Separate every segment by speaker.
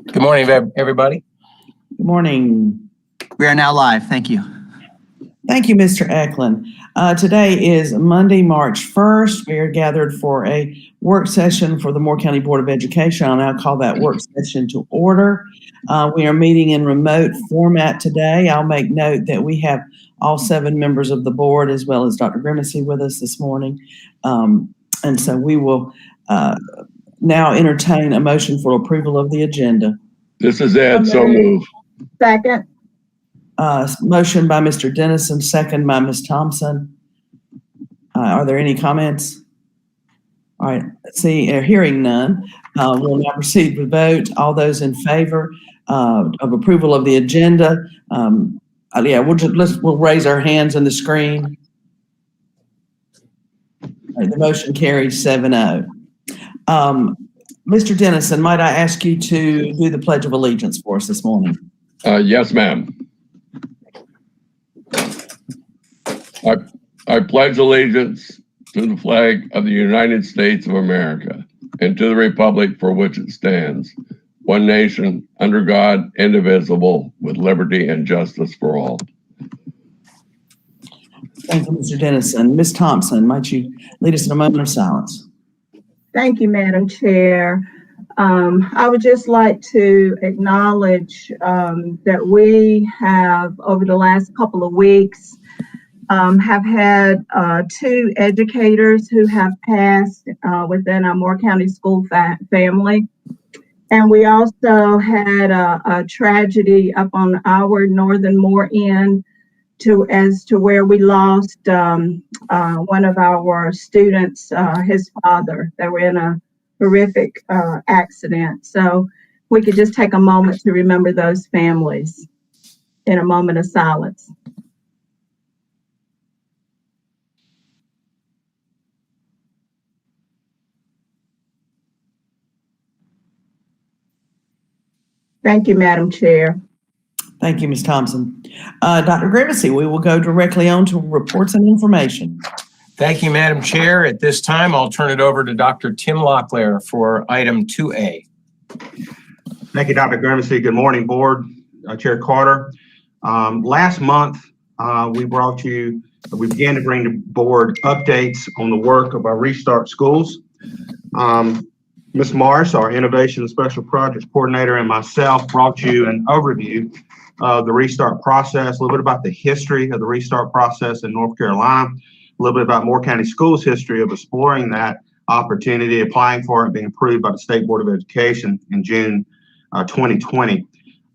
Speaker 1: Good morning, everybody.
Speaker 2: Good morning.
Speaker 3: We are now live. Thank you.
Speaker 2: Thank you, Mr. Eklund. Today is Monday, March 1st. We are gathered for a work session for the Moore County Board of Education. I'll now call that work session to order. We are meeting in remote format today. I'll make note that we have all 7 members of the board as well as Dr. Grimacy with us this morning. And so we will now entertain a motion for approval of the agenda.
Speaker 4: This is Ed, so move.
Speaker 5: Second.
Speaker 2: Motion by Mr. Dennison, second by Ms. Thompson. Are there any comments? All right, hearing none, we'll now proceed with vote. All those in favor of approval of the agenda, we'll raise our hands on the screen. All right, the motion carries 7-0. Mr. Dennison, might I ask you to do the Pledge of Allegiance for us this morning?
Speaker 4: Yes, ma'am. I pledge allegiance to the flag of the United States of America and to the republic for which it stands, one nation, under God, indivisible, with liberty and justice for all.
Speaker 2: Thank you, Mr. Dennison. Ms. Thompson, might you lead us in a moment of silence?
Speaker 5: Thank you, Madam Chair. I would just like to acknowledge that we have, over the last couple of weeks, have had 2 educators who have passed within our Moore County school family. And we also had a tragedy up on our northern Moore end as to where we lost one of our students, his father. They were in a horrific accident. So we could just take a moment to remember those families in a moment of silence. Thank you, Madam Chair.
Speaker 2: Thank you, Ms. Thompson. Dr. Grimacy, we will go directly on to reports and information.
Speaker 1: Thank you, Madam Chair. At this time, I'll turn it over to Dr. Tim Locklear for item 2A.
Speaker 6: Thank you, Dr. Grimacy. Good morning, Board. Chair Carter. Last month, we began to bring the Board updates on the work of our Restart Schools. Ms. Morris, our Innovation and Special Projects Coordinator, and myself brought you an overview of the Restart process, a little bit about the history of the Restart process in North Carolina, a little bit about Moore County Schools' history of exploring that opportunity, applying for it, being approved by the State Board of Education in June 2020.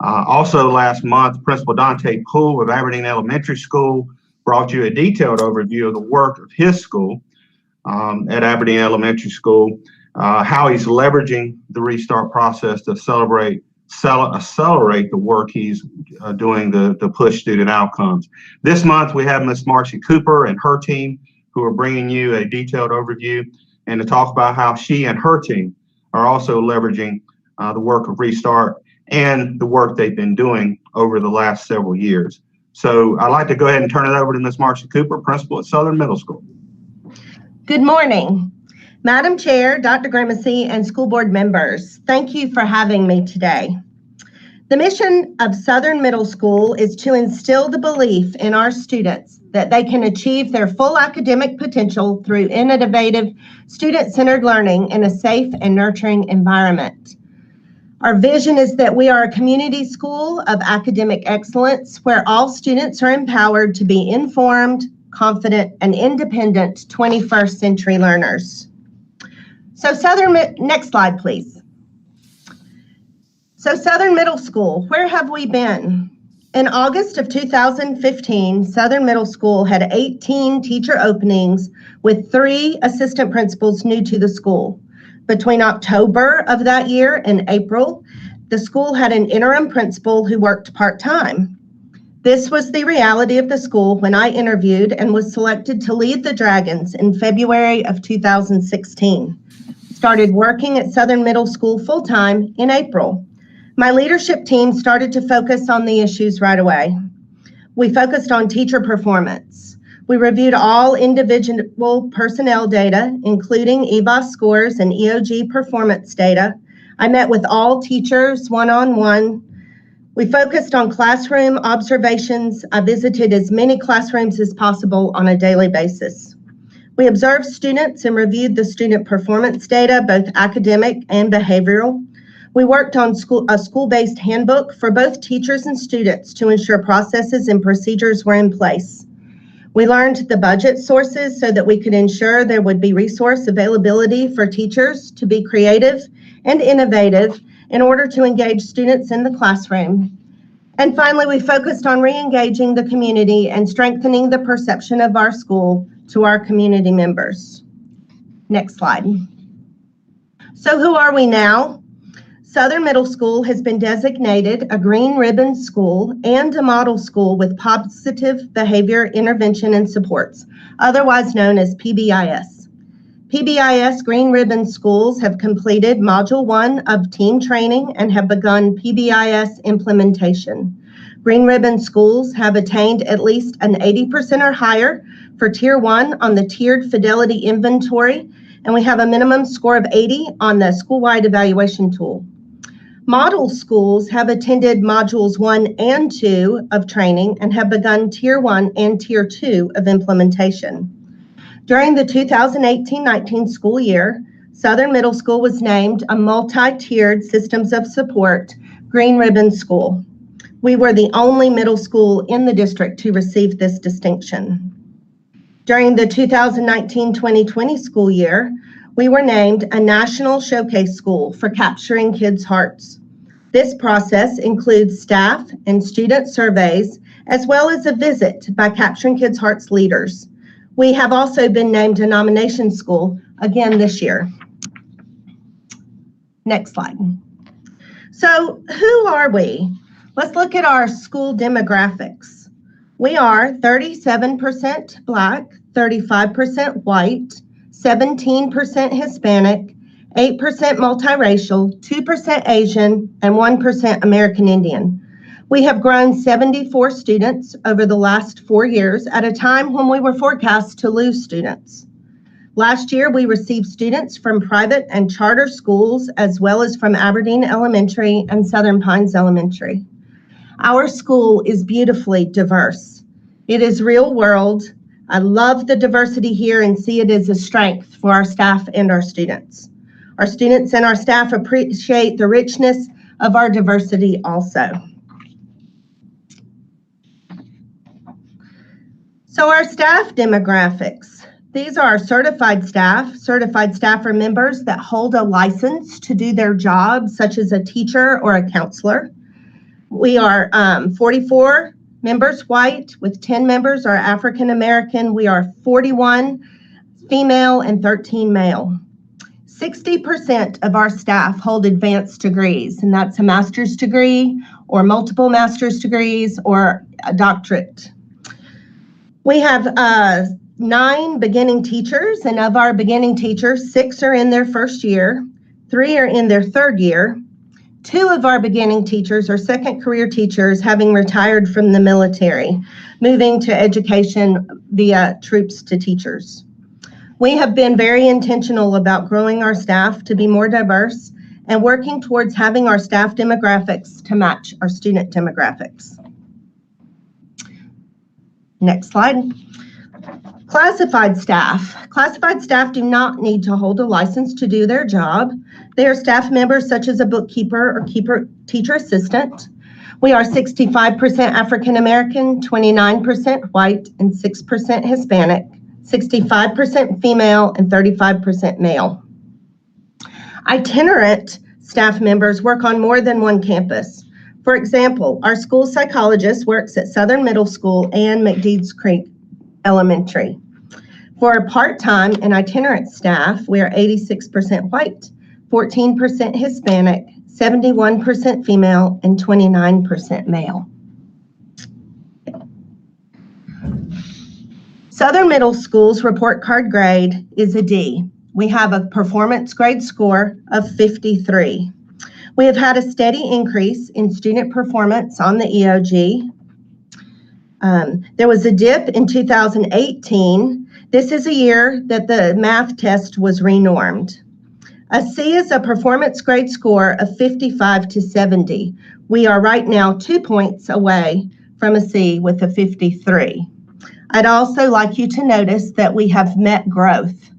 Speaker 6: Also last month, Principal Dante Poole of Aberdeen Elementary School brought you a detailed overview of the work of his school at Aberdeen Elementary School, how he's leveraging the Restart process to accelerate the work he's doing to push student outcomes. This month, we have Ms. Marcy Cooper and her team who are bringing you a detailed overview and to talk about how she and her team are also leveraging the work of Restart and the work they've been doing over the last several years. So I'd like to go ahead and turn it over to Ms. Marcy Cooper, principal at Southern Middle School.
Speaker 7: Good morning. Madam Chair, Dr. Grimacy, and school board members, thank you for having me today. The mission of Southern Middle School is to instill the belief in our students that they can achieve their full academic potential through innovative, student-centered learning in a safe and nurturing environment. Our vision is that we are a community school of academic excellence where all students are empowered to be informed, confident, and independent 21st century learners. So next slide, please. So Southern Middle School, where have we been? In August of 2015, Southern Middle School had 18 teacher openings with 3 assistant principals new to the school. Between October of that year and April, the school had an interim principal who worked part-time. This was the reality of the school when I interviewed and was selected to lead the Dragons in February of 2016. Started working at Southern Middle School full-time in April. My leadership team started to focus on the issues right away. We focused on teacher performance. We reviewed all individual personnel data, including EBOS scores and EOG performance data. I met with all teachers one-on-one. We focused on classroom observations. I visited as many classrooms as possible on a daily basis. We observed students and reviewed the student performance data, both academic and behavioral. We worked on a school-based handbook for both teachers and students to ensure processes and procedures were in place. We learned the budget sources so that we could ensure there would be resource availability for teachers to be creative and innovative in order to engage students in the classroom. And finally, we focused on re-engaging the community and strengthening the perception of our school to our community members. Next slide. So who are we now? Southern Middle School has been designated a green ribbon school and a model school with positive behavior intervention and supports, otherwise known as PBIS. PBIS Green Ribbon schools have completed Module 1 of team training and have begun PBIS implementation. Green Ribbon schools have attained at least an 80% or higher for Tier 1 on the tiered fidelity inventory, and we have a minimum score of 80 on the school-wide evaluation tool. Model schools have attended Modules 1 and 2 of training and have begun Tier 1 and Tier 2 of implementation. During the 2018-19 school year, Southern Middle School was named a multi-tiered Systems of Support Green Ribbon School. We were the only middle school in the district to receive this distinction. During the 2019-2020 school year, we were named a National Showcase School for Capturing Kids' Hearts. This process includes staff and student surveys, as well as a visit by Capturing Kids' Hearts leaders. We have also been named a nomination school again this year. Next slide. So who are we? Let's look at our school demographics. We are 37% Black, 35% white, 17% Hispanic, 8% multiracial, 2% Asian, and 1% American Indian. We have grown 74 students over the last 4 years at a time when we were forecast to lose students. Last year, we received students from private and charter schools, as well as from Aberdeen Elementary and Southern Pines Elementary. Our school is beautifully diverse. It is real world. I love the diversity here and see it as a strength for our staff and our students. Our students and our staff appreciate the richness of our diversity also. So our staff demographics. These are our certified staff. Certified staff are members that hold a license to do their job, such as a teacher or a counselor. We are 44 members white, with 10 members are African American. We are 41 female and 13 male. 60% of our staff hold advanced degrees, and that's a master's degree or multiple master's degrees or a doctorate. We have 9 beginning teachers, and of our beginning teachers, 6 are in their first year, 3 are in their third year. 2 of our beginning teachers are second career teachers, having retired from the military, moving to education via troops to teachers. We have been very intentional about growing our staff to be more diverse and working towards having our staff demographics to match our student demographics. Next slide. Classified staff. Classified staff do not need to hold a license to do their job. They are staff members such as a bookkeeper or teacher assistant. We are 65% African American, 29% white, and 6% Hispanic, 65% female, and 35% male. Itinerant staff members work on more than one campus. For example, our school psychologist works at Southern Middle School and McDeeds Creek Elementary. For part-time and itinerant staff, we are 86% white, 14% Hispanic, 71% female, and 29% male. Southern Middle School's report card grade is a D. We have a performance grade score of 53. We have had a steady increase in student performance on the EOG. There was a dip in 2018. This is a year that the math test was renormed. A C is a performance grade score of 55 to 70. We are right now 2 points away from a C with a 53. I'd also like you to notice that we have met growth.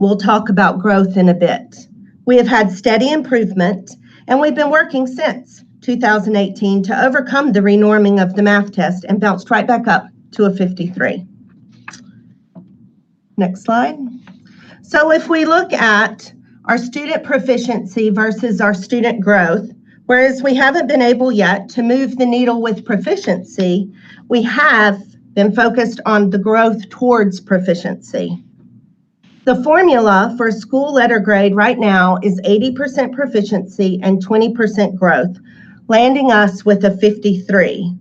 Speaker 7: We'll talk about growth in a bit. We have had steady improvement, and we've been working since 2018 to overcome the renorming of the math test and bounced right back up to a 53. Next slide. So if we look at our student proficiency versus our student growth, whereas we haven't been able yet to move the needle with proficiency, we have been focused on the growth towards proficiency. The formula for a school letter grade right now is 80% proficiency and 20% growth, landing us with a 53.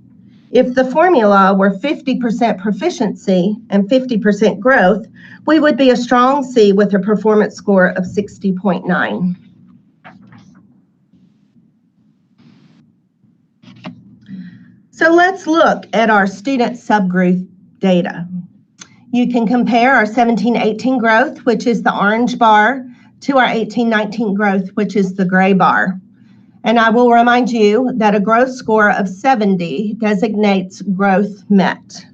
Speaker 7: If the formula were 50% proficiency and 50% growth, we would be a strong C with a performance score of 60.9. So let's look at our student subgroup data. You can compare our 17-18 growth, which is the orange bar, to our 18-19 growth, which is the gray bar. And I will remind you that a growth score of 70 designates growth met.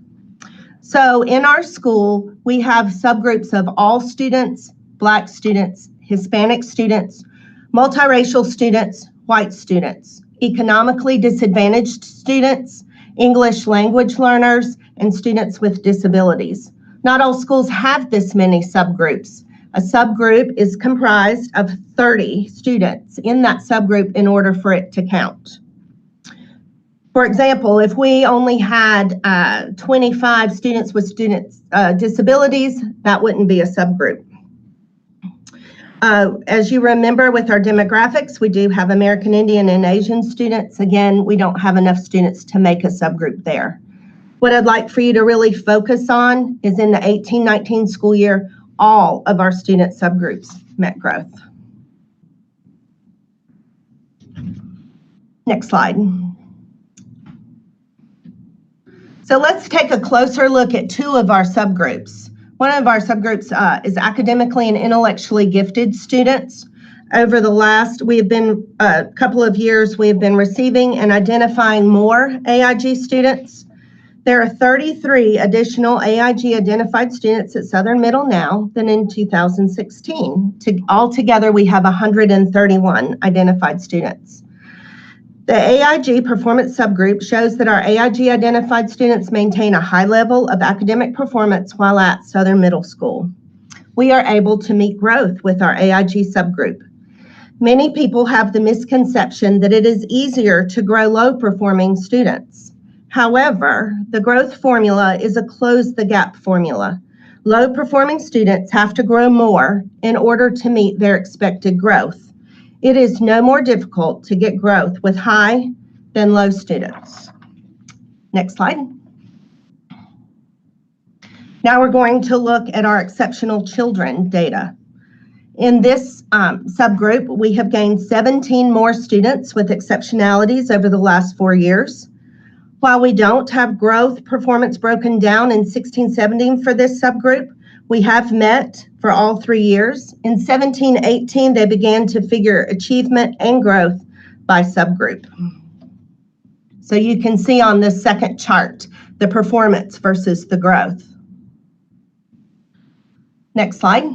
Speaker 7: So in our school, we have subgroups of all students, Black students, Hispanic students, multiracial students, white students, economically disadvantaged students, English language learners, and students with disabilities. Not all schools have this many subgroups. A subgroup is comprised of 30 students in that subgroup in order for it to count. For example, if we only had 25 students with disabilities, that wouldn't be a subgroup. As you remember with our demographics, we do have American Indian and Asian students. Again, we don't have enough students to make a subgroup there. What I'd like for you to really focus on is in the 18-19 school year, all of our student subgroups met growth. Next slide. So let's take a closer look at two of our subgroups. One of our subgroups is academically and intellectually gifted students. Over the last, couple of years, we have been receiving and identifying more AIG students. There are 33 additional AIG identified students at Southern Middle now than in 2016. Altogether, we have 131 identified students. The AIG performance subgroup shows that our AIG identified students maintain a high level of academic performance while at Southern Middle School. We are able to meet growth with our AIG subgroup. Many people have the misconception that it is easier to grow low-performing students. However, the growth formula is a close the gap formula. Low-performing students have to grow more in order to meet their expected growth. It is no more difficult to get growth with high than low students. Next slide. Now we're going to look at our exceptional children data. In this subgroup, we have gained 17 more students with exceptionalities over the last 4 years. While we don't have growth performance broken down in 16-17 for this subgroup, we have met for all 3 years. In 17-18, they began to figure achievement and growth by subgroup. So you can see on this second chart, the performance versus the growth. Next slide.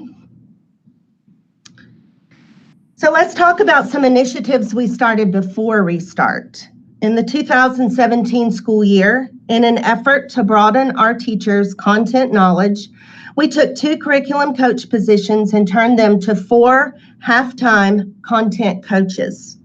Speaker 7: So let's talk about some initiatives we started before Restart. In the 2017 school year, in an effort to broaden our teachers' content knowledge, we took 2 curriculum coach positions and turned them to 4 half-time content coaches.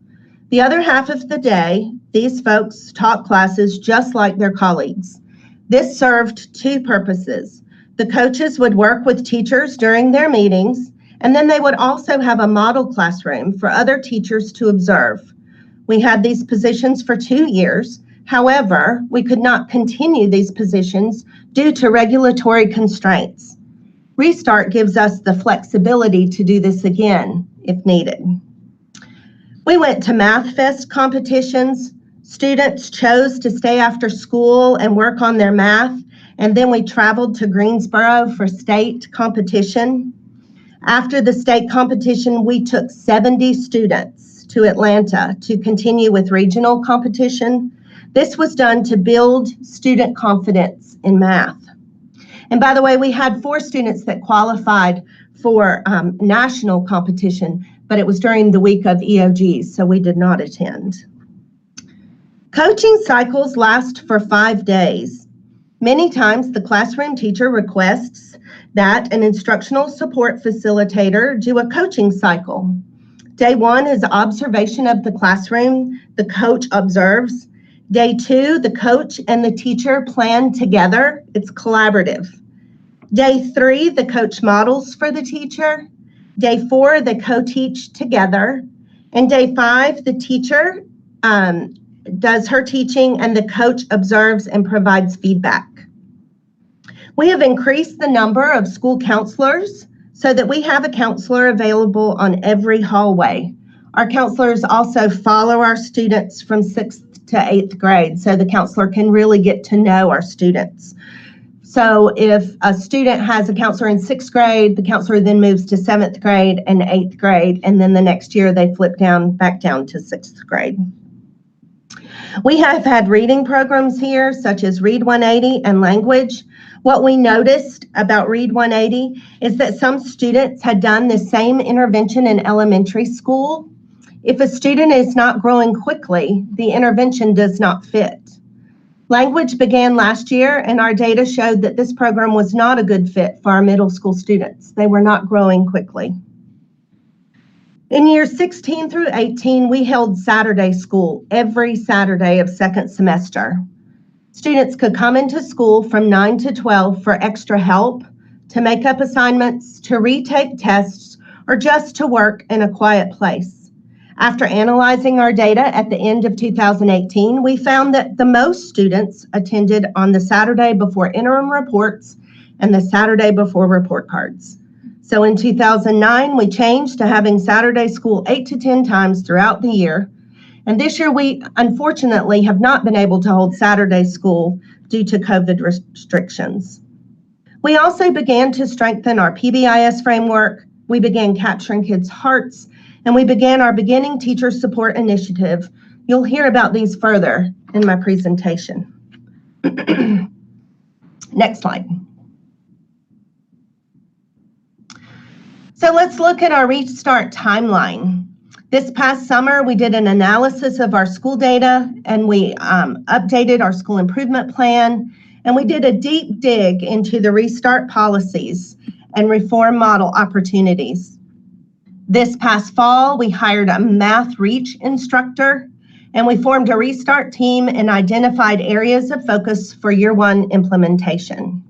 Speaker 7: The other half of the day, these folks taught classes just like their colleagues. This served 2 purposes. The coaches would work with teachers during their meetings, and then they would also have a model classroom for other teachers to observe. We had these positions for 2 years. However, we could not continue these positions due to regulatory constraints. Restart gives us the flexibility to do this again if needed. We went to Math Fest competitions. Students chose to stay after school and work on their math, and then we traveled to Greensboro for state competition. After the state competition, we took 70 students to Atlanta to continue with regional competition. This was done to build student confidence in math. And by the way, we had 4 students that qualified for national competition, but it was during the week of EOGs, so we did not attend. Coaching cycles last for 5 days. Many times the classroom teacher requests that an instructional support facilitator do a coaching cycle. Day 1 is observation of the classroom. The coach observes. Day 2, the coach and the teacher plan together. It's collaborative. Day 3, the coach models for the teacher. Day 4, they co-teach together. And day 5, the teacher does her teaching and the coach observes and provides feedback. We have increased the number of school counselors so that we have a counselor available on every hallway. Our counselors also follow our students from 6th to 8th grade, so the counselor can really get to know our students. So if a student has a counselor in 6th grade, the counselor then moves to 7th grade and 8th grade, and then the next year they flip back down to 6th grade. We have had reading programs here, such as Read 180 and language. What we noticed about Read 180 is that some students had done the same intervention in elementary school. If a student is not growing quickly, the intervention does not fit. Language began last year, and our data showed that this program was not a good fit for our middle school students. They were not growing quickly. In years 16 through 18, we held Saturday school every Saturday of second semester. Students could come into school from 9 to 12 for extra help, to make up assignments, to retake tests, or just to work in a quiet place. After analyzing our data at the end of 2018, we found that the most students attended on the Saturday before interim reports and the Saturday before report cards. So in 2009, we changed to having Saturday school 8 to 10 times throughout the year. And this year, we unfortunately have not been able to hold Saturday school due to COVID restrictions. We also began to strengthen our PBIS framework. We began capturing kids' hearts, and we began our Beginning Teacher Support Initiative. You'll hear about these further in my presentation. Next slide. So let's look at our restart timeline. This past summer, we did an analysis of our school data, and we updated our school improvement plan, and we did a deep dig into the restart policies and reform model opportunities. This past fall, we hired a math reach instructor, and we formed a restart team and identified areas of focus for year 1 implementation.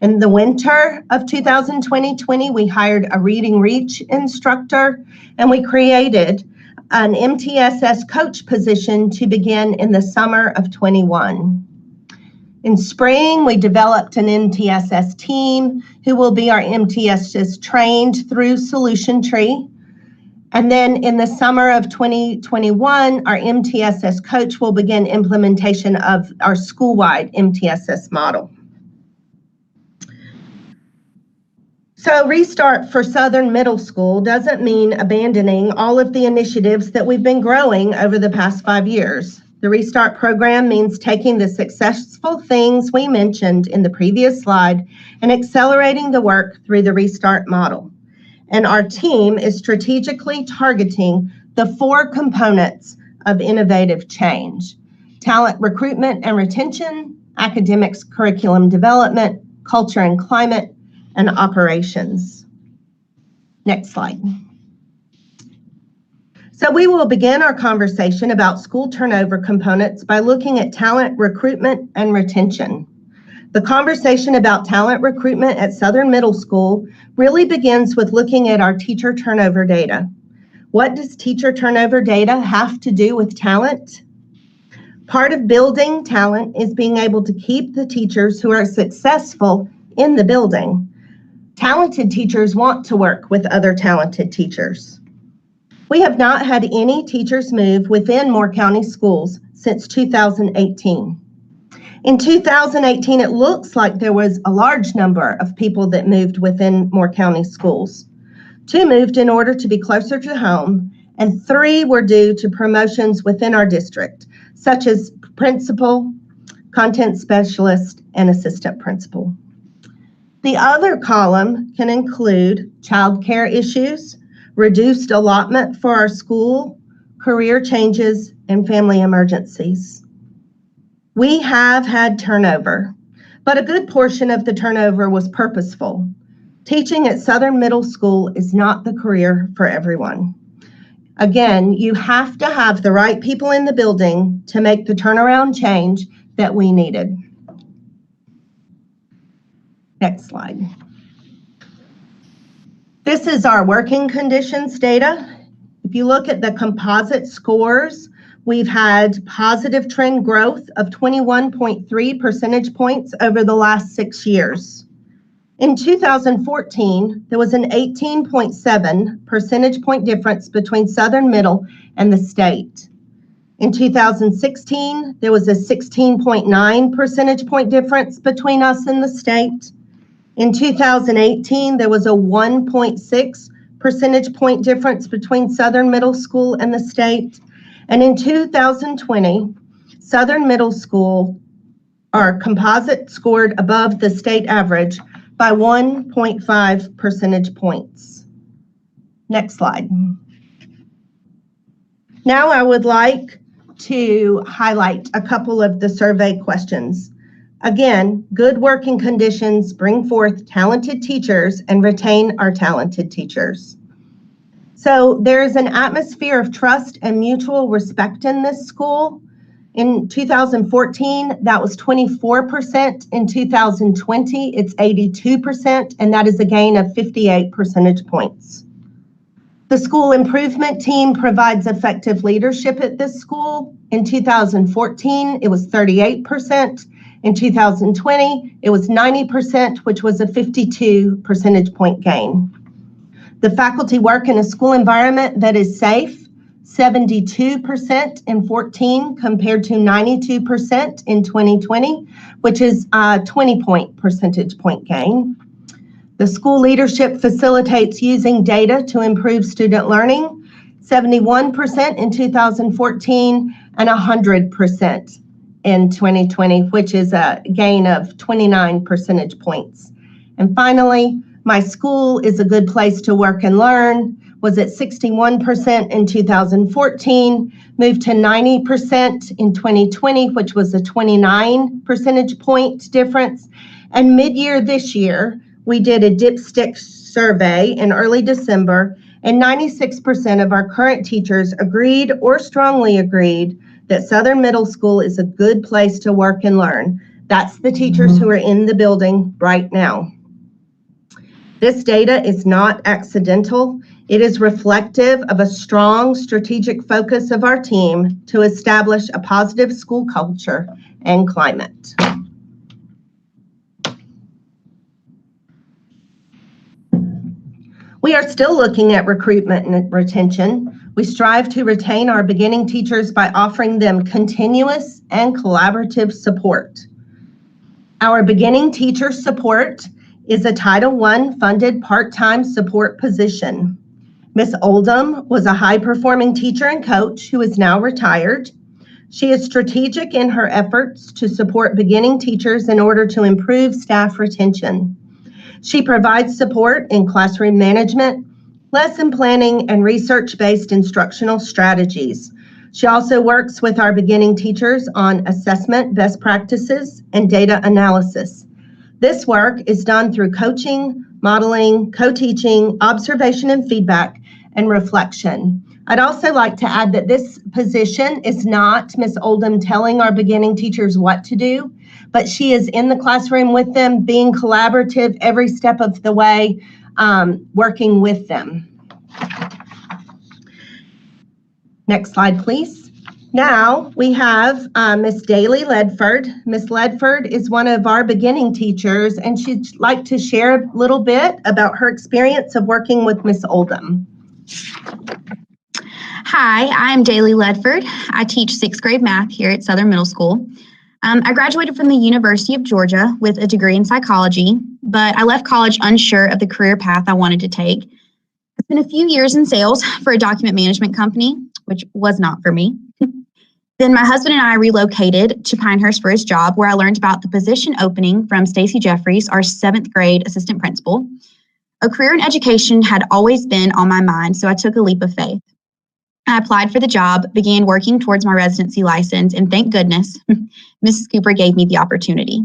Speaker 7: In the winter of 2020, we hired a reading reach instructor, and we created an MTSS coach position to begin in the summer of 21. In spring, we developed an MTSS team who will be our MTSS trained through Solution Tree. And then in the summer of 2021, our MTSS coach will begin implementation of our school-wide MTSS model. So restart for Southern Middle School doesn't mean abandoning all of the initiatives that we've been growing over the past 5 years. The restart program means taking the successful things we mentioned in the previous slide and accelerating the work through the restart model. And our team is strategically targeting the 4 components of innovative change: talent recruitment and retention, academics curriculum development, culture and climate, and operations. Next slide. So we will begin our conversation about school turnover components by looking at talent recruitment and retention. The conversation about talent recruitment at Southern Middle School really begins with looking at our teacher turnover data. What does teacher turnover data have to do with talent? Part of building talent is being able to keep the teachers who are successful in the building. Talented teachers want to work with other talented teachers. We have not had any teachers move within Moore County schools since 2018. In 2018, it looks like there was a large number of people that moved within Moore County schools. 2 moved in order to be closer to home, and 3 were due to promotions within our district, such as principal, content specialist, and assistant principal. The other column can include childcare issues, reduced allotment for our school, career changes, and family emergencies. We have had turnover, but a good portion of the turnover was purposeful. Teaching at Southern Middle School is not the career for everyone. Again, you have to have the right people in the building to make the turnaround change that we needed. Next slide. This is our working conditions data. If you look at the composite scores, we've had positive trend growth of 21.3 percentage points over the last 6 years. In 2014, there was an 18.7 percentage point difference between Southern Middle and the state. In 2016, there was a 16.9 percentage point difference between us and the state. In 2018, there was a 1.6 percentage point difference between Southern Middle School and the state. And in 2020, Southern Middle School, our composite, scored above the state average by 1.5 percentage points. Next slide. Now I would like to highlight a couple of the survey questions. Again, good working conditions bring forth talented teachers and retain our talented teachers. So there is an atmosphere of trust and mutual respect in this school. In 2014, that was 24%. In 2020, it's 82%, and that is a gain of 58 percentage points. The school improvement team provides effective leadership at this school. In 2014, it was 38%. In 2020, it was 90%, which was a 52 percentage point gain. The faculty work in a school environment that is safe, 72% in 14 compared to 92% in 2020, which is a 20 percentage point gain. The school leadership facilitates using data to improve student learning, 71% in 2014 and 100% in 2020, which is a gain of 29 percentage points. And finally, my school is a good place to work and learn, was at 61% in 2014, moved to 90% in 2020, which was a 29 percentage point difference. And mid-year this year, we did a dipstick survey in early December, and 96% of our current teachers agreed or strongly agreed that Southern Middle School is a good place to work and learn. That's the teachers who are in the building right now. This data is not accidental. It is reflective of a strong strategic focus of our team to establish a positive school culture and climate. We are still looking at recruitment and retention. We strive to retain our beginning teachers by offering them continuous and collaborative support. Our beginning teacher support is a Title I funded part-time support position. Ms. Oldham was a high-performing teacher and coach who is now retired. She is strategic in her efforts to support beginning teachers in order to improve staff retention. She provides support in classroom management, lesson planning, and research-based instructional strategies. She also works with our beginning teachers on assessment, best practices, and data analysis. This work is done through coaching, modeling, co-teaching, observation and feedback, and reflection. I'd also like to add that this position is not Ms. Oldham telling our beginning teachers what to do, but she is in the classroom with them, being collaborative every step of the way, working with them. Next slide, please. Now we have Ms. Daly Ledford. Ms. Ledford is one of our beginning teachers, and she'd like to share a little bit about her experience of working with Ms. Oldham.
Speaker 8: Hi, I'm Daly Ledford. I teach 6th grade math here at Southern Middle School. I graduated from the University of Georgia with a degree in psychology, but I left college unsure of the career path I wanted to take. Spent a few years in sales for a document management company, which was not for me. Then my husband and I relocated to Pinehurst for his job, where I learned about the position opening from Stacy Jeffries, our 7th grade assistant principal. A career in education had always been on my mind, so I took a leap of faith. I applied for the job, began working towards my residency license, and thank goodness, Mrs. Cooper gave me the opportunity.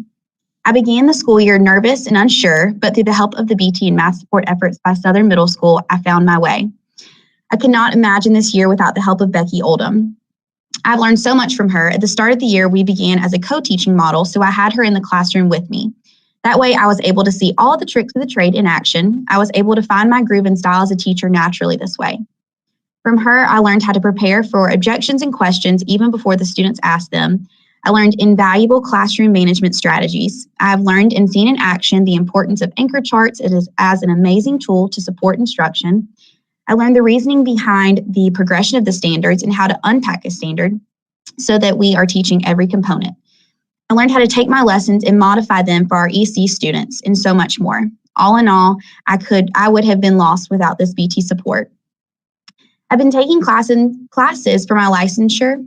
Speaker 8: I began the school year nervous and unsure, but through the help of the BT and math support efforts by Southern Middle School, I found my way. I could not imagine this year without the help of Becky Oldham. I've learned so much from her. At the start of the year, we began as a co-teaching model, so I had her in the classroom with me. That way, I was able to see all the tricks of the trade in action. I was able to find my groove and style as a teacher naturally this way. From her, I learned how to prepare for objections and questions even before the students asked them. I learned invaluable classroom management strategies. I've learned and seen in action the importance of anchor charts as an amazing tool to support instruction. I learned the reasoning behind the progression of the standards and how to unpack a standard so that we are teaching every component. I learned how to take my lessons and modify them for our EC students and so much more. All in all, I would have been lost without this BT support. I've been taking classes for my licensure,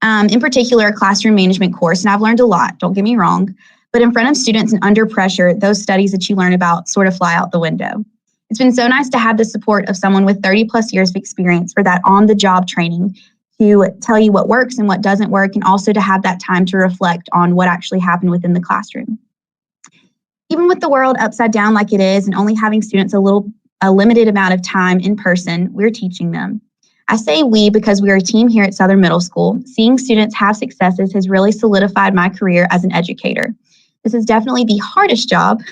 Speaker 8: in particular a classroom management course, and I've learned a lot, don't get me wrong, but in front of students and under pressure, those studies that you learn about sort of fly out the window. It's been so nice to have the support of someone with 30 plus years of experience for that on-the-job training to tell you what works and what doesn't work, and also to have that time to reflect on what actually happened within the classroom. Even with the world upside down like it is and only having students a limited amount of time in person, we're teaching them. I say we because we are a team here at Southern Middle School. Seeing students have successes has really solidified my career as an educator. This is definitely the hardest job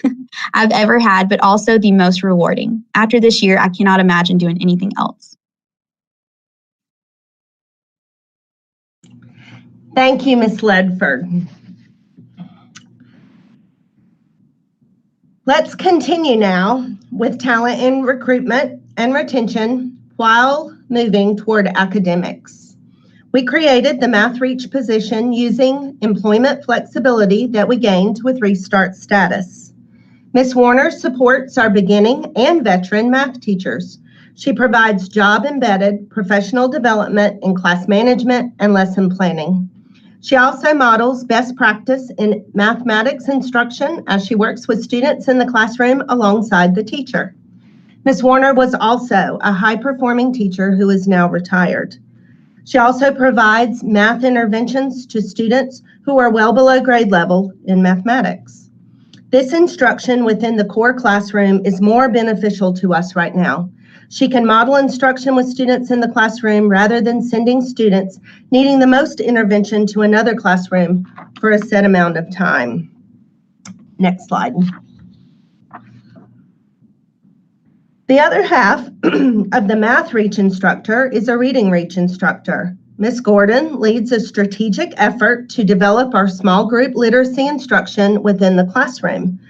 Speaker 8: I've ever had, but also the most rewarding. After this year, I cannot imagine doing anything else.
Speaker 7: Thank you, Ms. Ledford. Let's continue now with talent in recruitment and retention while moving toward academics. We created the Math Reach position using employment flexibility that we gained with Restart status. Ms. Warner supports our beginning and veteran math teachers. She provides job-embedded professional development in class management and lesson planning. She also models best practice in mathematics instruction as she works with students in the classroom alongside the teacher. Ms. Warner was also a high-performing teacher who is now retired. She also provides math interventions to students who are well below grade level in mathematics. This instruction within the core classroom is more beneficial to us right now. She can model instruction with students in the classroom rather than sending students needing the most intervention to another classroom for a set amount of time. Next slide. The other half of the Math Reach instructor is a Reading Reach instructor. Ms. Gordon leads a strategic effort to develop our small group literacy instruction within the classroom.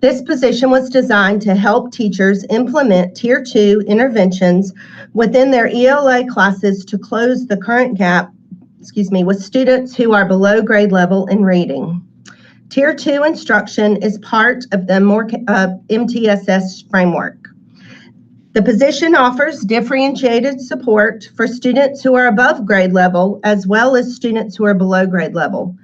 Speaker 7: This position was designed to help teachers implement Tier 2 interventions within their ELA classes to close the current gap, with students who are below grade level in reading. Tier 2 instruction is part of the MTSS framework. The position offers differentiated support for students who are above grade level as well as students who are below grade level.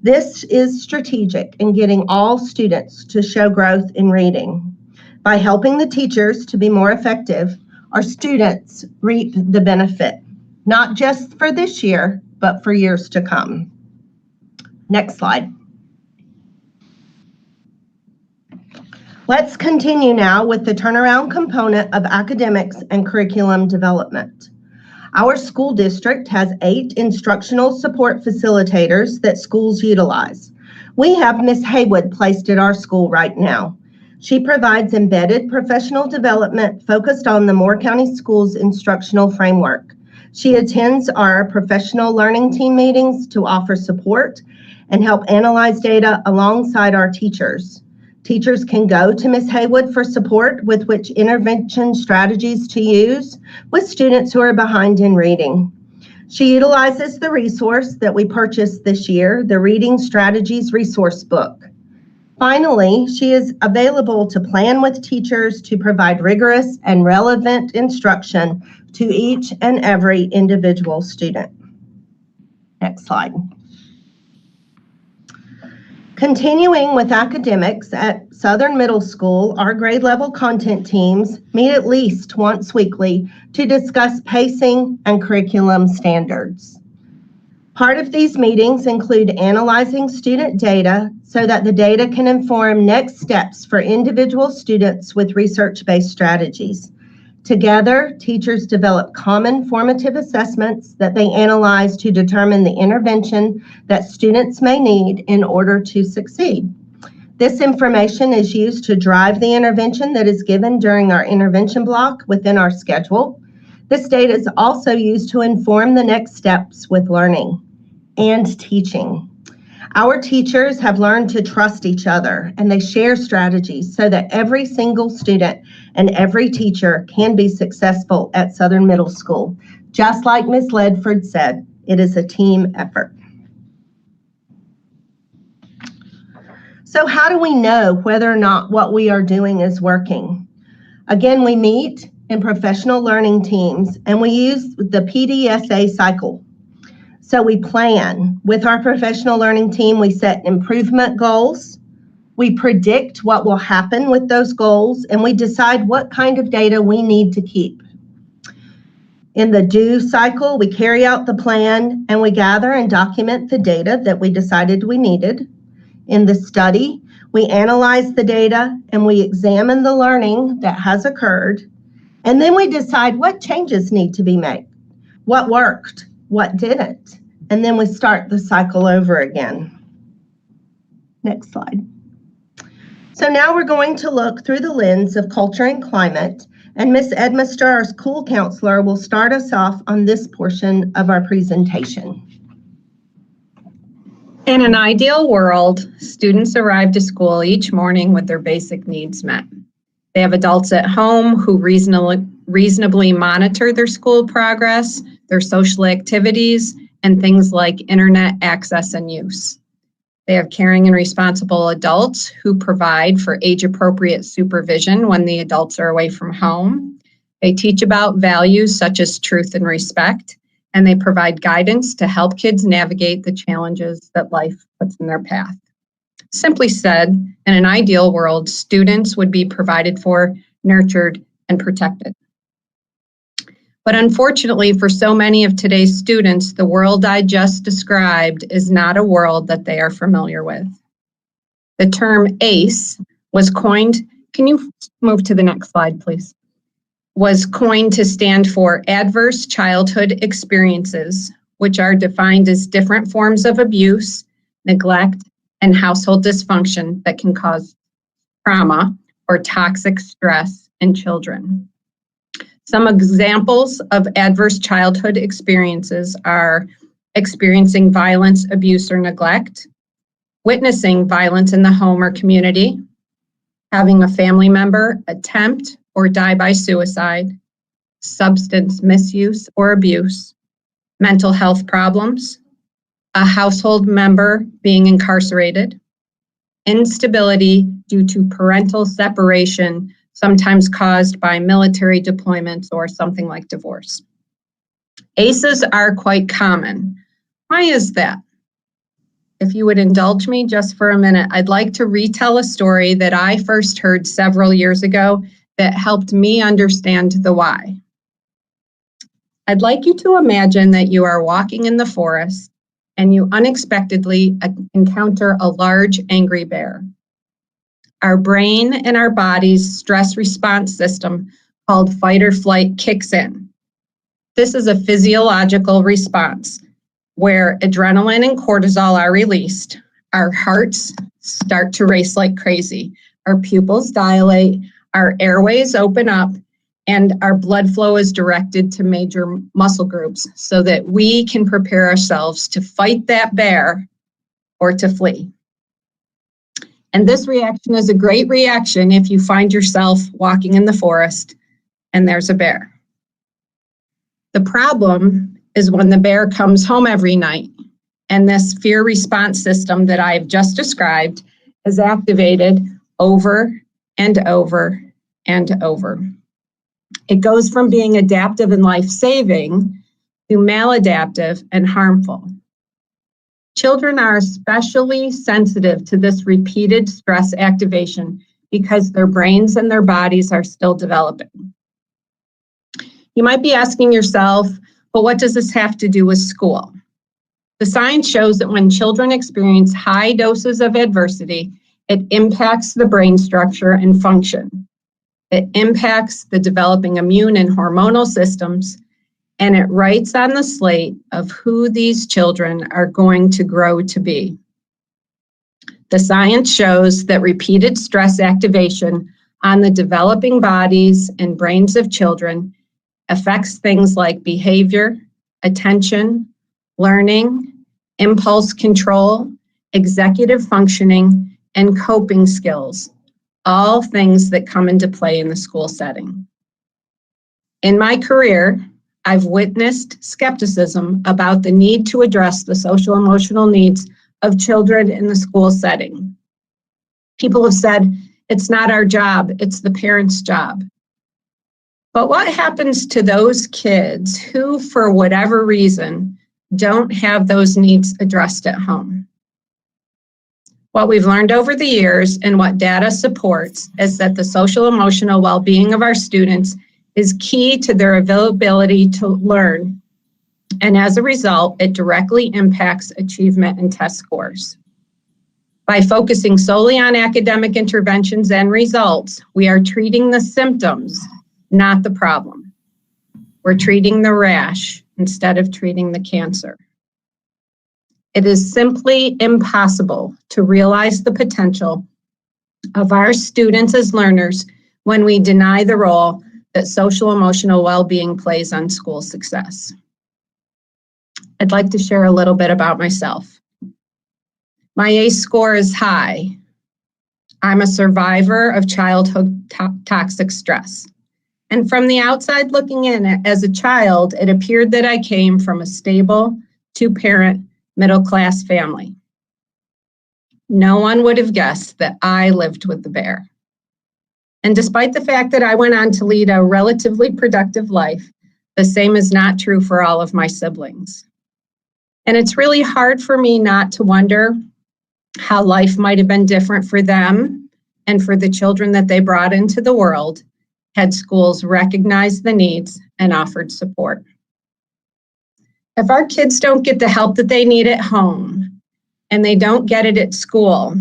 Speaker 7: This is strategic in getting all students to show growth in reading. By helping the teachers to be more effective, our students reap the benefit, not just for this year, but for years to come. Next slide. Let's continue now with the turnaround component of academics and curriculum development. Our school district has 8 instructional support facilitators that schools utilize. We have Ms. Haywood placed at our school right now. She provides embedded professional development focused on the Moore County Schools instructional framework. She attends our professional learning team meetings to offer support and help analyze data alongside our teachers. Teachers can go to Ms. Haywood for support with which intervention strategies to use with students who are behind in reading. She utilizes the resource that we purchased this year, the Reading Strategies Resource Book. Finally, she is available to plan with teachers to provide rigorous and relevant instruction to each and every individual student. Next slide. Continuing with academics at Southern Middle School, our grade level content teams meet at least once weekly to discuss pacing and curriculum standards. Part of these meetings include analyzing student data so that the data can inform next steps for individual students with research-based strategies. Together, teachers develop common formative assessments that they analyze to determine the intervention that students may need in order to succeed. This information is used to drive the intervention that is given during our intervention block within our schedule. This data is also used to inform the next steps with learning and teaching. Our teachers have learned to trust each other, and they share strategies so that every single student and every teacher can be successful at Southern Middle School. Just like Ms. Ledford said, it is a team effort. So how do we know whether or not what we are doing is working? Again, we meet in professional learning teams, and we use the PDSA cycle. So we plan. With our professional learning team, we set improvement goals. We predict what will happen with those goals, and we decide what kind of data we need to keep. In the do cycle, we carry out the plan, and we gather and document the data that we decided we needed. In the study, we analyze the data, and we examine the learning that has occurred, and then we decide what changes need to be made, what worked, what didn't, and then we start the cycle over again. Next slide. So now we're going to look through the lens of culture and climate, and Ms. Edmister, our school counselor, will start us off on this portion of our presentation.
Speaker 9: In an ideal world, students arrive to school each morning with their basic needs met. They have adults at home who reasonably monitor their school progress, their social activities, and things like internet access and use. They have caring and responsible adults who provide for age-appropriate supervision when the adults are away from home. They teach about values such as truth and respect, and they provide guidance to help kids navigate the challenges that life puts in their path. Simply said, in an ideal world, students would be provided for, nurtured, and protected. But unfortunately, for so many of today's students, the world I just described is not a world that they are familiar with. The term ACE was coined, can you move to the next slide, please? Was coined to stand for Adverse Childhood Experiences, which are defined as different forms of abuse, neglect, and household dysfunction that can cause trauma or toxic stress in children. Some examples of adverse childhood experiences are experiencing violence, abuse, or neglect, witnessing violence in the home or community, having a family member attempt or die by suicide, substance misuse or abuse, mental health problems, a household member being incarcerated, instability due to parental separation, sometimes caused by military deployments or something like divorce. ACEs are quite common. Why is that? If you would indulge me just for a minute, I'd like to retell a story that I first heard several years ago that helped me understand the why. I'd like you to imagine that you are walking in the forest and you unexpectedly encounter a large angry bear. Our brain and our body's stress response system called fight or flight kicks in. This is a physiological response where adrenaline and cortisol are released. Our hearts start to race like crazy. Our pupils dilate, our airways open up, and our blood flow is directed to major muscle groups so that we can prepare ourselves to fight that bear or to flee. And this reaction is a great reaction if you find yourself walking in the forest and there's a bear. The problem is when the bear comes home every night and this fear response system that I've just described is activated over and over and over. It goes from being adaptive and life-saving to maladaptive and harmful. Children are especially sensitive to this repeated stress activation because their brains and their bodies are still developing. You might be asking yourself, but what does this have to do with school? The science shows that when children experience high doses of adversity, it impacts the brain structure and function. It impacts the developing immune and hormonal systems, and it writes on the slate of who these children are going to grow to be. The science shows that repeated stress activation on the developing bodies and brains of children affects things like behavior, attention, learning, impulse control, executive functioning, and coping skills, all things that come into play in the school setting. In my career, I've witnessed skepticism about the need to address the social emotional needs of children in the school setting. People have said, it's not our job, it's the parents' job. But what happens to those kids who, for whatever reason, don't have those needs addressed at home? What we've learned over the years and what data supports is that the social emotional well-being of our students is key to their ability to learn. And as a result, it directly impacts achievement and test scores. By focusing solely on academic interventions and results, we are treating the symptoms, not the problem. We're treating the rash instead of treating the cancer. It is simply impossible to realize the potential of our students as learners when we deny the role that social emotional well-being plays on school success. I'd like to share a little bit about myself. My ACE score is high. I'm a survivor of childhood toxic stress. And from the outside looking in, as a child, it appeared that I came from a stable, two-parent, middle-class family. No one would have guessed that I lived with the bear. And despite the fact that I went on to lead a relatively productive life, the same is not true for all of my siblings. And it's really hard for me not to wonder how life might have been different for them and for the children that they brought into the world had schools recognized the needs and offered support. If our kids don't get the help that they need at home and they don't get it at school,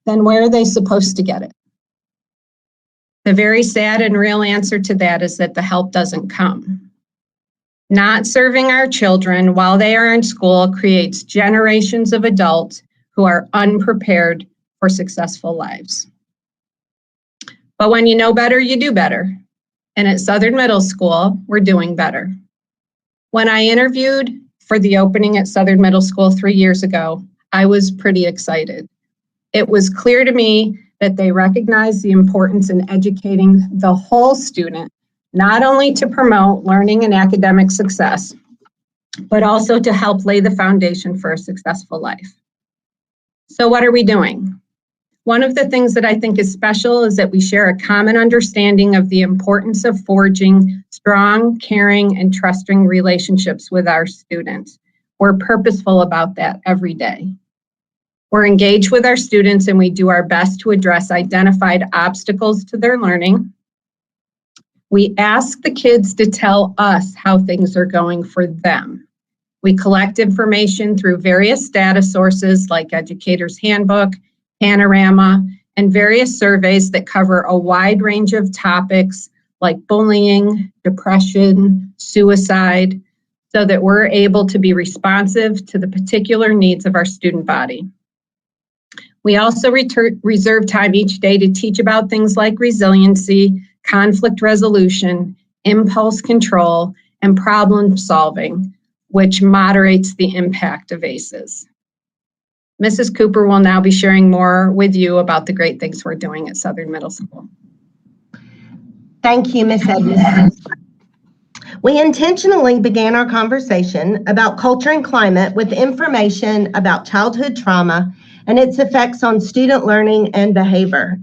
Speaker 9: then where are they supposed to get it? The very sad and real answer to that is that the help doesn't come. Not serving our children while they are in school creates generations of adults who are unprepared for successful lives. But when you know better, you do better. And at Southern Middle School, we're doing better. When I interviewed for the opening at Southern Middle School 3 years ago, I was pretty excited. It was clear to me that they recognize the importance in educating the whole student, not only to promote learning and academic success, but also to help lay the foundation for a successful life. So what are we doing? One of the things that I think is special is that we share a common understanding of the importance of forging strong, caring, and trusting relationships with our students. We're purposeful about that every day. We're engaged with our students and we do our best to address identified obstacles to their learning. We ask the kids to tell us how things are going for them. We collect information through various data sources like Educator's Handbook, Panorama, and various surveys that cover a wide range of topics like bullying, depression, suicide, so that we're able to be responsive to the particular needs of our student body. We also reserve time each day to teach about things like resiliency, conflict resolution, impulse control, and problem solving, which moderates the impact of ACEs. Mrs. Cooper will now be sharing more with you about the great things we're doing at Southern Middle School.
Speaker 7: Thank you, Ms. Edmondson. We intentionally began our conversation about culture and climate with information about childhood trauma and its effects on student learning and behavior.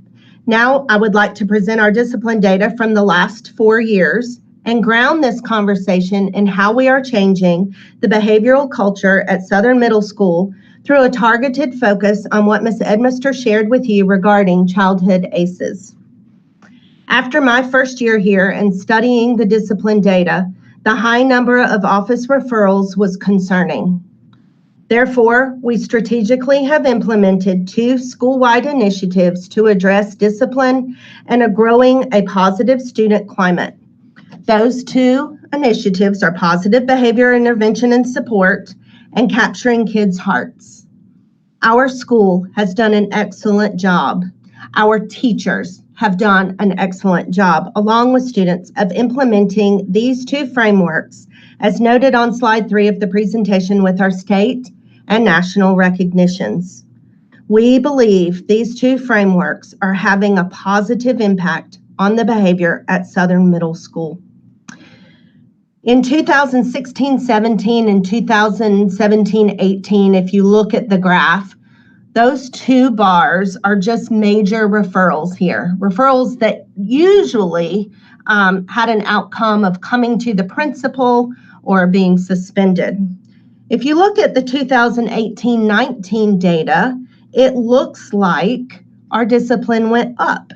Speaker 7: Now, I would like to present our discipline data from the last 4 years and ground this conversation in how we are changing the behavioral culture at Southern Middle School through a targeted focus on what Ms. Edmister shared with you regarding childhood ACEs. After my first year here and studying the discipline data, the high number of office referrals was concerning. Therefore, we strategically have implemented 2 school-wide initiatives to address discipline and growing a positive student climate. Those 2 initiatives are positive behavior intervention and support and capturing kids' hearts. Our school has done an excellent job. Our teachers have done an excellent job, along with students, of implementing these 2 frameworks, as noted on slide 3 of the presentation, with our state and national recognitions. We believe these 2 frameworks are having a positive impact on the behavior at Southern Middle School. In 2016-17 and 2017-18, if you look at the graph, those 2 bars are just major referrals here. Referrals that usually had an outcome of coming to the principal or being suspended. If you look at the 2018-19 data, it looks like our discipline went up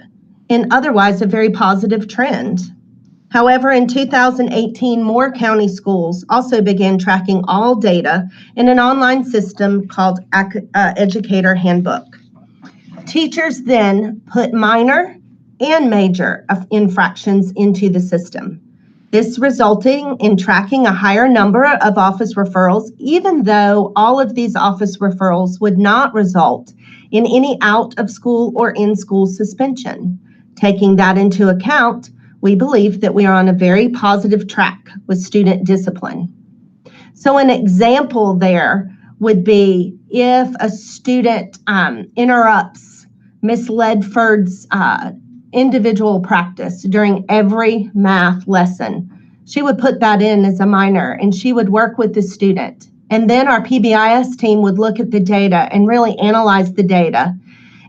Speaker 7: in otherwise a very positive trend. However, in 2018, more county schools also began tracking all data in an online system called Educator Handbook. Teachers then put minor and major infractions into the system. This resulting in tracking a higher number of office referrals, even though all of these office referrals would not result in any out of school or in school suspension. Taking that into account, we believe that we are on a very positive track with student discipline. So an example there would be if a student interrupts Ms. Ledford's individual practice during every math lesson. She would put that in as a minor and she would work with the student. And then our PBIS team would look at the data and really analyze the data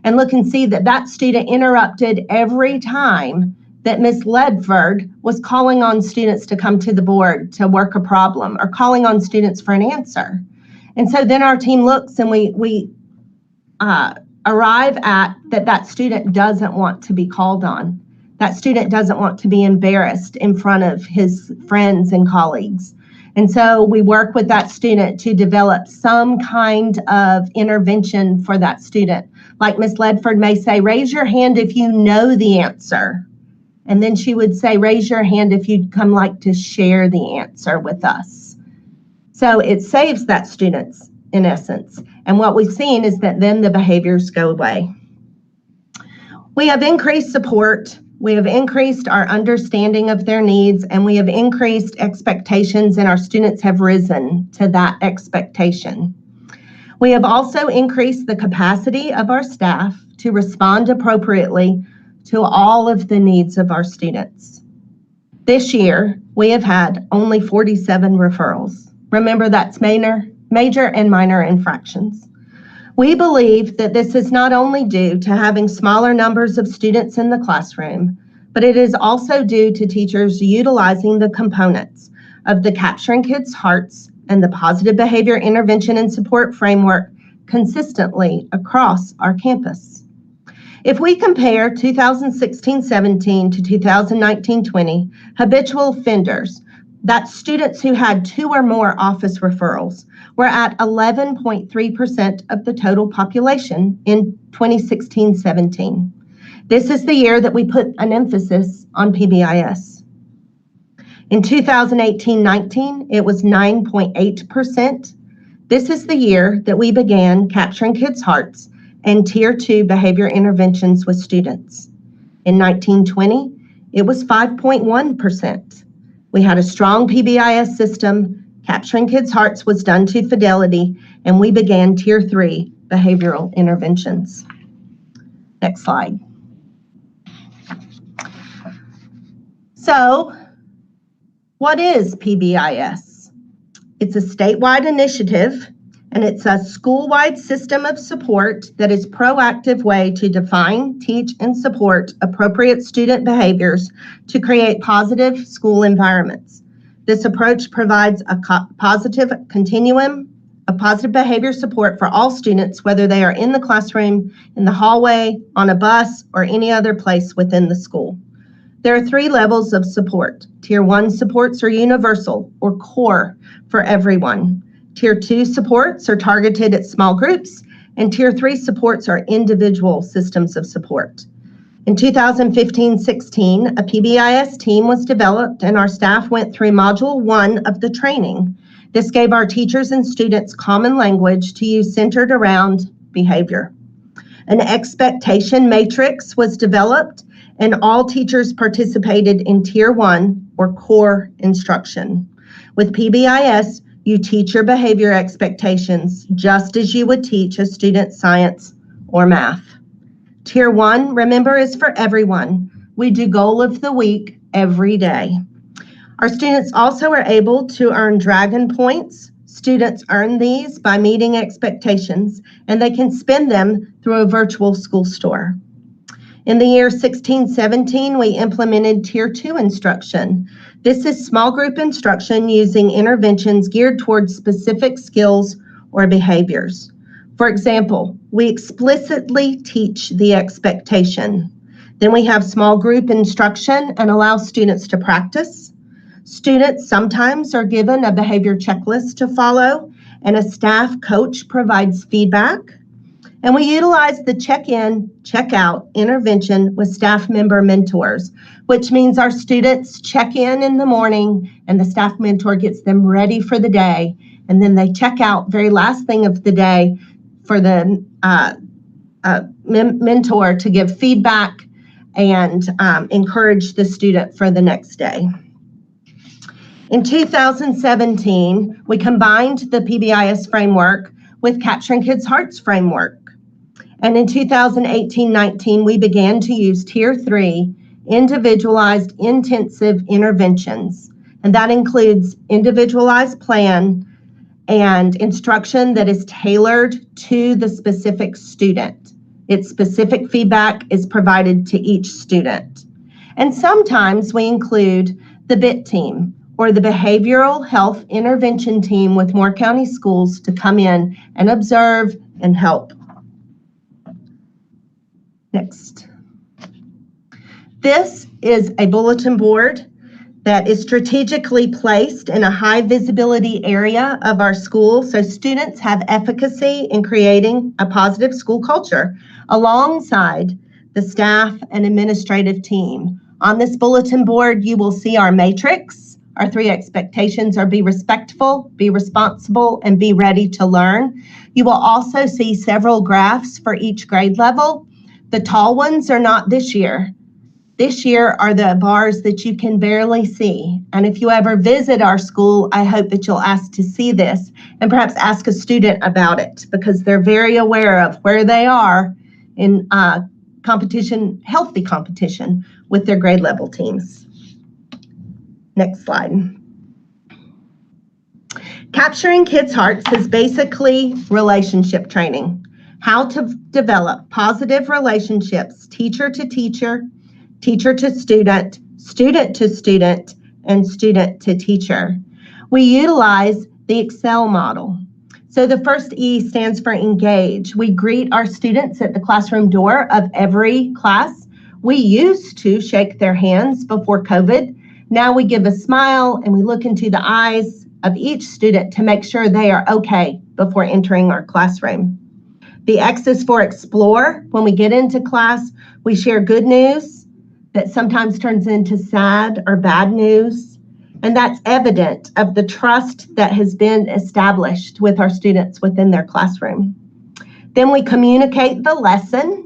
Speaker 7: and look and see that that student interrupted every time that Ms. Ledford was calling on students to come to the board to work a problem or calling on students for an answer. And so then our team looks and we arrive at that student doesn't want to be called on. That student doesn't want to be embarrassed in front of his friends and colleagues. And so we work with that student to develop some kind of intervention for that student. Like Ms. Ledford may say, raise your hand if you know the answer. And then she would say, raise your hand if you'd like to share the answer with us. So it saves that student in essence. And what we've seen is that then the behaviors go away. We have increased support. We have increased our understanding of their needs, and we have increased expectations, and our students have risen to that expectation. We have also increased the capacity of our staff to respond appropriately to all of the needs of our students. This year, we have had only 47 referrals. Remember, that's major and minor infractions. We believe that this is not only due to having smaller numbers of students in the classroom, but it is also due to teachers utilizing the components of the Capturing Kids' Hearts and the Positive Behavior Intervention and Support Framework consistently across our campus. If we compare 2016-17 to 2019-20, habitual offenders, that's students who had 2 or more office referrals, were at 11.3% of the total population in 2016-17. This is the year that we put an emphasis on PBIS. In 2018-19, it was 9.8%. This is the year that we began Capturing Kids' Hearts and Tier 2 behavior interventions with students. In 19-20, it was 5.1%. We had a strong PBIS system. Capturing Kids' Hearts was done to fidelity, and we began Tier 3 behavioral interventions. Next slide. So, what is PBIS? It's a statewide initiative, And it's a school-wide system of support that is proactive way to define, teach, and support appropriate student behaviors to create positive school environments. This approach provides a positive continuum of positive behavior support for all students, whether they are in the classroom, in the hallway, on a bus, or any other place within the school. There are 3 levels of support. Tier 1 supports are universal or core for everyone. Tier 2 supports are targeted at small groups, and Tier 3 supports are individual systems of support. In 2015-16, a PBIS team was developed and our staff went through Module 1 of the training. This gave our teachers and students common language to use centered around behavior. An expectation matrix was developed and all teachers participated in Tier 1 or core instruction. With PBIS, you teach your behavior expectations just as you would teach a student science or math. Tier 1, remember, is for everyone. We do goal of the week every day. Our students also are able to earn Dragon Points. Students earn these by meeting expectations, and they can spend them through a virtual school store. In the year 16-17, we implemented Tier 2 instruction. This is small group instruction using interventions geared towards specific skills or behaviors. For example, we explicitly teach the expectation. Then we have small group instruction and allow students to practice. Students sometimes are given a behavior checklist to follow, and a staff coach provides feedback. And we utilize the check-in, check-out intervention with staff member mentors, which means our students check in the morning and the staff mentor gets them ready for the day. And then they check out very last thing of the day for the mentor to give feedback and encourage the student for the next day. In 2017, we combined the PBIS framework with Capturing Kids' Hearts framework. And in 2018-19, we began to use Tier 3 individualized intensive interventions. And that includes individualized plan and instruction that is tailored to the specific student. Its specific feedback is provided to each student. And sometimes we include the BIT team, or the Behavioral Health Intervention Team with Moore County Schools, to come in and observe and help. Next. This is a bulletin board that is strategically placed in a high visibility area of our school so students have efficacy in creating a positive school culture alongside the staff and administrative team. On this bulletin board, you will see our matrix. Our 3 expectations are be respectful, be responsible, and be ready to learn. You will also see several graphs for each grade level. The tall ones are not this year. This year are the bars that you can barely see. And if you ever visit our school, I hope that you'll ask to see this and perhaps ask a student about it, because they're very aware of where they are in competition, healthy competition with their grade level teams. Next slide. Capturing Kids' Hearts is basically relationship training. How to develop positive relationships, teacher to teacher, teacher to student, student to student, and student to teacher. We utilize the Excel model. So the first E stands for engage. We greet our students at the classroom door of every class. We used to shake their hands before COVID. Now we give a smile and we look into the eyes of each student to make sure they are okay before entering our classroom. The X is for explore. When we get into class, we share good news that sometimes turns into sad or bad news. And that's evident of the trust that has been established with our students within their classroom. Then we communicate the lesson.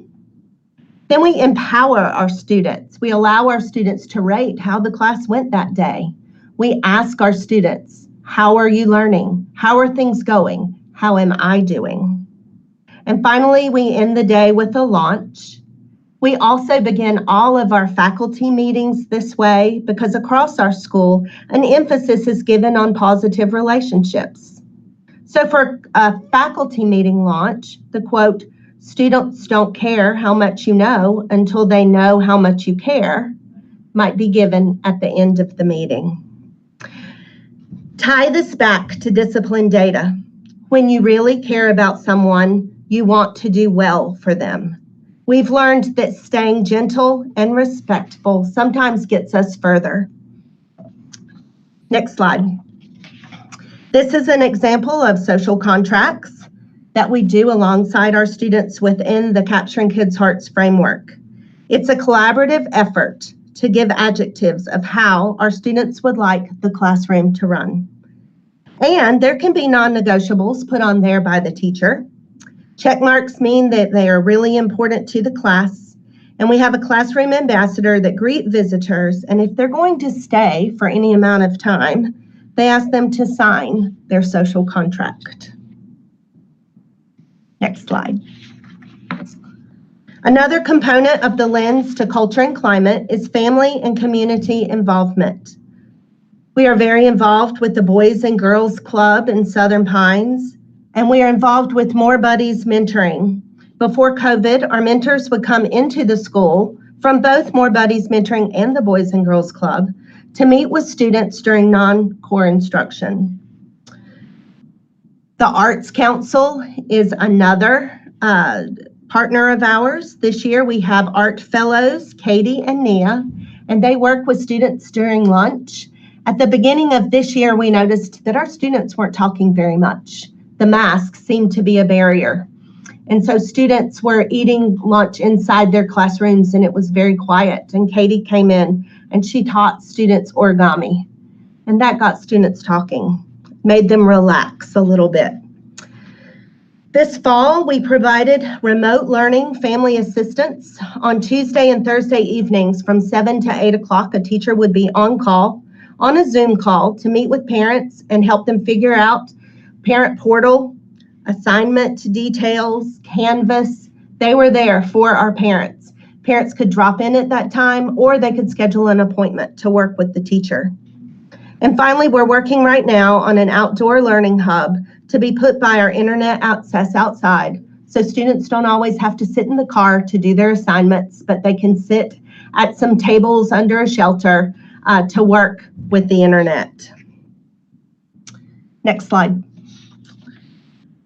Speaker 7: Then we empower our students. We allow our students to rate how the class went that day. We ask our students, how are you learning? How are things going? How am I doing? And finally, we end the day with a launch. We also begin all of our faculty meetings this way because across our school, an emphasis is given on positive relationships. So for a faculty meeting launch, the quote, "Students don't care how much you know until they know how much you care," might be given at the end of the meeting. Tie this back to discipline data. When you really care about someone, you want to do well for them. We've learned that staying gentle and respectful sometimes gets us further. Next slide. This is an example of social contracts that we do alongside our students within the Capturing Kids' Hearts framework. It's a collaborative effort to give adjectives of how our students would like the classroom to run. And there can be non-negotiables put on there by the teacher. Check marks mean that they are really important to the class. And we have a classroom ambassador that greet visitors, and if they're going to stay for any amount of time, they ask them to sign their social contract. Next slide. Another component of the lens to culture and climate is family and community involvement. We are very involved with the Boys and Girls Club in Southern Pines, and we are involved with More Buddies mentoring. Before COVID, our mentors would come into the school from both More Buddies mentoring and the Boys and Girls Club to meet with students during non-core instruction. The Arts Council is another partner of ours. This year we have Art Fellows, Katie and Nia, and they work with students during lunch. At the beginning of this year, we noticed that our students weren't talking very much. The masks seemed to be a barrier. And so students were eating lunch inside their classrooms and it was very quiet. And Katie came in and she taught students origami. And that got students talking, made them relax a little bit. This fall, we provided remote learning family assistance. On Tuesday and Thursday evenings from 7 to 8 o'clock, a teacher would be on call, on a Zoom call to meet with parents and help them figure out parent portal, assignment details, Canvas. They were there for our parents. Parents could drop in at that time or they could schedule an appointment to work with the teacher. And finally, we're working right now on an outdoor learning hub to be put by our internet access outside. So students don't always have to sit in the car to do their assignments, but they can sit at some tables under a shelter to work with the internet. Next slide.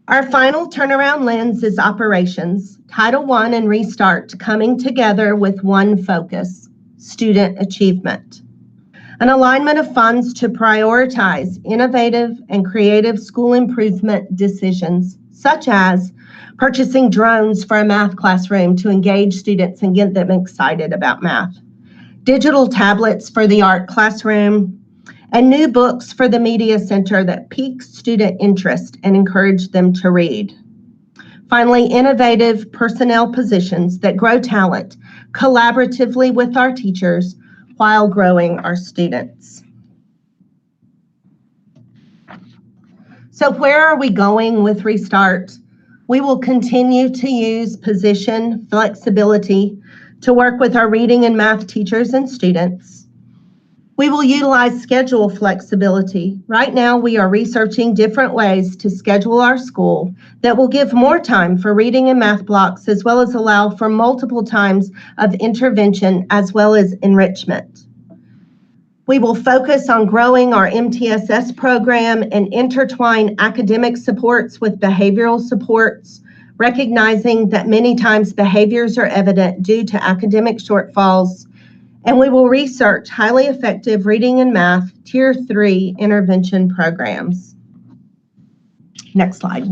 Speaker 7: Our final turnaround lens is operations. Title I and Restart coming together with one focus, student achievement. An alignment of funds to prioritize innovative and creative school improvement decisions, such as purchasing drones for a math classroom to engage students and get them excited about math, digital tablets for the art classroom, and new books for the media center that pique student interest and encourage them to read. Finally, innovative personnel positions that grow talent collaboratively with our teachers while growing our students. So where are we going with Restart? We will continue to use position flexibility to work with our reading and math teachers and students. We will utilize schedule flexibility. Right now, we are researching different ways to schedule our school that will give more time for reading and math blocks, as well as allow for multiple times of intervention as well as enrichment. We will focus on growing our MTSS program and intertwine academic supports with behavioral supports, recognizing that many times behaviors are evident due to academic shortfalls. And we will research highly effective reading and math Tier 3 intervention programs. Next slide.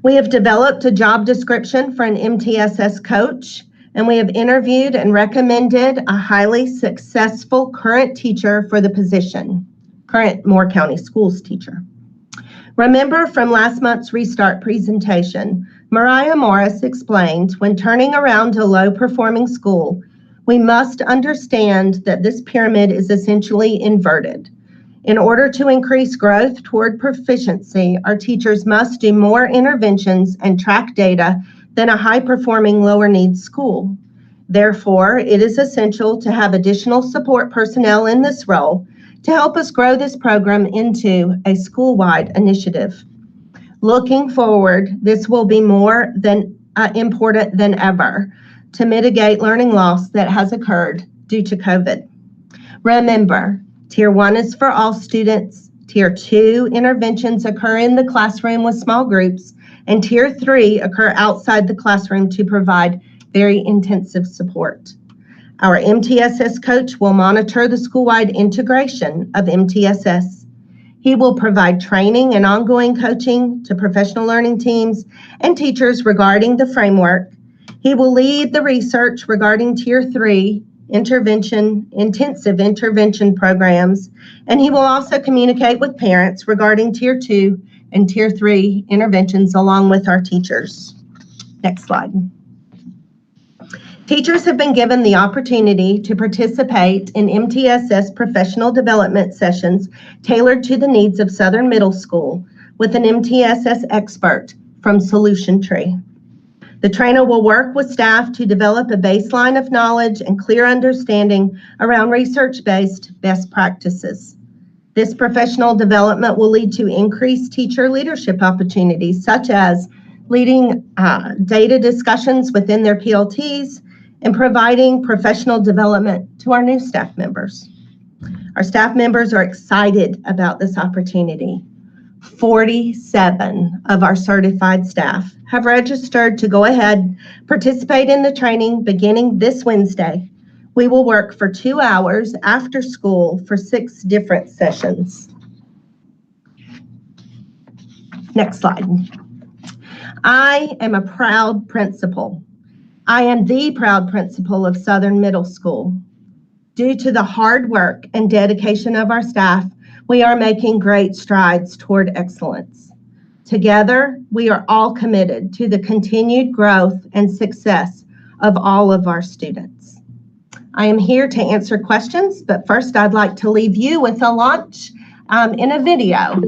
Speaker 7: We have developed a job description for an MTSS coach, and we have interviewed and recommended a highly successful current teacher for the position, current Moore County Schools teacher. Remember from last month's Restart presentation, Mariah Morris explained, when turning around a low-performing school, we must understand that this pyramid is essentially inverted. In order to increase growth toward proficiency, our teachers must do more interventions and track data than a high-performing lower-needs school. Therefore, it is essential to have additional support personnel in this role to help us grow this program into a school-wide initiative. Looking forward, this will be more than important than ever to mitigate learning loss that has occurred due to COVID. Remember, Tier 1 is for all students, Tier 2 interventions occur in the classroom with small groups, and Tier 3 occur outside the classroom to provide very intensive support. Our MTSS coach will monitor the school-wide integration of MTSS. He will provide training and ongoing coaching to professional learning teams and teachers regarding the framework. He will lead the research regarding Tier 3 intensive intervention programs, and he will also communicate with parents regarding Tier 2 and Tier 3 interventions along with our teachers. Next slide. Teachers have been given the opportunity to participate in MTSS professional development sessions tailored to the needs of Southern Middle School with an MTSS expert from Solution Tree. The trainer will work with staff to develop a baseline of knowledge and clear understanding around research-based best practices. This professional development will lead to increased teacher leadership opportunities, such as leading data discussions within their PLTs and providing professional development to our new staff members. Our staff members are excited about this opportunity. 47 of our certified staff have registered to go ahead, participate in the training beginning this Wednesday. We will work for 2 hours after school for 6 different sessions. Next slide. I am a proud principal. I am the proud principal of Southern Middle School. Due to the hard work and dedication of our staff, we are making great strides toward excellence. Together, we are all committed to the continued growth and success of all of our students. I am here to answer questions, but first I'd like to leave you with a launch in a video.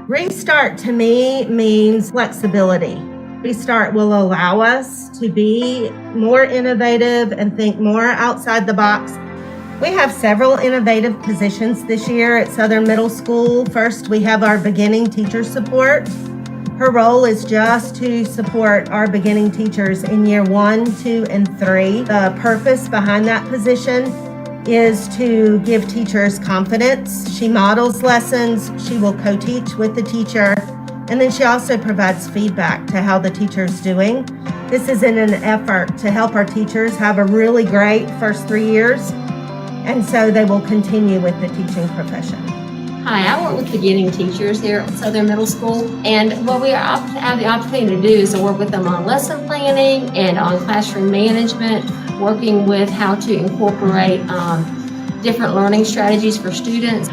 Speaker 7: Restart to me means flexibility. Restart will allow us to be more innovative and think more outside the box. We have several innovative positions this year at Southern Middle School. First, we have our beginning teacher support. Her role is just to support our beginning teachers in year 1, 2, and 3. The purpose behind that position is to give teachers confidence. She models lessons, she will co-teach with the teacher, and then she also provides feedback to how the teacher's doing. This is in an effort to help our teachers have a really great first 3 years, and so they will continue with the teaching profession.
Speaker 10: Hi, I work with beginning teachers here at Southern Middle School, and what we have the opportunity to do is to work with them on lesson planning and on classroom management, working with how to incorporate different learning strategies for students.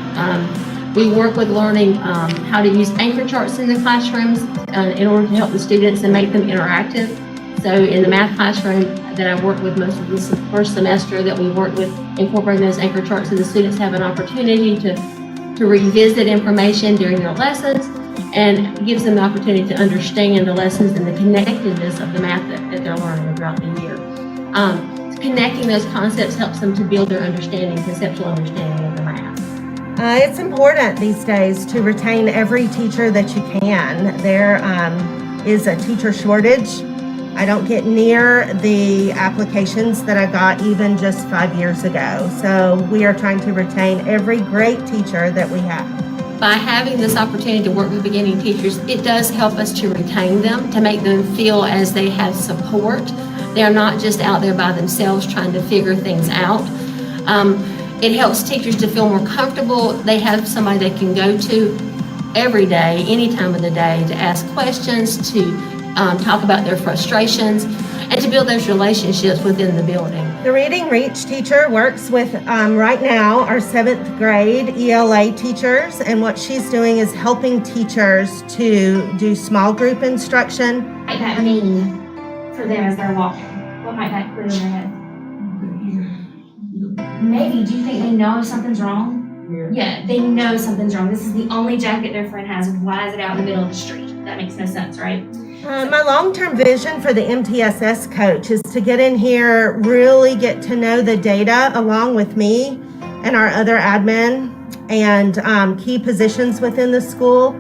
Speaker 10: We work with learning how to use anchor charts in the classrooms in order to help the students and make them interactive. So in the math classroom that I worked with most of this first semester, that we worked with incorporating those anchor charts so the students have an opportunity to revisit information during their lessons, and gives them the opportunity to understand the lessons and the connectedness of the math that they're learning throughout the year. Connecting those concepts helps them to build their conceptual understanding of the math.
Speaker 7: It's important these days to retain every teacher that you can. There is a teacher shortage. I don't get near the applications that I got even just 5 years ago. So we are trying to retain every great teacher that we have.
Speaker 10: By having this opportunity to work with beginning teachers, it does help us to retain them, to make them feel as they have support. They're not just out there by themselves trying to figure things out. It helps teachers to feel more comfortable. They have somebody they can go to every day, any time of the day, to ask questions, to talk about their frustrations, and to build those relationships within the building.
Speaker 7: The Reading Reach teacher works with, right now, our 7th grade ELA teachers, and what she's doing is helping teachers to do small group instruction.
Speaker 11: What might that mean for them as they're walking? What might that clear in their head? Maybe, do you think they know if something's wrong? Yeah, they know something's wrong. This is the only jacket their friend has. Why is it out in the middle of the street? That makes no sense, right?
Speaker 7: My long-term vision for the MTSS coach is to get in here, really get to know the data along with me and our other admin and key positions within the school,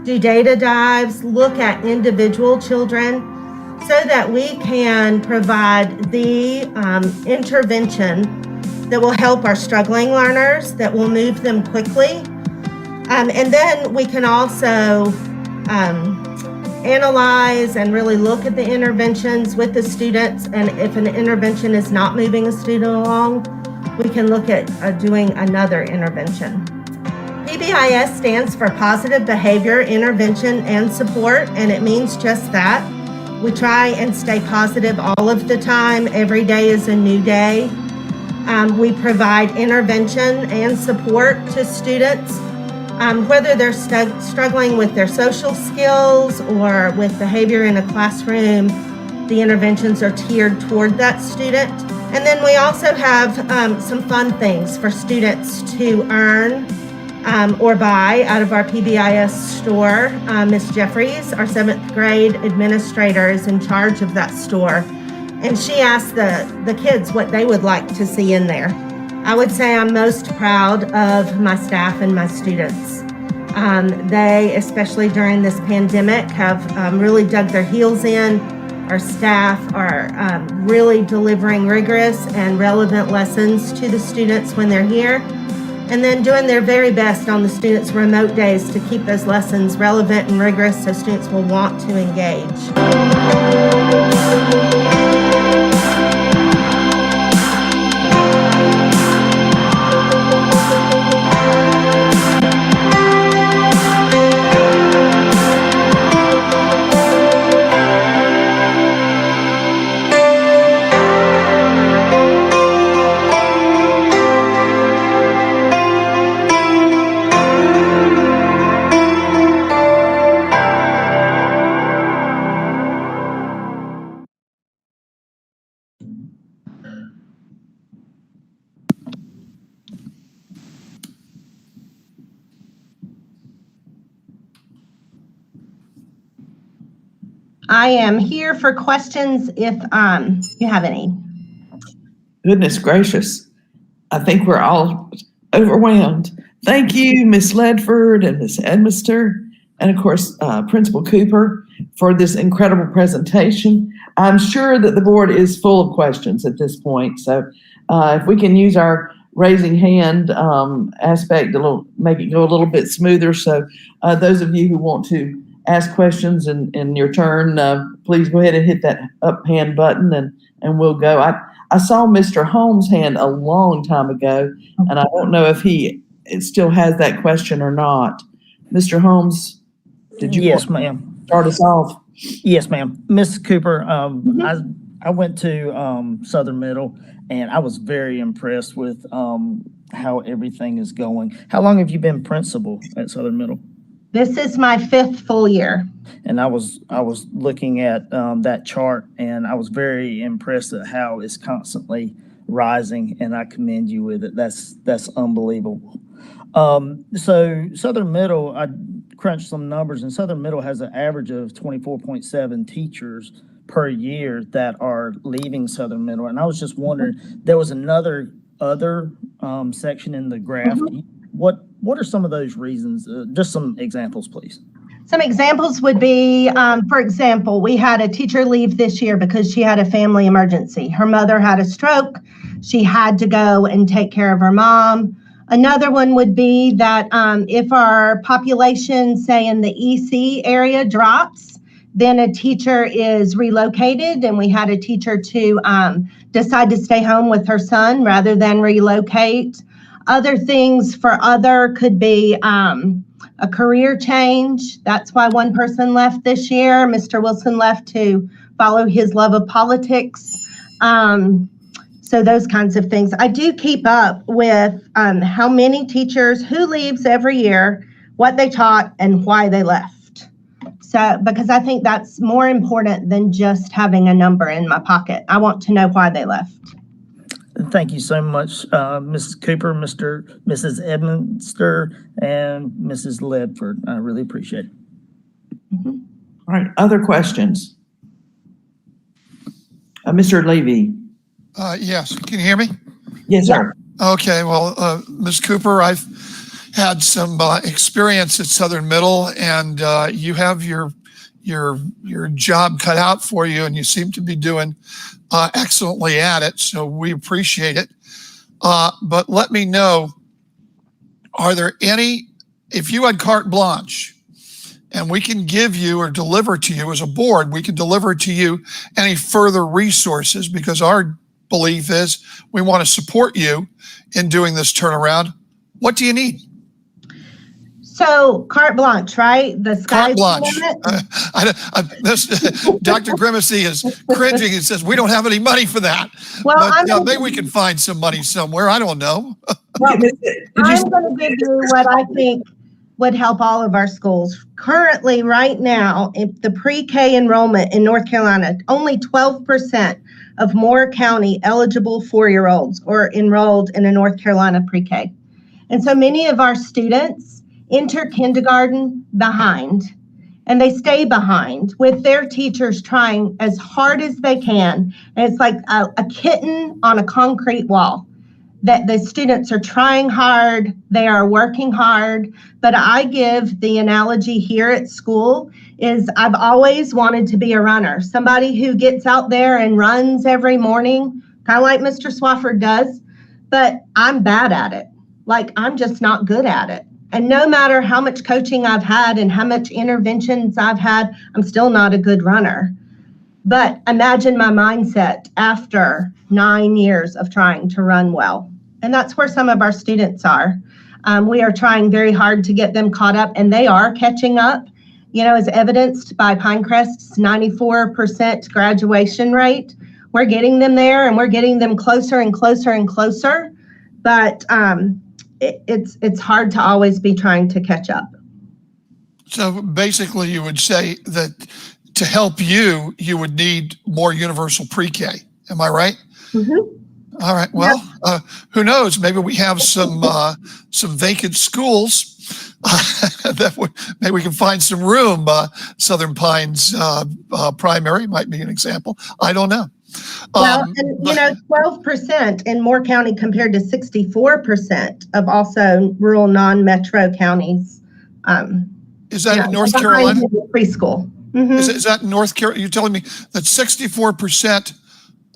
Speaker 7: do data dives, look at individual children so that we can provide the intervention that will help our struggling learners, that will move them quickly. And then we can also analyze and really look at the interventions with the students, and if an intervention is not moving a student along, we can look at doing another intervention. PBIS stands for Positive Behavior Intervention and Support, and it means just that. We try and stay positive all of the time. Every day is a new day. We provide intervention and support to students. Whether they're struggling with their social skills or with behavior in a classroom, the interventions are tiered toward that student. And then we also have some fun things for students to earn or buy out of our PBIS store. Ms. Jeffries, our 7th grade administrator, is in charge of that store. And she asked the kids what they would like to see in there. I would say I'm most proud of my staff and my students. They, especially during this pandemic, have really dug their heels in. Our staff are really delivering rigorous and relevant lessons to the students when they're here, and then doing their very best on the students' remote days to keep those lessons relevant and rigorous so students will want to engage. I am here for questions if you have any.
Speaker 2: Goodness gracious. I think we're all overwhelmed. Thank you, Ms. Ledford and Ms. Edmister, and of course, Principal Cooper, for this incredible presentation. I'm sure that the board is full of questions at this point. So if we can use our raising hand aspect to make it go a little bit smoother. So those of you who want to ask questions in your turn, please go ahead and hit that up hand button and we'll go. I saw Mr. Holmes' hand a long time ago, and I don't know if he still has that question or not. Mr. Holmes, did you
Speaker 12: Yes, ma'am.
Speaker 2: Start us off?
Speaker 12: Yes, ma'am. Ms. Cooper, I went to Southern Middle, and I was very impressed with how everything is going. How long have you been principal at Southern Middle?
Speaker 7: This is my 5th full year.
Speaker 12: And I was looking at that chart, and I was very impressed at how it's constantly rising, and I commend you with it. That's unbelievable. So Southern Middle, I crunched some numbers, and Southern Middle has an average of 24.7 teachers per year that are leaving Southern Middle. And I was just wondering, there was other section in the graph. What are some of those reasons? Just some examples, please.
Speaker 7: Some examples would be, for example, we had a teacher leave this year because she had a family emergency. Her mother had a stroke. She had to go and take care of her mom. Another one would be that if our population, say in the EC area, drops, then a teacher is relocated, and we had a teacher to decide to stay home with her son rather than relocate. Other things for other could be a career change. That's why one person left this year. Mr. Wilson left to follow his love of politics. So those kinds of things. I do keep up with how many teachers, who leaves every year, what they taught, and why they left. So, because I think that's more important than just having a number in my pocket. I want to know why they left.
Speaker 12: Thank you so much, Mrs. Cooper, Mrs. Edmonster, and Mrs. Ledford. I really appreciate it.
Speaker 2: All right, other questions? Mr. Levy.
Speaker 13: Yes, can you hear me?
Speaker 2: Yes, sir.
Speaker 13: Okay, well, Ms. Cooper, I've had some experience at Southern Middle, and you have your job cut out for you, and you seem to be doing excellently at it, so we appreciate it. But let me know, are there any, if you had carte blanche, and we can give you or deliver to you as a board, we can deliver to you any further resources, because our belief is we want to support you in doing this turnaround. What do you need?
Speaker 7: So carte blanche, right? The sky's
Speaker 13: Carte
Speaker 7: the
Speaker 13: blanche. Dr. Grimacy is cringing and says, we don't have any money for that.
Speaker 7: Well,
Speaker 13: But maybe we can find some money somewhere. I don't know.
Speaker 7: Well, I'm going to give you what I think would help all of our schools. Currently, right now, if the pre-K enrollment in North Carolina, only 12% of Moore County eligible 4-year-olds are enrolled in a North Carolina pre-K. And so many of our students enter kindergarten behind, and they stay behind with their teachers trying as hard as they can. And it's like a kitten on a concrete wall, that the students are trying hard, they are working hard. But I give the analogy here at school is I've always wanted to be a runner, somebody who gets out there and runs every morning, kind of like Mr. Swafford does, but I'm bad at it. Like, I'm just not good at it. And no matter how much coaching I've had and how much interventions I've had, I'm still not a good runner. But imagine my mindset after 9 years of trying to run well. And that's where some of our students are. We are trying very hard to get them caught up, and they are catching up, you know, as evidenced by Pinecrest's 94% graduation rate. We're getting them there, and we're getting them closer and closer and closer. But it's hard to always be trying to catch up.
Speaker 13: So basically, you would say that to help you, you would need more universal pre-K. Am I right?
Speaker 7: Mm-hmm.
Speaker 13: All right. Well, who knows? Maybe we have some vacant schools maybe we can find some room. Southern Pines Primary might be an example. I don't know.
Speaker 7: Well, and you know, 12% in Moore County compared to 64% of also rural non-metro counties.
Speaker 13: Is that in North Carolina?
Speaker 7: Preschool. Mm-hmm.
Speaker 13: Is that in North Carolina? You're telling me that 64%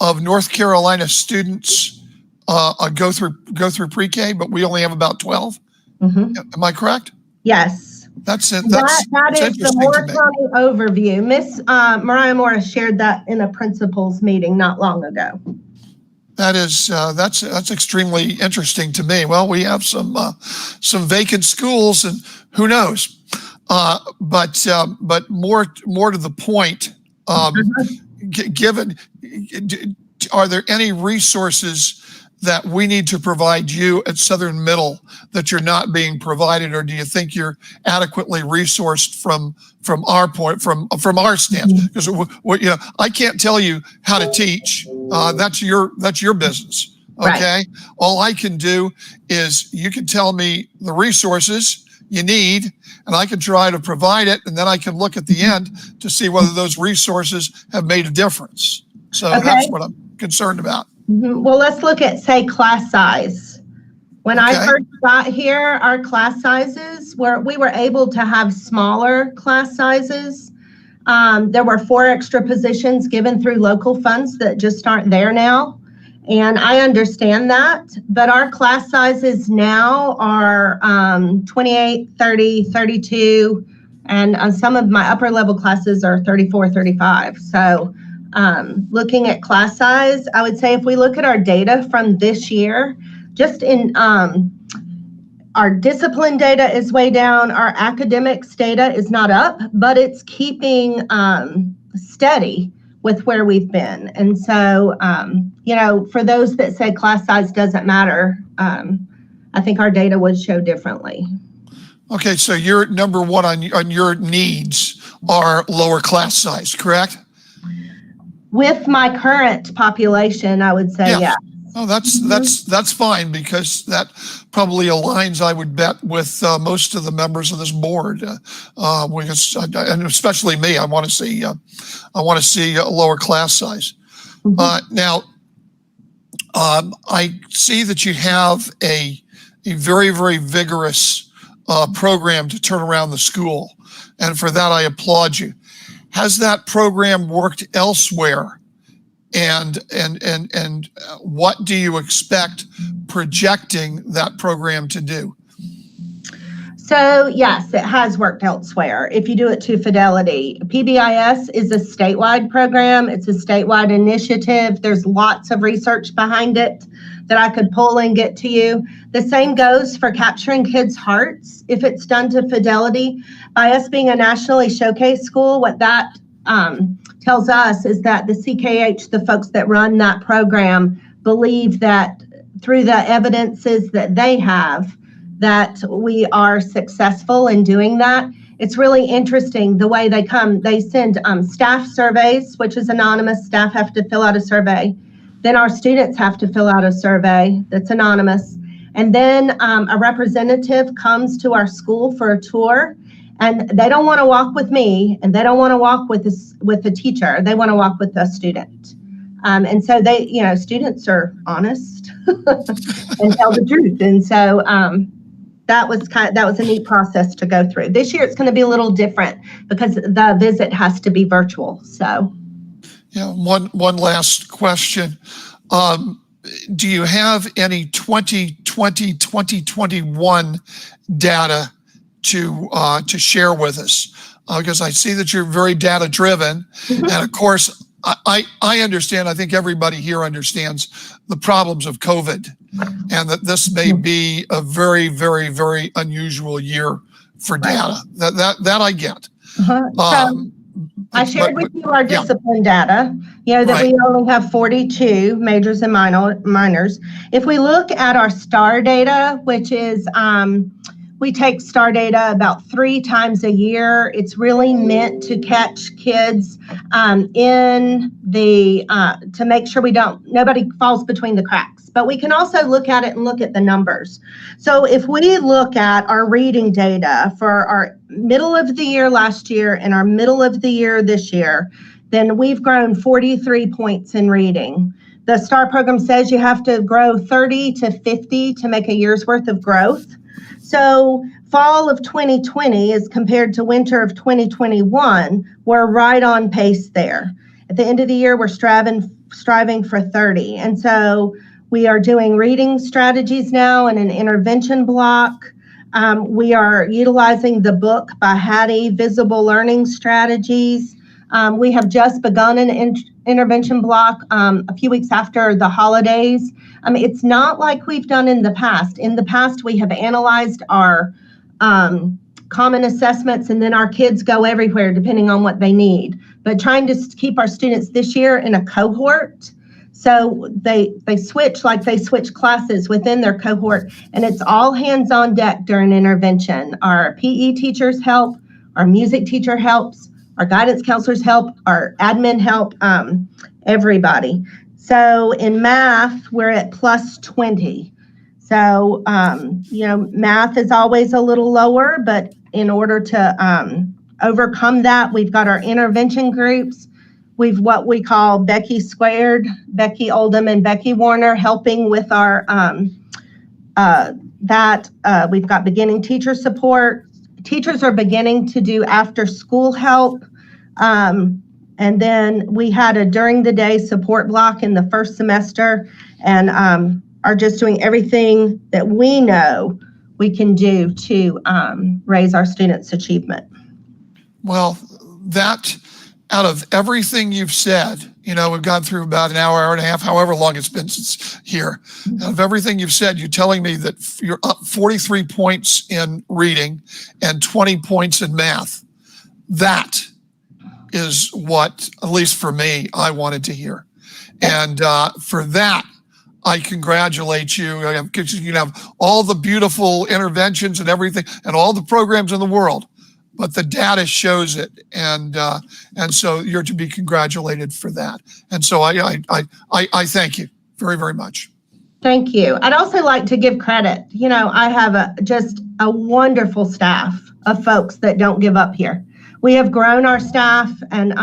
Speaker 13: of North Carolina students go through pre-K, but we only have about 12? Mm-hmm. Am I correct?
Speaker 7: Yes.
Speaker 13: That's it.
Speaker 7: That is the Moore County overview. Miss Mariah Morris shared that in a principals meeting not long ago.
Speaker 13: That is that's extremely interesting to me. Well, we have some vacant schools, and who knows? But more to the point, given, are there any resources that we need to provide you at Southern Middle that you're not being provided, or do you think you're adequately resourced from our point, from our stance? Because you know, I can't tell you how to teach. That's your business. Okay. Right. All I can do is you can tell me the resources you need, and I can try to provide it, and then I can look at the end to see whether those resources have made a difference. So that's what I'm concerned about.
Speaker 7: Mm-hmm. Well, let's look at, say, class size. When I first got here, our class sizes we were able to have smaller class sizes. There were 4 extra positions given through local funds that just aren't there now. And I understand that, but our class sizes now are 28, 30, 32, and some of my upper level classes are 34, 35. So looking at class size, I would say if we look at our data from this year, just in our discipline data is way down, our academics data is not up, but it's keeping steady with where we've been. And so, for those that say class size doesn't matter, I think our data would show differently.
Speaker 13: Okay, so your number one on your needs are lower class size, correct?
Speaker 7: With my current population, I would say yes.
Speaker 13: Oh, that's fine, because that probably aligns, I would bet, with most of the members of this board, because, and especially me. I want to see a lower class size. Now, I see that you have a very, very vigorous program to turn around the school, and for that I applaud you. Has that program worked elsewhere? And what do you expect projecting that program to do?
Speaker 7: So yes, it has worked elsewhere. If you do it to fidelity, PBIS is a statewide program. It's a statewide initiative. There's lots of research behind it that I could pull and get to you. The same goes for capturing kids' hearts. If it's done to fidelity, by us being a nationally showcased school, what that tells us is that the CKH, the folks that run that program, believe that through the evidences that they have, that we are successful in doing that. It's really interesting the way they come. They send staff surveys, which is anonymous. Staff have to fill out a survey. Then our students have to fill out a survey that's anonymous. And then a representative comes to our school for a tour. And they don't want to walk with me, and they don't want to walk with the teacher. They want to walk with the student. And so students are honest and tell the truth. And so that was a neat process to go through. This year it's going to be a little different because the visit has to be virtual. So,
Speaker 13: yeah. One last question. Do you have any 2020, 2021 data to share with us? Because I see that you're very data driven. And of course, I understand, I think everybody here understands the problems of COVID, and that this may be a very, very, very unusual year for data. That I get.
Speaker 7: I shared with you our discipline data, that we only have 42 majors and minors. If we look at our STAR data, which is, we take STAR data about 3 times a year. It's really meant to catch kids to make sure nobody falls between the cracks. But we can also look at it and look at the numbers. So if we look at our reading data for our middle of the year last year and our middle of the year this year, then we've grown 43 points in reading. The STAR program says you have to grow 30 to 50 to make a year's worth of growth. So fall of 2020 as compared to winter of 2021, we're right on pace there. At the end of the year, we're striving for 30. And so we are doing reading strategies now in an intervention block. We are utilizing the book by Hattie, Visible Learning Strategies. We have just begun an intervention block a few weeks after the holidays. It's not like we've done in the past. In the past, we have analyzed our common assessments, and then our kids go everywhere depending on what they need. But trying to keep our students this year in a cohort, so they switch classes within their cohort, and it's all hands on deck during intervention. Our PE teachers help, our music teacher helps, our guidance counselors help, our admin help, everybody. So in math, we're at plus 20. So, math is always a little lower, but in order to overcome that, we've got our intervention groups. We've what we call Becky Squared, Becky Oldham and Becky Warner helping with our we've got beginning teacher support. Teachers are beginning to do after school help. And then we had a during the day support block in the first semester, and are just doing everything that we know we can do to raise our students' achievement.
Speaker 13: Well, that out of everything you've said, we've gone through about an hour and a half, however long it's been since here. Out of everything you've said, you're telling me that you're up 43 points in reading and 20 points in math. That is what, at least for me, I wanted to hear. And for that, I congratulate you. Because you have all the beautiful interventions and everything and all the programs in the world, but the data shows it. And so you're to be congratulated for that. And so I thank you very, very much.
Speaker 7: Thank you. I'd also like to give credit. You know, I have just a wonderful staff of folks that don't give up here. We have grown our staff, and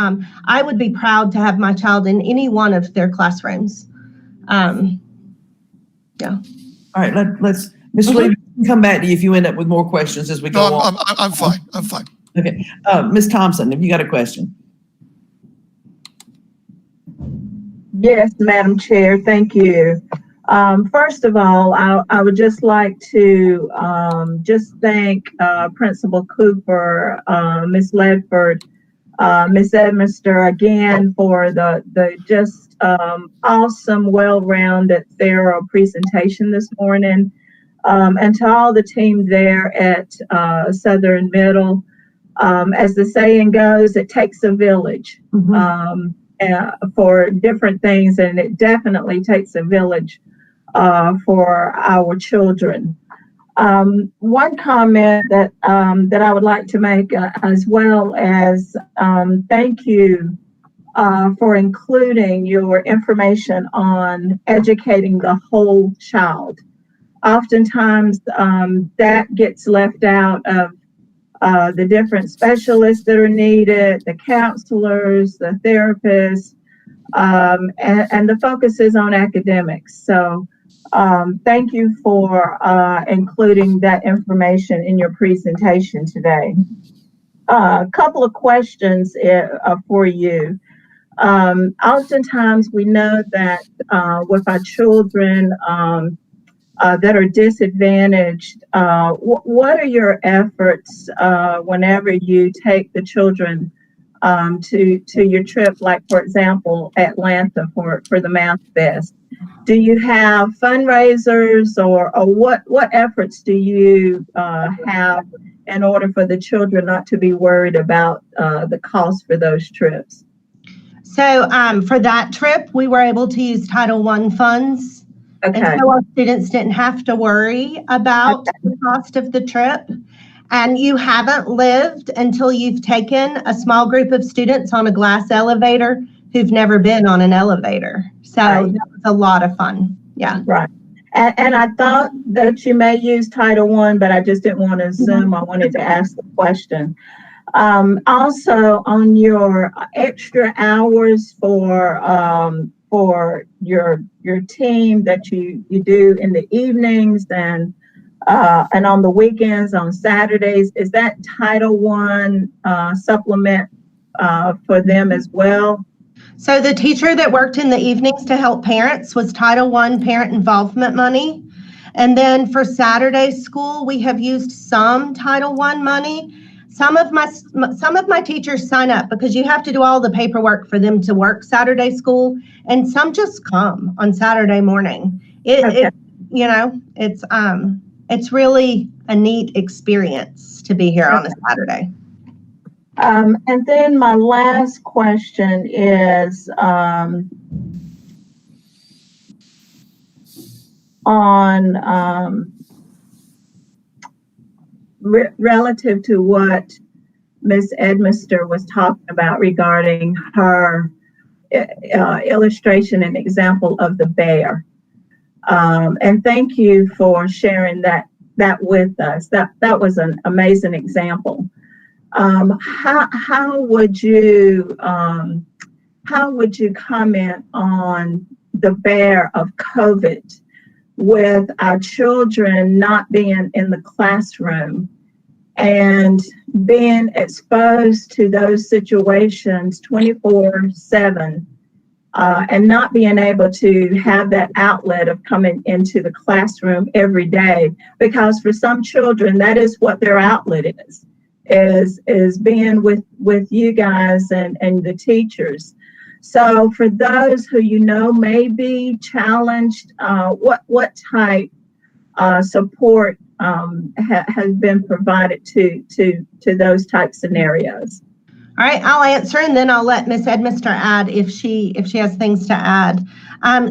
Speaker 7: I would be proud to have my child in any one of their classrooms. Yeah.
Speaker 2: All right, let's, Ms. Lee, we can come back to you if you end up with more questions as we go on.
Speaker 13: I'm fine. I'm fine.
Speaker 2: Okay. Ms. Thompson, have you got a question?
Speaker 5: Yes, Madam Chair, thank you. First of all, I would just like to just thank Principal Cooper, Ms. Ledford, Ms. Edmister again for the just awesome, well-rounded, thorough presentation this morning. And to all the team there at Southern Middle, as the saying goes, it takes a village for different things, and it definitely takes a village for our children. One comment that I would like to make as well as thank you for including your information on educating the whole child. Oftentimes that gets left out of the different specialists that are needed, the counselors, the therapists, and the focus is on academics. So thank you for including that information in your presentation today. A couple of questions for you. Oftentimes we know that with our children that are disadvantaged, what are your efforts whenever you take the children to your trip, like for example, Atlanta for the Math Fest? Do you have fundraisers or what efforts do you have in order for the children not to be worried about the cost for those trips?
Speaker 7: So for that trip, we were able to use Title I funds.
Speaker 5: Okay.
Speaker 7: And so our students didn't have to worry about the cost of the trip. And you haven't lived until you've taken a small group of students on a glass elevator who've never been on an elevator. So that was a lot of fun. Yeah.
Speaker 5: Right. And I thought that you may use Title I, but I just didn't want to assume. I wanted to ask the question. Also, on your extra hours for your team that you do in the evenings and on the weekends, on Saturdays, is that Title I supplement for them as well?
Speaker 7: So the teacher that worked in the evenings to help parents was Title I parent involvement money. And then for Saturday school, we have used some Title I money. Some of my teachers sign up because you have to do all the paperwork for them to work Saturday school, and some just come on Saturday morning. It's really a neat experience to be here on a Saturday.
Speaker 5: And then my last question is on relative to what Ms. Edmister was talking about regarding her illustration and example of the bear. And thank you for sharing that with us. That was an amazing example. How would you comment on the bear of COVID with our children not being in the classroom and being exposed to those situations 24/7 and not being able to have that outlet of coming into the classroom every day? Because for some children, that is what their outlet is being with you guys and the teachers. So for those who may be challenged, what type support has been provided to those type scenarios?
Speaker 7: All right, I'll answer and then I'll let Ms. Edmister add if she has things to add.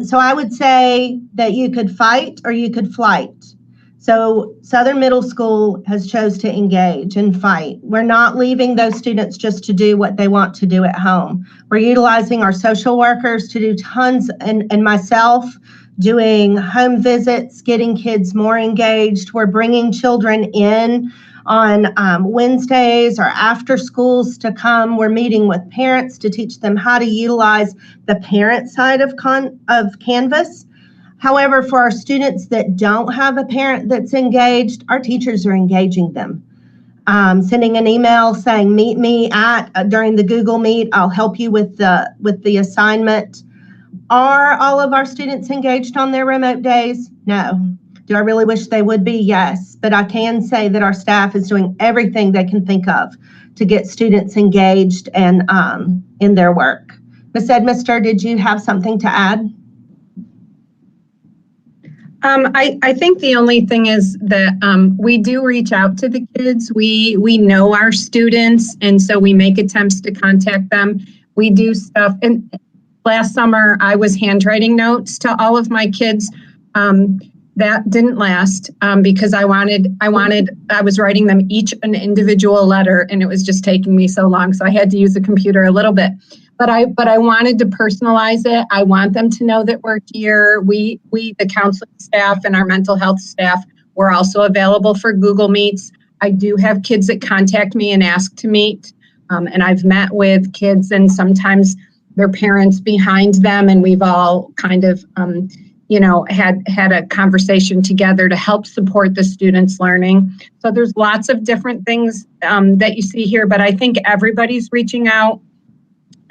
Speaker 7: So I would say that you could fight or you could flight. So Southern Middle School has chose to engage and fight. We're not leaving those students just to do what they want to do at home. We're utilizing our social workers to do tons, and myself doing home visits, getting kids more engaged. We're bringing children in on Wednesdays or after schools to come. We're meeting with parents to teach them how to utilize the parent side of Canvas. However, for our students that don't have a parent that's engaged, our teachers are engaging them. Sending an email saying, meet me during the Google Meet, I'll help you with the assignment. Are all of our students engaged on their remote days? No. Do I really wish they would be? Yes. But I can say that our staff is doing everything they can think of to get students engaged and in their work. Ms. Edmister, did you have something to add?
Speaker 9: I think the only thing is that we do reach out to the kids. We know our students, and so we make attempts to contact them. We do stuff. And last summer, I was handwriting notes to all of my kids. That didn't last because I was writing them each an individual letter, and it was just taking me so long. So I had to use the computer a little bit. But I wanted to personalize it. I want them to know that we're here. We, the counseling staff and our mental health staff, we're also available for Google Meets. I do have kids that contact me and ask to meet. And I've met with kids and sometimes their parents behind them. And we've all kind of, had a conversation together to help support the students' learning. So there's lots of different things that you see here, but I think everybody's reaching out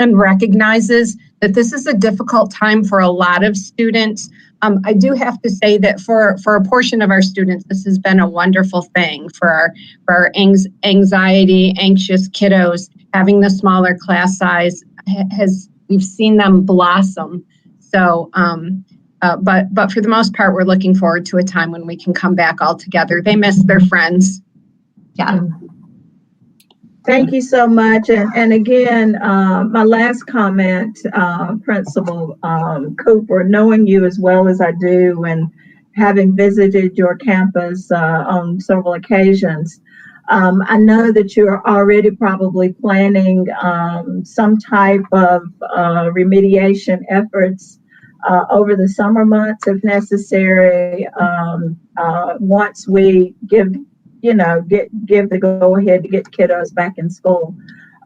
Speaker 9: and recognizes that this is a difficult time for a lot of students. I do have to say that for a portion of our students, this has been a wonderful thing for our anxiety, anxious kiddos. Having the smaller class size we've seen them blossom. So, but for the most part, we're looking forward to a time when we can come back all together. They miss their friends.
Speaker 7: Yeah.
Speaker 5: Thank you so much. And again, my last comment, Principal Cooper, knowing you as well as I do and having visited your campus on several occasions, I know that you're already probably planning some type of remediation efforts over the summer months if necessary, once we give the go ahead to get kiddos back in school.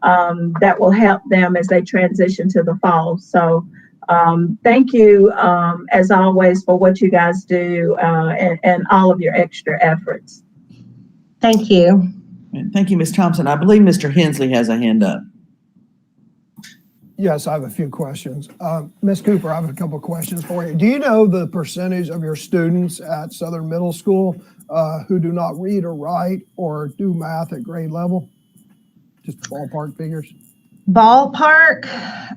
Speaker 5: That will help them as they transition to the fall. So thank you, as always, for what you guys do and all of your extra efforts.
Speaker 7: Thank you.
Speaker 2: Thank you, Ms. Thompson. I believe Mr. Hensley has a hand up.
Speaker 14: Yes, I have a few questions. Ms. Cooper, I have a couple of questions for you. Do you know the percentage of your students at Southern Middle School who do not read or write or do math at grade level? Just ballpark figures.
Speaker 7: Ballpark,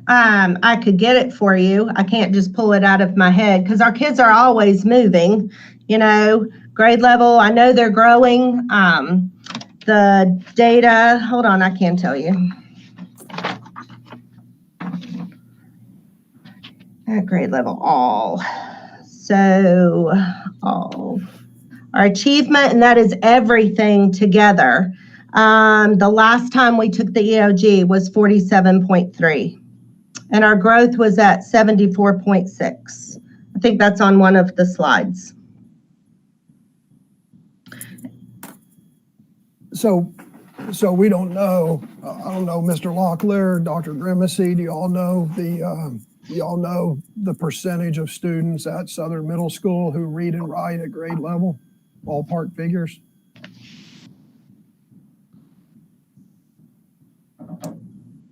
Speaker 7: I could get it for you. I can't just pull it out of my head because our kids are always moving, grade level. I know they're growing. The data, hold on, I can tell you. At grade level, all. So, all. Our achievement, and that is everything together. The last time we took the EOG was 47.3, and our growth was at 74.6. I think that's on one of the slides.
Speaker 14: So we don't know. I don't know, Mr. Locklear, Dr. Grimacy. Do you all know the percentage of students at Southern Middle School who read and write at grade level? Ballpark figures.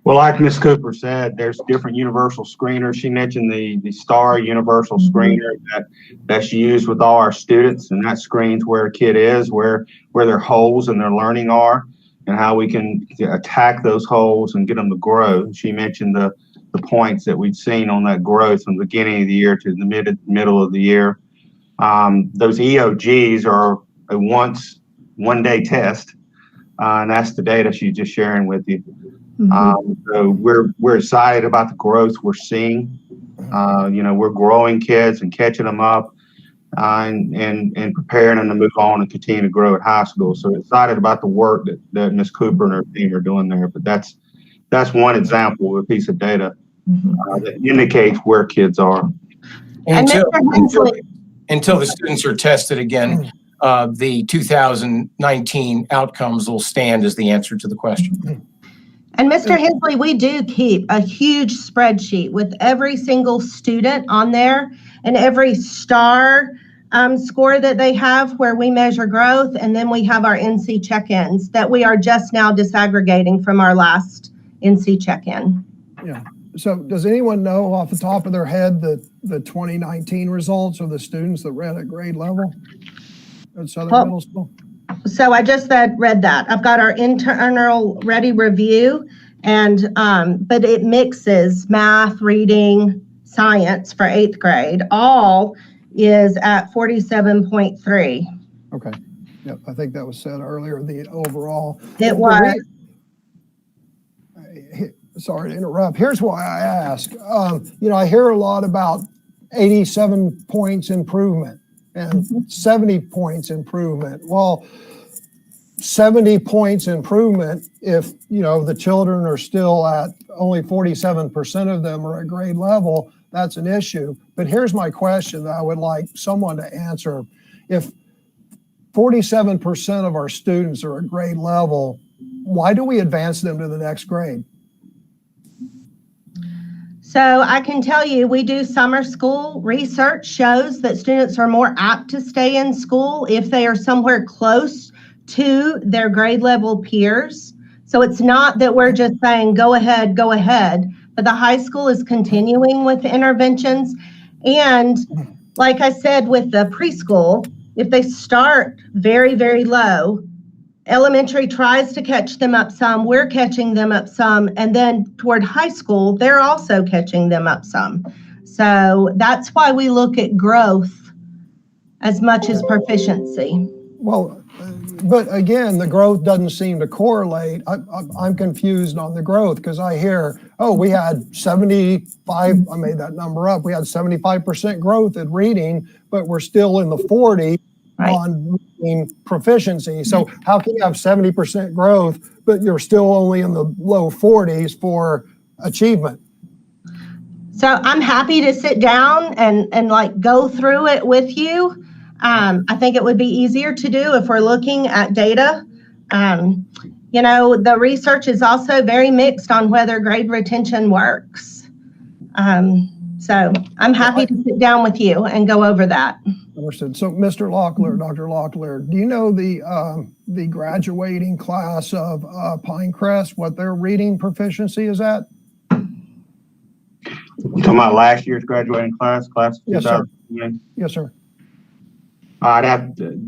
Speaker 6: Well, like Ms. Cooper said, there's different universal screeners. She mentioned the STAR universal screener that's used with all our students, and that screens where a kid is, where their holes in their learning are, and how we can attack those holes and get them to grow. She mentioned the points that we've seen on that growth from the beginning of the year to the middle of the year. Those EOGs are a one-day test, and that's the data she's just sharing with you. So we're excited about the growth we're seeing. We're growing kids and catching them up and preparing them to move on and continue to grow at high school. So excited about the work that Ms. Cooper and her team are doing there. But that's one example of a piece of data that indicates where kids are.
Speaker 1: Until the students are tested again, the 2019 outcomes will stand as the answer to the question.
Speaker 7: And Mr. Hensley, we do keep a huge spreadsheet with every single student on there and every star score that they have where we measure growth. And then we have our NC check-ins that we are just now disaggregating from our last NC check-in.
Speaker 14: Yeah. So does anyone know off the top of their head the 2019 results of the students that read at grade level at Southern Middle School?
Speaker 7: So I just read that. I've got our internal ready review, and but it mixes math, reading, science for 8th grade. All is at 47.3.
Speaker 14: Okay. Yep. I think that was said earlier, the overall.
Speaker 7: It was.
Speaker 14: Sorry to interrupt. Here's why I ask. I hear a lot about 87 points improvement and 70 points improvement. Well, 70 points improvement, if, the children are still at only 47% of them are at grade level, that's an issue. But here's my question that I would like someone to answer. If 47% of our students are at grade level, why do we advance them to the next grade?
Speaker 7: So I can tell you, we do summer school. Research shows that students are more apt to stay in school if they are somewhere close to their grade level peers. So it's not that we're just saying, go ahead, but the high school is continuing with interventions. And like I said, with the preschool, if they start very, very low, elementary tries to catch them up some, we're catching them up some, and then toward high school, they're also catching them up some. So that's why we look at growth as much as proficiency.
Speaker 14: Well, but again, the growth doesn't seem to correlate. I'm confused on the growth because I hear, we had 75, I made that number up, we had 75% growth at reading, but we're still in the 40 on reading proficiency. So how can you have 70% growth, but you're still only in the low 40s for achievement?
Speaker 7: So I'm happy to sit down and like go through it with you. I think it would be easier to do if we're looking at data. The research is also very mixed on whether grade retention works. So I'm happy to sit down with you and go over that.
Speaker 14: Understood. So Mr. Locklear, Dr. Locklear, do you know the graduating class of Pinecrest, what their reading proficiency is at?
Speaker 6: Talking about last year's graduating class?
Speaker 14: Yes, sir. Yes, sir.
Speaker 6: I'd have to,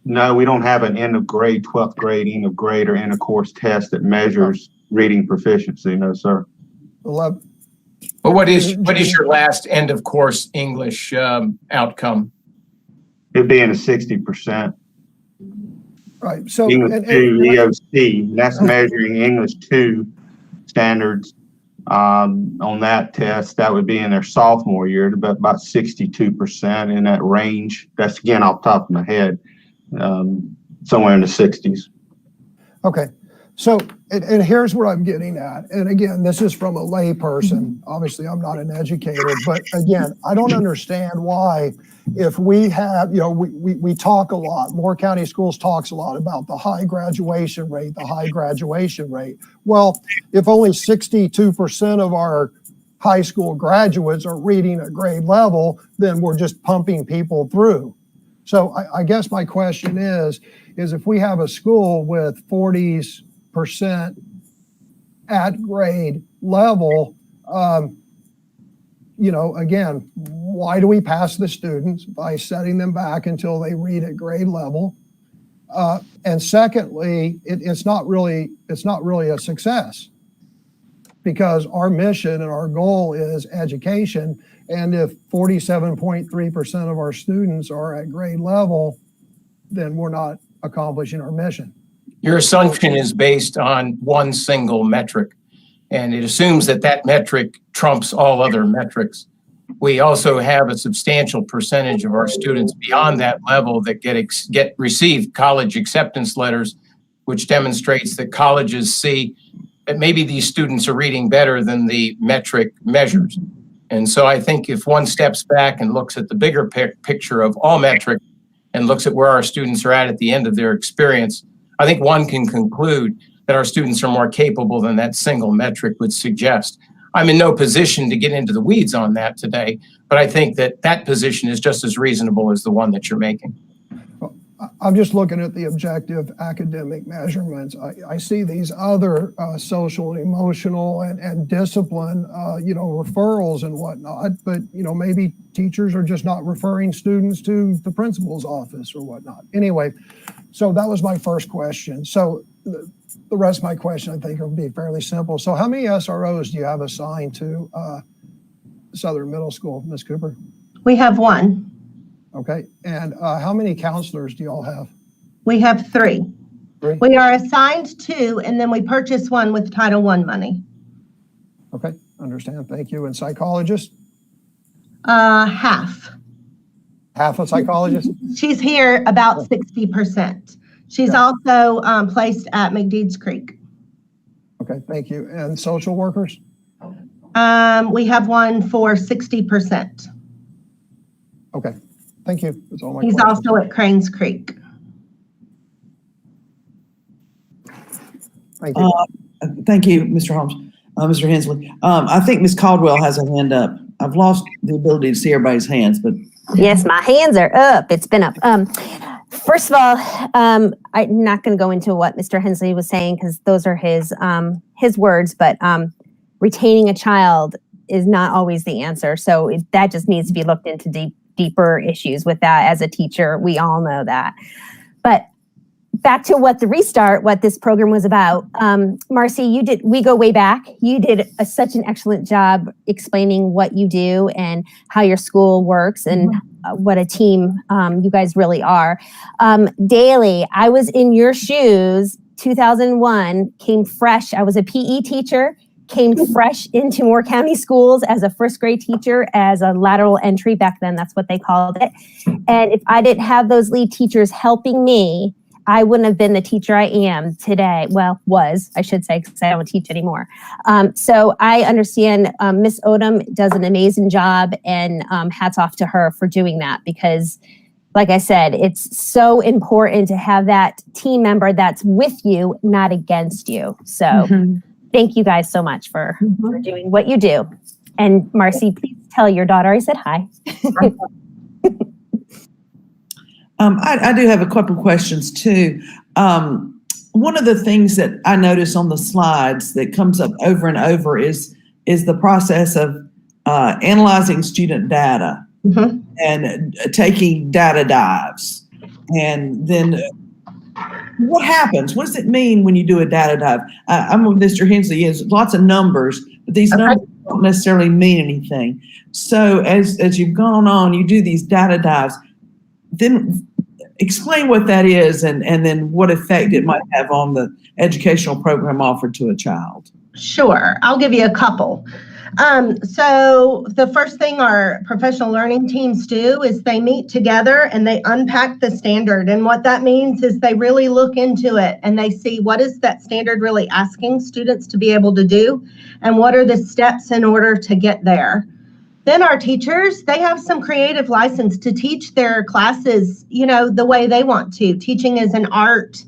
Speaker 6: no, we don't have an end of grade, 12th grade, end of grade, or end of course test that measures reading proficiency. No, sir.
Speaker 14: 11.
Speaker 1: But what is your last end of course English outcome?
Speaker 6: It'd be in the 60%.
Speaker 14: Right. So
Speaker 6: English 2 EOC, that's measuring English 2 standards. On that test, that would be in their sophomore year, about 62% in that range. That's again off the top of my head, somewhere in the 60s.
Speaker 14: Okay. So, and here's what I'm getting at. And again, this is from a lay person. Obviously, I'm not an educator, but again, I don't understand why, if we have, we talk a lot, Moore County Schools talks a lot about the high graduation rate. Well, if only 62% of our high school graduates are reading at grade level, then we're just pumping people through. So I guess my question is if we have a school with 40% at grade level, again, why do we pass the students by setting them back until they read at grade level? And secondly, it's not really a success, because our mission and our goal is education. And if 47.3% of our students are at grade level, then we're not accomplishing our mission.
Speaker 1: Your assumption is based on one single metric, and it assumes that that metric trumps all other metrics. We also have a substantial percentage of our students beyond that level that receive college acceptance letters, which demonstrates that colleges see that maybe these students are reading better than the metric measures. And so I think if one steps back and looks at the bigger picture of all metrics and looks at where our students are at the end of their experience, I think one can conclude that our students are more capable than that single metric would suggest. I'm in no position to get into the weeds on that today, but I think that that position is just as reasonable as the one that you're making.
Speaker 14: I'm just looking at the objective academic measurements. I see these other social and emotional and discipline, referrals and whatnot, but, maybe teachers are just not referring students to the principal's office or whatnot. Anyway, so that was my first question. So the rest of my question, I think, will be fairly simple. So how many SROs do you have assigned to Southern Middle School, Ms. Cooper?
Speaker 7: We have one.
Speaker 14: Okay, and how many counselors do you all have?
Speaker 7: We have three.
Speaker 14: Three?
Speaker 7: We are assigned two, and then we purchase one with Title I money.
Speaker 14: Okay, understand, thank you. And psychologists?
Speaker 7: Half.
Speaker 14: Half a psychologist?
Speaker 7: She's here about 60%. She's also placed at McDeeds Creek.
Speaker 14: Okay, thank you. And social workers?
Speaker 7: We have one for 60%.
Speaker 14: Okay, thank you. That's all my
Speaker 7: He's
Speaker 14: questions.
Speaker 7: also at Cranes Creek.
Speaker 14: Thank you.
Speaker 2: Thank you, Mr. Holmes. Mr. Hensley. I think Ms. Caldwell has a hand up. I've lost the ability to see everybody's hands, but.
Speaker 15: Yes, my hands are up. It's been up. First of all, I'm not going to go into what Mr. Hensley was saying because those are his words, but retaining a child is not always the answer. So that just needs to be looked into deeper issues with that. As a teacher, we all know that. But back to what this program was about. Marcy, we go way back. You did such an excellent job explaining what you do and how your school works and what a team you guys really are. Daily, I was in your shoes, 2001, came fresh. I was a PE teacher, came fresh into Moore County schools as a first grade teacher, as a lateral entry back then, that's what they called it. And if I didn't have those lead teachers helping me, I wouldn't have been the teacher I am today. Well, I should say, because I don't teach anymore. So I understand Miss Odom does an amazing job, and hats off to her for doing that, because like I said, it's so important to have that team member that's with you, not against you. So thank you guys so much for doing what you do. And Marcy, please tell your daughter I said hi.
Speaker 2: I do have a couple of questions too. One of the things that I notice on the slides that comes up over and over is the process of analyzing student data and taking data dives. And then what happens? What does it mean when you do a data dive? I'm with Mr. Hensley. There's lots of numbers, but these numbers don't necessarily mean anything. So as you've gone on, you do these data dives. Then explain what that is and then what effect it might have on the educational program offered to a child.
Speaker 7: Sure, I'll give you a couple. So the first thing our professional learning teams do is they meet together and they unpack the standard. And what that means is they really look into it and they see what is that standard really asking students to be able to do and what are the steps in order to get there. Then our teachers, they have some creative license to teach their classes, the way they want to. Teaching is an art.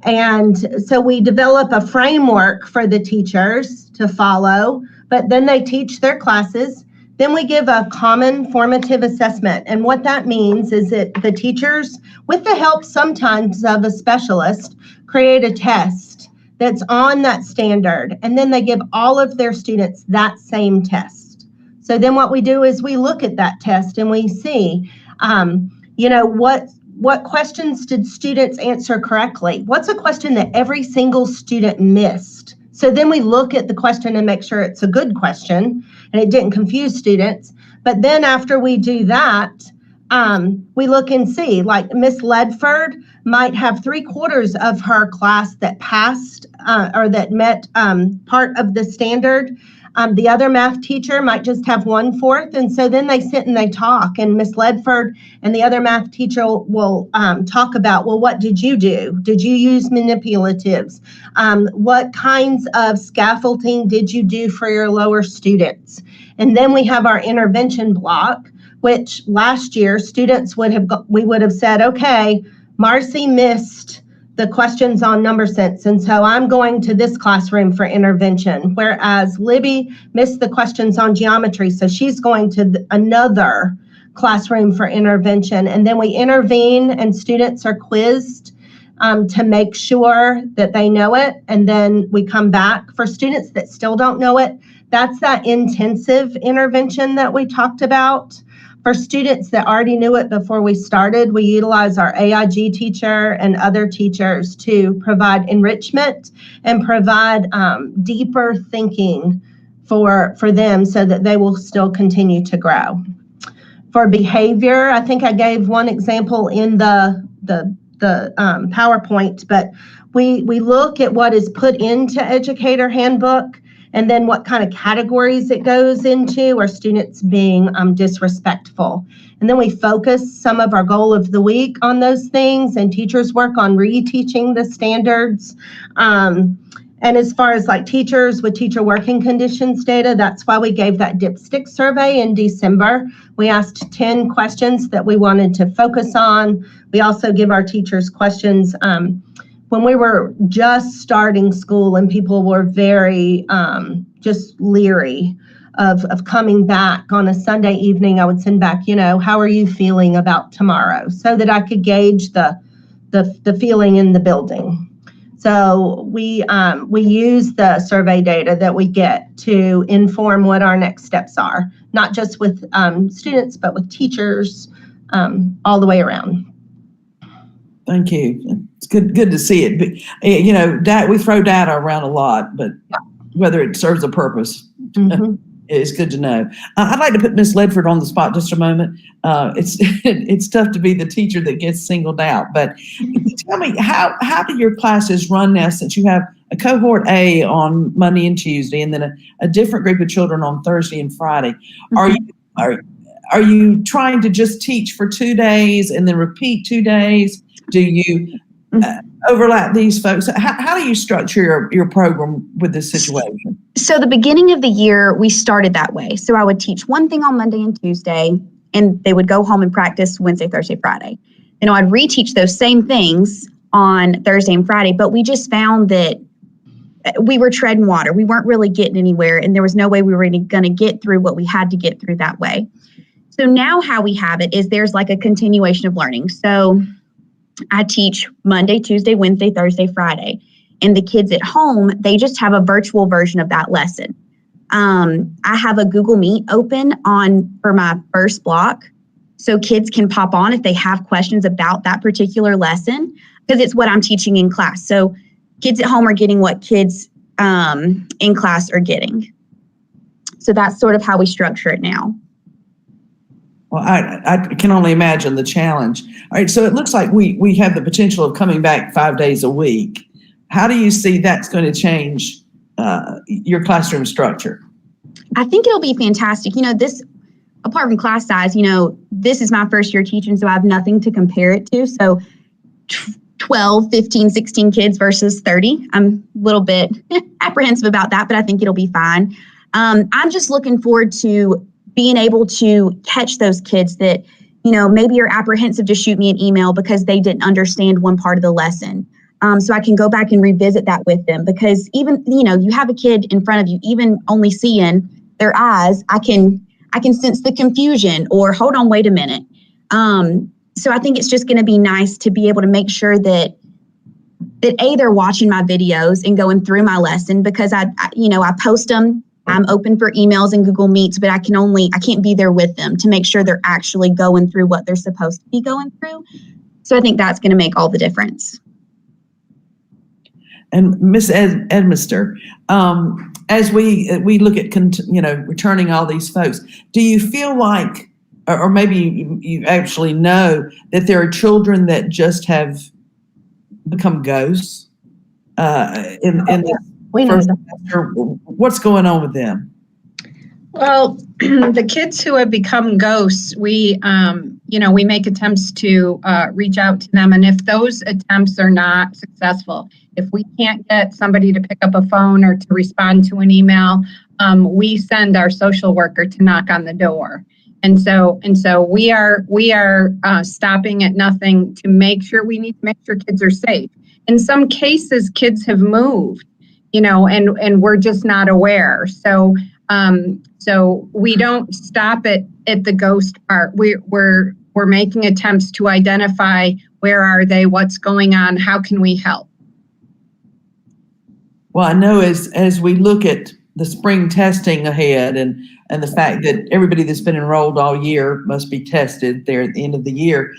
Speaker 7: And so we develop a framework for the teachers to follow, but then they teach their classes. Then we give a common formative assessment. And what that means is that the teachers, with the help sometimes of a specialist, create a test that's on that standard. And then they give all of their students that same test. So then what we do is we look at that test and we see, what questions did students answer correctly? What's a question that every single student missed? So then we look at the question and make sure it's a good question and it didn't confuse students. But then after we do that, we look and see, like Miss Ledford might have 3/4 of her class that passed or that met part of the standard. The other math teacher might just have 1/4. And so then they sit and they talk, and Miss Ledford and the other math teacher will talk about, well, what did you do? Did you use manipulatives? What kinds of scaffolding did you do for your lower students? And then we have our intervention block, which last year students we would have said, okay, Marcy missed the questions on number sense, and so I'm going to this classroom for intervention, whereas Libby missed the questions on geometry, so she's going to another classroom for intervention. And then we intervene and students are quizzed to make sure that they know it, and then we come back. For students that still don't know it, that's that intensive intervention that we talked about. For students that already knew it before we started, we utilize our AIG teacher and other teachers to provide enrichment and provide deeper thinking for them so that they will still continue to grow. For behavior, I think I gave one example in the PowerPoint, but we look at what is put into Educator Handbook and then what kind of categories it goes into. Are students being disrespectful? And then we focus some of our goal of the week on those things, and teachers work on reteaching the standards. And as far as like teachers with teacher working conditions data, that's why we gave that dipstick survey in December. We asked 10 questions that we wanted to focus on. We also give our teachers questions when we were just starting school and people were very just leery of coming back on a Sunday evening. I would send back, how are you feeling about tomorrow? So that I could gauge the feeling in the building. So we use the survey data that we get to inform what our next steps are, not just with students, but with teachers all the way around.
Speaker 2: Thank you. It's good to see it. But, we throw data around a lot, but whether it serves a purpose is good to know. I'd like to put Ms. Ledford on the spot just a moment. It's tough to be the teacher that gets singled out, but tell me, how do your classes run now, since you have a cohort A on Monday and Tuesday, and then a different group of children on Thursday and Friday? Are you trying to just teach for 2 days and then repeat 2 days? Do you overlap these folks? How do you structure your program with this situation?
Speaker 8: So the beginning of the year, we started that way. So I would teach one thing on Monday and Tuesday, and they would go home and practice Wednesday, Thursday, Friday. Then I'd reteach those same things on Thursday and Friday, but we just found that we were treading water. We weren't really getting anywhere, and there was no way we were going to get through what we had to get through that way. So now how we have it is there's like a continuation of learning. So I teach Monday, Tuesday, Wednesday, Thursday, Friday. And the kids at home, they just have a virtual version of that lesson. I have a Google Meet open for my first block, so kids can pop on if they have questions about that particular lesson, because it's what I'm teaching in class. So kids at home are getting what kids in class are getting. So that's sort of how we structure it now.
Speaker 2: Well, I can only imagine the challenge. All right, so it looks like we have the potential of coming back 5 days a week. How do you see that's going to change your classroom structure?
Speaker 8: I think it'll be fantastic. This, apart from class size, this is my first year teaching, so I have nothing to compare it to. So 12, 15, 16 kids versus 30. I'm a little bit apprehensive about that, but I think it'll be fine. I'm just looking forward to being able to catch those kids that, maybe are apprehensive to shoot me an email because they didn't understand one part of the lesson. So I can go back and revisit that with them, because even, you have a kid in front of you, even only seeing their eyes, I can sense the confusion or hold on, wait a minute. So I think it's just going to be nice to be able to make sure that they're watching my videos and going through my lesson, because I post them. I'm open for emails and Google Meets, but I can't be there with them to make sure they're actually going through what they're supposed to be going through. So I think that's going to make all the difference.
Speaker 2: And Ms. Edmister, as we look at returning all these folks, do you feel like or maybe you actually know that there are children that just have become ghosts in the first semester. What's going on with them?
Speaker 9: Well, the kids who have become ghosts, we make attempts to reach out to them. And if those attempts are not successful, if we can't get somebody to pick up a phone or to respond to an email, we send our social worker to knock on the door. And so we are stopping at nothing to make sure kids are safe. In some cases, kids have moved, and we're just not aware. So we don't stop at the ghost part. We're making attempts to identify where are they, what's going on, how can we help?
Speaker 2: Well, I know as we look at the spring testing ahead and the fact that everybody that's been enrolled all year must be tested there at the end of the year,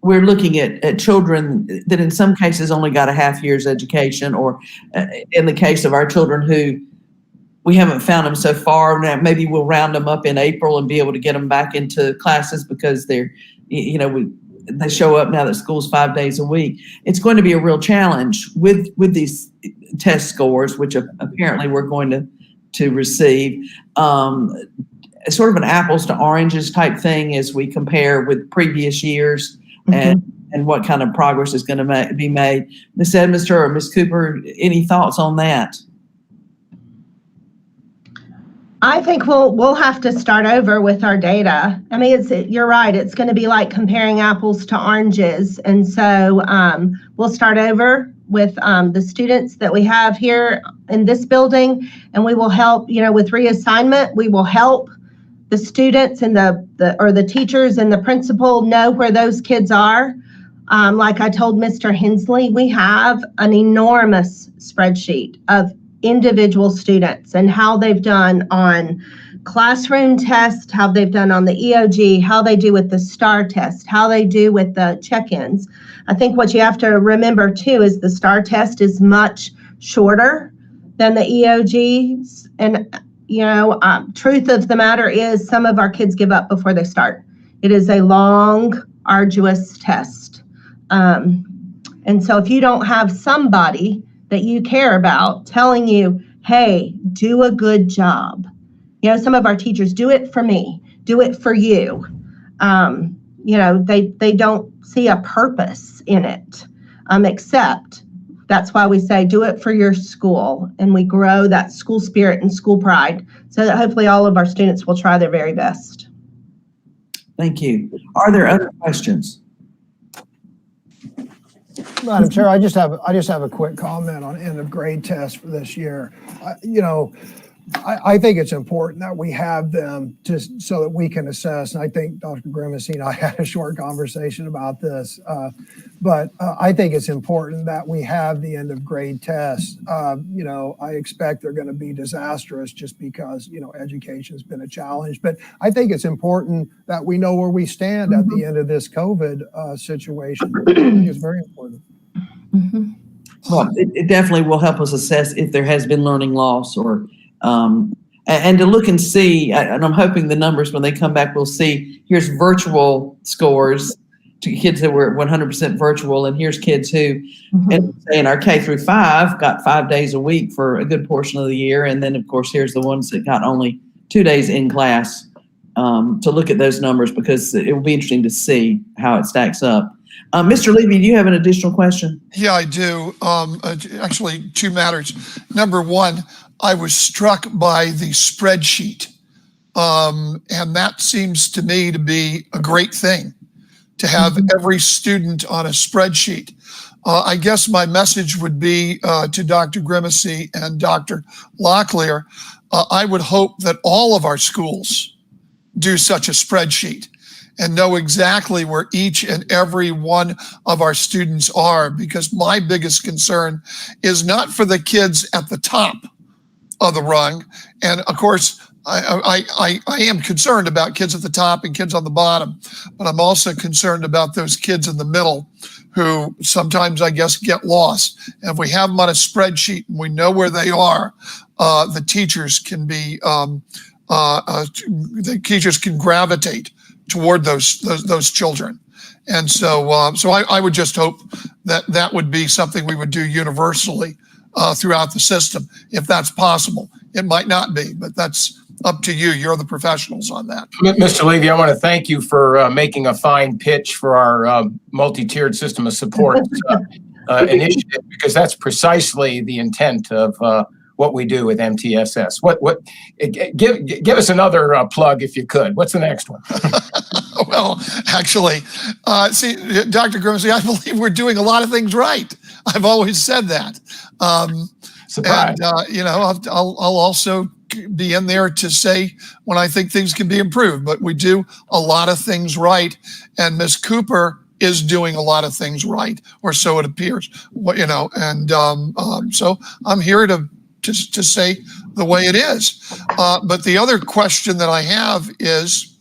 Speaker 2: we're looking at children that in some cases only got a half year's education, or in the case of our children who we haven't found them so far. Now, maybe we'll round them up in April and be able to get them back into classes because they show up now that school's 5 days a week. It's going to be a real challenge with these test scores, which apparently we're going to receive. Sort of an apples to oranges type thing as we compare with previous years and what kind of progress is going to be made. Ms. Edminster or Ms. Cooper, any thoughts on that?
Speaker 7: I think we'll have to start over with our data. I mean, you're right. It's going to be like comparing apples to oranges. And so we'll start over with the students that we have here in this building, and we will help, with reassignment. We will help the students and the teachers and the principal know where those kids are. Like I told Mr. Hensley, we have an enormous spreadsheet of individual students and how they've done on classroom tests, how they've done on the EOG, how they do with the STAR test, how they do with the check-ins. I think what you have to remember too is the STAR test is much shorter than the EOGs. And, truth of the matter is some of our kids give up before they start. It is a long, arduous test. And so if you don't have somebody that you care about telling you, hey, do a good job. Some of our teachers do it for me, do it for you. They don't see a purpose in it, except that's why we say do it for your school, and we grow that school spirit and school pride so that hopefully all of our students will try their very best.
Speaker 2: Thank you. Are there other questions?
Speaker 14: Madam Chair, I just have a quick comment on end of grade tests for this year. I think it's important that we have them just so that we can assess. And I think Dr. Grimacy and I had a short conversation about this. But I think it's important that we have the end of grade tests. I expect they're going to be disastrous just because, education has been a challenge. But I think it's important that we know where we stand at the end of this COVID situation. I think it's very important.
Speaker 2: Well, it definitely will help us assess if there has been learning loss or and to look and see, and I'm hoping the numbers when they come back, we'll see, here's virtual scores to kids that were 100% virtual, and here's kids who, in our K through 5, got 5 days a week for a good portion of the year, and then of course here's the ones that got only 2 days in class. To look at those numbers because it will be interesting to see how it stacks up. Mr. Levy, do you have an additional question?
Speaker 13: Yeah, I do. Actually, two matters. Number one, I was struck by the spreadsheet. And that seems to me to be a great thing, to have every student on a spreadsheet. I guess my message would be to Dr. Grimacy and Dr. Locklear, I would hope that all of our schools do such a spreadsheet and know exactly where each and every one of our students are, because my biggest concern is not for the kids at the top of the rung. And of course, I am concerned about kids at the top and kids on the bottom, but I'm also concerned about those kids in the middle who sometimes, I guess, get lost. And if we have them on a spreadsheet and we know where they are, the teachers can be the teachers can gravitate toward those children. And so I would just hope that that would be something we would do universally throughout the system, if that's possible. It might not be, but that's up to you. You're the professionals on that.
Speaker 1: Mr. Levy, I want to thank you for making a fine pitch for our multi-tiered system of support initiative, because that's precisely the intent of what we do with MTSS. Give us another plug if you could. What's the next one?
Speaker 13: Well, actually, see, Dr. Grimsey, I believe we're doing a lot of things right. I've always said that.
Speaker 1: Surprise.
Speaker 13: And, I'll also be in there to say when I think things can be improved, but we do a lot of things right. And Ms. Cooper is doing a lot of things right, or so it appears, so I'm here to say the way it is. But the other question that I have is,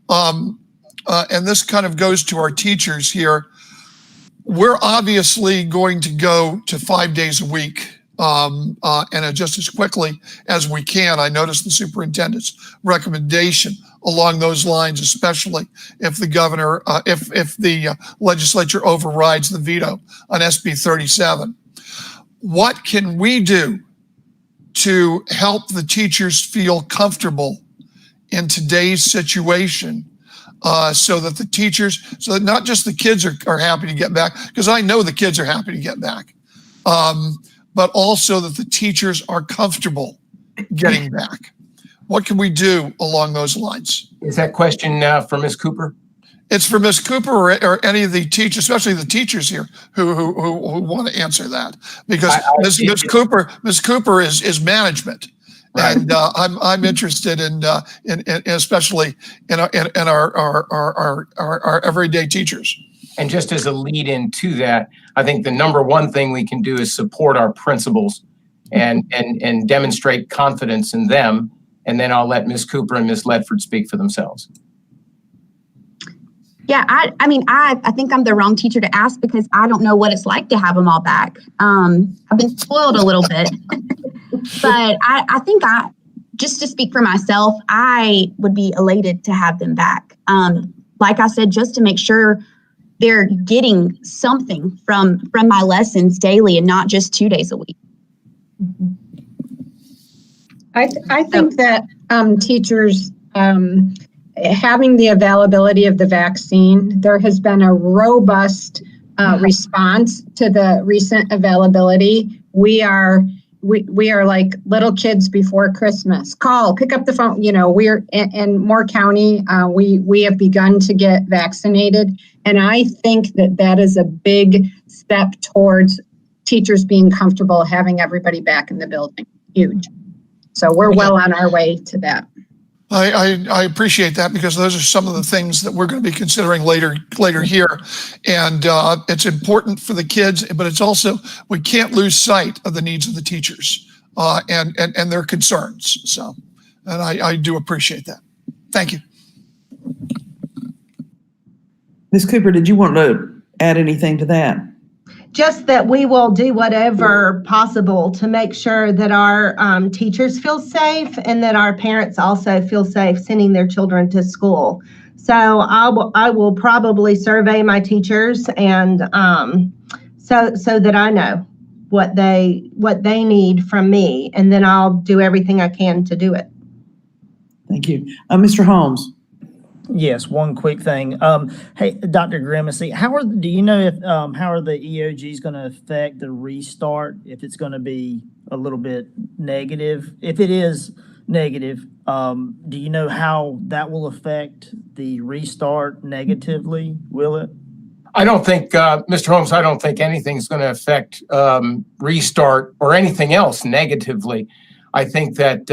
Speaker 13: and this kind of goes to our teachers here, we're obviously going to go to 5 days a week and just as quickly as we can. I noticed the superintendent's recommendation along those lines, especially if the governor, if the legislature overrides the veto on SB 37. What can we do to help the teachers feel comfortable in today's situation, so that not just the kids are happy to get back, because I know the kids are happy to get back, but also that the teachers are comfortable getting back? What can we do along those lines?
Speaker 1: Is that question for Ms. Cooper?
Speaker 13: It's for Ms. Cooper or any of the teachers, especially the teachers here who want to answer that, because Ms. Cooper is management. Right. And I'm interested in especially in our everyday teachers.
Speaker 1: And just as a lead into that, I think the number one thing we can do is support our principals and demonstrate confidence in them. And then I'll let Ms. Cooper and Ms. Ledford speak for themselves.
Speaker 8: Yeah, I mean, I think I'm the wrong teacher to ask, because I don't know what it's like to have them all back. I've been spoiled a little bit, but I think just to speak for myself, I would be elated to have them back. Like I said, just to make sure they're getting something from my lessons daily and not just 2 days a week.
Speaker 9: I think that teachers, having the availability of the vaccine, there has been a robust response to the recent availability. We are like little kids before Christmas. Call, pick up the phone. We're in Moore County. We have begun to get vaccinated, and I think that is a big step towards teachers being comfortable having everybody back in the building. Huge. So we're well on our way to that.
Speaker 13: I appreciate that, because those are some of the things that we're going to be considering later here. And it's important for the kids, but it's also, we can't lose sight of the needs of the teachers and their concerns. So, and I do appreciate that. Thank you.
Speaker 2: Ms. Cooper, did you want to add anything to that?
Speaker 7: Just that we will do whatever possible to make sure that our teachers feel safe and that our parents also feel safe sending their children to school. So I will probably survey my teachers and so that I know what they need from me, and then I'll do everything I can to do it.
Speaker 2: Thank you. Mr. Holmes.
Speaker 12: Yes, one quick thing. Hey, Dr. Grimsey, do you know if how are the EOGs going to affect the restart? If it's going to be a little bit negative, if it is negative, do you know how that will affect the restart negatively? Will it?
Speaker 1: I don't think, Mr. Holmes, I don't think anything's going to affect restart or anything else negatively. I think that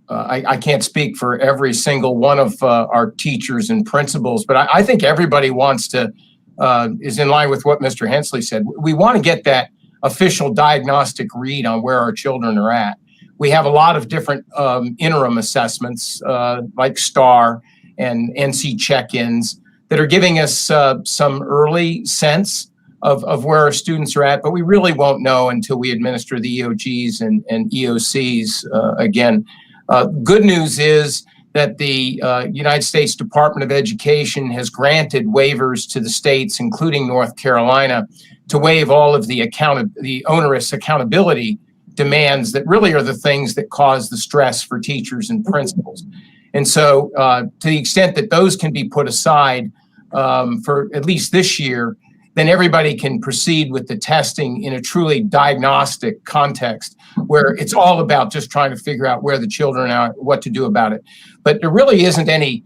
Speaker 1: I can't speak for every single one of our teachers and principals, but I think everybody wants to, is in line with what Mr. Hensley said. We want to get that official diagnostic read on where our children are at. We have a lot of different interim assessments like STAR and NC check-ins that are giving us some early sense of where our students are at, but we really won't know until we administer the EOGs and EOCs again Good news is that the United States Department of Education has granted waivers to the states, including North Carolina, to waive all of the onerous accountability demands that really are the things that cause the stress for teachers and principals. And so to the extent that those can be put aside for at least this year, then everybody can proceed with the testing in a truly diagnostic context where it's all about just trying to figure out where the children are, what to do about it. But there really isn't any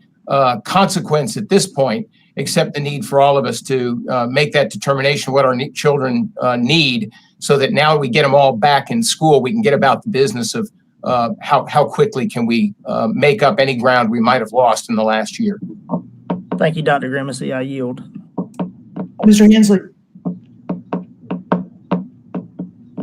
Speaker 1: consequence at this point, except the need for all of us to make that determination what our children need, so that now we get them all back in school, we can get about the business of how quickly can we make up any ground we might have lost in the last year.
Speaker 12: Thank you, Dr. Grimacy. I yield.
Speaker 2: Mr. Hensley.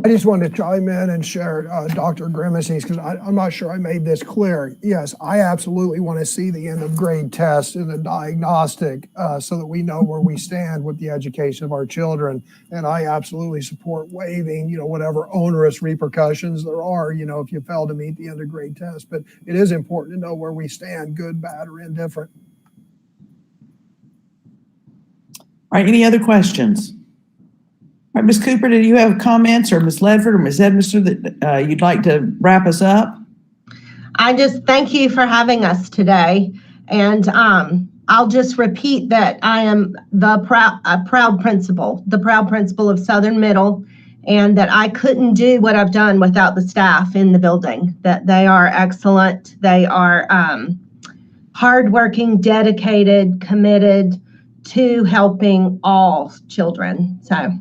Speaker 14: I just wanted to chime in and share Dr. Grimacy's, because I'm not sure I made this clear. Yes, I absolutely want to see the end of grade tests and the diagnostic so that we know where we stand with the education of our children. And I absolutely support waiving, whatever onerous repercussions there are, if you fail to meet the end of grade test. But it is important to know where we stand, good, bad, or indifferent.
Speaker 2: All right, any other questions? All right, Ms. Cooper, do you have comments, or Ms. Ledford or Ms. Edmister that you'd like to wrap us up?
Speaker 7: I just thank you for having us today. And I'll just repeat that I am a proud principal of Southern Middle, and that I couldn't do what I've done without the staff in the building, that they are excellent. They are hardworking, dedicated, committed to helping all children. So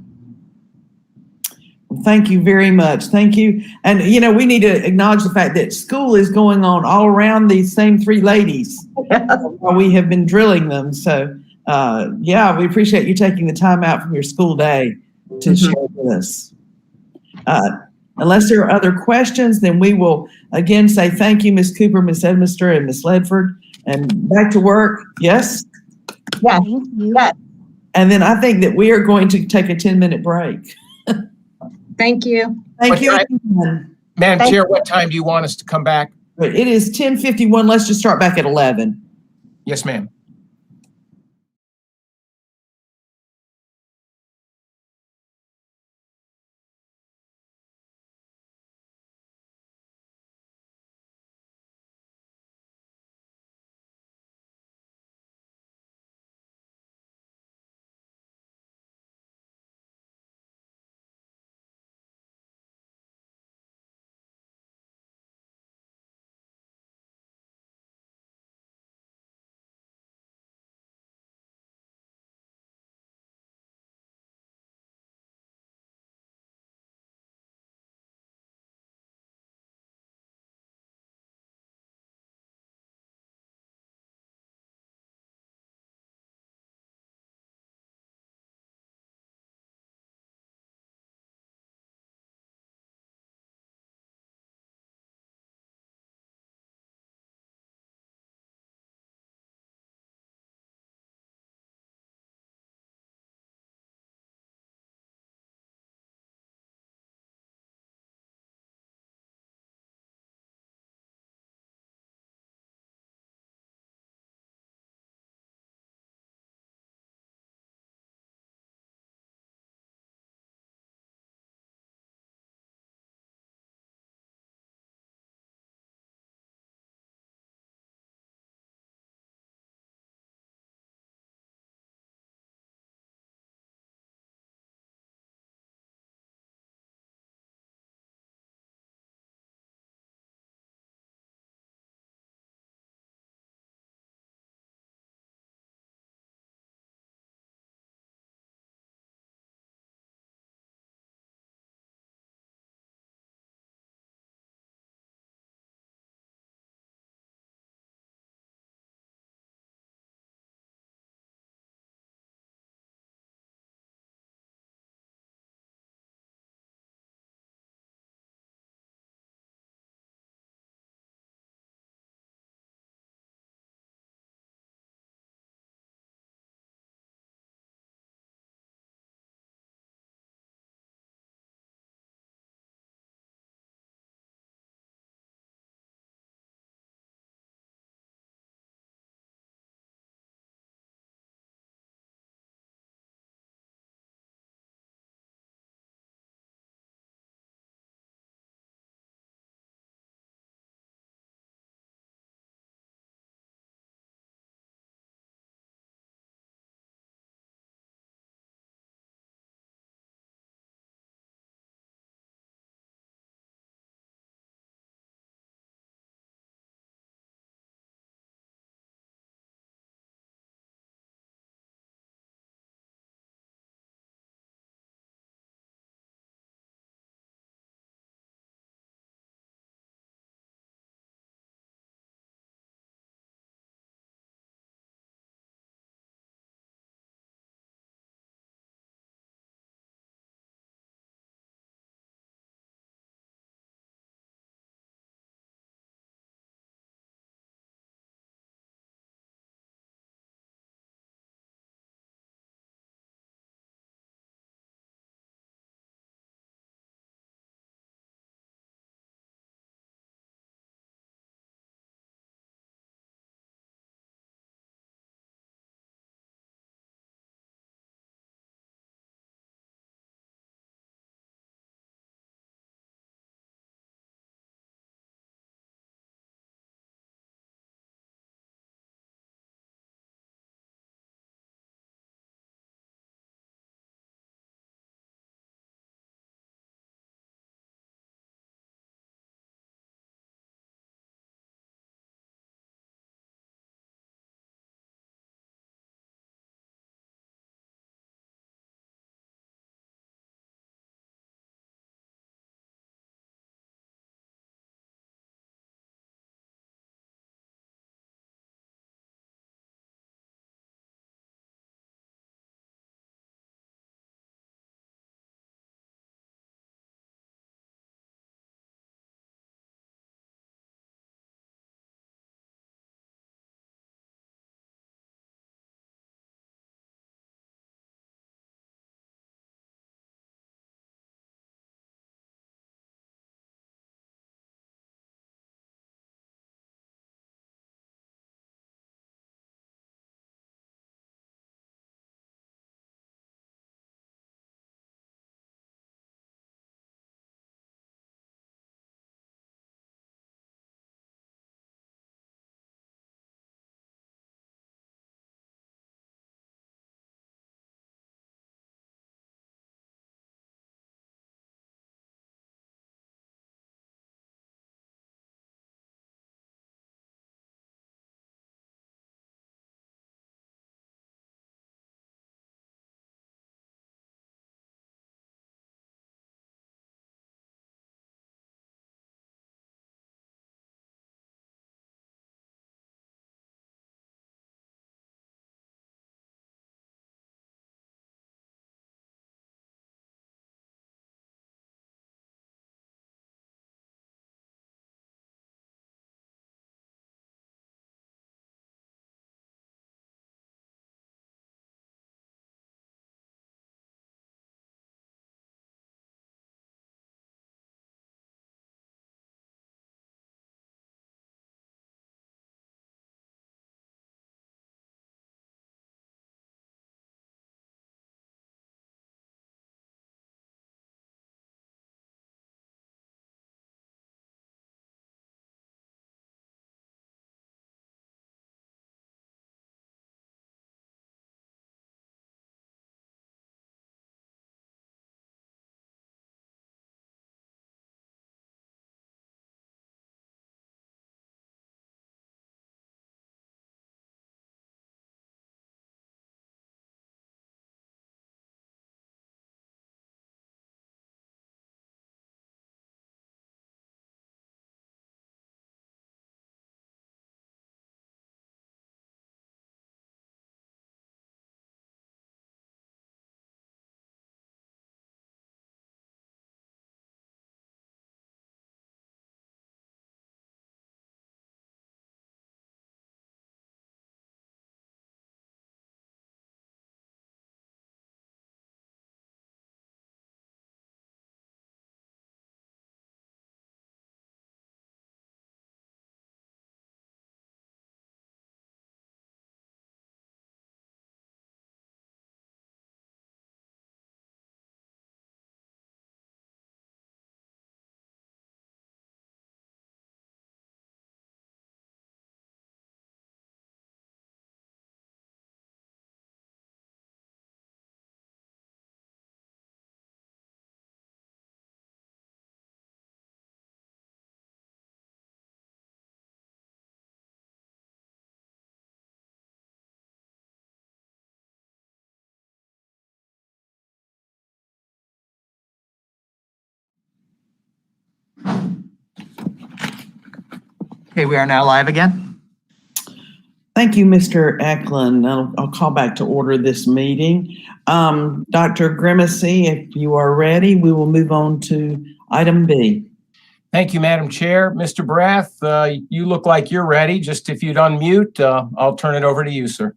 Speaker 2: thank you very much. Thank you. And, we need to acknowledge the fact that school is going on all around these same three ladies while we have been drilling them. So, we appreciate you taking the time out from your school day to share with us. Unless there are other questions, then we will again say thank you, Ms. Cooper, Ms. Edmister, and Ms. Ledford, and back to work. Yes?
Speaker 7: Yes. Yes.
Speaker 2: And then I think that we are going to take a 10-minute break.
Speaker 9: Thank you.
Speaker 2: Thank you.
Speaker 1: Madam Chair, what time do you want us to come back?
Speaker 2: It is 10:51. Let's just start back at 11.
Speaker 1: Yes, ma'am.
Speaker 3: Okay, we are now live again.
Speaker 2: Thank you, Mr. Eklund. I'll call back to order this meeting. Dr. Grimacy, if you are ready, we will move on to item B.
Speaker 1: Thank you, Madam Chair. Mr. Brath, you look like you're ready. Just if you'd unmute, I'll turn it over to you, sir.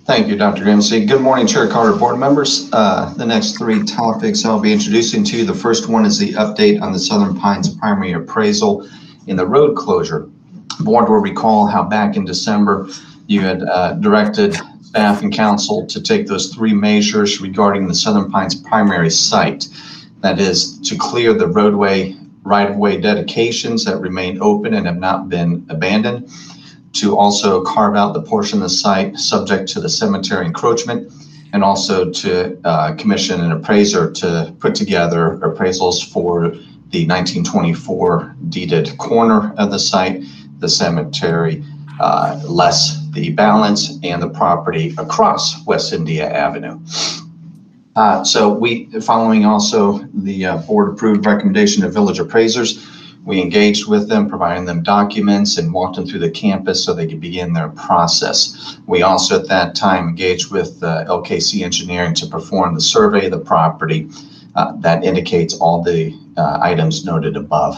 Speaker 16: Thank you, Dr. Grimacy. Good morning, Chair Carter, board members. The next three topics I'll be introducing to you. The first one is the update on the Southern Pines primary appraisal in the road closure. Board will recall how back in December you had directed staff and council to take those three measures regarding the Southern Pines primary site. That is to clear the roadway right-of-way dedications that remain open and have not been abandoned, to also carve out the portion of the site subject to the cemetery encroachment, and also to commission an appraiser to put together appraisals for the 1924 deeded corner of the site, the cemetery, less the balance, and the property across West India Avenue. So following also the board approved recommendation of village appraisers, we engaged with them, providing them documents and walked them through the campus so they could begin their process. We also at that time engaged with LKC Engineering to perform the survey of the property that indicates all the items noted above.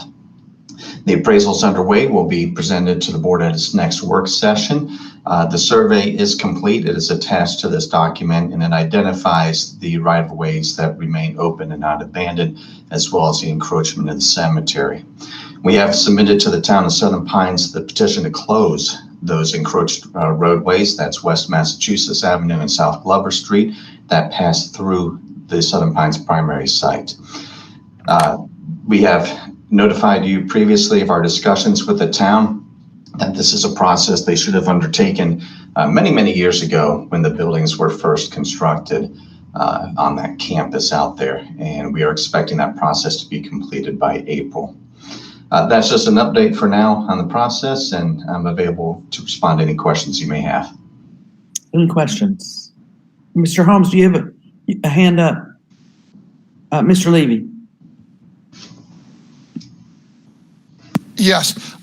Speaker 16: The appraisal is underway, will be presented to the board at its next work session. The survey is complete. It is attached to this document, and it identifies the right-of-ways that remain open and not abandoned, as well as the encroachment of the cemetery. We have submitted to the town of Southern Pines the petition to close those encroached roadways. That's West Massachusetts Avenue and South Glover Street that pass through the Southern Pines primary site. We have notified you previously of our discussions with the town, and this is a process they should have undertaken many, many years ago when the buildings were first constructed on that campus out there. And we are expecting that process to be completed by April. That's just an update for now on the process, and I'm available to respond to any questions you may have.
Speaker 2: Any questions? Mr. Holmes, do you have a hand up? Mr. Levy.
Speaker 13: Yes,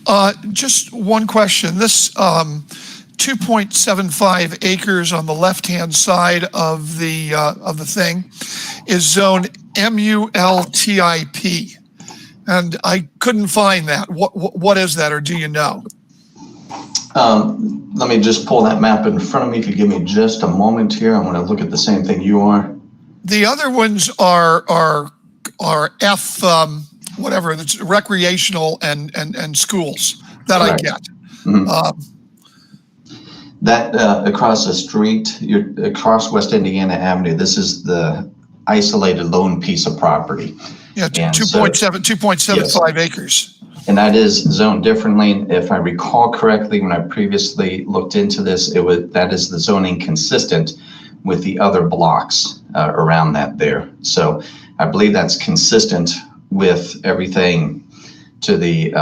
Speaker 13: just one question. This 2.75 acres on the left-hand side of the thing is zone MULTIP, and I couldn't find that. What is that, or do you know?
Speaker 16: Let me just pull that map in front of me. If you give me just a moment here, I want to look at the same thing you are.
Speaker 13: The other ones are F. Whatever, that's recreational and schools that I get.
Speaker 16: Mm-hmm. That across the street, you're across West Indiana Avenue. This is the isolated lone piece of property.
Speaker 13: Yeah, 2.75 acres.
Speaker 16: And that is zoned differently. If I recall correctly, when I previously looked into this, that is the zoning consistent with the other blocks around that there. So I believe that's consistent with everything to the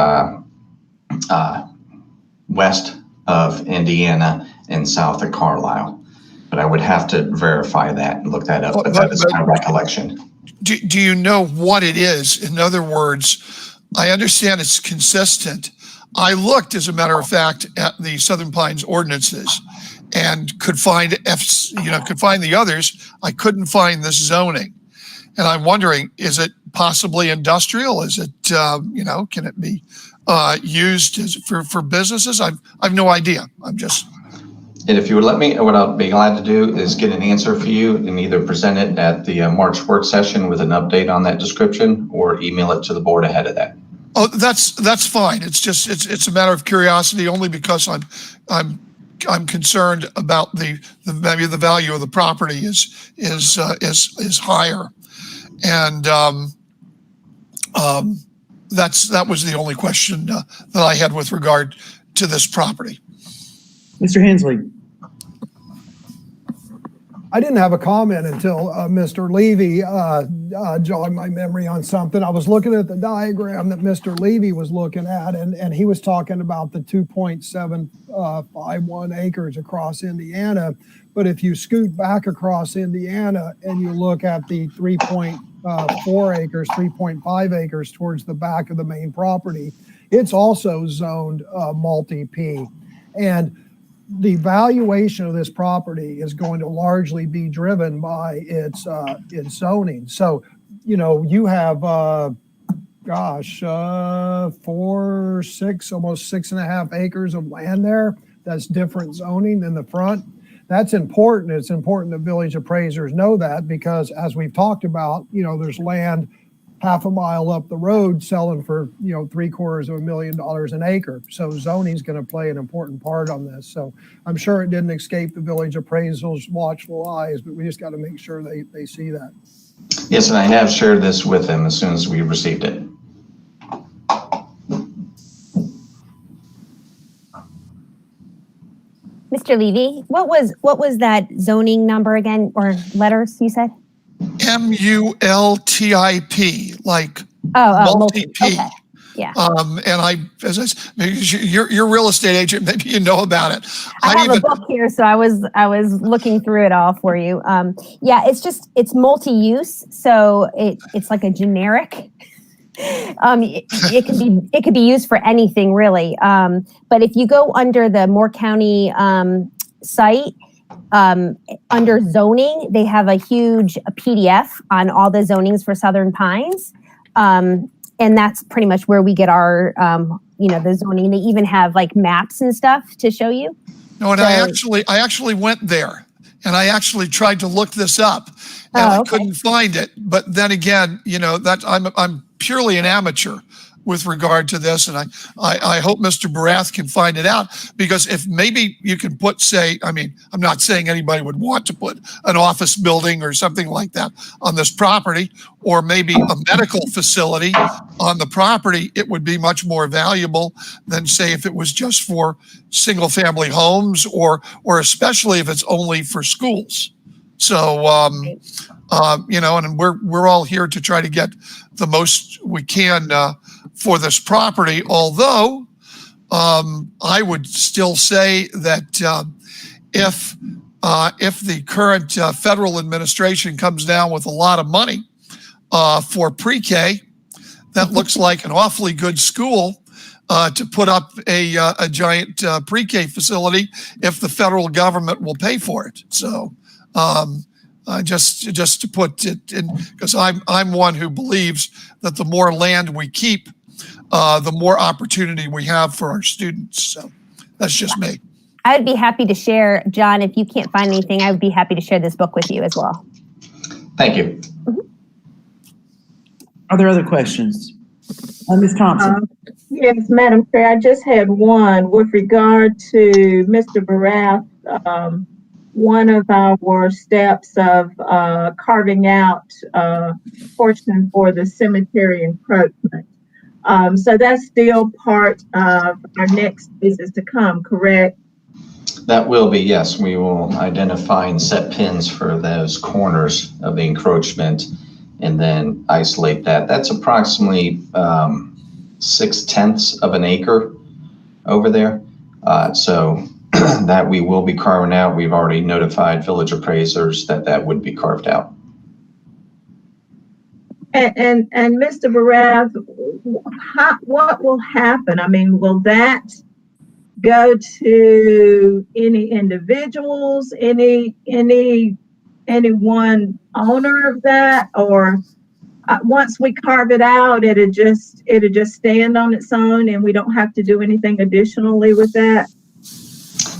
Speaker 16: west of Indiana and south of Carlisle. But I would have to verify that and look that up, but that is my recollection.
Speaker 13: Do you know what it is? In other words, I understand it's consistent. I looked, as a matter of fact, at the Southern Pines ordinances and could find the others. I couldn't find this zoning. And I'm wondering, is it possibly industrial? Is it, can it be used for businesses? I've no idea. I'm just.
Speaker 16: And if you would let me, what I'll be glad to do is get an answer for you and either present it at the March work session with an update on that description, or email it to the board ahead of that.
Speaker 13: Oh, that's fine. It's just, it's a matter of curiosity, only because I'm concerned about maybe the value of the property is higher. And that was the only question that I had with regard to this property.
Speaker 2: Mr. Hensley.
Speaker 14: I didn't have a comment until Mr. Levy jogged my memory on something. I was looking at the diagram that Mr. Levy was looking at, and he was talking about the 2.751 acres across Indiana. But if you scoot back across Indiana and you look at the 3.4 acres, 3.5 acres towards the back of the main property, it's also zoned multi-P. And the valuation of this property is going to largely be driven by its zoning. So, you know, you have, 4, 6, almost 6.5 acres of land there. That's different zoning than the front. That's important. It's important that village appraisers know that, because as we've talked about, you know, there's land half a mile up the road selling for, you know, $750,000 an acre. So zoning is going to play an important part on this. So I'm sure it didn't escape the village appraisal's watchful eyes, but we just got to make sure they see that.
Speaker 16: Yes, and I have shared this with him as soon as we received it.
Speaker 15: Mr. Levy, what was that zoning number again, or letters you said?
Speaker 13: MULTIP, like multi-P.
Speaker 15: Okay. Yeah.
Speaker 13: And you're a real estate agent, maybe you know about it.
Speaker 15: I have a book here, so I was looking through it all for you. Yeah, it's multi-use, so it's like a generic. It could be used for anything really. But if you go under the Moore County site, under zoning, they have a huge PDF on all the zonings for Southern Pines. And that's pretty much where we get our, the zoning. They even have like maps and stuff to show you.
Speaker 13: No, and I actually went there, and I actually tried to look this up, and I couldn't find it. But then again, you know, that I'm purely an amateur with regard to this, and I hope Mr. Barath can find it out, because if maybe you can put, say, I mean, I'm not saying anybody would want to put an office building or something like that on this property, or maybe a medical facility on the property, it would be much more valuable than, say, if it was just for single family homes, or especially if it's only for schools. So, you know, and we're all here to try to get the most we can for this property. Although I would still say that if the current federal administration comes down with a lot of money for pre-K, that looks like an awfully good school to put up a giant pre-K facility if the federal government will pay for it. So. Just to put it in, because I'm one who believes that the more land we keep, the more opportunity we have for our students. So that's just me.
Speaker 15: I'd be happy to share, John, if you can't find anything, I would be happy to share this book with you as well.
Speaker 16: Thank you.
Speaker 2: Are there other questions? Ms. Thompson.
Speaker 5: Yes, Madam Chair, I just had one with regard to Mr. Barath. One of our steps of carving out a portion for the cemetery encroachment. So that's still part of our next business to come, correct?
Speaker 16: That will be, yes. We will identify and set pins for those corners of the encroachment and then isolate that. That's approximately 0.6 of an acre over there. So that we will be carving out. We've already notified village appraisers that would be carved out.
Speaker 5: And Mr. Barath, what will happen? I mean, will that go to any individuals, any one owner of that, or once we carve it out, it'll just stand on its own, and we don't have to do anything additionally with that?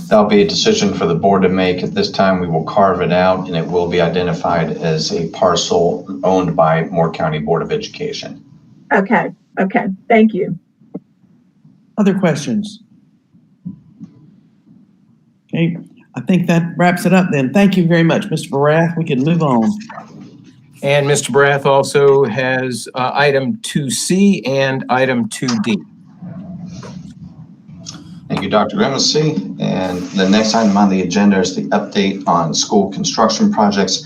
Speaker 16: That'll be a decision for the board to make. At this time, we will carve it out, and it will be identified as a parcel owned by Moore County Board of Education.
Speaker 5: Okay, thank you.
Speaker 2: Other questions? Okay, I think that wraps it up then. Thank you very much, Mr. Barath. We can move on.
Speaker 1: And Mr. Barath also has item 2C and item 2D.
Speaker 16: Thank you, Dr. Grimsey. And the next item on the agenda is the update on school construction projects,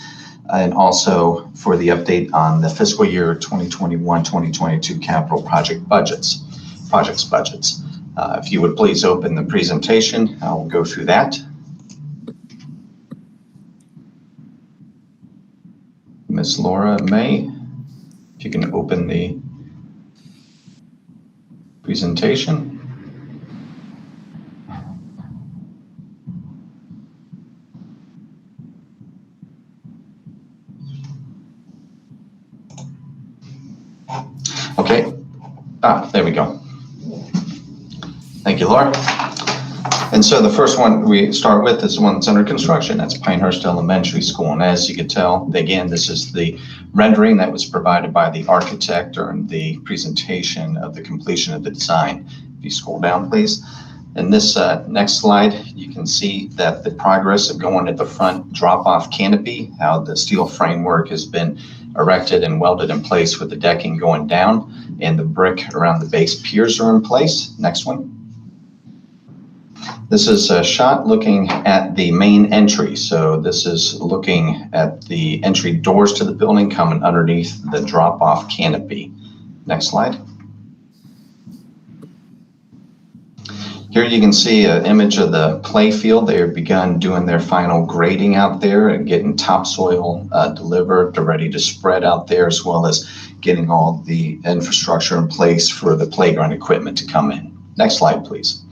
Speaker 16: and also for the update on the fiscal year 2021-2022 capital project budgets. If you would please open the presentation, I will go through that. Ms. Laura May, if you can open the presentation. Okay, there we go. Thank you, Laura. And so the first one we start with is the one that's under construction. That's Pinehurst Elementary School. And as you can tell, again, this is the rendering that was provided by the architect during the presentation of the completion of the design. If you scroll down, please. In this next slide, you can see that the progress of going at the front drop-off canopy, how the steel framework has been erected and welded in place with the decking going down, and the brick around the base piers are in place. Next one. This is a shot looking at the main entry. So this is looking at the entry doors to the building coming underneath the drop-off canopy. Next slide. Here you can see an image of the play field. They have begun doing their final grading out there and getting topsoil delivered to ready to spread out there, as well as getting all the infrastructure in place for the playground equipment to come in. Next slide, please.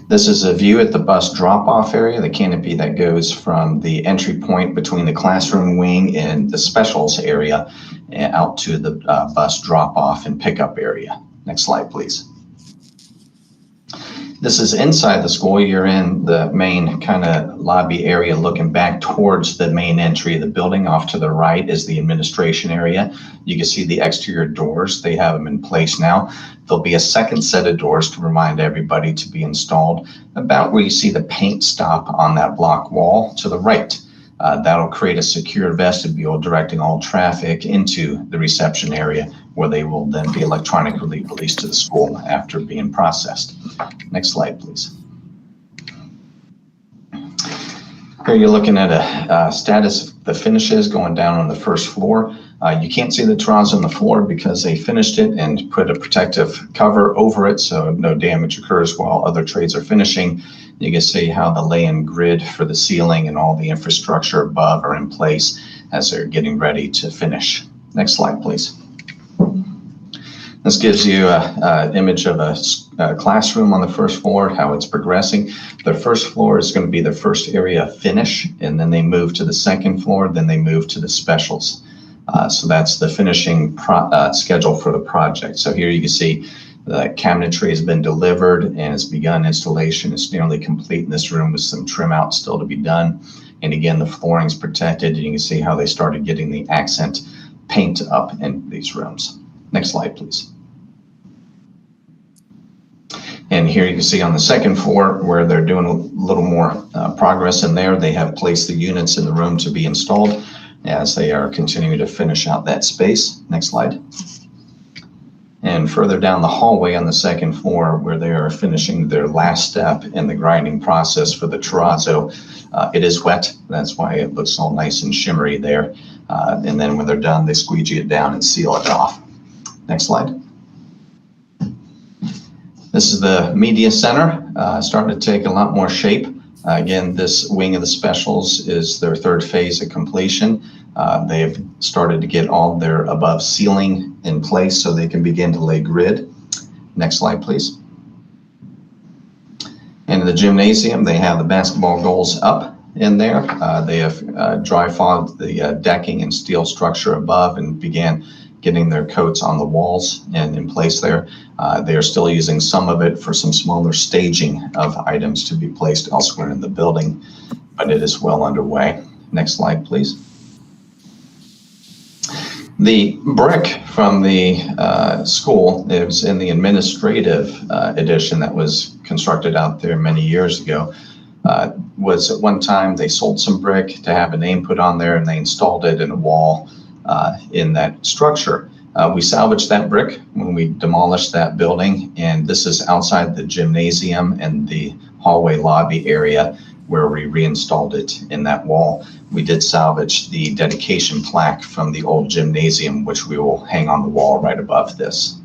Speaker 16: This is a view at the bus drop-off area, the canopy that goes from the entry point between the classroom wing and the specials area out to the bus drop-off and pickup area. Next slide, please. This is inside the school. You're in the main kind of lobby area looking back towards the main entry of the building. Off to the right is the administration area. You can see the exterior doors. They have them in place now. There'll be a second set of doors to remind everybody to be installed about where you see the paint stop on that block wall to the right. That'll create a secure vestibule directing all traffic into the reception area, where they will then be electronically released to the school after being processed. Next slide, please. Here you're looking at a status of the finishes going down on the first floor. You can't see the troughs on the floor because they finished it and put a protective cover over it so no damage occurs while other trades are finishing. You can see how the lay-in grid for the ceiling and all the infrastructure above are in place as they're getting ready to finish. Next slide, please. This gives you an image of a classroom on the first floor, how it's progressing. The first floor is going to be the first area of finish, and then they move to the second floor, then they move to the specials. So that's the finishing schedule for the project. So here you can see the cabinetry has been delivered and has begun installation. It's nearly complete in this room with some trim out still to be done. And again, the flooring is protected. You can see how they started getting the accent paint up in these rooms. Next slide, please. And here you can see on the second floor where they're doing a little more progress in there. They have placed the units in the room to be installed as they are continuing to finish out that space. Next slide. And further down the hallway on the second floor where they are finishing their last step in the grinding process for the terrazzo. It is wet, that's why it looks all nice and shimmery there. And then when they're done, they squeegee it down and seal it off. Next slide. This is the media center, starting to take a lot more shape. Again, this wing of the specials is their third phase of completion. They've started to get all their above ceiling in place so they can begin to lay grid. Next slide, please. In the gymnasium, they have the basketball goals up in there. They have dry fogged the decking and steel structure above and began getting their coats on the walls and in place there. They are still using some of it for some smaller staging of items to be placed elsewhere in the building, but it is well underway. Next slide, please. The brick from the school is in the administrative addition that was constructed out there many years ago. Was at one time they sold some brick to have a name put on there and they installed it in a wall in that structure. We salvaged that brick when we demolished that building, and this is outside the gymnasium and the hallway lobby area where we reinstalled it in that wall. We did salvage the dedication plaque from the old gymnasium, which we will hang on the wall right above this.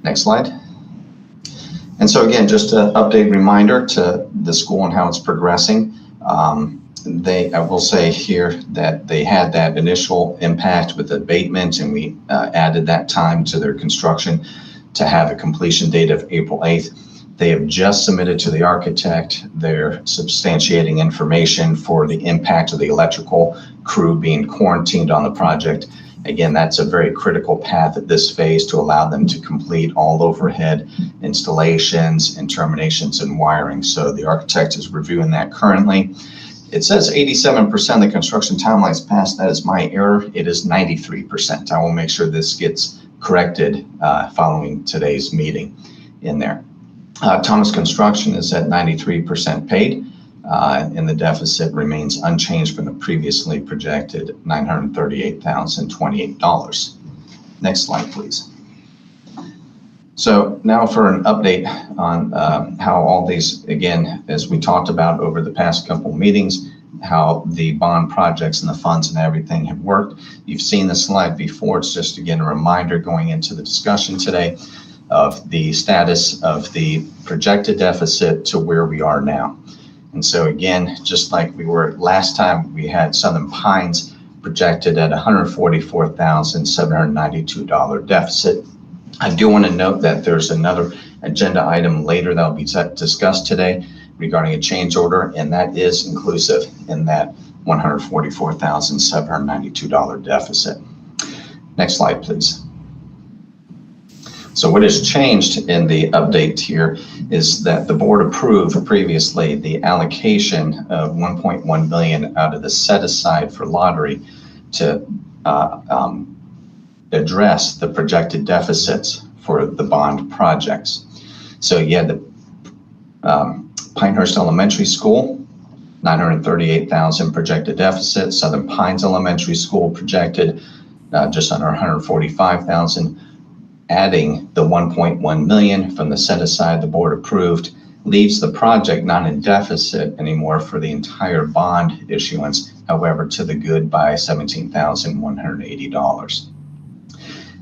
Speaker 16: Next slide. And so again, just an update reminder to the school and how it's progressing. I will say here that they had that initial impact with abatement, and we added that time to their construction to have a completion date of April 8th. They have just submitted to the architect their substantiating information for the impact of the electrical crew being quarantined on the project. Again, that's a very critical path at this phase to allow them to complete all overhead installations and terminations and wiring. So the architect is reviewing that currently. It says 87% of the construction timeline is passed. That is my error. It is 93%. I will make sure this gets corrected following today's meeting in there. Thomas Construction is at 93% paid, and the deficit remains unchanged from the previously projected $938,028. Next slide, please. So now for an update on how all these, again, as we talked about over the past couple meetings, how the bond projects and the funds and everything have worked. You've seen the slide before. It's just, again, a reminder going into the discussion today of the status of the projected deficit to where we are now. And so again, just like we were last time, we had Southern Pines projected at $144,792 deficit. I do want to note that there's another agenda item later that will be discussed today regarding a change order, and that is inclusive in that $144,792 deficit. Next slide, please. So what has changed in the update here is that the board approved previously the allocation of $1.1 million out of the set aside for lottery to address the projected deficits for the bond projects. So you had the Pinehurst Elementary School, $938,000 projected deficit. Southern Pines Elementary School projected just under $145,000. Adding the $1.1 million from the set aside the board approved leaves the project not in deficit anymore for the entire bond issuance, however, to the good by $17,180.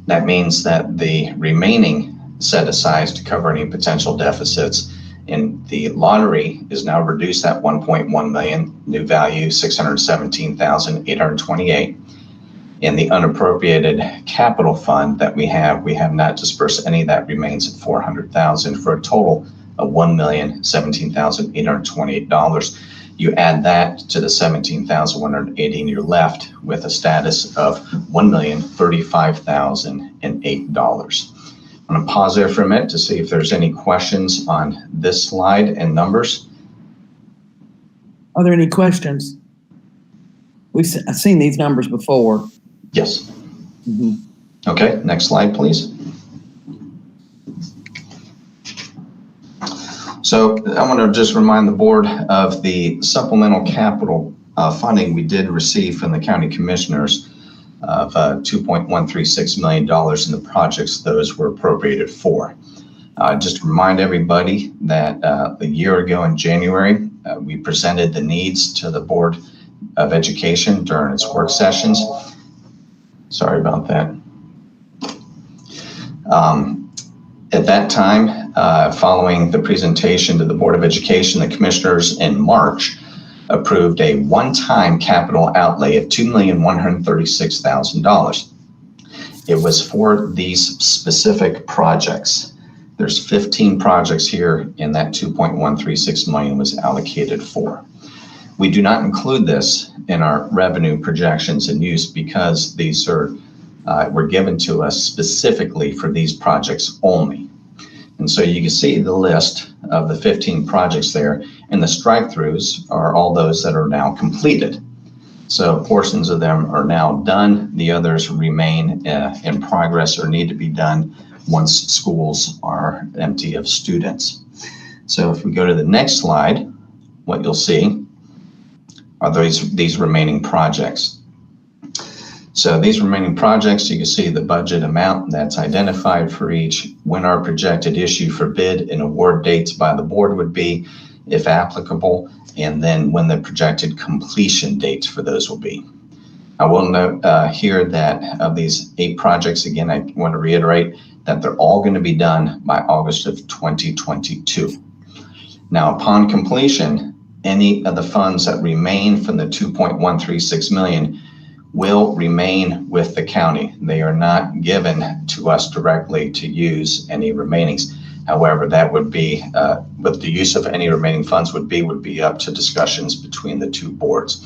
Speaker 16: That means that the remaining set aside to cover any potential deficits in the lottery is now reduced at $1.1 million, new value $617,828. In the unappropriated capital fund that we have not dispersed any of that, remains at $400,000 for a total of $1,017,828. You add that to the $17,180 and you're left with a status of $1,035,008. I'm going to pause there for a minute to see if there's any questions on this slide and numbers.
Speaker 2: Are there any questions? I've seen these numbers before.
Speaker 16: Yes. Mm-hmm. Okay, next slide, please. So I want to just remind the board of the supplemental capital funding we did receive from the county commissioners of $2.136 million in the projects those were appropriated for. Just to remind everybody that a year ago in January, we presented the needs to the Board of Education during its work sessions. Sorry about that. At that time, following the presentation to the Board of Education, the commissioners in March approved a one-time capital outlay of $2,136,000. It was for these specific projects. There's 15 projects here, and that $2.136 million was allocated for. We do not include this in our revenue projections and use because these are were given to us specifically for these projects only. And so you can see the list of the 15 projects there, and the strike-throughs are all those that are now completed. So portions of them are now done. The others remain in progress or need to be done once schools are empty of students. So if we go to the next slide, what you'll see are these remaining projects. So these remaining projects, you can see the budget amount that's identified for each, when our projected issue for bid and award dates by the board would be, if applicable, and then when the projected completion dates for those will be. I will note here that of these 8 projects, again, I want to reiterate that they're all going to be done by August of 2022. Now, upon completion, any of the funds that remain from the 2.136 million will remain with the county. They are not given to us directly to use any remainings. However, that would be, with the use of any remaining funds would be up to discussions between the two boards.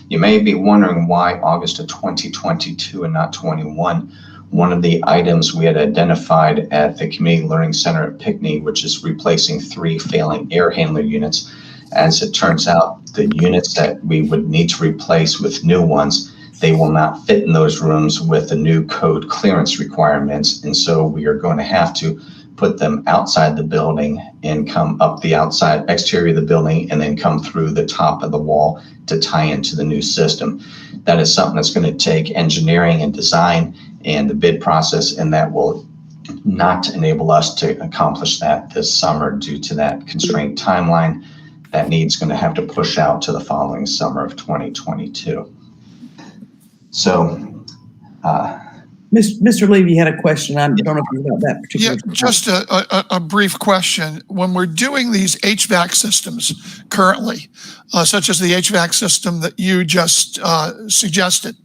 Speaker 16: You may be wondering why August of 2022 and not 21. One of the items we had identified at the Community Learning Center at Pinckney, which is replacing 3 failing air handler units. As it turns out, the units that we would need to replace with new ones, they will not fit in those rooms with the new code clearance requirements. And so we are going to have to put them outside the building and come up the outside exterior of the building and then come through the top of the wall to tie into the new system. That is something that's going to take engineering and design and the bid process, and that will not enable us to accomplish that this summer due to that constrained timeline. That need's going to have to push out to the following summer of 2022. So,
Speaker 2: Mr. Levy had a question. I don't know if you got that particular.
Speaker 13: Yeah, just a brief question. When we're doing these HVAC systems currently, such as the HVAC system that you just suggested,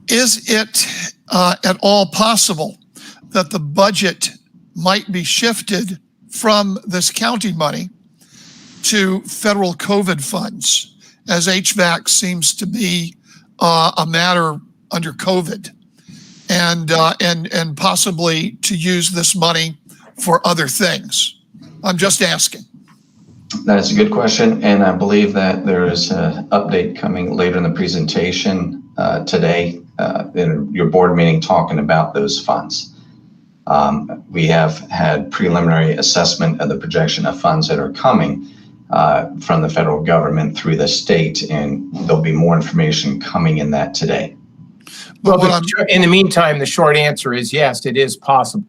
Speaker 13: is it at all possible that the budget might be shifted from this county money to federal COVID funds, as HVAC seems to be a matter under COVID, and possibly to use this money for other things? I'm just asking.
Speaker 16: That's a good question, and I believe that there is an update coming later in the presentation today in your board meeting talking about those funds. We have had preliminary assessment of the projection of funds that are coming from the federal government through the state, and there'll be more information coming in that today.
Speaker 1: Well, in the meantime, the short answer is yes, it is possible.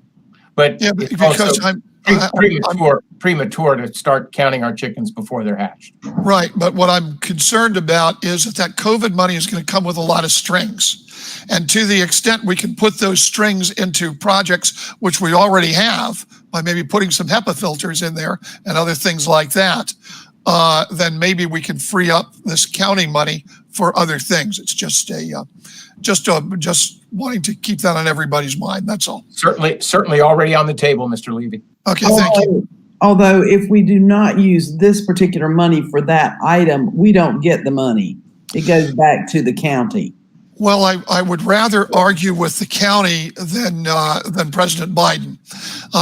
Speaker 1: But
Speaker 13: yeah,
Speaker 1: it's
Speaker 13: because
Speaker 1: also premature to start counting our chickens before they're hatched.
Speaker 13: Right, but what I'm concerned about is that COVID money is going to come with a lot of strings. And to the extent we can put those strings into projects, which we already have, by maybe putting some HEPA filters in there and other things like that, then maybe we can free up this county money for other things. It's just wanting to keep that on everybody's mind. That's all.
Speaker 1: Certainly already on the table, Mr. Levy.
Speaker 13: Okay, thank you.
Speaker 2: Although if we do not use this particular money for that item, we don't get the money. It goes back to the county.
Speaker 13: Well, I would rather argue with the county than President Biden,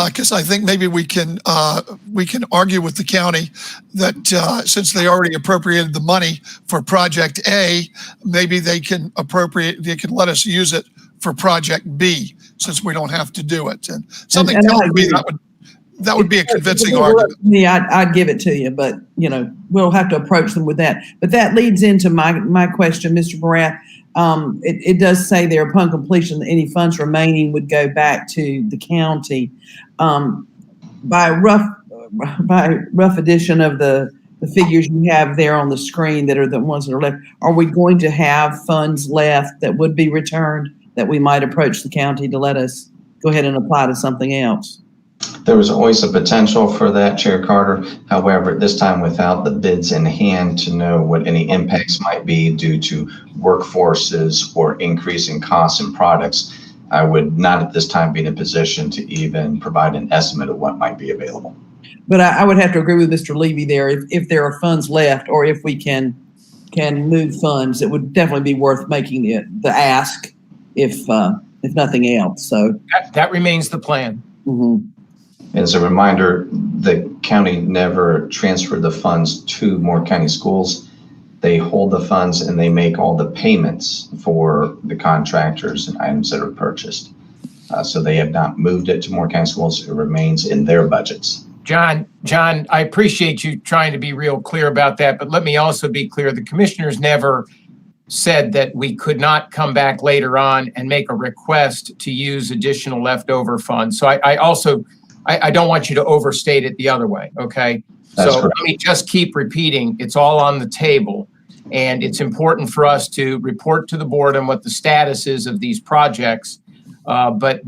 Speaker 13: because I think maybe we can argue with the county that since they already appropriated the money for Project A, maybe they can let us use it for Project B, since we don't have to do it. And something tells me that would be a convincing argument.
Speaker 2: I'd give it to you, but we'll have to approach them with that. But that leads into my question, Mr. Barath. It does say there, upon completion, any funds remaining would go back to the county. By rough addition of the figures you have there on the screen that are the ones that are left, are we going to have funds left that would be returned that we might approach the county to let us go ahead and apply to something else?
Speaker 16: There was always a potential for that, Chair Carter. However, this time without the bids in hand to know what any impacts might be due to workforces or increasing costs and products, I would not at this time be in a position to even provide an estimate of what might be available.
Speaker 2: But I would have to agree with Mr. Levy there. If there are funds left, or if we can move funds, it would definitely be worth making the ask, if nothing else. So
Speaker 1: that remains the plan.
Speaker 2: Mm-hmm.
Speaker 16: As a reminder, the county never transferred the funds to Moore County Schools. They hold the funds and they make all the payments for the contractors and items that are purchased. So they have not moved it to Moore County Schools. It remains in their budgets.
Speaker 1: John, I appreciate you trying to be real clear about that, but let me also be clear. The commissioners never said that we could not come back later on and make a request to use additional leftover funds. So I don't want you to overstate it the other way, okay?
Speaker 16: That's
Speaker 1: so
Speaker 16: correct.
Speaker 1: Let me just keep repeating, it's all on the table. And it's important for us to report to the board on what the status is of these projects. But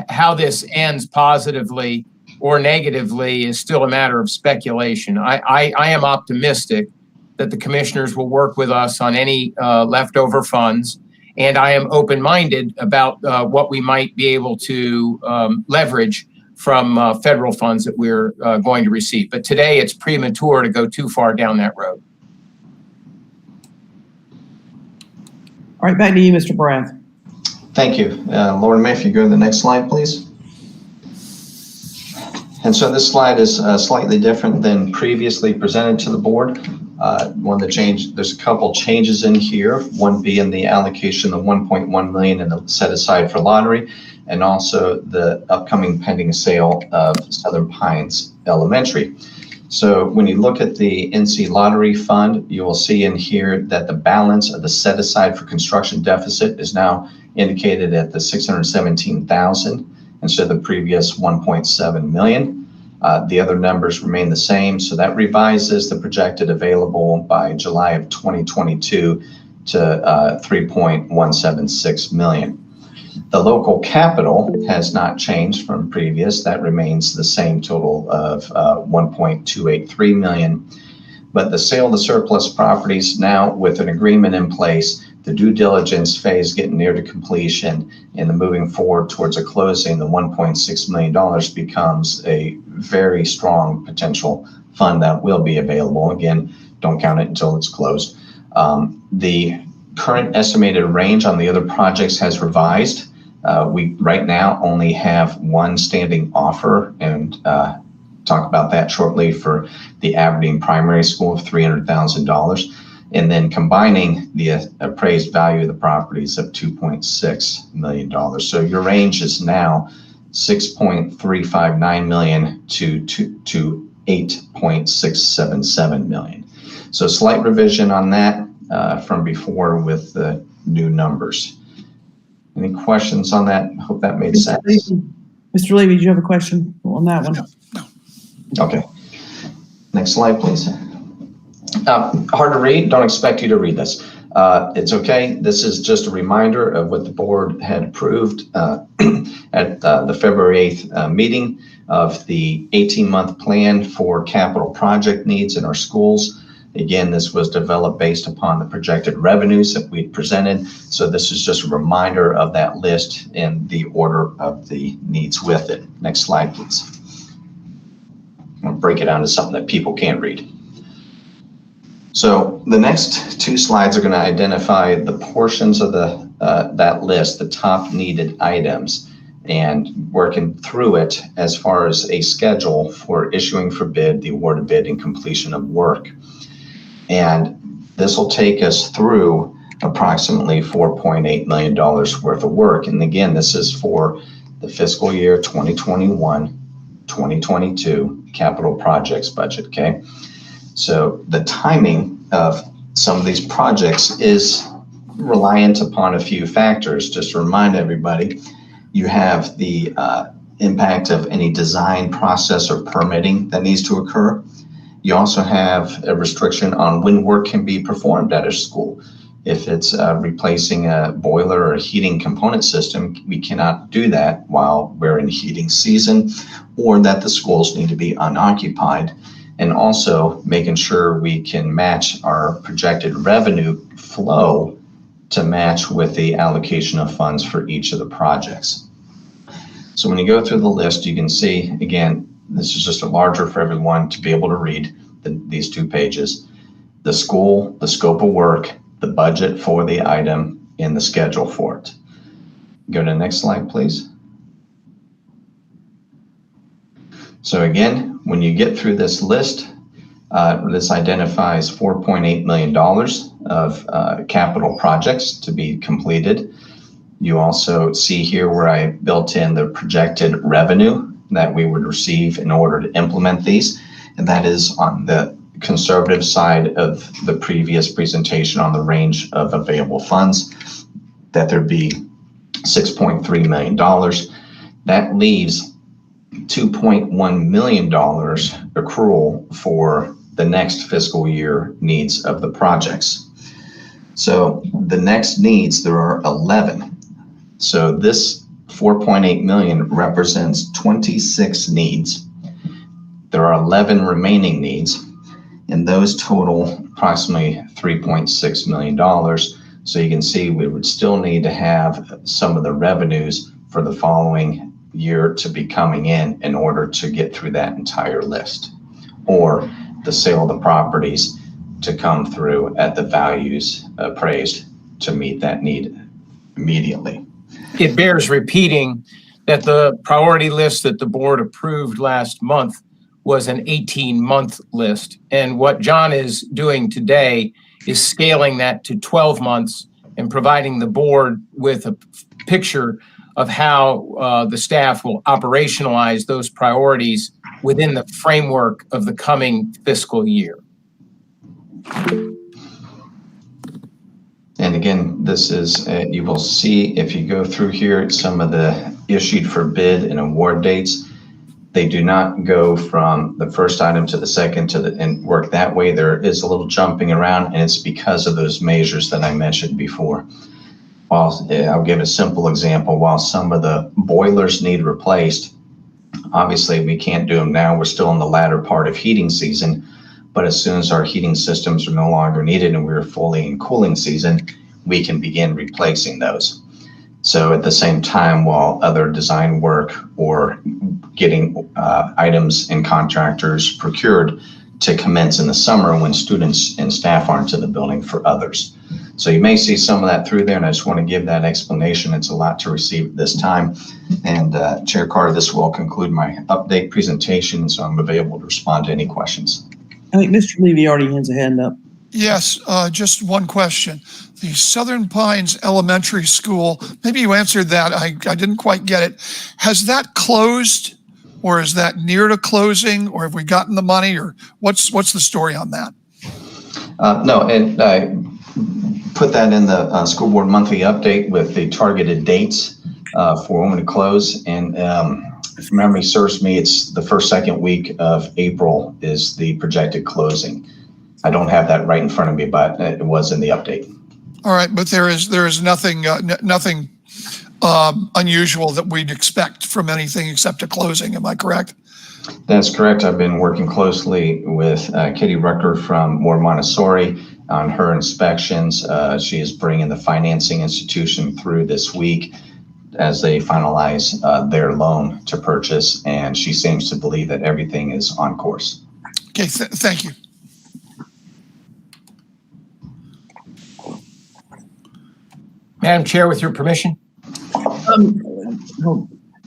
Speaker 1: how this ends positively or negatively is still a matter of speculation. I am optimistic that the commissioners will work with us on any leftover funds, and I am open-minded about what we might be able to leverage from federal funds that we're going to receive. But today it's premature to go too far down that road.
Speaker 2: All right, back to you, Mr. Barath.
Speaker 16: Thank you. Laura May, if you go to the next slide, please. And so this slide is slightly different than previously presented to the board. There's a couple changes in here, one being the allocation of 1.1 million and set aside for lottery, and also the upcoming pending sale of Southern Pines Elementary. So when you look at the NC Lottery Fund, you will see in here that the balance of the set aside for construction deficit is now indicated at the 617,000 instead of the previous 1.7 million. The other numbers remain the same, so that revises the projected available by July of 2022 to 3.176 million. The local capital has not changed from previous. That remains the same total of 1.283 million. But the sale of the surplus properties now with an agreement in place, the due diligence phase getting near to completion, and the moving forward towards a closing, the $1.6 million becomes a very strong potential fund that will be available. Again, don't count it until it's closed. The current estimated range on the other projects has revised. We right now only have one standing offer, and talk about that shortly, for the Aberdeen Primary School of $300,000. And then combining the appraised value of the properties of $2.6 million. So your range is now $6.359 million to 8.677 million. So slight revision on that from before with the new numbers. Any questions on that? Hope that made sense.
Speaker 2: Mr. Levy, do you have a question on that one?
Speaker 16: Okay. Next slide, please. Hard to read. Don't expect you to read this. It's okay. This is just a reminder of what the board had approved at the February 8th meeting of the 18-month plan for capital project needs in our schools. Again, this was developed based upon the projected revenues that we presented. So this is just a reminder of that list and the order of the needs with it. Next slide, please. I'm going to break it down to something that people can't read. So the next two slides are going to identify the portions of the that list, the top needed items, and working through it as far as a schedule for issuing for bid, the award of bid, and completion of work. And this will take us through approximately $4.8 million worth of work. And again, this is for the fiscal year 2021-2022 capital projects budget, okay? So the timing of some of these projects is reliant upon a few factors. Just to remind everybody, you have the impact of any design process or permitting that needs to occur. You also have a restriction on when work can be performed at a school. If it's replacing a boiler or a heating component system, we cannot do that while we're in heating season, or that the schools need to be unoccupied. And also making sure we can match our projected revenue flow to match with the allocation of funds for each of the projects. So when you go through the list, you can see, again, this is just a larger for everyone to be able to read these two pages. The school, the scope of work, the budget for the item, and the schedule for it. Go to the next slide, please. So again, when you get through this list, this identifies $4.8 million of capital projects to be completed. You also see here where I built in the projected revenue that we would receive in order to implement these. And that is on the conservative side of the previous presentation on the range of available funds, that there'd be $6.3 million. That leaves $2.1 million accrual for the next fiscal year needs of the projects. So the next needs, there are 11. So this 4.8 million represents 26 needs There are 11 remaining needs, and those total approximately $3.6 million. So you can see we would still need to have some of the revenues for the following year to be coming in order to get through that entire list, or the sale of the properties to come through at the values appraised to meet that need immediately.
Speaker 1: It bears repeating that the priority list that the board approved last month was an 18-month list. And what John is doing today is scaling that to 12 months and providing the board with a picture of how the staff will operationalize those priorities within the framework of the coming fiscal year.
Speaker 16: And again, this is, you will see if you go through here, some of the issued for bid and award dates. They do not go from the first item to the second and work that way. There is a little jumping around, and it's because of those measures that I mentioned before. I'll give a simple example. While some of the boilers need replaced, obviously we can't do them now. We're still in the latter part of heating season, but as soon as our heating systems are no longer needed and we're fully in cooling season, we can begin replacing those. So at the same time, while other design work or getting items and contractors procured to commence in the summer when students and staff aren't in the building for others. So you may see some of that through there, and I just want to give that explanation. It's a lot to receive at this time. And Chair Carter, this will conclude my update presentation, so I'm available to respond to any questions.
Speaker 2: I think Mr. Levy already has a hand up.
Speaker 13: Yes, just one question. The Southern Pines Elementary School, maybe you answered that. I didn't quite get it. Has that closed, or is that near to closing, or have we gotten the money, or what's the story on that?
Speaker 16: No, and I put that in the school board monthly update with the targeted dates for when to close. And if memory serves me, it's the second week of April is the projected closing. I don't have that right in front of me, but it was in the update.
Speaker 13: All right, but there is nothing unusual that we'd expect from anything except a closing. Am I correct?
Speaker 16: That's correct. I've been working closely with Katie Rucker from Moore Montessori on her inspections. She is bringing the financing institution through this week as they finalize their loan to purchase, and she seems to believe that everything is on course.
Speaker 13: Okay, thank you.
Speaker 1: Madam Chair, with your permission.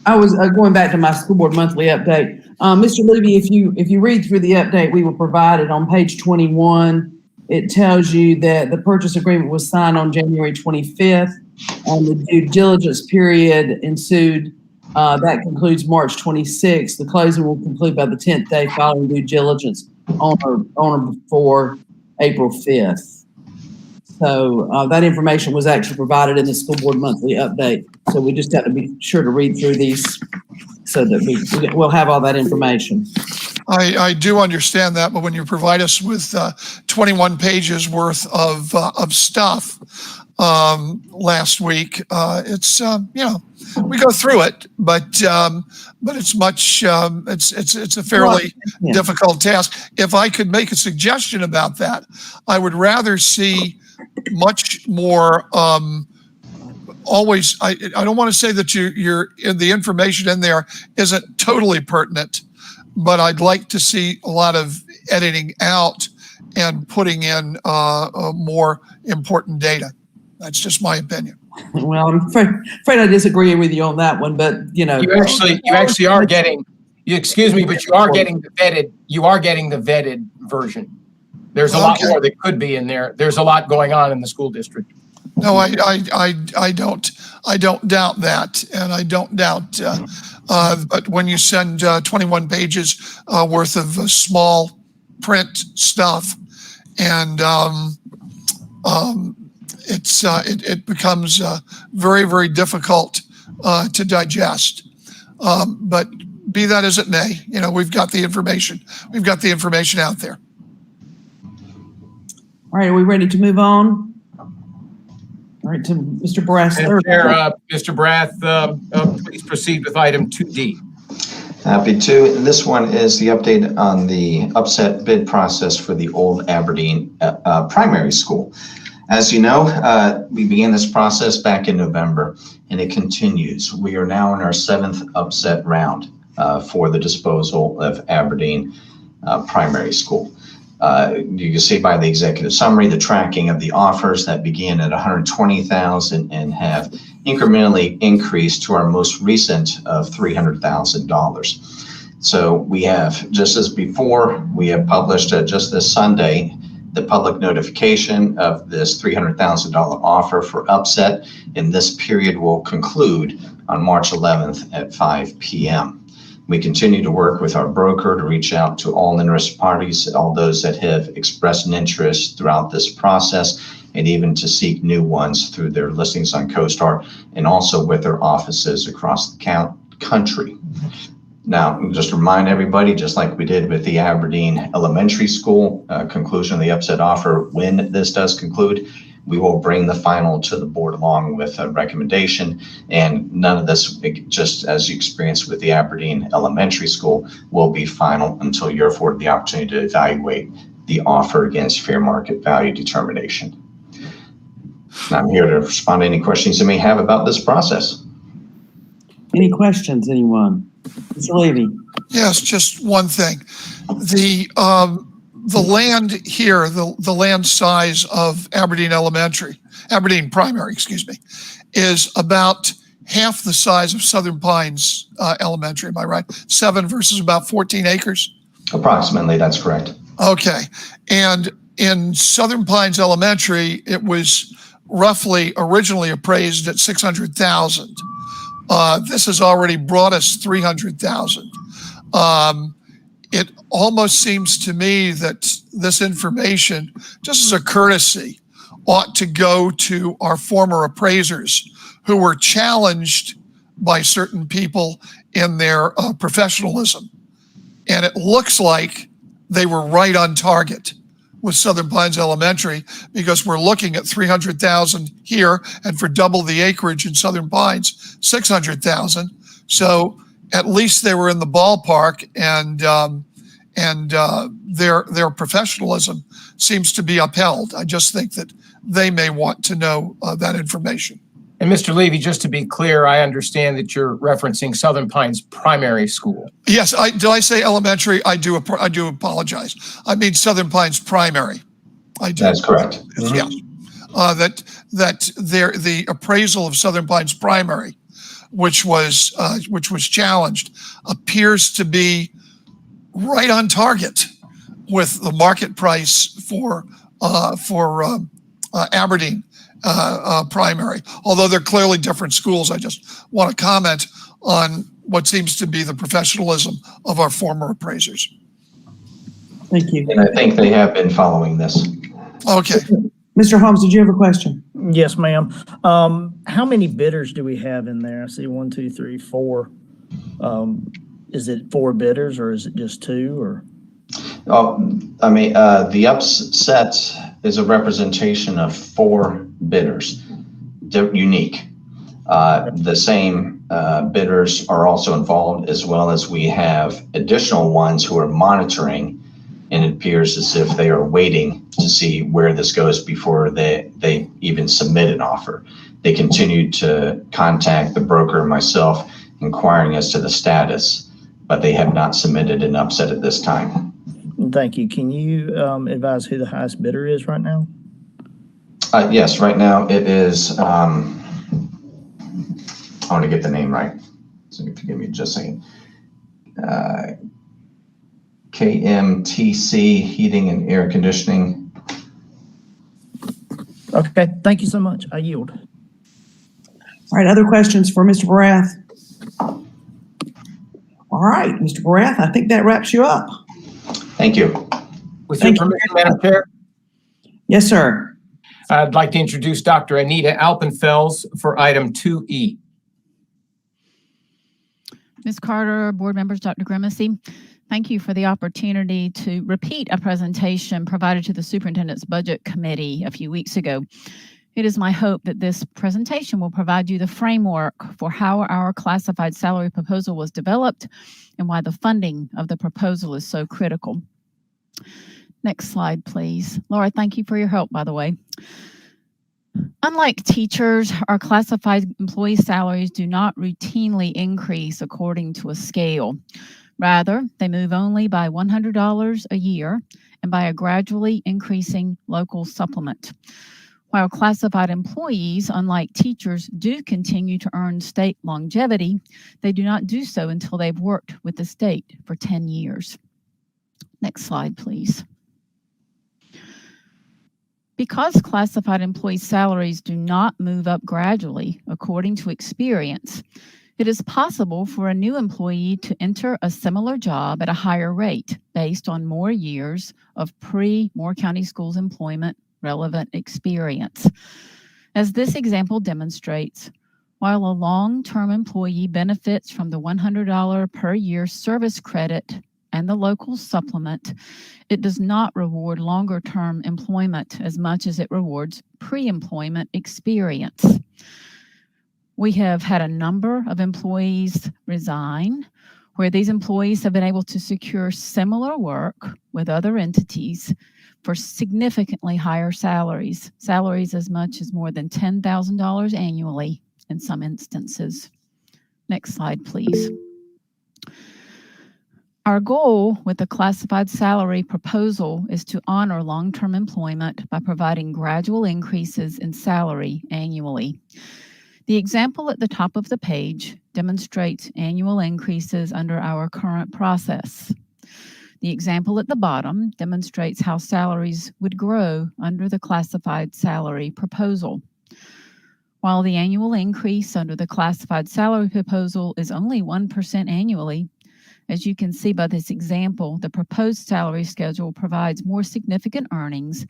Speaker 2: I was going back to my school board monthly update. Mr. Levy, if you read through the update we were provided on page 21, it tells you that the purchase agreement was signed on January 25th, and the due diligence period ensued. That concludes March 26th. The closing will conclude by the 10th day following due diligence on or before April 5th. So that information was actually provided in the school board monthly update. So we just got to be sure to read through these so that we'll have all that information.
Speaker 13: I do understand that, but when you provide us with 21 pages worth of stuff last week, it's we go through it, but it's much it's a fairly difficult task. If I could make a suggestion about that, I would rather see much more. Always, I don't want to say that you're the information in there isn't totally pertinent, but I'd like to see a lot of editing out and putting in more important data. That's just my opinion.
Speaker 2: Well, I'm afraid I disagree with you on that one, but you
Speaker 1: actually are getting. Excuse me, but you are getting the vetted. You are getting the vetted version. There's a lot more that could be in there. There's a lot going on in the school district.
Speaker 13: No, I don't doubt that, and I don't doubt. But when you send 21 pages worth of small print stuff, and it becomes very, very difficult to digest. But be that as it may, we've got the information. We've got the information out there.
Speaker 2: All right, are we ready to move on? All right, to Mr. Brath.
Speaker 1: Mr. Brath, please proceed with item 2D.
Speaker 16: Happy to. This one is the update on the upset bid process for the old Aberdeen primary school. As you know, we began this process back in November, and it continues. We are now in our 7th upset round for the disposal of Aberdeen primary school. You can see by the executive summary, the tracking of the offers that began at $120,000 and have incrementally increased to our most recent of $300,000. So we have, just as before, we have published just this Sunday the public notification of this $300,000 offer for upset, and this period will conclude on March 11th at 5 p.m. We continue to work with our broker to reach out to all interested parties, all those that have expressed an interest throughout this process, and even to seek new ones through their listings on CoStar and also with their offices across the country. Now, just to remind everybody, just like we did with the Aberdeen Elementary School conclusion of the upset offer, when this does conclude, we will bring the final to the board along with a recommendation, and none of this, just as you experienced with the Aberdeen Elementary School, will be final until you're afforded the opportunity to evaluate the offer against fair market value determination. And I'm here to respond to any questions you may have about this process.
Speaker 2: Any questions, anyone? Mr. Levy?
Speaker 13: Yes, just one thing. The land here, the land size of Aberdeen Primary, is about half the size of Southern Pines Elementary. Am I right? 7 versus about 14 acres?
Speaker 16: Approximately, that's correct.
Speaker 13: Okay. And in Southern Pines Elementary, it was roughly originally appraised at $600,000. This has already brought us $300,000. It almost seems to me that this information, just as a courtesy, ought to go to our former appraisers who were challenged by certain people in their professionalism. And it looks like they were right on target with Southern Pines Elementary, because we're looking at $300,000 here, and for double the acreage in Southern Pines, $600,000. So at least they were in the ballpark, and their professionalism seems to be upheld. I just think that they may want to know that information.
Speaker 1: And Mr. Levy, just to be clear, I understand that you're referencing Southern Pines Primary School.
Speaker 13: Yes, did I say elementary? I do apologize. I mean Southern Pines Primary. I do.
Speaker 16: That's correct.
Speaker 13: Yeah. The appraisal of Southern Pines Primary, which was challenged, appears to be right on target with the market price for Aberdeen Primary. Although they're clearly different schools, I just want to comment on what seems to be the professionalism of our former appraisers.
Speaker 2: Thank you.
Speaker 16: And I think they have been following this.
Speaker 13: Okay.
Speaker 2: Mr. Holmes, did you have a question?
Speaker 12: Yes, ma'am. How many bidders do we have in there? I see 1, 2, 3, 4. Is it 4 bidders, or is it just 2? Or?
Speaker 16: The upset is a representation of 4 bidders, unique. The same bidders are also involved, as well as we have additional ones who are monitoring, and it appears as if they are waiting to see where this goes before they even submit an offer. They continue to contact the broker and myself, inquiring as to the status, but they have not submitted an upset at this time.
Speaker 12: Thank you. Can you advise who the highest bidder is right now?
Speaker 16: Yes, right now it is, I want to get the name right, so forgive me just a second. KMTC Heating and Air Conditioning.
Speaker 12: Okay, thank you so much. I yield.
Speaker 2: All right, other questions for Mr. Barath? All right, Mr. Barath, I think that wraps you up.
Speaker 16: Thank you.
Speaker 1: With your permission, Madam Chair?
Speaker 2: Yes, sir.
Speaker 1: I'd like to introduce Dr. Anita Alpenfels for item 2E.
Speaker 17: Ms. Carter, board members, Dr. Grimacy, thank you for the opportunity to repeat a presentation provided to the Superintendent's Budget Committee a few weeks ago. It is my hope that this presentation will provide you the framework for how our classified salary proposal was developed and why the funding of the proposal is so critical. Next slide, please. Laura, thank you for your help, by the way. Unlike teachers, our classified employee salaries do not routinely increase according to a scale. Rather, they move only by $100 a year and by a gradually increasing local supplement. While classified employees, unlike teachers, do continue to earn state longevity, they do not do so until they've worked with the state for 10 years. Next slide, please. Because classified employee salaries do not move up gradually according to experience, it is possible for a new employee to enter a similar job at a higher rate based on more years of pre-Moore County Schools employment relevant experience. As this example demonstrates, while a long-term employee benefits from the $100 per year service credit and the local supplement, it does not reward longer-term employment as much as it rewards pre-employment experience. We have had a number of employees resign where these employees have been able to secure similar work with other entities for significantly higher salaries as much as more than $10,000 annually in some instances. Next slide, please. Our goal with the classified salary proposal is to honor long-term employment by providing gradual increases in salary annually. The example at the top of the page demonstrates annual increases under our current process. The example at the bottom demonstrates how salaries would grow under the classified salary proposal. While the annual increase under the classified salary proposal is only 1% annually, as you can see by this example, the proposed salary schedule provides more significant earnings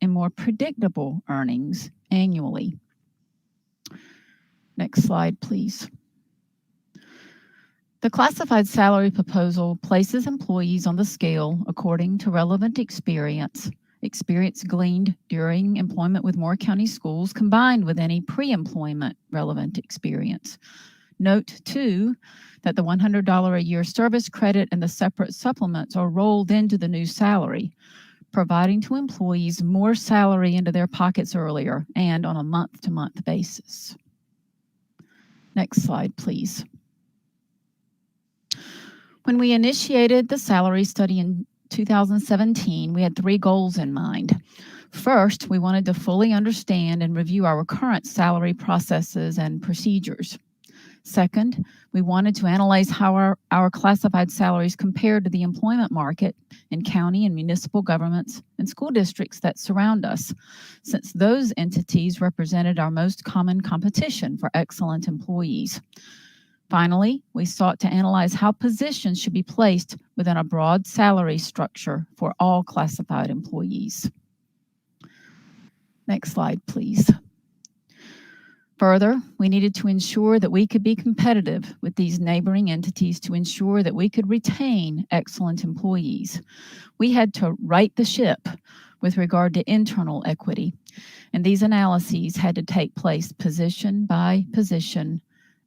Speaker 17: and more predictable earnings annually. Next slide, please. The classified salary proposal places employees on the scale according to relevant experience gleaned during employment with Moore County Schools combined with any pre-employment relevant experience. Note, too, that the $100 a year service credit and the separate supplements are rolled into the new salary, providing to employees more salary into their pockets earlier and on a month-to-month basis. Next slide, please. When we initiated the salary study in 2017, we had 3 goals in mind. First, we wanted to fully understand and review our current salary processes and procedures. Second, we wanted to analyze how our classified salaries compared to the employment market in county and municipal governments and school districts that surround us, since those entities represented our most common competition for excellent employees. Finally, we sought to analyze how positions should be placed within a broad salary structure for all classified employees. Next slide, please. Further, we needed to ensure that we could be competitive with these neighboring entities to ensure that we could retain excellent employees. We had to right the ship with regard to internal equity, and these analyses had to take place position by position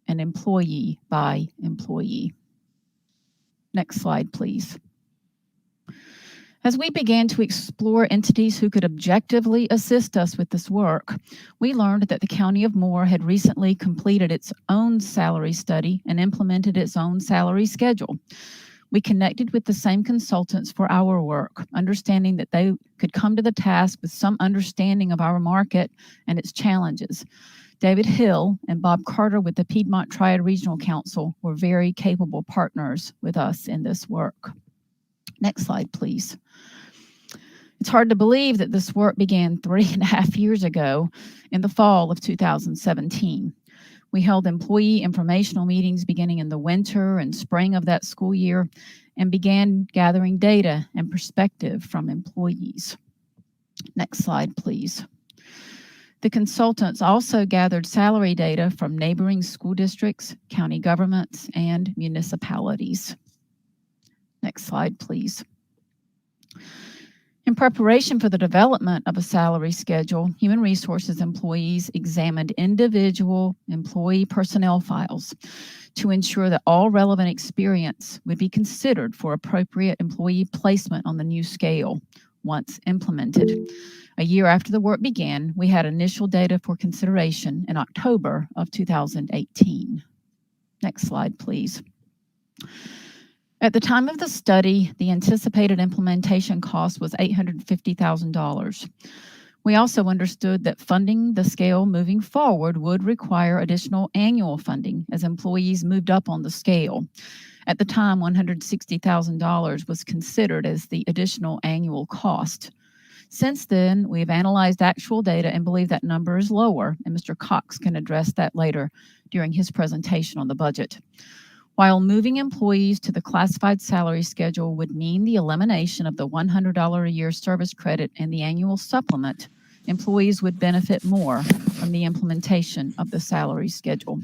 Speaker 17: and employee by employee. Next slide, please. As we began to explore entities who could objectively assist us with this work, we learned that the County of Moore had recently completed its own salary study and implemented its own salary schedule. We connected with the same consultants for our work, understanding that they could come to the task with some understanding of our market and its challenges. David Hill and Bob Carter with the Piedmont Triad Regional Council were very capable partners with us in this work. Next slide, please. It's hard to believe that this work began 3.5 years ago in the fall of 2017. We held employee informational meetings beginning in the winter and spring of that school year and began gathering data and perspective from employees. Next slide, please. The consultants also gathered salary data from neighboring school districts, county governments, and municipalities. Next slide, please. In preparation for the development of a salary schedule, Human Resources employees examined individual employee personnel files to ensure that all relevant experience would be considered for appropriate employee placement on the new scale once implemented. A year after the work began, we had initial data for consideration in October of 2018. Next slide, please. At the time of the study, the anticipated implementation cost was $850,000. We also understood that funding the scale moving forward would require additional annual funding as employees moved up on the scale. At the time, $160,000 was considered as the additional annual cost. Since then, we've analyzed actual data and believe that number is lower, and Mr. Cox can address that later during his presentation on the budget. While moving employees to the classified salary schedule would mean the elimination of the $100 a year service credit and the annual supplement, employees would benefit more from the implementation of the salary schedule.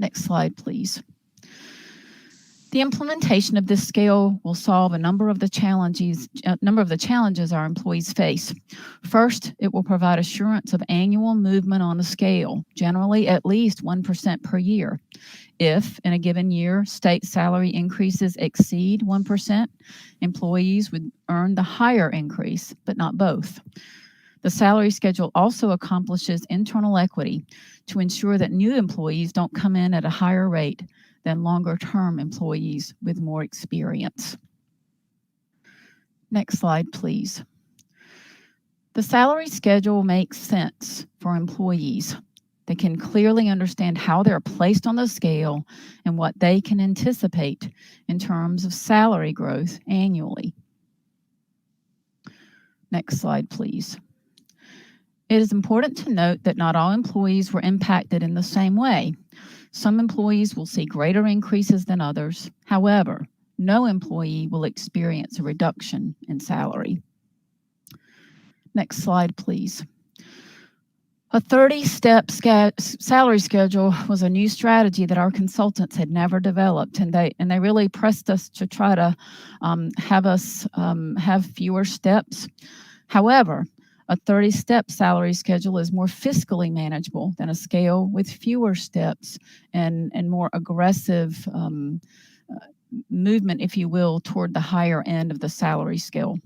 Speaker 17: Next slide, please. The implementation of this scale will solve a number of the challenges our employees face. First, it will provide assurance of annual movement on the scale, generally at least 1% per year. If, in a given year, state salary increases exceed 1%, employees would earn the higher increase, but not both. The salary schedule also accomplishes internal equity to ensure that new employees don't come in at a higher rate than longer-term employees with more experience. Next slide, please. The salary schedule makes sense for employees. They can clearly understand how they're placed on the scale and what they can anticipate in terms of salary growth annually. Next slide, please. It is important to note that not all employees were impacted in the same way. Some employees will see greater increases than others. However, no employee will experience a reduction in salary. Next slide, please. A 30-step salary schedule was a new strategy that our consultants had never developed, and they really pressed us to try to have us have fewer steps. However, a 30-step salary schedule is more fiscally manageable than a scale with fewer steps and more aggressive movement, if you will, toward the higher end of the salary scale.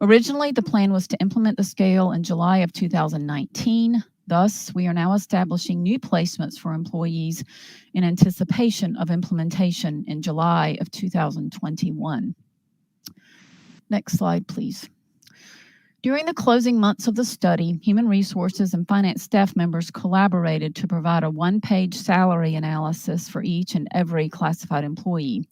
Speaker 17: Originally, the plan was to implement the scale in July of 2019. Thus, we are now establishing new placements for employees in anticipation of implementation in July of 2021. Next slide, please. During the closing months of the study, Human Resources and Finance staff members collaborated to provide a one-page salary analysis for each and every classified employee.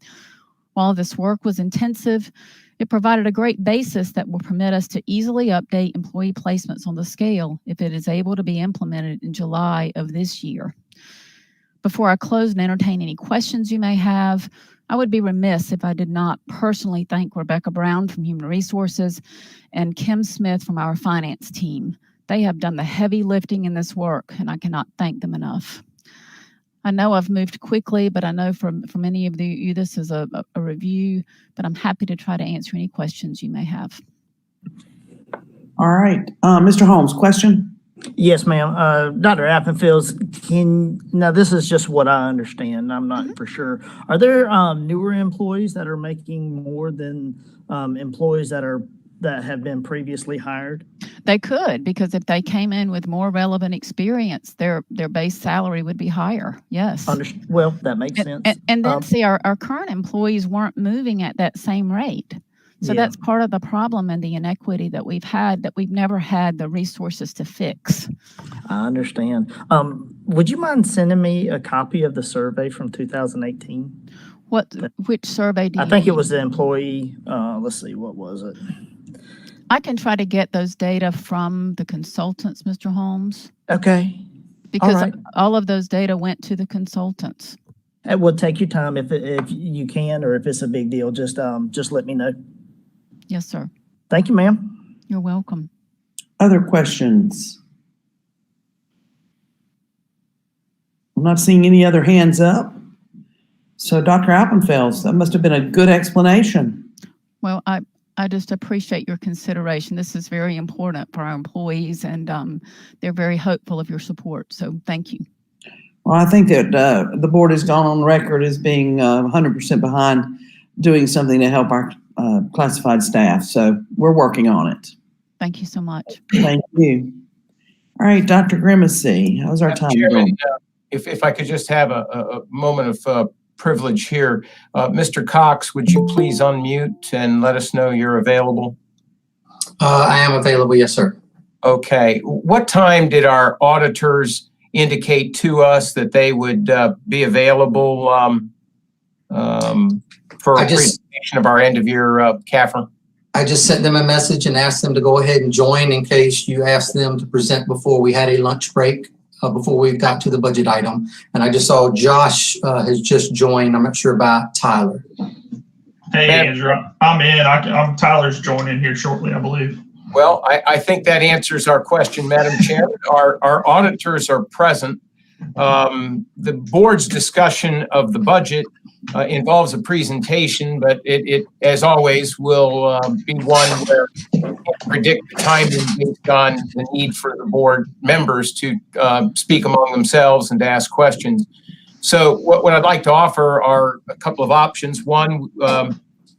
Speaker 17: While this work was intensive, it provided a great basis that will permit us to easily update employee placements on the scale if it is able to be implemented in July of this year. Before I close and entertain any questions you may have, I would be remiss if I did not personally thank Rebecca Brown from Human Resources and Kim Smith from our finance team. They have done the heavy lifting in this work, and I cannot thank them enough. I know I've moved quickly, but I know from many of you this is a review, but I'm happy to try to answer any questions you may have.
Speaker 2: All right. Mr. Holmes, question?
Speaker 12: Yes, ma'am. Dr. Appenfield, now this is just what I understand. I'm not for sure. Are there newer employees that are making more than employees that have been previously hired?
Speaker 17: They could, because if they came in with more relevant experience, their base salary would be higher. Yes.
Speaker 12: Well, that makes sense.
Speaker 17: And then see, our current employees weren't moving at that same rate. So that's part of the problem and the inequity that we've had, that we've never had the resources to fix.
Speaker 12: I understand. Would you mind sending me a copy of the survey from 2018?
Speaker 17: Which survey do you
Speaker 12: I think
Speaker 17: need?
Speaker 12: it was the employee, let's see, what was it?
Speaker 17: I can try to get those data from the consultants, Mr. Holmes.
Speaker 12: Okay.
Speaker 17: Because all of those data went to the consultants.
Speaker 12: It will take your time if you can, or if it's a big deal, just let me know.
Speaker 17: Yes, sir.
Speaker 12: Thank you, ma'am.
Speaker 17: You're welcome.
Speaker 2: Other questions? I'm not seeing any other hands up. So Dr. Appenfeld, that must have been a good explanation.
Speaker 17: Well, I just appreciate your consideration. This is very important for our employees, and they're very hopeful of your support. So thank you.
Speaker 2: Well, I think that the board has gone on record as being 100% behind doing something to help our classified staff. So we're working on it.
Speaker 17: Thank you so much.
Speaker 2: Thank you. All right, Dr. Grimacy, how's our time going?
Speaker 1: If I could just have a moment of privilege here. Mr. Cox, would you please unmute and let us know you're available?
Speaker 18: I am available, yes, sir.
Speaker 1: Okay. What time did our auditors indicate to us that they would be available for a presentation of our end of year CAFR?
Speaker 18: I just sent them a message and asked them to go ahead and join in case you asked them to present before we had a lunch break, before we got to the budget item. And I just saw Josh has just joined. I'm not sure about Tyler.
Speaker 19: Hey, Andrew, I'm in. Tyler's joining here shortly, I believe.
Speaker 1: Well, I think that answers our question, Madam Chair. Our auditors are present. The board's discussion of the budget involves a presentation, but it as always, will be one where we can't predict the timing based on the need for the board members to speak among themselves and to ask questions. So what I'd like to offer are a couple of options. One,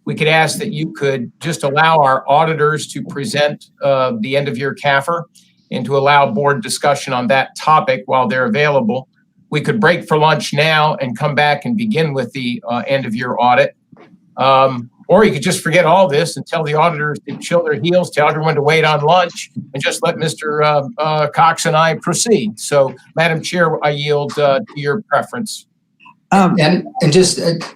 Speaker 1: we could ask that you could just allow our auditors to present the end of year CAFR and to allow board discussion on that topic while they're available. We could break for lunch now and come back and begin with the end of year audit. Or you could just forget all this and tell the auditors to chill their heels, tell everyone to wait on lunch, and just let Mr. Cox and I proceed. So, Madam Chair, I yield to your preference.
Speaker 18: And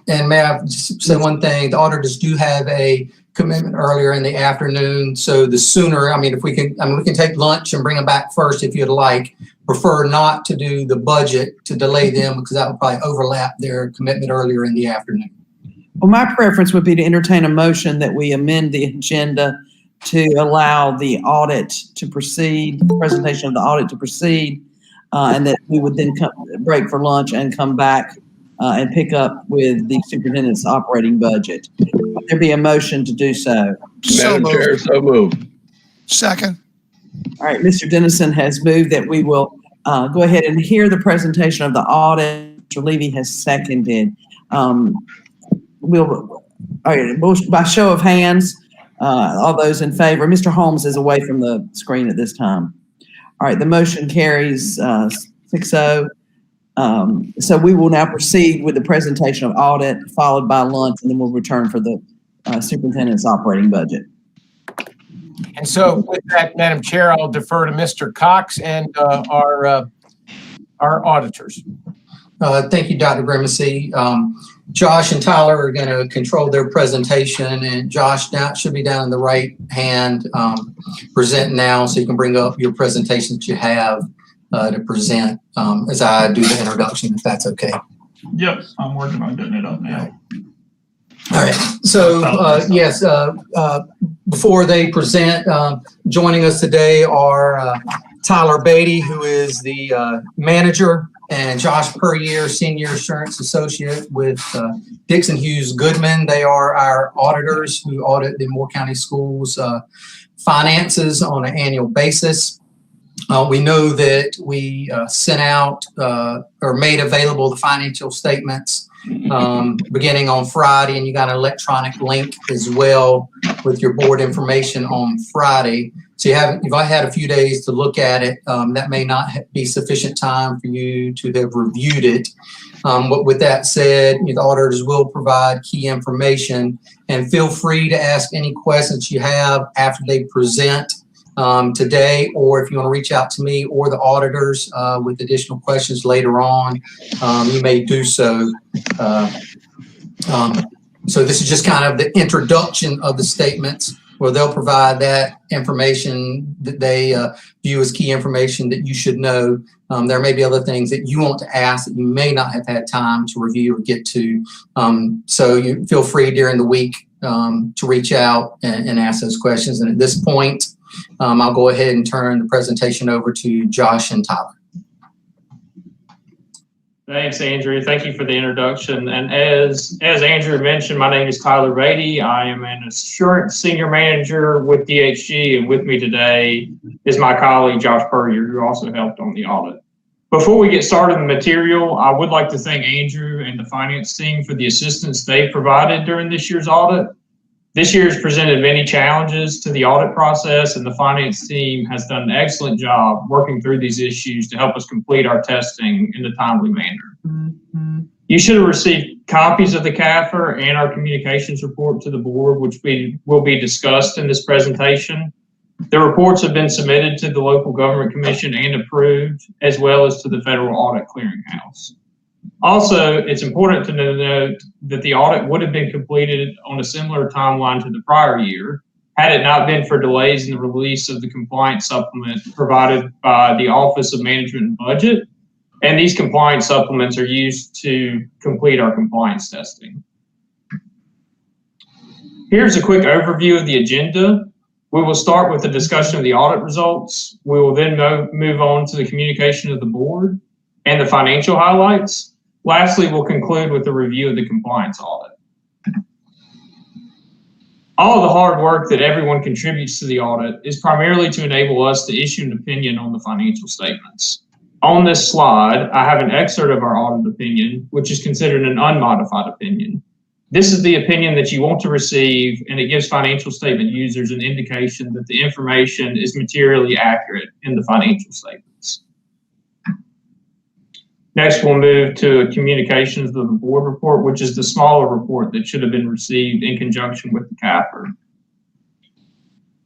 Speaker 18: may I just say one thing? The auditors do have a commitment earlier in the afternoon. So the sooner, if we can, we can take lunch and bring them back first if you'd like. Prefer not to do the budget to delay them because that would probably overlap their commitment earlier in the afternoon.
Speaker 2: Well, my preference would be to entertain a motion that we amend the agenda to allow the audit to proceed, the presentation of the audit to proceed, and that we would then break for lunch and come back and pick up with the superintendent's operating budget. Would there be a motion to do so?
Speaker 4: Madam Chair, so moved.
Speaker 13: Second.
Speaker 2: All right, Mr. Dennison has moved that we will go ahead and hear the presentation of the audit. Mr. Levy has seconded. All right, by show of hands, all those in favor. Mr. Holmes is away from the screen at this time. All right, the motion carries 6-0. So we will now proceed with the presentation of audit, followed by lunch, and then we'll return for the superintendent's operating budget.
Speaker 1: And so with that, Madam Chair, I'll defer to Mr. Cox and our auditors.
Speaker 18: Thank you, Dr. Grimacy. Josh and Tyler are going to control their presentation, and Josh now should be down in the right hand. Present now, so you can bring up your presentation that you have to present as I do the introduction, if that's okay.
Speaker 19: Yep, I'm working on getting it up now.
Speaker 18: All right. So yes, before they present, joining us today are Tyler Beatty, who is the manager, and Josh Puryear, Senior Assurance Associate with Dixon Hughes Goodman. They are our auditors who audit the Moore County Schools finances on an annual basis. We know that we sent out or made available the financial statements beginning on Friday, and you got an electronic link as well with your board information on Friday. So you've had a few days to look at it. That may not be sufficient time for you to have reviewed it. But with that said, the auditors will provide key information, and feel free to ask any questions you have after they present today, or if you want to reach out to me or the auditors with additional questions later on, you may do so. So this is just kind of the introduction of the statements, where they'll provide that information that they view as key information that you should know. There may be other things that you want to ask that you may not have had time to review or get to. So you feel free during the week to reach out and ask those questions. And at this point, I'll go ahead and turn the presentation over to Josh and Tyler.
Speaker 20: Thanks, Andrew. Thank you for the introduction. And as Andrew mentioned, my name is Tyler Beatty. I am an assurance senior manager with DHG, and with me today is my colleague, Josh Puryear, who also helped on the audit. Before we get started in the material, I would like to thank Andrew and the finance team for the assistance they provided during this year's audit. This year has presented many challenges to the audit process, and the finance team has done an excellent job working through these issues to help us complete our testing in a timely manner. You should have received copies of the CAFR and our communications report to the board, which will be discussed in this presentation. The reports have been submitted to the local government commission and approved, as well as to the Federal Audit Clearinghouse. Also, it's important to note that the audit would have been completed on a similar timeline to the prior year, had it not been for delays in the release of the compliance supplement provided by the Office of Management and Budget. And these compliance supplements are used to complete our compliance testing. Here's a quick overview of the agenda. We will start with the discussion of the audit results. We will then move on to the communication of the board and the financial highlights. Lastly, we'll conclude with a review of the compliance audit. All of the hard work that everyone contributes to the audit is primarily to enable us to issue an opinion on the financial statements. On this slide, I have an excerpt of our audit opinion, which is considered an unmodified opinion. This is the opinion that you want to receive, and it gives financial statement users an indication that the information is materially accurate in the financial statements. Next, we'll move to communications of the board report, which is the smaller report that should have been received in conjunction with the CAFR.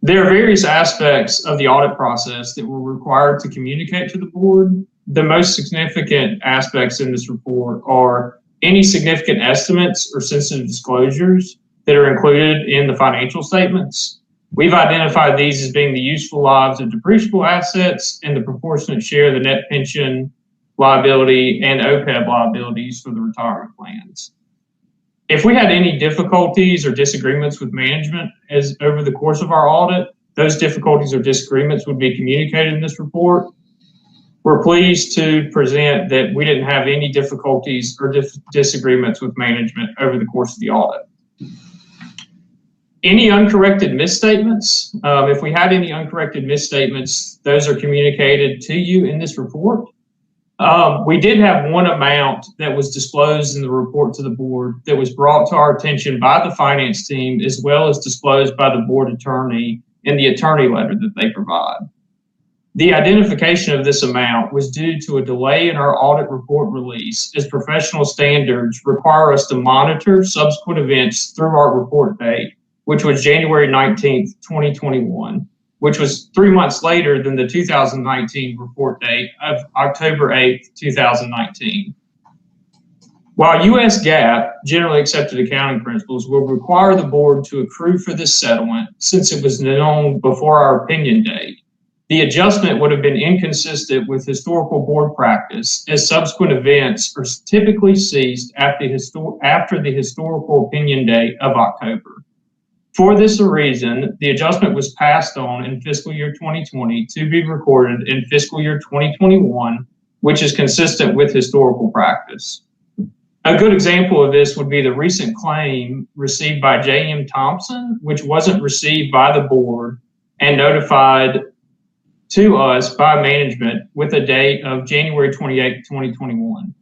Speaker 20: There are various aspects of the audit process that we're required to communicate to the board. The most significant aspects in this report are any significant estimates or sensitive disclosures that are included in the financial statements. We've identified these as being the useful lives of depreciable assets and the proportionate share of the net pension liability and OPEB liabilities for the retirement plans. If we had any difficulties or disagreements with management over the course of our audit, those difficulties or disagreements would be communicated in this report. We're pleased to present that we didn't have any difficulties or disagreements with management over the course of the audit. Any uncorrected misstatements, if we had any uncorrected misstatements, those are communicated to you in this report. We did have one amount that was disclosed in the report to the board that was brought to our attention by the finance team, as well as disclosed by the board attorney in the attorney letter that they provide. The identification of this amount was due to a delay in our audit report release, as professional standards require us to monitor subsequent events through our report date, which was January 19th, 2021. Which was 3 months later than the 2019 report date of October 8th, 2019. While U.S. GAAP, generally accepted accounting principles, will require the board to accrue for this settlement since it was known before our opinion date, the adjustment would have been inconsistent with historical board practice, as subsequent events are typically ceased after the historical opinion date of October. For this reason, the adjustment was passed on in fiscal year 2020 to be recorded in fiscal year 2021, which is consistent with historical practice. A good example of this would be the recent claim received by J.M. Thompson, which wasn't received by the board and notified to us by management with a date of January 28, 2021.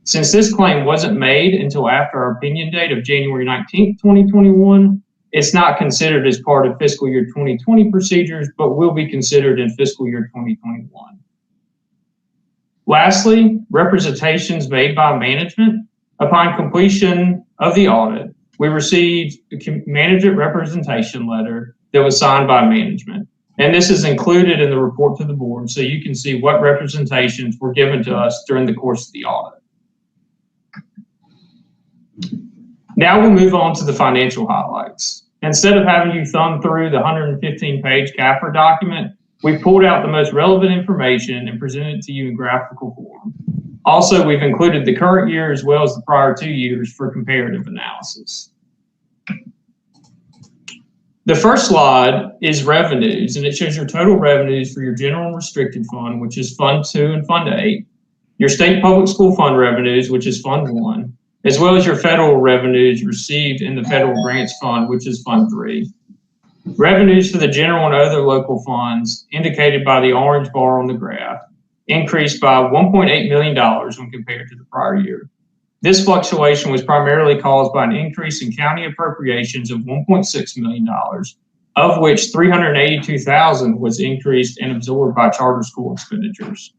Speaker 20: Since this claim wasn't made until after our opinion date of January 19, 2021, it's not considered as part of fiscal year 2020 procedures, but will be considered in fiscal year 2021. Lastly, representations made by management. Upon completion of the audit, we received a management representation letter that was signed by management. And this is included in the report to the board, so you can see what representations were given to us during the course of the audit. Now we'll move on to the financial highlights. Instead of having you thumb through the 115-page CAFR document, we pulled out the most relevant information and presented it to you in graphical form. Also, we've included the current year as well as the prior 2 years for comparative analysis. The first slide is revenues, and it shows your total revenues for your general and restricted fund, which is Fund 2 and Fund 8, your state public school fund revenues, which is Fund 1, as well as your federal revenues received in the Federal Grants Fund, which is Fund 3. Revenues for the general and other local funds, indicated by the orange bar on the graph, increased by $1.8 million when compared to the prior year. This fluctuation was primarily caused by an increase in county appropriations of $1.6 million, of which $382,000 was increased and absorbed by charter school expenditures.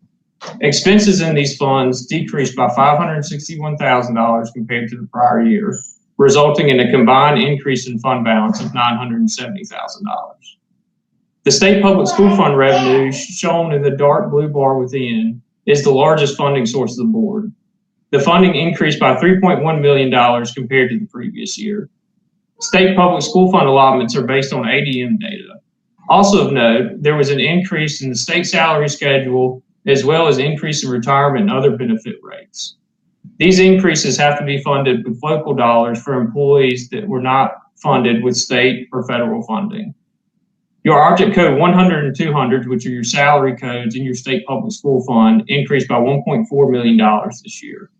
Speaker 20: Expenses in these funds decreased by $561,000 compared to the prior year, resulting in a combined increase in fund balance of $970,000. The state public school fund revenue, shown in the dark blue bar within, is the largest funding source of the board. The funding increased by $3.1 million compared to the previous year. State public school fund allotments are based on ADM data. Also of note, there was an increase in the state salary schedule, as well as increase in retirement and other benefit rates. These increases have to be funded with local dollars for employees that were not funded with state or federal funding. Your object code 100 and 200, which are your salary codes in your state public school fund, increased by $1.4 million this year.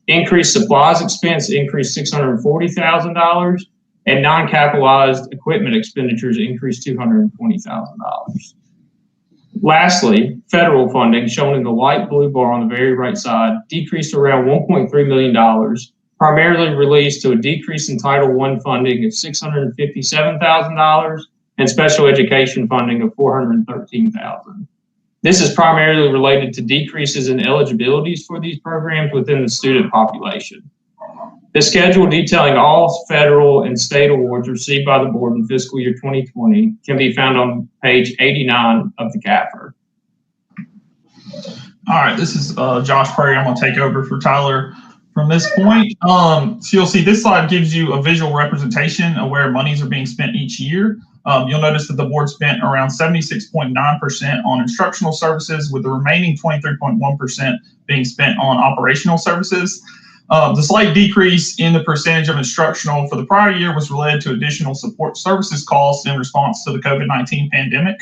Speaker 20: Increased supplies expense increased $640,000, and non-capitalized equipment expenditures increased $220,000. Lastly, federal funding, shown in the light blue bar on the very right side, decreased around $1.3 million, primarily released to a decrease in Title I funding of $657,000 and special education funding of $413,000. This is primarily related to decreases in eligibilities for these programs within the student population. The schedule detailing all federal and state awards received by the board in fiscal year 2020 can be found on page 89 of the CAFR.
Speaker 19: All right, this is Josh Prairie. I'm going to take over for Tyler from this point. So you'll see this slide gives you a visual representation of where monies are being spent each year. You'll notice that the board spent around 76.9% on instructional services, with the remaining 23.1% being spent on operational services. The slight decrease in the percentage of instructional for the prior year was related to additional support services costs in response to the COVID-19 pandemic.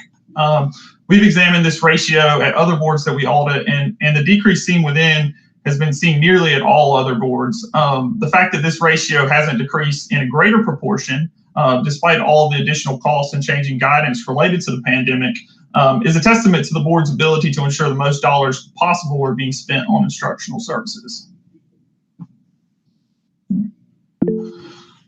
Speaker 19: We've examined this ratio at other boards that we audit, and the decrease seen within has been seen nearly at all other boards. The fact that this ratio hasn't decreased in a greater proportion, despite all the additional costs and changing guidance related to the pandemic, is a testament to the board's ability to ensure the most dollars possible are being spent on instructional services.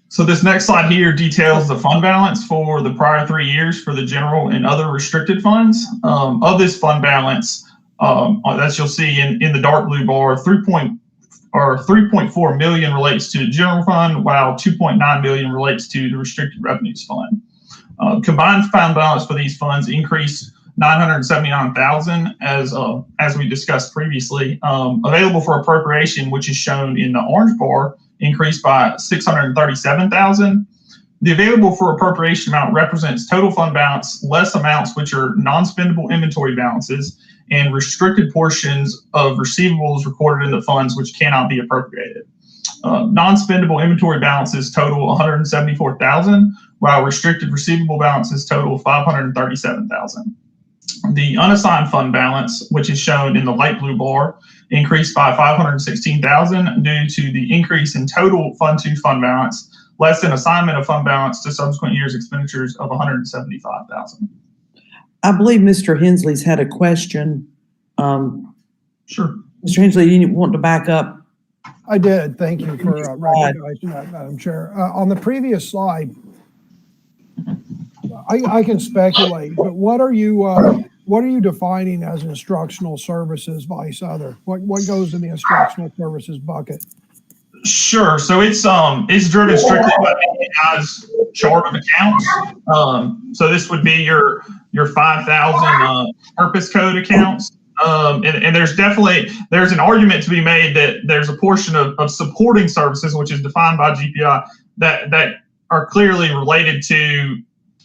Speaker 19: So this next slide here details the fund balance for the prior 3 years for the general and other restricted funds. Of this fund balance, as you'll see in the dark blue bar, 3.4 million relates to the general fund, while 2.9 million relates to the restricted revenues fund. Combined fund balance for these funds increased $979,000 as we discussed previously. Available for appropriation, which is shown in the orange bar, increased by $637,000. The available for appropriation amount represents total fund balance less amounts which are non-spendable inventory balances and restricted portions of receivables recorded in the funds which cannot be appropriated. Non-spendable inventory balances total $174,000, while restricted receivable balances total $537,000. The unassigned fund balance, which is shown in the light blue bar, increased by $516,000 due to the increase in total Fund 2 fund balance, less than assignment of fund balance to subsequent years' expenditures of $175,000.
Speaker 2: I believe Mr. Hensley's had a question.
Speaker 19: Sure.
Speaker 2: Mr. Hensley, you want to back up?
Speaker 14: I did. Thank you for recognizing that, Madam Chair. On the previous slide, I can speculate, but what are you defining as instructional services vice other? What goes in the instructional services bucket?
Speaker 19: Sure. So it's driven strictly by the AI's chart of accounts. So this would be your 5,000 purpose code accounts. And there's an argument to be made that there's a portion of supporting services, which is defined by GPI, that are clearly related to,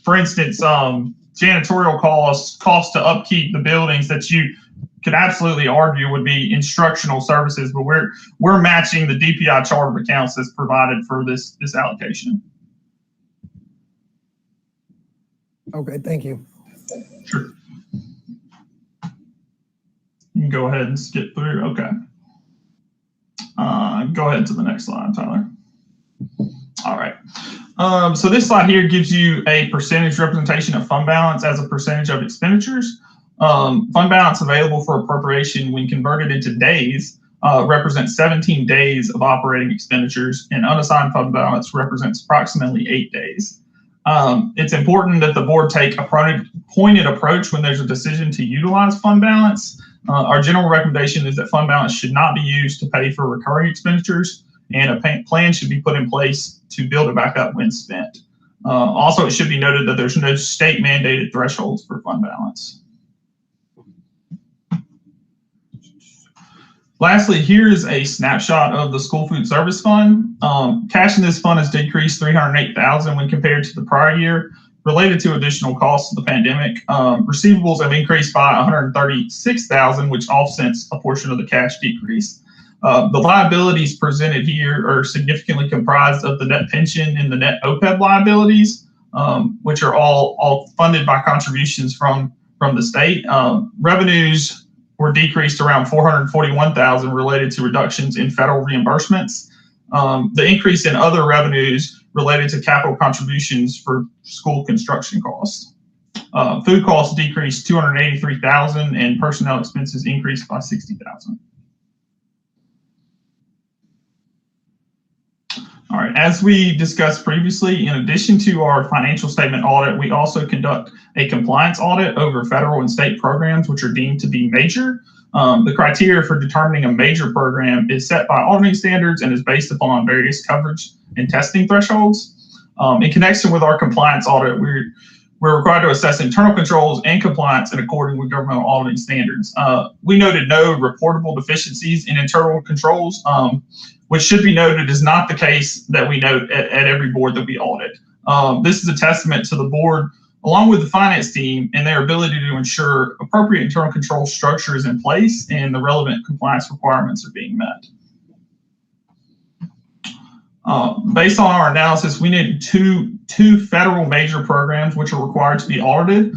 Speaker 19: for instance, janitorial costs to upkeep the buildings that you could absolutely argue would be instructional services, but we're matching the DPI chart of accounts that's provided for this allocation.
Speaker 14: Okay, thank you.
Speaker 19: Sure. You can go ahead and skip through. Okay. Go ahead to the next slide, Tyler. All right. So this slide here gives you a percentage representation of fund balance as a percentage of expenditures. Fund balance available for appropriation when converted into days represents 17 days of operating expenditures, and unassigned fund balance represents approximately 8 days. It's important that the board take a pointed approach when there's a decision to utilize fund balance. Our general recommendation is that fund balance should not be used to pay for recurring expenditures, and a plan should be put in place to build it back up when spent. Also, it should be noted that there's no state mandated thresholds for fund balance. Lastly, here's a snapshot of the school food service fund. Cash in this fund has decreased $308,000 when compared to the prior year, related to additional costs of the pandemic. Receivables have increased by $136,000, which offsets a portion of the cash decrease. The liabilities presented here are significantly comprised of the net pension and the net OPEB liabilities, which are all funded by contributions from the state. Revenues were decreased around $441,000 related to reductions in federal reimbursements. The increase in other revenues related to capital contributions for school construction costs. Food costs decreased $283,000 and personnel expenses increased by $60,000. All right, as we discussed previously, in addition to our financial statement audit, we also conduct a compliance audit over federal and state programs which are deemed to be major. The criteria for determining a major program is set by auditing standards and is based upon various coverage and testing thresholds. In connection with our compliance audit, we're required to assess internal controls and compliance in accordance with governmental auditing standards. We noted no reportable deficiencies in internal controls, which should be noted is not the case that we note at every board that we audit. This is a testament to the board, along with the finance team, and their ability to ensure appropriate internal control structure is in place and the relevant compliance requirements are being met. Based on our analysis, we need two federal major programs which are required to be audited.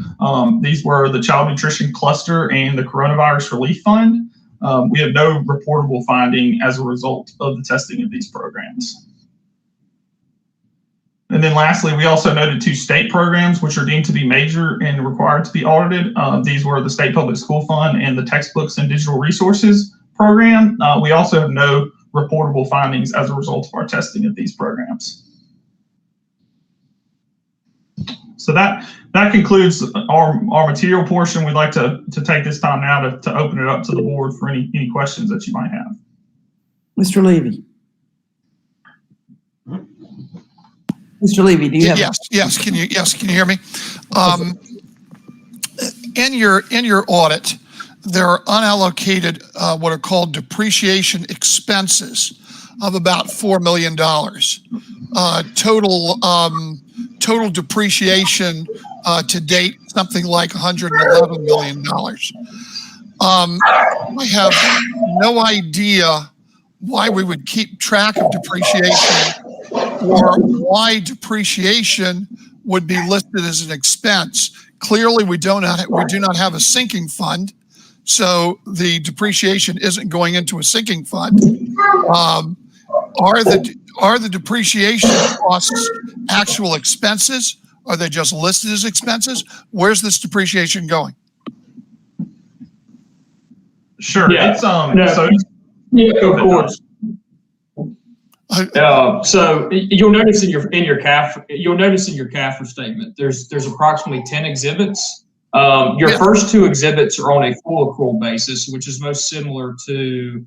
Speaker 19: These were the Child Nutrition Cluster and the Coronavirus Relief Fund. We have no reportable finding as a result of the testing of these programs. And then lastly, we also noted two state programs which are deemed to be major and required to be audited. These were the State Public School Fund and the Textbooks and Digital Resources Program. We also have no reportable findings as a result of our testing of these programs. So that concludes our material portion. We'd like to take this time now to open it up to the board for any questions that you might have.
Speaker 2: Mr. Levy. Mr. Levy, do you have?
Speaker 13: Yes. Can you hear me? In your audit, there are unallocated what are called depreciation expenses of about $4 million. Total depreciation to date, something like $111 million. I have no idea why we would keep track of depreciation or why depreciation would be listed as an expense. Clearly, we do not have a sinking fund, so the depreciation isn't going into a sinking fund. Are the depreciation costs actual expenses? Are they just listed as expenses? Where's this depreciation going?
Speaker 19: Sure.
Speaker 20: Yeah.
Speaker 19: It's
Speaker 20: of course. So you'll notice in your CAFR statement, there's approximately 10 exhibits. Your first two exhibits are on a full accrual basis, which is most similar to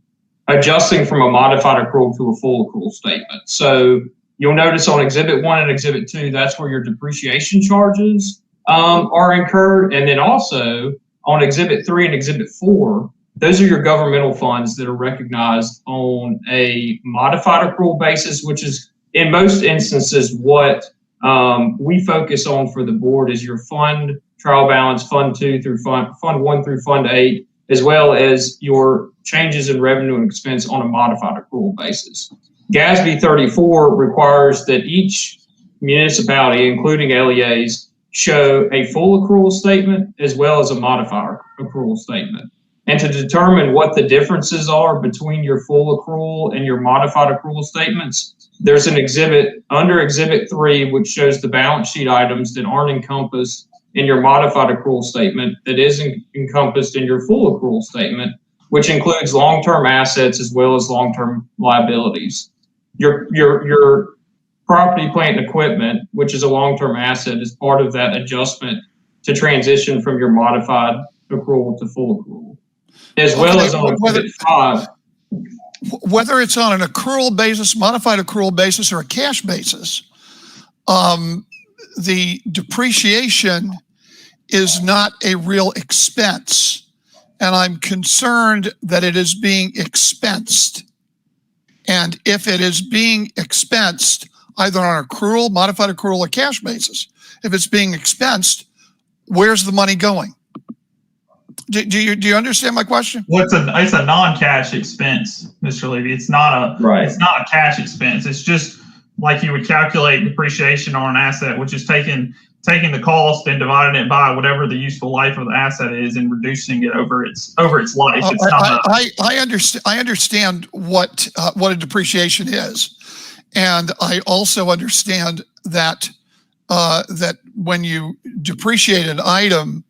Speaker 20: adjusting from a modified accrual to a full accrual statement. So you'll notice on Exhibit 1 and Exhibit 2, that's where your depreciation charges are incurred. And then also on Exhibit 3 and Exhibit 4, those are your governmental funds that are recognized on a modified accrual basis, which is in most instances what we focus on for the board is your fund trial balance, Fund 2 through Fund 1 through Fund 8, as well as your changes in revenue and expense on a modified accrual basis. GASB 34 requires that each municipality, including LEAs, show a full accrual statement as well as a modified accrual statement. And to determine what the differences are between your full accrual and your modified accrual statements, there's an exhibit under Exhibit 3, which shows the balance sheet items that aren't encompassed in your modified accrual statement that is encompassed in your full accrual statement, which includes long-term assets as well as long-term liabilities. Your property, plant, and equipment, which is a long-term asset, is part of that adjustment to transition from your modified accrual to full accrual, as well as on Exhibit 5.
Speaker 13: Whether it's on an accrual basis, modified accrual basis, or a cash basis, the depreciation is not a real expense. And I'm concerned that it is being expensed. And if it is being expensed, either on accrual, modified accrual, or cash basis, if it's being expensed, where's the money going? Do you understand my question?
Speaker 19: Well, it's a non-cash expense, Mr. Levy. It's not a cash expense. It's just like you would calculate depreciation on an asset, which is taking the cost and dividing it by whatever the useful life of the asset is and reducing it over its life. It's
Speaker 13: I understand what a depreciation is, and I also understand that that when you depreciate an item,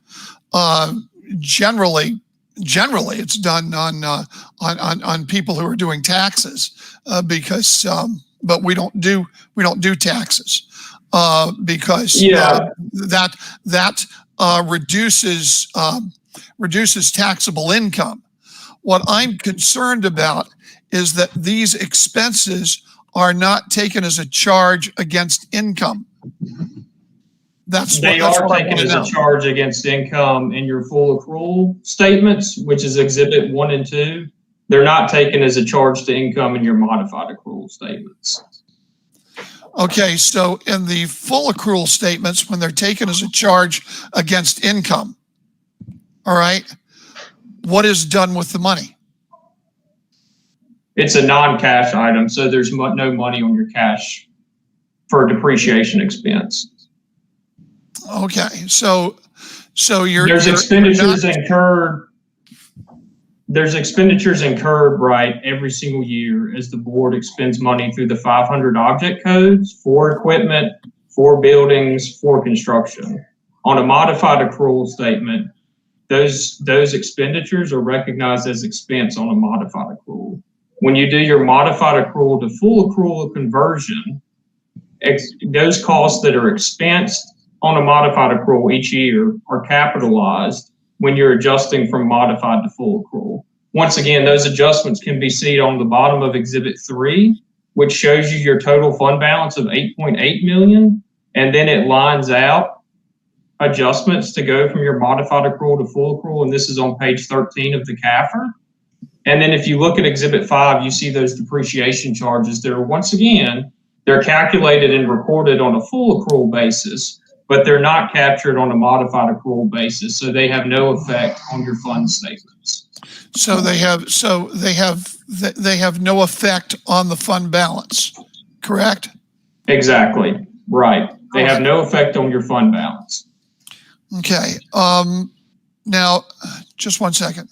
Speaker 13: generally it's done on people who are doing taxes, because but we don't do taxes because that reduces taxable income. What I'm concerned about is that these expenses are not taken as a charge against income.
Speaker 20: They are taken as a charge against income in your full accrual statements, which is Exhibit 1 and 2. They're not taken as a charge to income in your modified accrual statements.
Speaker 13: Okay, so in the full accrual statements, when they're taken as a charge against income, all right, what is done with the money?
Speaker 20: It's a non-cash item, so there's no money on your cash for depreciation expense.
Speaker 13: Okay, so
Speaker 20: there's expenditures incurred. There's expenditures incurred, right, every single year as the board expends money through the 500 object codes for equipment, for buildings, for construction. On a modified accrual statement, those expenditures are recognized as expense on a modified accrual. When you do your modified accrual to full accrual conversion, those costs that are expensed on a modified accrual each year are capitalized when you're adjusting from modified to full accrual. Once again, those adjustments can be seen on the bottom of Exhibit 3, which shows you your total fund balance of $8.8 million, and then it lines out adjustments to go from your modified accrual to full accrual, and this is on page 13 of the CAFR. And then if you look at Exhibit 5, you see those depreciation charges. Once again, they're calculated and recorded on a full accrual basis, but they're not captured on a modified accrual basis, so they have no effect on your fund statements.
Speaker 13: So they have no effect on the fund balance, correct?
Speaker 20: Exactly, right. They have no effect on your fund balance.
Speaker 13: Okay. Now, just one second.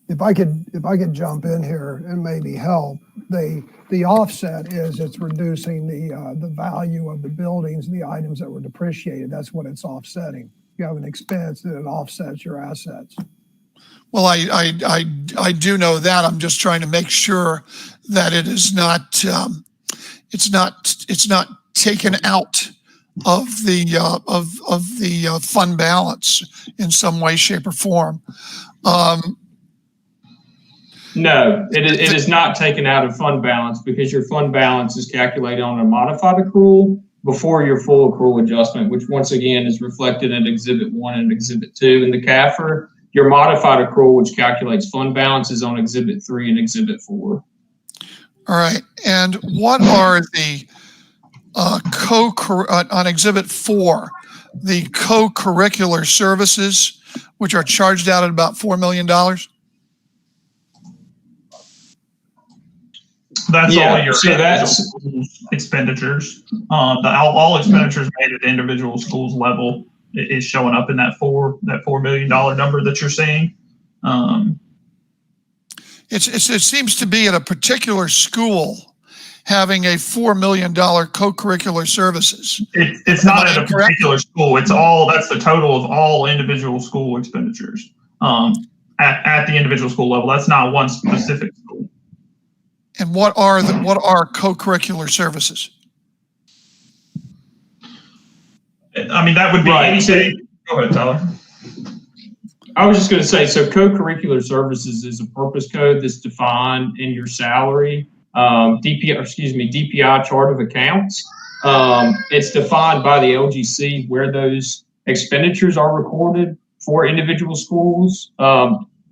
Speaker 14: If I could jump in here and maybe help, the offset is it's reducing the value of the buildings and the items that were depreciated. That's what it's offsetting. You have an expense and it offsets your assets.
Speaker 13: Well, I do know that. I'm just trying to make sure that it is not it's not taken out of the fund balance in some way, shape, or form.
Speaker 20: No, it is not taken out of fund balance because your fund balance is calculated on a modified accrual before your full accrual adjustment, which once again is reflected in Exhibit 1 and Exhibit 2 in the CAFR. Your modified accrual, which calculates fund balance, is on Exhibit 3 and Exhibit 4.
Speaker 13: All right. And what are the on Exhibit 4, the co-curricular services, which are charged out at about $4 million?
Speaker 19: That's all your.
Speaker 20: So that's
Speaker 19: expenditures. All expenditures made at the individual schools level is showing up in that $4 million number that you're seeing.
Speaker 13: It seems to be at a particular school having a $4 million co-curricular services.
Speaker 19: It's not at a particular school. It's all, that's the total of all individual school expenditures at the individual school level. That's not one specific school.
Speaker 13: And what are co-curricular services?
Speaker 19: I mean, that would be anything. Go ahead, Tyler.
Speaker 20: I was just going to say, so co-curricular services is a purpose code that's defined in your salary, DPI chart of accounts. It's defined by the LGC where those expenditures are recorded for individual schools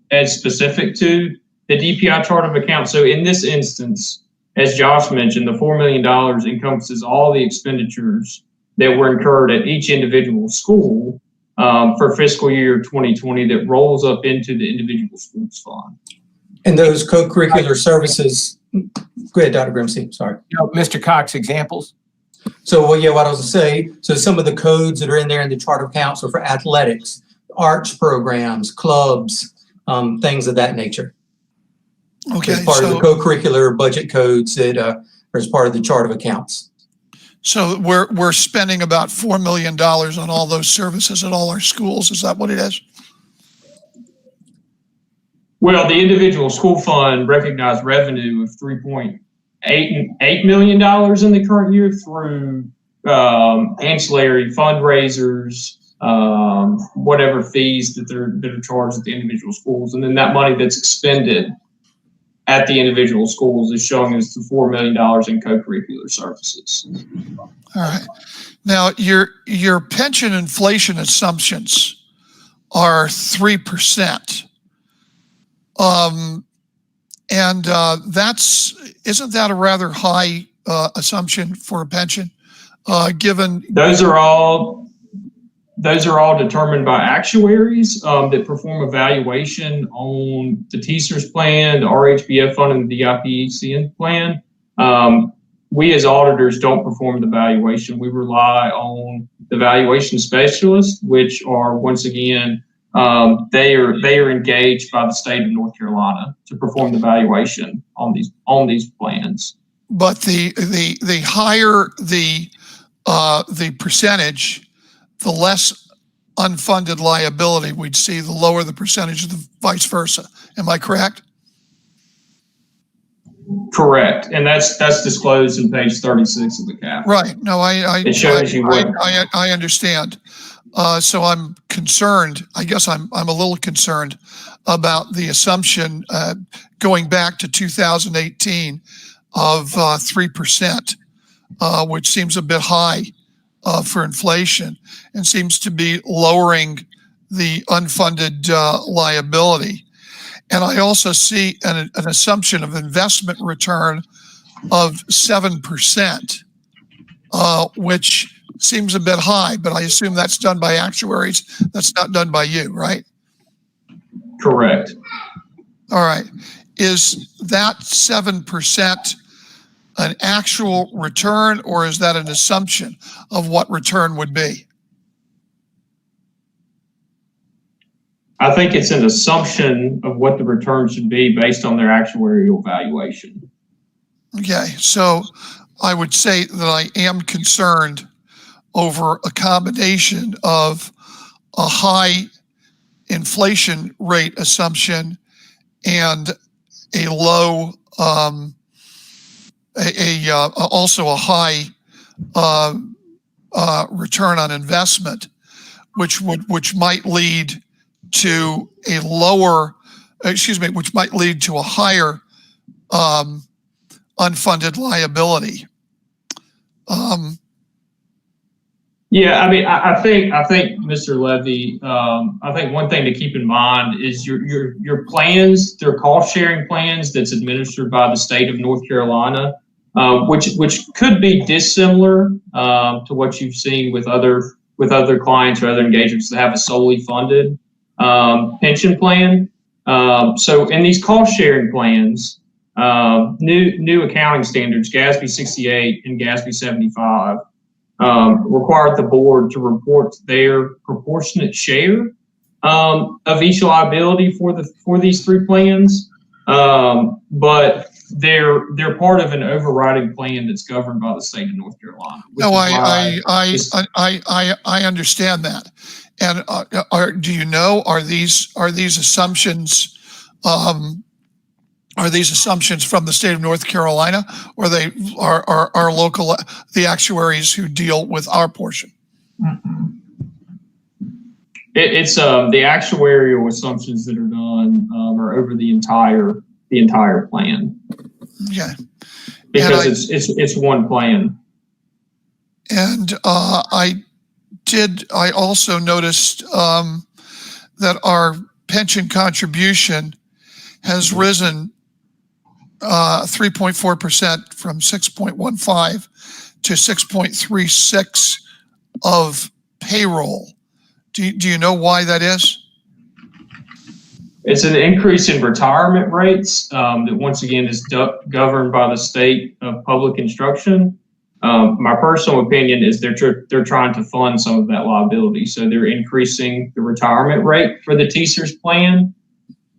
Speaker 20: as specific to the DPI chart of accounts. So in this instance, as Josh mentioned, the $4 million encompasses all the expenditures that were incurred at each individual school for fiscal year 2020 that rolls up into the individual schools fund.
Speaker 18: And those co-curricular services, go ahead, Dr. Grimsey, sorry.
Speaker 1: Mr. Cox, examples?
Speaker 18: So, well, yeah, what I was going to say, so some of the codes that are in there in the chart of accounts are for athletics, arts programs, clubs, things of that nature.
Speaker 13: Okay.
Speaker 18: As part of the co-curricular budget codes that are as part of the chart of accounts.
Speaker 13: So we're spending about $4 million on all those services at all our schools. Is that what it is?
Speaker 20: Well, the individual school fund recognized revenue of $3.8 million in the current year through ancillary fundraisers, whatever fees that are charged at the individual schools, and then that money that's expended at the individual schools is showing us the $4 million in co-curricular services.
Speaker 13: All right. Now, your pension inflation assumptions are 3%. And isn't that a rather high assumption for a pension, given?
Speaker 20: Those are all determined by actuaries that perform evaluation on the TSERS plan, the RHBF fund, and the DIPECN plan. We as auditors don't perform the valuation. We rely on the valuation specialists, which are, once again, they are engaged by the state of North Carolina to perform the valuation on these plans.
Speaker 13: But the higher the percentage, the less unfunded liability we'd see, the lower the percentage, of the vice versa. Am I correct?
Speaker 20: Correct, and that's disclosed in page 36 of the cap.
Speaker 13: Right. No,
Speaker 20: it shows you what
Speaker 13: I understand. So I'm concerned. I guess I'm a little concerned about the assumption going back to 2018 of 3%, which seems a bit high for inflation and seems to be lowering the unfunded liability. And I also see an assumption of investment return of 7%, which seems a bit high, but I assume that's done by actuaries. That's not done by you, right?
Speaker 20: Correct.
Speaker 13: All right. Is that 7% an actual return, or is that an assumption of what return would be?
Speaker 20: I think it's an assumption of what the return should be based on their actuarial valuation.
Speaker 13: Okay, so I would say that I am concerned over a combination of a high inflation rate assumption and a low, also a high return on investment, which might lead to a lower, which might lead to a higher unfunded liability.
Speaker 20: Yeah, I mean, I think Mr. Levy, I think one thing to keep in mind is your plans, they're cost sharing plans that's administered by the state of North Carolina, which could be dissimilar to what you've seen with other clients or other engagements that have a solely funded pension plan. So in these cost sharing plans, New accounting standards, GASB 68 and GASB 75, required the board to report their proportionate share of each liability for these three plans, but they're part of an overriding plan that's governed by the state of North Carolina.
Speaker 13: No, I understand that. And do you know, are these assumptions from the state of North Carolina, or they are local, the actuaries who deal with our portion?
Speaker 20: It's the actuarial assumptions that are done are over the entire plan.
Speaker 13: Yeah,
Speaker 20: because it's one plan.
Speaker 13: And I also noticed that our pension contribution has risen 3.4% from 6.15 to 6.36 of payroll. Do you know why that is?
Speaker 20: It's an increase in retirement rates that once again is governed by the state of public instruction. My personal opinion is they're trying to fund some of that liability, so they're increasing the retirement rate for the TSERS plan.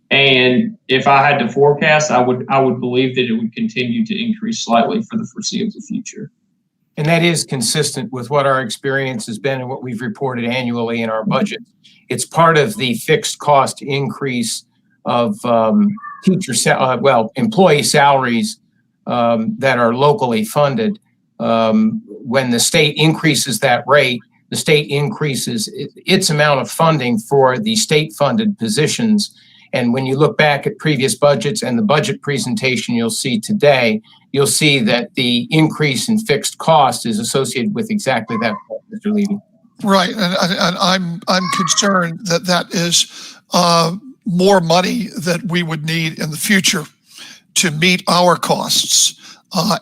Speaker 20: And if I had to forecast, I would believe that it would continue to increase slightly for the foreseeable future.
Speaker 1: And that is consistent with what our experience has been and what we've reported annually in our budget. It's part of the fixed cost increase of employee salaries that are locally funded. When the state increases that rate, the state increases its amount of funding for the state-funded positions. And when you look back at previous budgets and the budget presentation you'll see today, you'll see that the increase in fixed cost is associated with exactly that, Mr. Levy.
Speaker 13: Right, and I'm concerned that is more money that we would need in the future to meet our costs,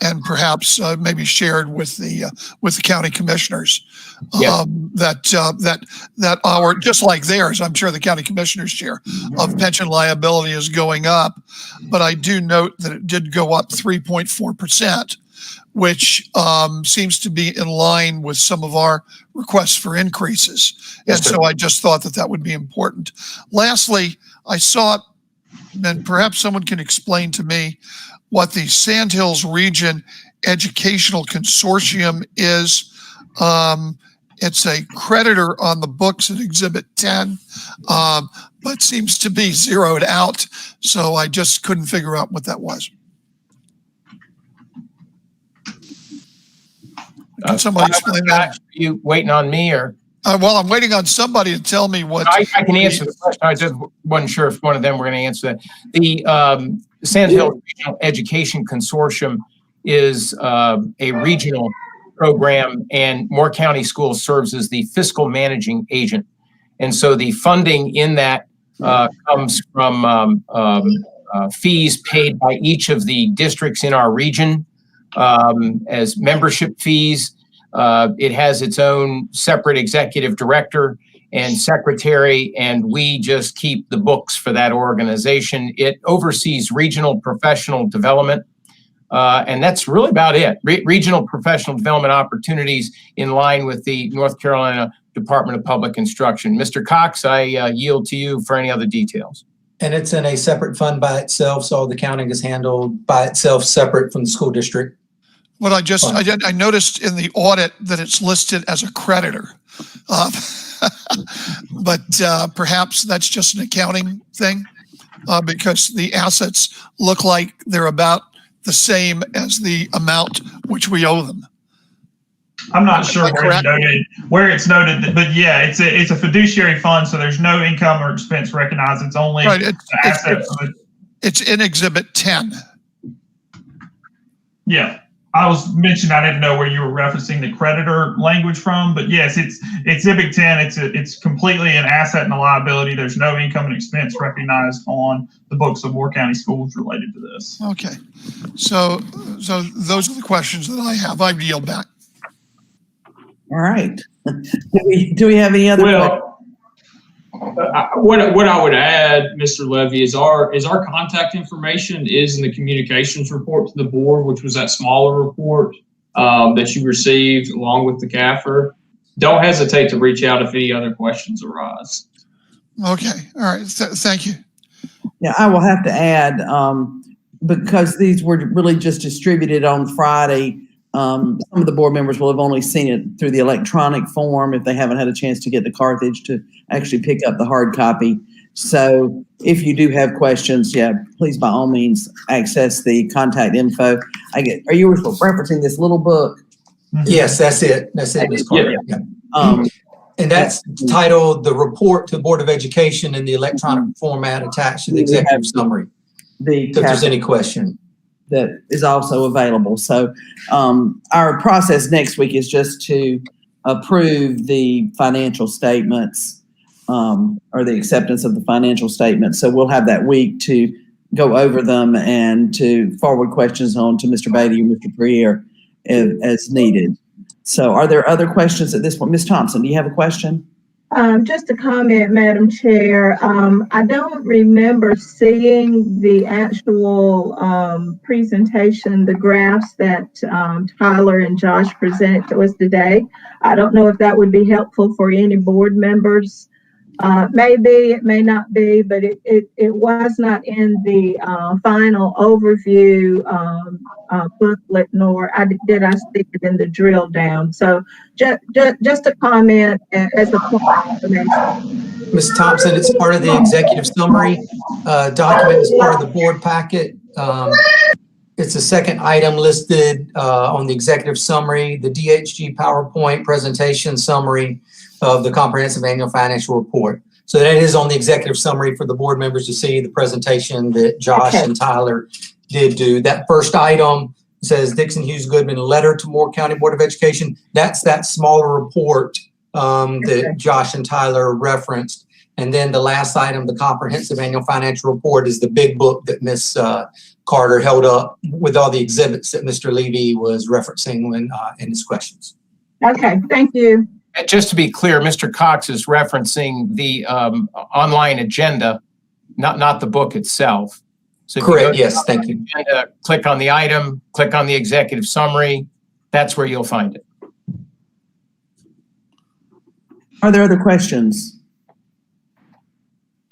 Speaker 13: and perhaps maybe shared with the county commissioners.
Speaker 1: Yes.
Speaker 13: That our, just like theirs, I'm sure the county commissioners' share of pension liability is going up, but I do note that it did go up 3.4%, which seems to be in line with some of our requests for increases.
Speaker 1: Yes,
Speaker 13: and
Speaker 1: sir.
Speaker 13: so I just thought that would be important. Lastly, I saw, and perhaps someone can explain to me what the Sandhills Region Educational Consortium is. It's a creditor on the books at Exhibit 10, but seems to be zeroed out. So I just couldn't figure out what that was. Can somebody explain that?
Speaker 1: Are you waiting on me or?
Speaker 13: Well, I'm waiting on somebody to tell me what.
Speaker 1: I can answer the question. I just wasn't sure if one of them were going to answer that. The Sandhills Regional Education Consortium is a regional program, and Moore County Schools serves as the fiscal managing agent. And so the funding in that comes from fees paid by each of the districts in our region as membership fees. It has its own separate executive director and secretary, and we just keep the books for that organization. It oversees regional professional development, and that's really about it. Regional professional development opportunities in line with the North Carolina Department of Public Instruction. Mr. Cox, I yield to you for any other details.
Speaker 18: And it's in a separate fund by itself, so all the accounting is handled by itself, separate from the school district.
Speaker 13: What I noticed in the audit that it's listed as a creditor, but perhaps that's just an accounting thing, because the assets look like they're about the same as the amount which we owe them.
Speaker 19: I'm not sure where it's noted, but yeah, it's a fiduciary fund, so there's no income or expense recognized. It's only
Speaker 13: right.
Speaker 19: assets.
Speaker 13: It's in Exhibit 10.
Speaker 19: Yeah. I was mentioning, I didn't know where you were referencing the creditor language from, but yes, it's Exhibit 10. It's completely an asset and a liability. There's no income and expense recognized on the books of Moore County Schools related to this.
Speaker 13: Okay, so those are the questions that I have. I yield back.
Speaker 2: All right. Do we have any other questions?
Speaker 20: What I would add, Mr. Levy, is our contact information is in the communications report to the board, which was that smaller report that you received along with the CAFR. Don't hesitate to reach out if any other questions arise.
Speaker 13: Okay, all right, thank you.
Speaker 2: Yeah, I will have to add, because these were really just distributed on Friday, some of the board members will have only seen it through the electronic form if they haven't had a chance to get the Carthage to actually pick up the hard copy. So if you do have questions, yeah, please by all means access the contact info. Are you referencing this little book?
Speaker 18: Yes, that's it. That's it, Ms. Carter.
Speaker 2: Yeah.
Speaker 18: And that's titled The Report to the Board of Education in the electronic format attached to the executive summary.
Speaker 2: If
Speaker 18: there's any question.
Speaker 2: That is also available. So our process next week is just to approve the financial statements or the acceptance of the financial statements. So we'll have that week to go over them and to forward questions on to Mr. Beatty and Mr. Greer as needed. So are there other questions at this point? Ms. Thompson, do you have a question?
Speaker 5: Just a comment, Madam Chair. I don't remember seeing the actual presentation, the graphs that Tyler and Josh presented to us today. I don't know if that would be helpful for any board members. Maybe, it may not be, but it was not in the final overview booklet, nor did I see it in the drill down. So just a comment as a point of information.
Speaker 18: Ms. Thompson, it's part of the executive summary document. It's part of the board packet. It's the second item listed on the executive summary, the DHG PowerPoint presentation summary of the comprehensive annual financial report. So that is on the executive summary for the board members to see the presentation that Josh and Tyler did do. That first item says Dixon Hughes Goodman letter to Moore County Board of Education. That's that smaller report that Josh and Tyler referenced. And then the last item, the comprehensive annual financial report, is the big book that Ms. Carter held up with all the exhibits that Mr. Levy was referencing when in his questions.
Speaker 5: Okay, thank you.
Speaker 1: And just to be clear, Mr. Cox is referencing the online agenda, not the book itself. So
Speaker 18: correct, yes, thank you.
Speaker 1: Agenda, click on the item, click on the executive summary. That's where you'll find it.
Speaker 2: Are there other questions?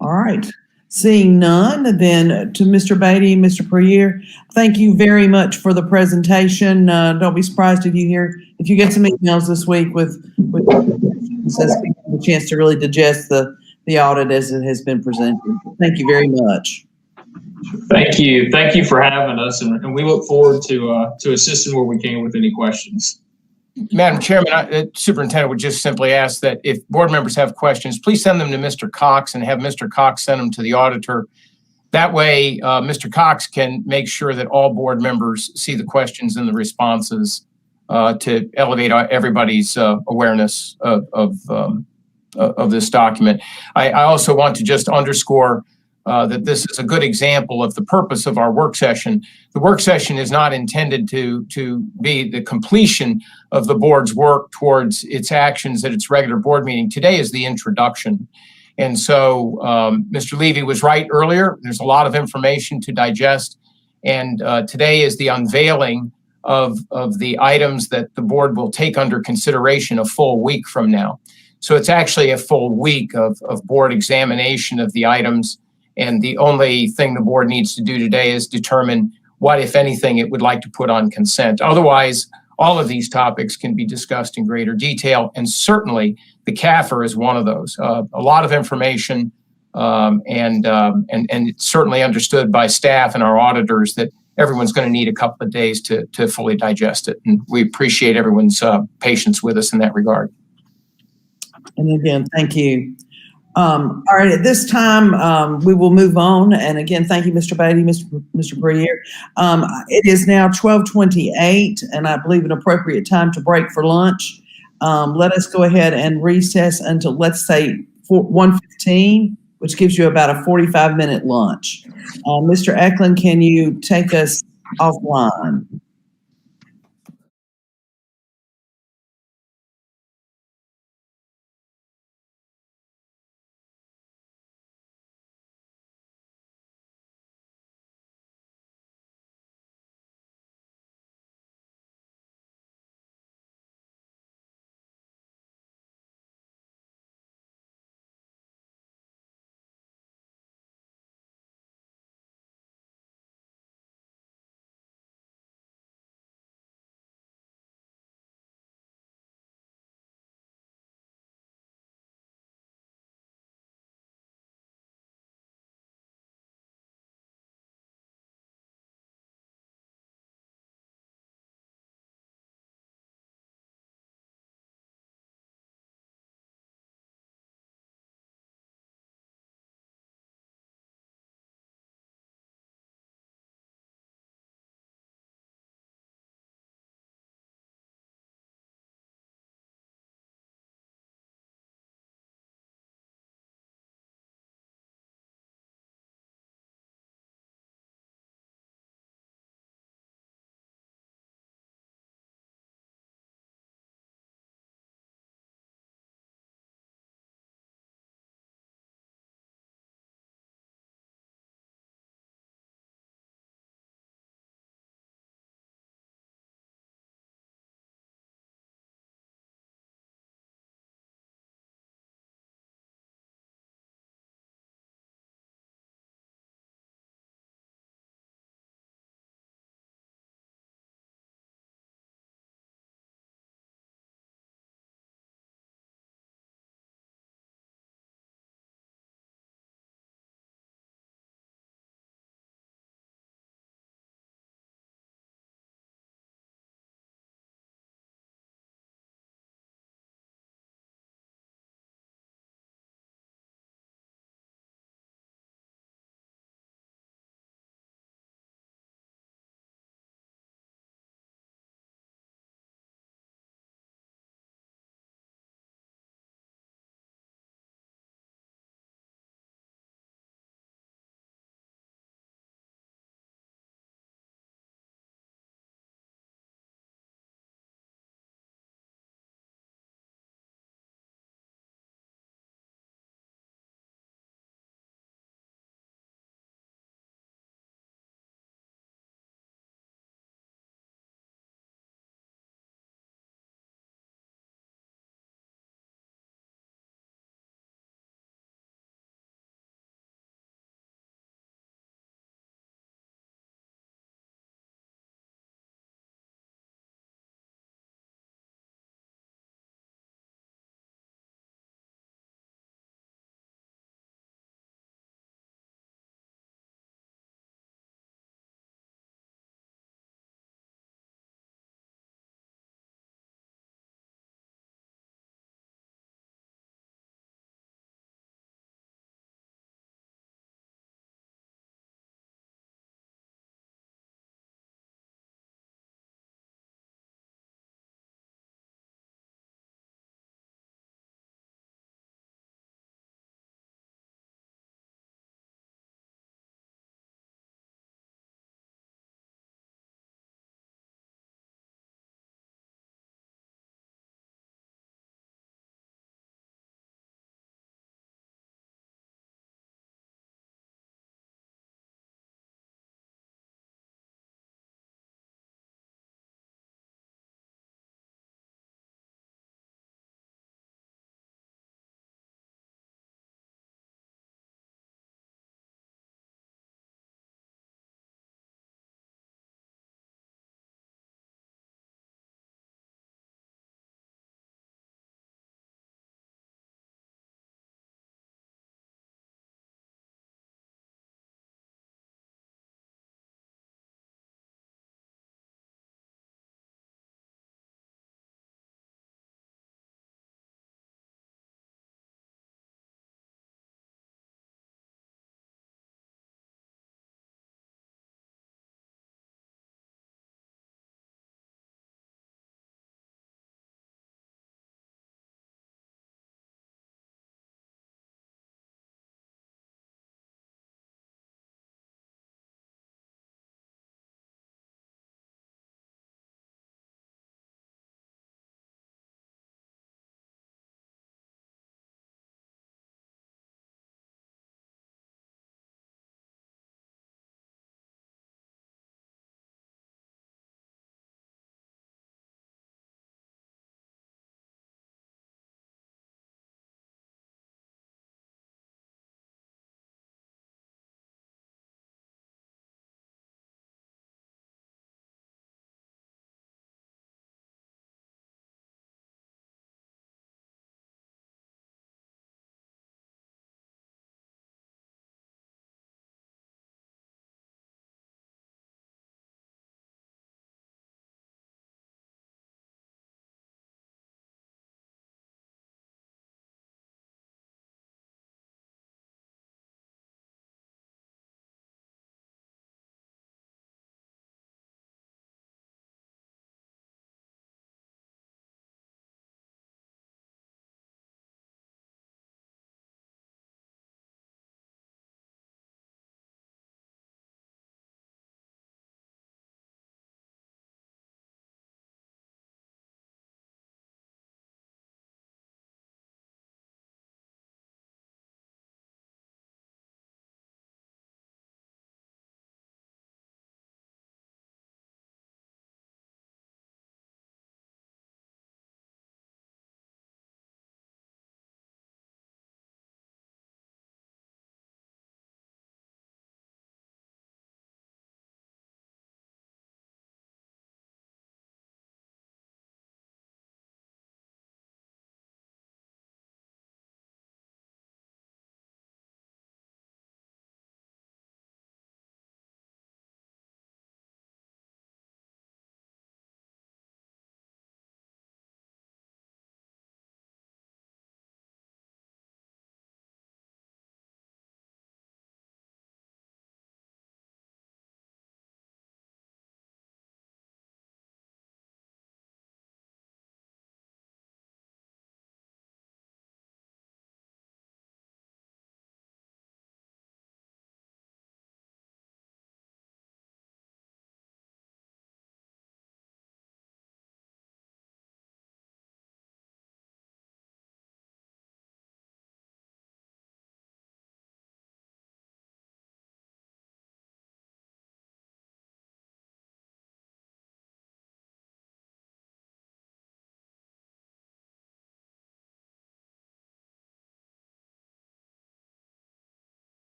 Speaker 2: All right. Seeing none, then to Mr. Beatty and Mr. Perrier, thank you very much for the presentation. Don't be surprised if you get some emails this week with a chance to really digest the audit as it has been presented. Thank you very much.
Speaker 20: Thank you. Thank you for having us, and we look forward to assisting where we can with any questions.
Speaker 1: Madam Chairman, Superintendent would just simply ask that if board members have questions, please send them to Mr. Cox and have Mr. Cox send them to the auditor. That way, Mr. Cox can make sure that all board members see the questions and the responses to elevate everybody's awareness of this document. I also want to just underscore that this is a good example of the purpose of our work session. The work session is not intended to be the completion of the board's work towards its actions at its regular board meeting. Today is the introduction. And so Mr. Levy was right earlier. There's a lot of information to digest. And today is the unveiling of the items that the board will take under consideration a full week from now. So it's actually a full week of board examination of the items. And the only thing the board needs to do today is determine what, if anything, it would like to put on consent. Otherwise, all of these topics can be discussed in greater detail. And certainly the CAFR is one of those. A lot of information and it's certainly understood by staff and our auditors that everyone's going to need a couple of days to fully digest it. And we appreciate everyone's patience with us in that regard.
Speaker 2: And again, thank you. All right, at this time, we will move on. And again, thank you, Mr. Beatty, Mr. Breer. It is now 12:28, and I believe an appropriate time to break for lunch. Let us go ahead and recess until, let's say, 1:15, which gives you about a 45-minute lunch. Mr. Eklund, can you take us offline?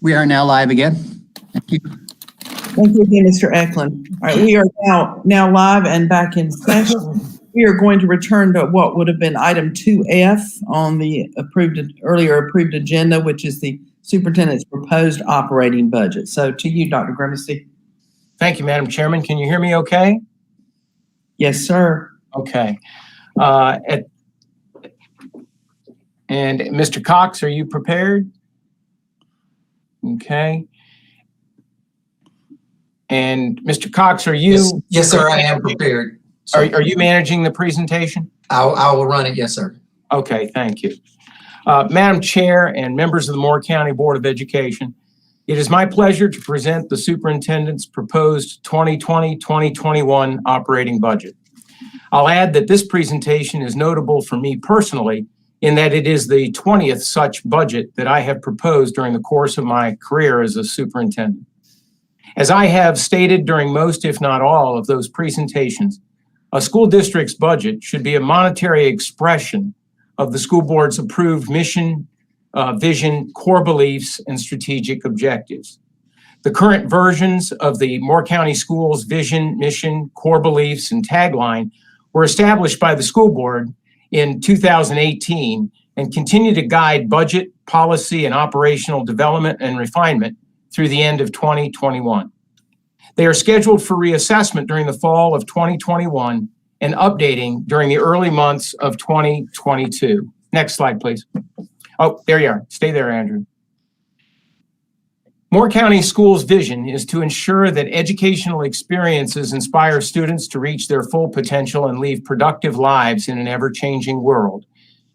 Speaker 3: We are now live again. Thank you.
Speaker 2: Thank you again, Mr. Eklund. All right, we are now live and back in session. We are going to return to what would have been item 2F on the earlier approved agenda, which is the superintendent's proposed operating budget. So to you, Dr. Grimacy.
Speaker 1: Thank you, Madam Chairman. Can you hear me okay?
Speaker 2: Yes, sir.
Speaker 1: Okay. And Mr. Cox, are you prepared? Okay. And Mr. Cox, are you?
Speaker 18: Yes, sir, I am prepared.
Speaker 1: Are you managing the presentation?
Speaker 18: I will run it, yes, sir.
Speaker 1: Okay, thank you. Madam Chair and members of the Moore County Board of Education, it is my pleasure to present the superintendent's proposed 2020-2021 operating budget. I'll add that this presentation is notable for me personally in that it is the 20th such budget that I have proposed during the course of my career as a superintendent. As I have stated during most, if not all, of those presentations, a school district's budget should be a monetary expression of the school board's approved mission, vision, core beliefs, and strategic objectives. The current versions of the Moore County Schools vision, mission, core beliefs, and tagline were established by the school board in 2018 and continue to guide budget, policy, and operational development and refinement through the end of 2021. They are scheduled for reassessment during the fall of 2021 and updating during the early months of 2022. Next slide, please. Oh, there you are. Stay there, Andrew. Moore County Schools' vision is to ensure that educational experiences inspire students to reach their full potential and lead productive lives in an ever-changing world.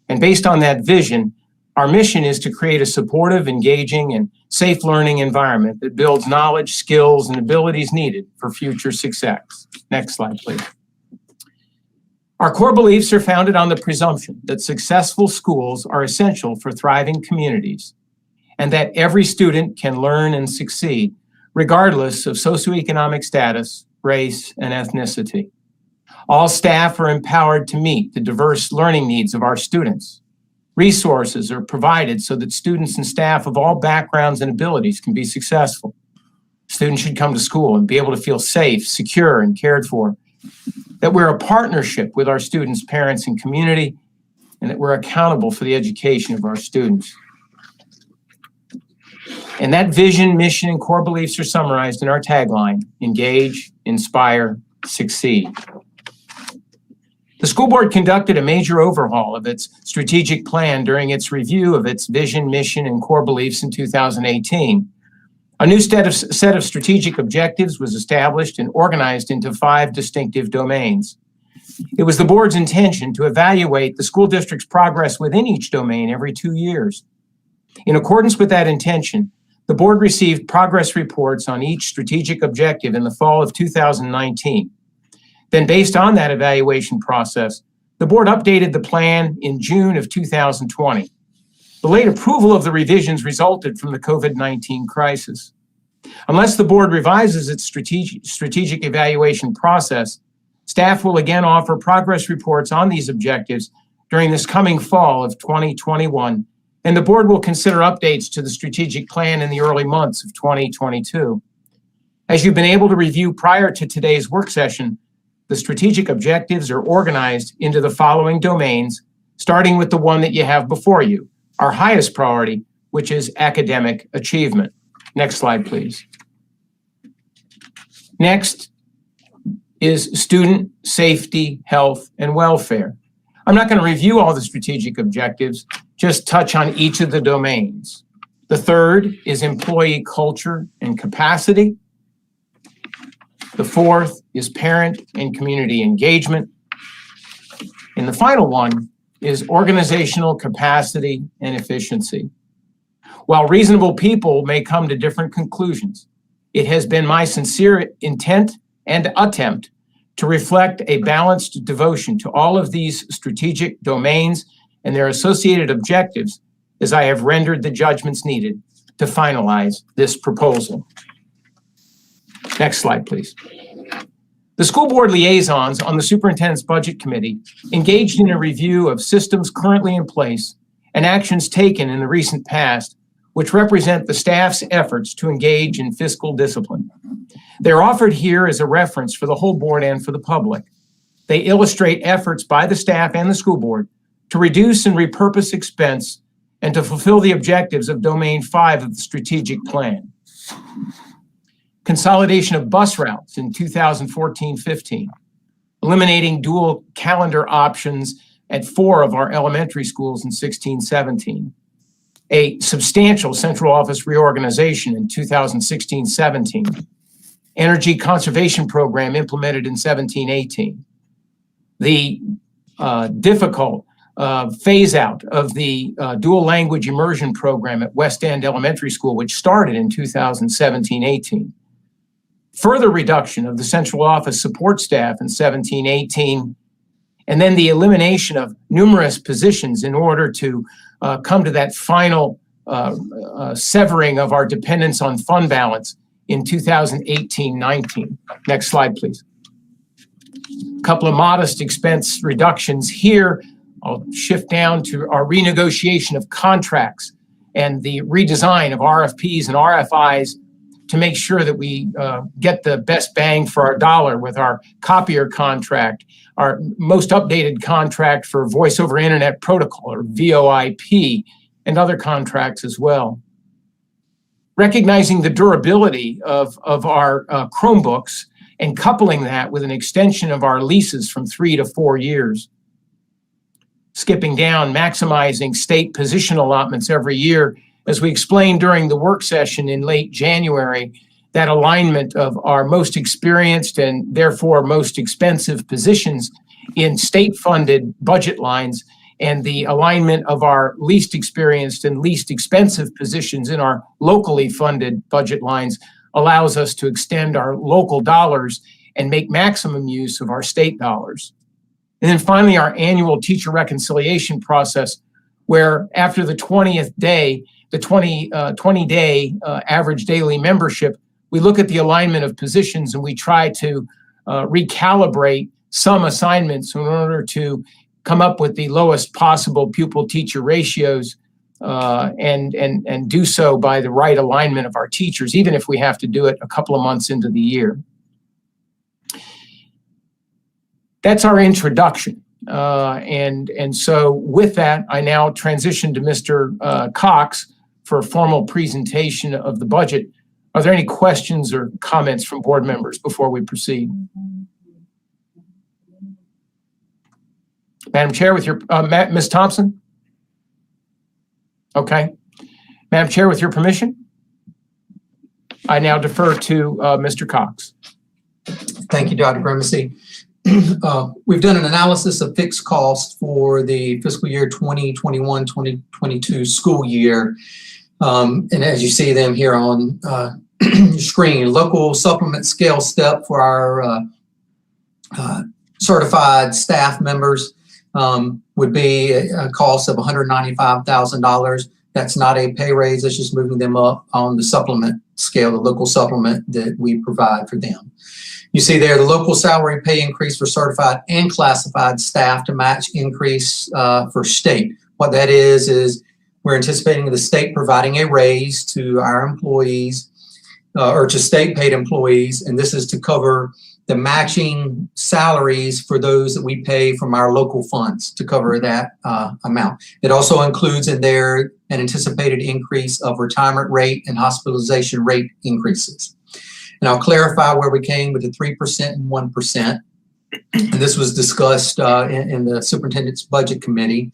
Speaker 1: And based on that vision, our mission is to create a supportive, engaging, and safe learning environment that builds knowledge, skills, and abilities needed for future success. Next slide, please. Our core beliefs are founded on the presumption that successful schools are essential for thriving communities and that every student can learn and succeed regardless of socioeconomic status, race, and ethnicity. All staff are empowered to meet the diverse learning needs of our students. Resources are provided so that students and staff of all backgrounds and abilities can be successful. Students should come to school and be able to feel safe, secure, and cared for. That we're a partnership with our students, parents, and community, and that we're accountable for the education of our students. And that vision, mission, and core beliefs are summarized in our tagline: engage, inspire, succeed. The school board conducted a major overhaul of its strategic plan during its review of its vision, mission, and core beliefs in 2018. A new set of strategic objectives was established and organized into 5 distinctive domains. It was the board's intention to evaluate the school district's progress within each domain every 2 years. In accordance with that intention, the board received progress reports on each strategic objective in the fall of 2019. Then, based on that evaluation process, the board updated the plan in June of 2020. The late approval of the revisions resulted from the COVID-19 crisis. Unless the board revises its strategic evaluation process, staff will again offer progress reports on these objectives during this coming fall of 2021, and the board will consider updates to the strategic plan in the early months of 2022. As you've been able to review prior to today's work session, the strategic objectives are organized into the following domains, starting with the one that you have before you, our highest priority, which is academic achievement. Next slide, please. Next is student safety, health, and welfare. I'm not going to review all the strategic objectives, just touch on each of the domains. The third is employee culture and capacity. The fourth is parent and community engagement. And the final one is organizational capacity and efficiency. While reasonable people may come to different conclusions, it has been my sincere intent and attempt to reflect a balanced devotion to all of these strategic domains and their associated objectives as I have rendered the judgments needed to finalize this proposal. Next slide, please. The school board liaisons on the superintendent's budget committee engaged in a review of systems currently in place and actions taken in the recent past, which represent the staff's efforts to engage in fiscal discipline. They're offered here as a reference for the whole board and for the public. They illustrate efforts by the staff and the school board to reduce and repurpose expense and to fulfill the objectives of Domain 5 of the strategic plan. Consolidation of bus routes in 2014-15, eliminating dual calendar options at 4 of our elementary schools in 16-17, a substantial central office reorganization in 2016-17, energy conservation program implemented in 17-18, the difficult phase out of the dual language immersion program at West End Elementary School, which started in 2017-18. Further reduction of the central office support staff in 17-18, and then the elimination of numerous positions in order to come to that final severing of our dependence on fund balance in 2018-19. Next slide, please. A couple of modest expense reductions here. I'll shift down to our renegotiation of contracts and the redesign of RFPs and RFIs to make sure that we get the best bang for our dollar with our copier contract, our most updated contract for voice over internet protocol, or VoIP, and other contracts as well. Recognizing the durability of our Chromebooks and coupling that with an extension of our leases from 3 to 4 years. Skipping down, maximizing state position allotments every year. As we explained during the work session in late January, that alignment of our most experienced and therefore most expensive positions in state-funded budget lines and the alignment of our least experienced and least expensive positions in our locally funded budget lines allows us to extend our local dollars and make maximum use of our state dollars. And then finally, our annual teacher reconciliation process, where after the 20th day, the 20-day average daily membership, we look at the alignment of positions and we try to recalibrate some assignments in order to come up with the lowest possible pupil-teacher ratios and do so by the right alignment of our teachers, even if we have to do it a couple of months into the year. That's our introduction. And so with that, I now transition to Mr. Cox for a formal presentation of the budget. Are there any questions or comments from board members before we proceed? Madam Chair, with your, Ms. Thompson? Okay. Madam Chair, with your permission, I now defer to Mr. Cox.
Speaker 18: Thank you, Dr. Grimacy. We've done an analysis of fixed costs for the fiscal year 2021-2022 school year. And as you see them here on your screen, local supplement scale step for our certified staff members would be a cost of $195,000. That's not a pay raise, it's just moving them up on the supplement scale, the local supplement that we provide for them. You see there the local salary pay increase for certified and classified staff to match increase for state. What that is we're anticipating the state providing a raise to our employees or to state paid employees, and this is to cover the matching salaries for those that we pay from our local funds to cover that amount. It also includes in there an anticipated increase of retirement rate and hospitalization rate increases. And I'll clarify where we came with the 3% and 1%. And this was discussed in the superintendent's budget committee.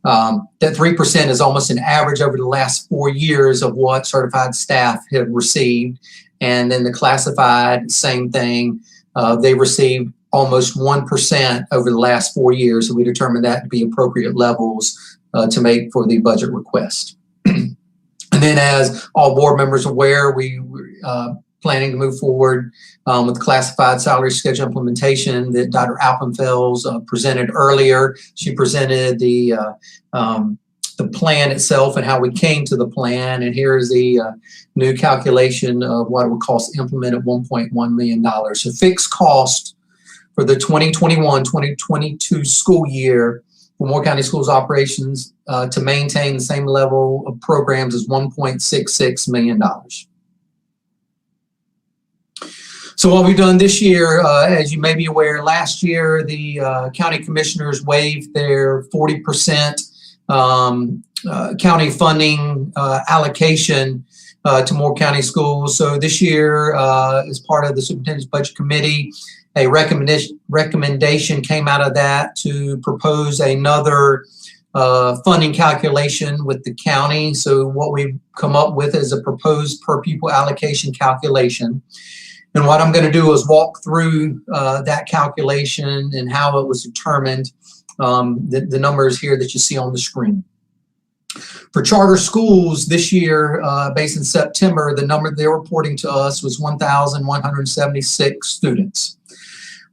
Speaker 18: That 3% is almost an average over the last 4 years of what certified staff have received. And then the classified, same thing. They received almost 1% over the last 4 years. So we determined that to be appropriate levels to make for the budget request. And then as all board members are aware, we planning to move forward with classified salary schedule implementation that Dr. Alpenfels presented earlier. She presented the the plan itself and how we came to the plan. And here is the new calculation of what it would cost to implement at $1.1 million. So fixed cost for the 2021-2022 school year for Moore County Schools operations to maintain the same level of programs is $1.66 million. So what we've done this year, as you may be aware, last year the county commissioners waived their 40% county funding allocation to Moore County Schools. So this year, as part of the Superintendent's Budget Committee, a recommendation came out of that to propose another funding calculation with the county. So what we've come up with is a proposed per pupil allocation calculation. And what I'm going to do is walk through that calculation and how it was determined, the numbers here that you see on the screen. For charter schools this year, based in September, the number they're reporting to us was 1,176 students.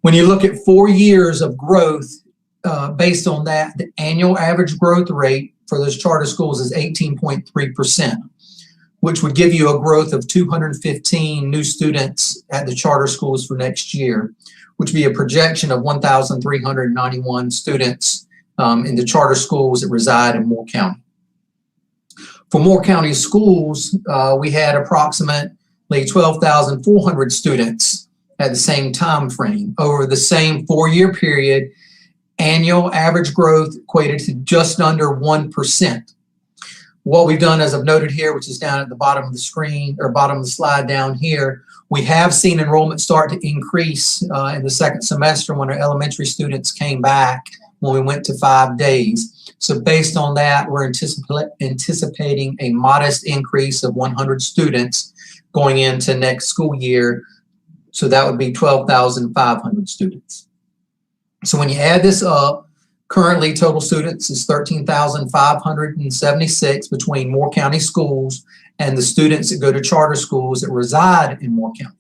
Speaker 18: When you look at 4 years of growth, based on that, the annual average growth rate for those charter schools is 18.3%. which would give you a growth of 215 new students at the charter schools for next year, which would be a projection of 1,391 students in the charter schools that reside in Moore County. For Moore County schools, we had approximately 12,400 students at the same time frame. Over the same 4-year period, annual average growth equated to just under 1%. What we've done, as I've noted here, which is down at the bottom of the screen or bottom of the slide down here, we have seen enrollment start to increase in the second semester when our elementary students came back when we went to 5 days. So based on that, we're anticipating a modest increase of 100 students going into next school year. So that would be 12,500 students. So when you add this up, currently, total students is 13,576 between Moore County schools and the students that go to charter schools that reside in Moore County.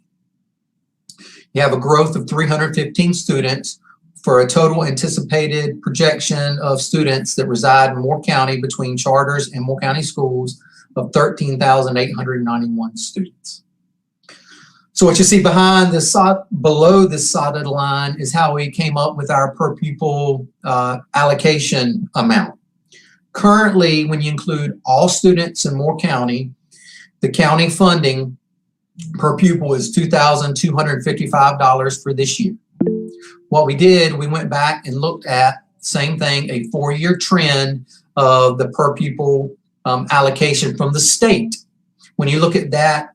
Speaker 18: You have a growth of 315 students for a total anticipated projection of students that reside in Moore County between charters and Moore County schools of 13,891 students. So what you see behind this, below this solid line is how we came up with our per pupil allocation amount. Currently, when you include all students in Moore County, the county funding per pupil is $2,255 for this year. What we did, we went back and looked at, same thing, a 4-year trend of the per pupil allocation from the state. When you look at that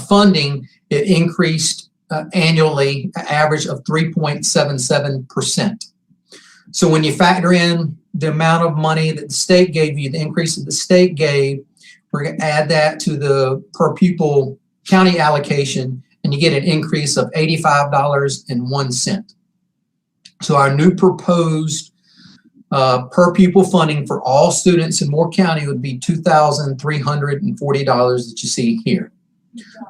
Speaker 18: funding, it increased annually, an average of 3.77%. So when you factor in the amount of money that the state gave you, the increase that the state gave, we're going to add that to the per pupil county allocation, and you get an increase of $85.01. So our new proposed per pupil funding for all students in Moore County would be $2,340 that you see here.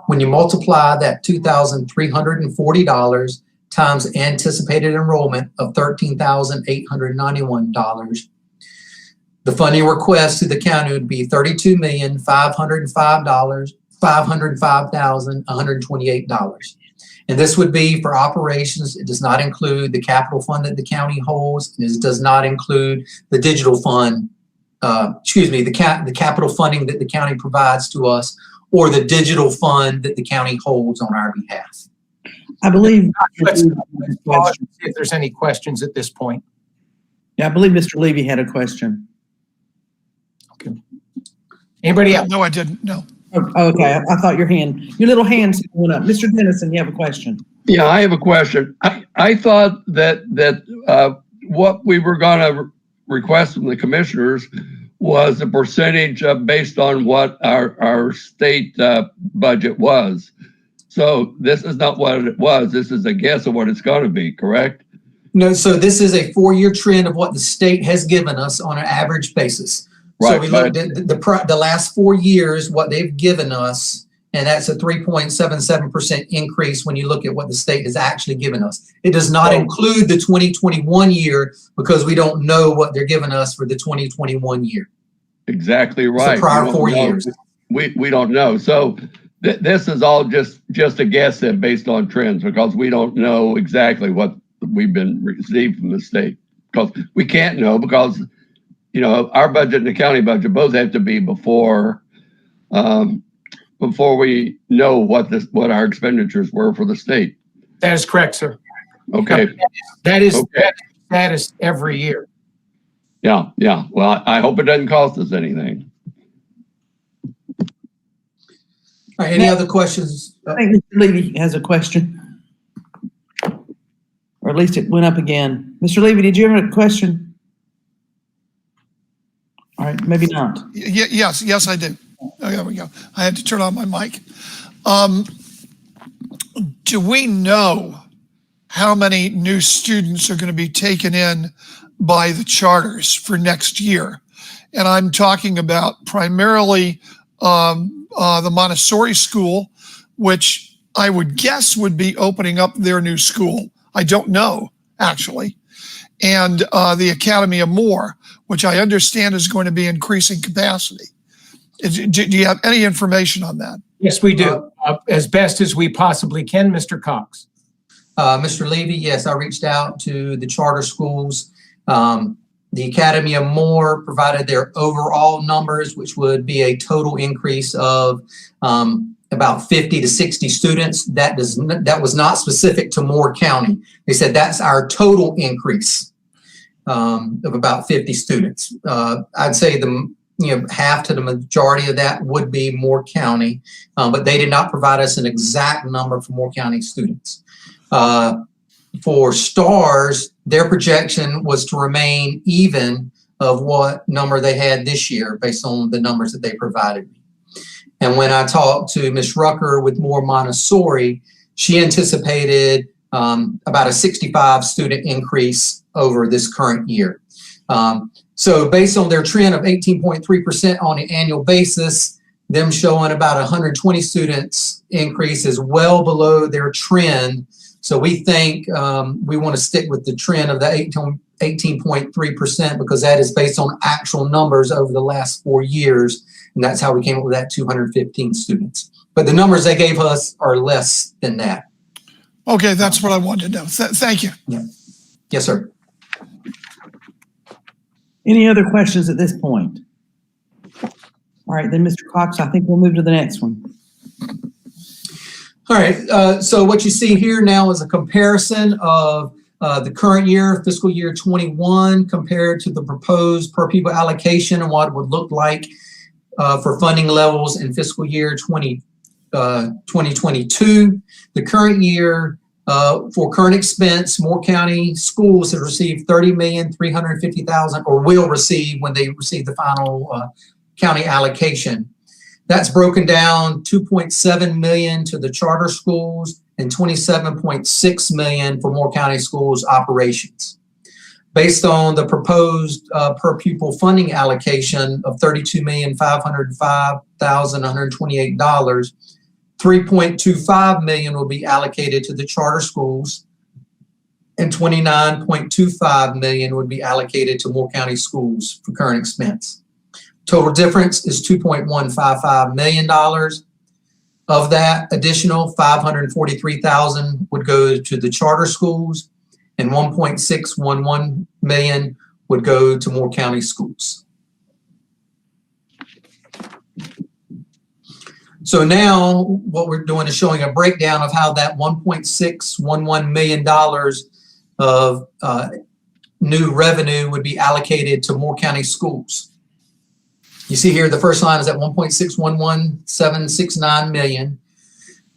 Speaker 18: When you multiply that $2,340 times anticipated enrollment of $13,891, the funding request to the county would be $32,505,128. And this would be for operations. It does not include the capital fund that the county holds, and it does not include the digital fund, the capital funding that the county provides to us, or the digital fund that the county holds on our behalf.
Speaker 2: I believe.
Speaker 1: Let's pause and see if there's any questions at this point.
Speaker 2: Yeah, I believe Mr. Levy had a question.
Speaker 1: Okay. Anybody else?
Speaker 13: No, I didn't. No.
Speaker 2: Oh, okay, I thought your little hand went up. Mr. Dennison, you have a question.
Speaker 4: Yeah, I have a question. I thought that what we were going to request from the commissioners was a percentage based on what our state budget was. So this is not what it was. This is a guess of what it's going to be, correct?
Speaker 18: No, so this is a 4-year trend of what the state has given us on an average basis.
Speaker 4: Right,
Speaker 18: so we looked at the last 4 years, what they've given us, and that's a 3.77% increase when you look at what the state has actually given us. It does not include the 2021 year because we don't know what they're giving us for the 2021 year.
Speaker 4: Exactly
Speaker 18: It's
Speaker 4: right.
Speaker 18: the prior
Speaker 4: We don't
Speaker 18: 4
Speaker 4: know.
Speaker 18: years.
Speaker 4: We don't know. So this is all just a guess then based on trends, because we don't know exactly what we've been received from the state, because we can't know, because our budget and the county budget both have to be before we know what our expenditures were for the state.
Speaker 1: That is correct, sir.
Speaker 4: Okay.
Speaker 1: That is
Speaker 4: Okay.
Speaker 1: status every year.
Speaker 4: Yeah. Well, I hope it doesn't cost us anything.
Speaker 18: All right, any other questions?
Speaker 2: I think Mr. Levy has a question. Or at least it went up again. Mr. Levy, did you have a question? All right, maybe not.
Speaker 13: Yes, I do. Oh, there we go. I had to turn on my mic. Do we know how many new students are going to be taken in by the charters for next year? And I'm talking about primarily the Montessori school, which I would guess would be opening up their new school. I don't know, actually. And the Academy of Moore, which I understand is going to be increasing capacity. Do you have any information on that?
Speaker 1: Yes, we do. As best as we possibly can, Mr. Cox.
Speaker 18: Mr. Levy, yes, I reached out to the charter schools. The Academy of Moore provided their overall numbers, which would be a total increase of about 50 to 60 students. That was not specific to Moore County. They said that's our total increase of about 50 students. I'd say half to the majority of that would be Moore County, but they did not provide us an exact number for Moore County students. For STARS, their projection was to remain even of what number they had this year based on the numbers that they provided me. And when I talked to Ms. Rucker with Moore Montessori, she anticipated about a 65 student increase over this current year. So based on their trend of 18.3% on an annual basis, them showing about 120 students increase is well below their trend. So we think we want to stick with the trend of the 18.3% because that is based on actual numbers over the last 4 years. And that's how we came up with that 215 students. But the numbers they gave us are less than that.
Speaker 13: Okay, that's what I wanted to know. Thank you.
Speaker 18: Yeah. Yes, sir.
Speaker 2: Any other questions at this point? All right, then, Mr. Cox, I think we'll move to the next one.
Speaker 18: All right, so what you see here now is a comparison of the current year, fiscal year 21, compared to the proposed per pupil allocation and what it would look like for funding levels in fiscal year 2022. The current year, for current expense, Moore County schools have received $30,350,000, or will receive when they receive the final county allocation. That's broken down $2.7 million to the charter schools and $27.6 million for Moore County schools operations. Based on the proposed per pupil funding allocation of $32,505,128, $3.25 million will be allocated to the charter schools and $29.25 million would be allocated to Moore County schools for current expense. Total difference is $2.155 million. Of that additional, $543,000 would go to the charter schools and $1.611 million would go to Moore County schools. So now what we're doing is showing a breakdown of how that $1.611 million of new revenue would be allocated to Moore County schools. You see here, the first line is at $1.611769 million.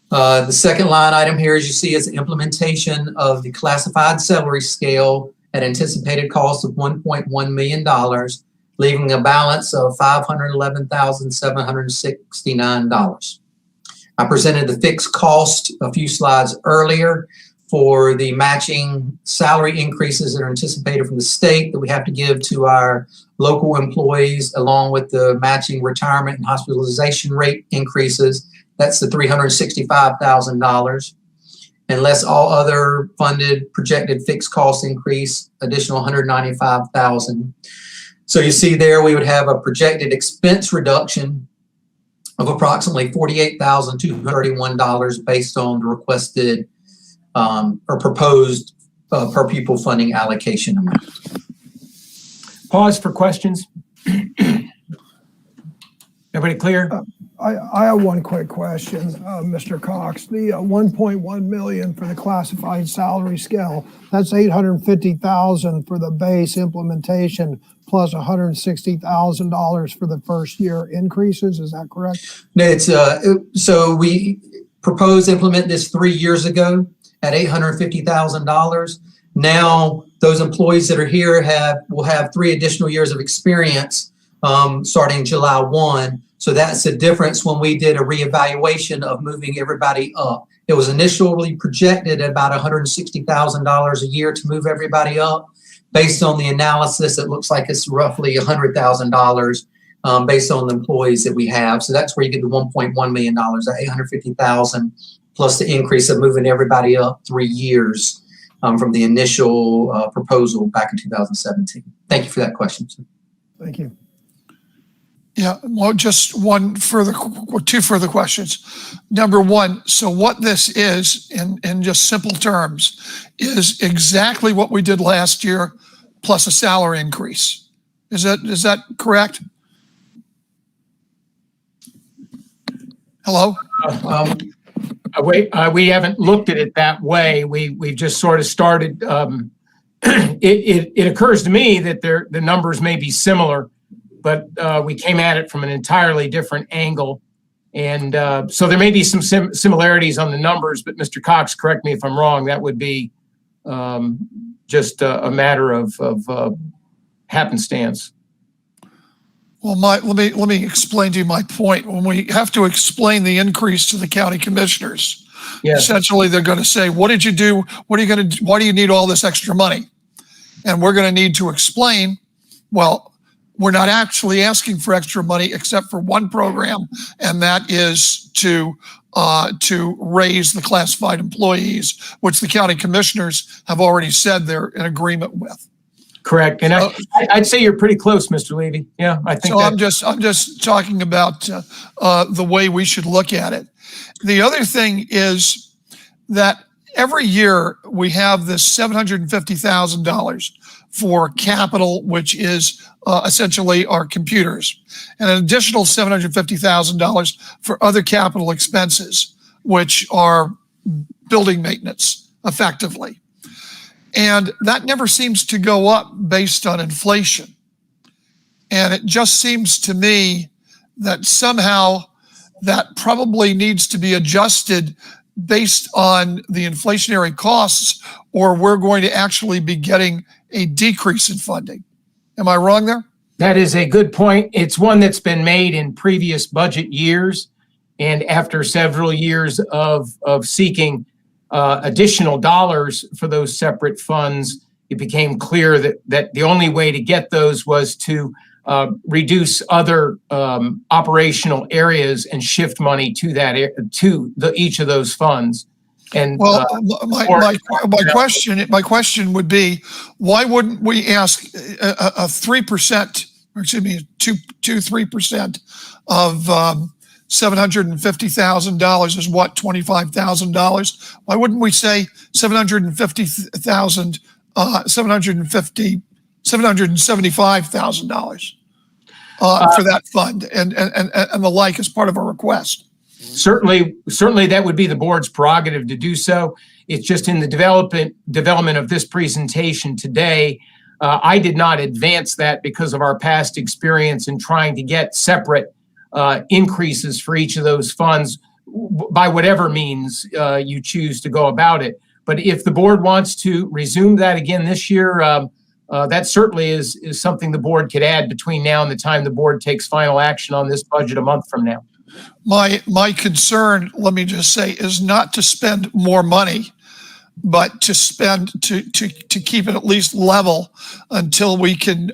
Speaker 18: The second line item here, as you see, is the implementation of the classified salary scale at anticipated cost of $1.1 million, leaving a balance of $511,769. I presented the fixed cost a few slides earlier for the matching salary increases that are anticipated from the state that we have to give to our local employees, along with the matching retirement and hospitalization rate increases. That's the $365,000. Unless all other funded projected fixed costs increase, additional $195,000. So you see there, we would have a projected expense reduction of approximately $48,231 based on the requested or proposed per pupil funding allocation amount.
Speaker 1: Pause for questions. Everybody clear?
Speaker 14: I have one quick question, Mr. Cox. The 1.1 million for the classified salary scale, that's 850,000 for the base implementation plus $160,000 for the first year increases. Is that correct?
Speaker 18: No, it's so we proposed to implement this 3 years ago at $850,000. Now those employees that are here will have 3 additional years of experience starting July 1. So that's the difference when we did a reevaluation of moving everybody up. It was initially projected at about $160,000 a year to move everybody up. Based on the analysis, it looks like it's roughly $100,000 based on the employees that we have. So that's where you get the $1.1 million, that $850,000 plus the increase of moving everybody up 3 years from the initial proposal back in 2017. Thank you for that question, sir.
Speaker 14: Thank you.
Speaker 13: Yeah, well, just two further questions. Number one, so what this is, in just simple terms, is exactly what we did last year plus a salary increase. Is that correct? Hello?
Speaker 1: We haven't looked at it that way. We've just sort of started. It occurs to me that the numbers may be similar, but we came at it from an entirely different angle. And so there may be some similarities on the numbers, but Mr. Cox, correct me if I'm wrong, that would be just a matter of happenstance.
Speaker 13: Well, let me explain to you my point. When we have to explain the increase to the county commissioners, yes, essentially they're going to say, what did you do? What are you going to do? Why do you need all this extra money? And we're going to need to explain, well, we're not actually asking for extra money except for one program, and that is to raise the classified employees, which the county commissioners have already said they're in agreement with.
Speaker 1: Correct, and I'd say you're pretty close, Mr. Levy. Yeah, I think. So
Speaker 13: I'm just talking about the way we should look at it. The other thing is that every year we have this $750,000 for capital, which is essentially our computers, and an additional $750,000 for other capital expenses, which are building maintenance, effectively. And that never seems to go up based on inflation. And it just seems to me that somehow that probably needs to be adjusted based on the inflationary costs, or we're going to actually be getting a decrease in funding. Am I wrong there?
Speaker 1: That is a good point. It's one that's been made in previous budget years. And after several years of seeking additional dollars for those separate funds, it became clear that the only way to get those was to reduce other operational areas and shift money to each of those funds. And
Speaker 13: well, my question would be, why wouldn't we ask a 3%, or excuse me, 3% of $750,000 is what, $25,000? Why wouldn't we say $775,000 for that fund and the like as part of a request?
Speaker 1: Certainly that would be the board's prerogative to do so. It's just in the development of this presentation today, I did not advance that because of our past experience in trying to get separate increases for each of those funds by whatever means you choose to go about it. But if the board wants to resume that again this year, that certainly is something the board could add between now and the time the board takes final action on this budget a month from now.
Speaker 13: My concern, let me just say, is not to spend more money, but to keep it at least level until we can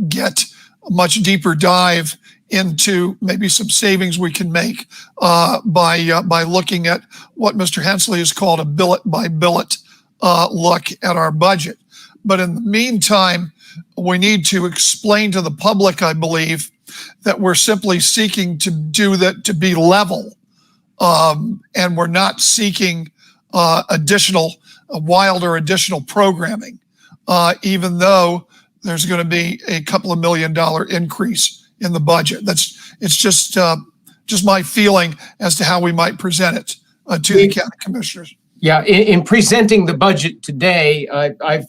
Speaker 13: get a much deeper dive into maybe some savings we can make by looking at what Mr. Hensley has called a billet by billet look at our budget. But in the meantime, we need to explain to the public, I believe, that we're simply seeking to do that to be level. And we're not seeking wilder additional programming, even though there's going to be a couple of $1 million increase in the budget. It's just my feeling as to how we might present it to the county commissioners.
Speaker 1: Yeah, in presenting the budget today,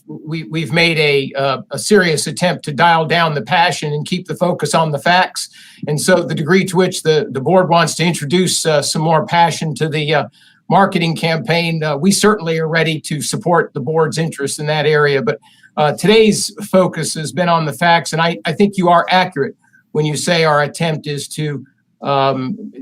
Speaker 1: we've made a serious attempt to dial down the passion and keep the focus on the facts. And so the degree to which the board wants to introduce some more passion to the marketing campaign, we certainly are ready to support the board's interest in that area. But today's focus has been on the facts, and I think you are accurate when you say our attempt is to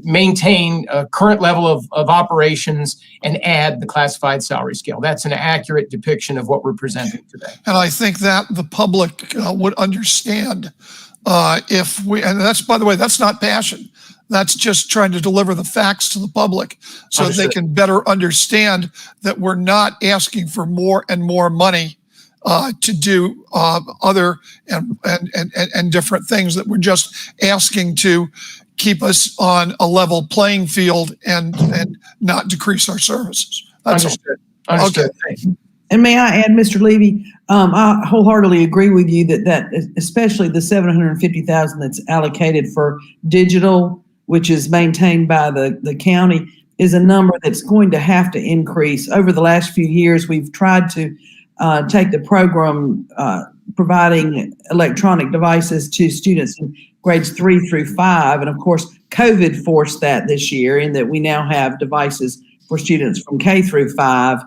Speaker 1: maintain a current level of operations and add the classified salary scale. That's an accurate depiction of what we're presenting today.
Speaker 13: And I think that the public would understand if we, and that's, by the way, that's not passion. That's just trying to deliver the facts to the public so they can better understand that we're not asking for more and more money to do other and different things, that we're just asking to keep us on a level playing field and not decrease our services. That's
Speaker 1: Understood.
Speaker 13: Okay.
Speaker 2: And may I add, Mr. Levy, I wholeheartedly agree with you that especially the $750,000 that's allocated for digital, which is maintained by the county, is a number that's going to have to increase. Over the last few years, we've tried to take the program providing electronic devices to students in grades 3 through 5. And of course, COVID forced that this year in that we now have devices for students from K through 5.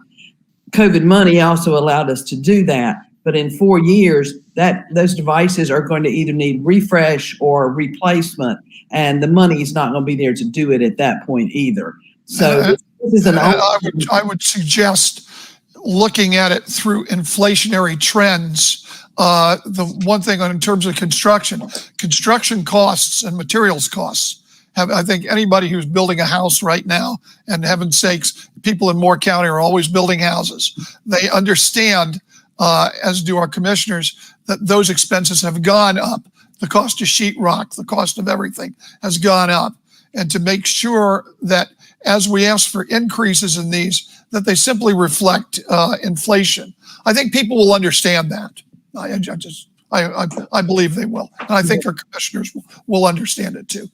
Speaker 2: COVID money also allowed us to do that. But in 4 years, those devices are going to either need refresh or replacement, and the money is not going to be there to do it at that point either. So this is
Speaker 13: I would suggest looking at it through inflationary trends. The one thing in terms of construction costs and materials costs. I think anybody who's building a house right now, and heaven's sakes, people in Moore County are always building houses. They understand, as do our commissioners, that those expenses have gone up. The cost of sheetrock, the cost of everything has gone up. And to make sure that as we ask for increases in these, that they simply reflect inflation. I think people will understand that. I believe they will. And I think our commissioners will understand it too.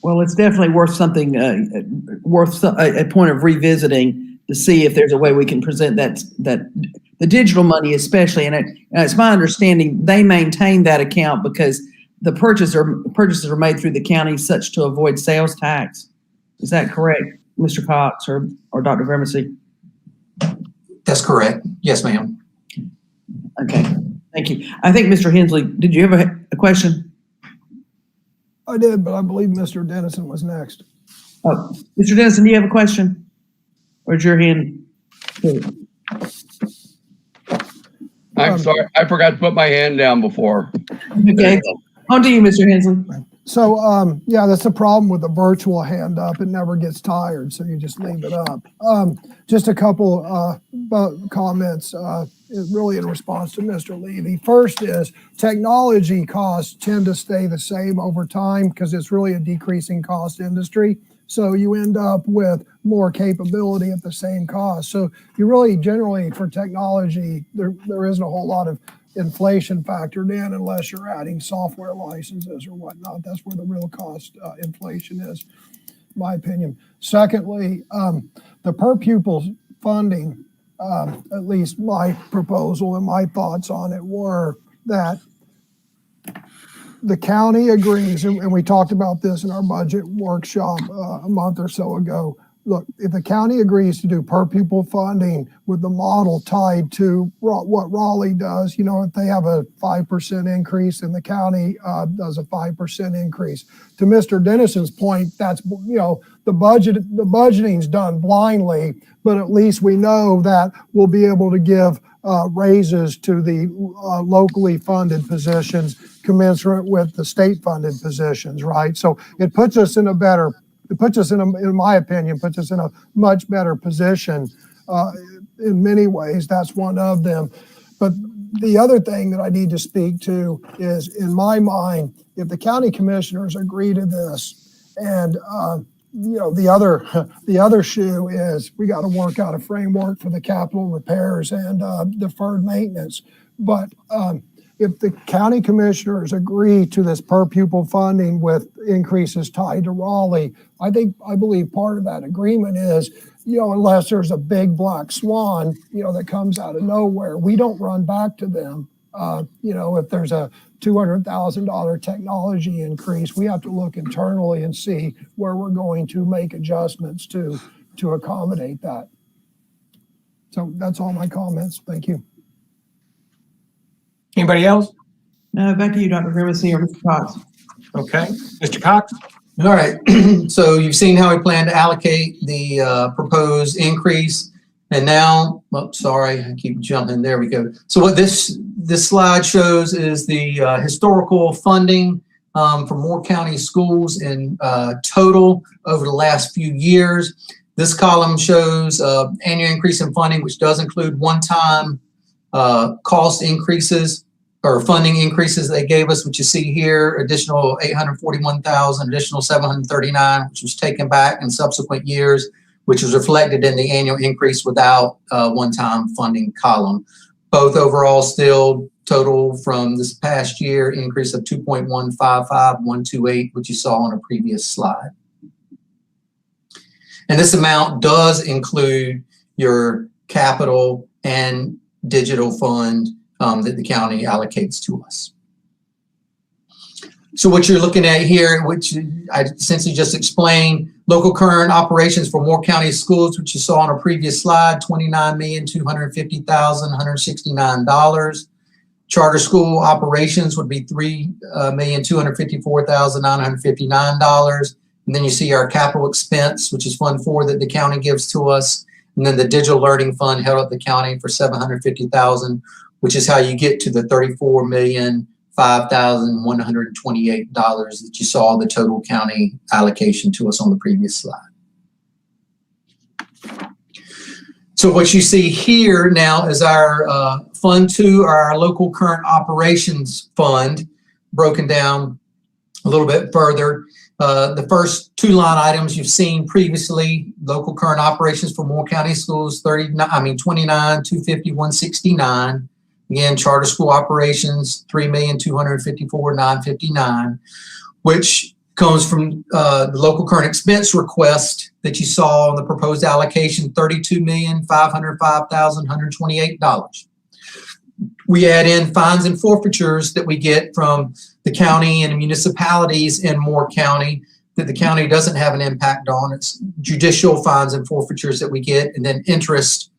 Speaker 2: Well, it's definitely worth something, a point of revisiting to see if there's a way we can present that the digital money especially, and it's my understanding they maintain that account because the purchases are made through the county such to avoid sales tax. Is that correct, Mr. Cox or Dr. Grimacy?
Speaker 18: That's correct. Yes, ma'am.
Speaker 2: Okay, thank you. I think Mr. Hensley, did you have a question?
Speaker 14: I did, but I believe Mr. Dennison was next.
Speaker 2: Oh, Mr. Dennison, do you have a question? Or is your hand?
Speaker 4: I'm sorry, I forgot to put my hand down before.
Speaker 2: Okay, on to you, Mr. Hensley.
Speaker 14: So, yeah, that's the problem with the virtual hand up. It never gets tired, so you just leave it up. Just a couple comments, really in response to Mr. Levy. First is technology costs tend to stay the same over time because it's really a decreasing cost industry. So you end up with more capability at the same cost. So you really generally for technology, there isn't a whole lot of inflation factored in unless you're adding software licenses or whatnot. That's where the real cost inflation is, in my opinion. Secondly, the per pupil funding, at least my proposal and my thoughts on it were that the county agrees, and we talked about this in our budget workshop a month or so ago. Look, if the county agrees to do per pupil funding with the model tied to what Raleigh does, you know, if they have a 5% increase and the county does a 5% increase. To Mr. Dennison's point, that's, you know, the budgeting's done blindly, but at least we know that we'll be able to give raises to the locally funded positions commensurate with the state funded positions, right? So it puts us in a better, in my opinion, puts us in a much better position in many ways. That's one of them. But The other thing that I need to speak to is, in my mind, if the county commissioners agree to this, and the other shoe is we got to work out a framework for the capital repairs and deferred maintenance. But if the county commissioners agree to this per pupil funding with increases tied to Raleigh, I believe part of that agreement is, unless there's a big black swan, that comes out of nowhere, we don't run back to them. If there's a $200,000 technology increase, we have to look internally and see where we're going to make adjustments to accommodate that. So that's all my comments. Thank you.
Speaker 1: Anybody else?
Speaker 2: Back to you, Dr. Grimacy or Mr. Cox.
Speaker 1: Okay, Mr. Cox?
Speaker 18: All right. So you've seen how we plan to allocate the proposed increase. And now, sorry, I keep jumping. There we go. So what this slide shows is the historical funding for Moore County schools in total over the last few years. This column shows annual increase in funding, which does include one-time cost increases or funding increases they gave us, which you see here, additional $841,000, additional $739, which was taken back in subsequent years, which is reflected in the annual increase without one-time funding column. Both overall still total from this past year increase of 2.155128, which you saw on a previous slide. And this amount does include your capital and digital fund that the county allocates to us. So what you're looking at here, which I essentially just explained, local current operations for Moore County schools, which you saw on a previous slide, $29,250,169. Charter school operations would be $3,254,959. And then you see our capital expense, which is Fund 4 that the county gives to us. And then the digital learning fund held at the county for $750,000, which is how you get to the $34,005,128 that you saw the total county allocation to us on the previous slide. So what you see here now is our Fund 2, or our local current operations fund, broken down a little bit further. The first two line items you've seen previously, local current operations for Moore County schools, $29,250,169. Again, charter school operations, $3,254,959, which comes from the local current expense request that you saw on the proposed allocation, $32,505,128. We add in fines and forfeitures that we get from the county and municipalities in Moore County that the county doesn't have an impact on. It's judicial fines and forfeitures that we get, and then interest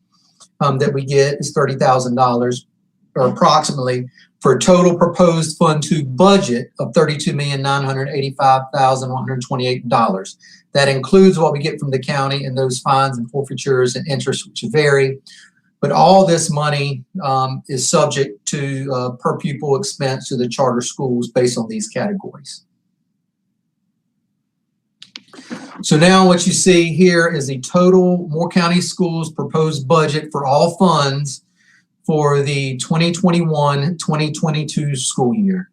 Speaker 18: that we get is $30,000 or approximately, for a total proposed Fund 2 budget of $32,985,128. That includes what we get from the county and those fines and forfeitures and interest, which vary. But all this money is subject to per pupil expense to the charter schools based on these categories. So now what you see here is the total Moore County schools proposed budget for all funds for the 2021-2022 school year.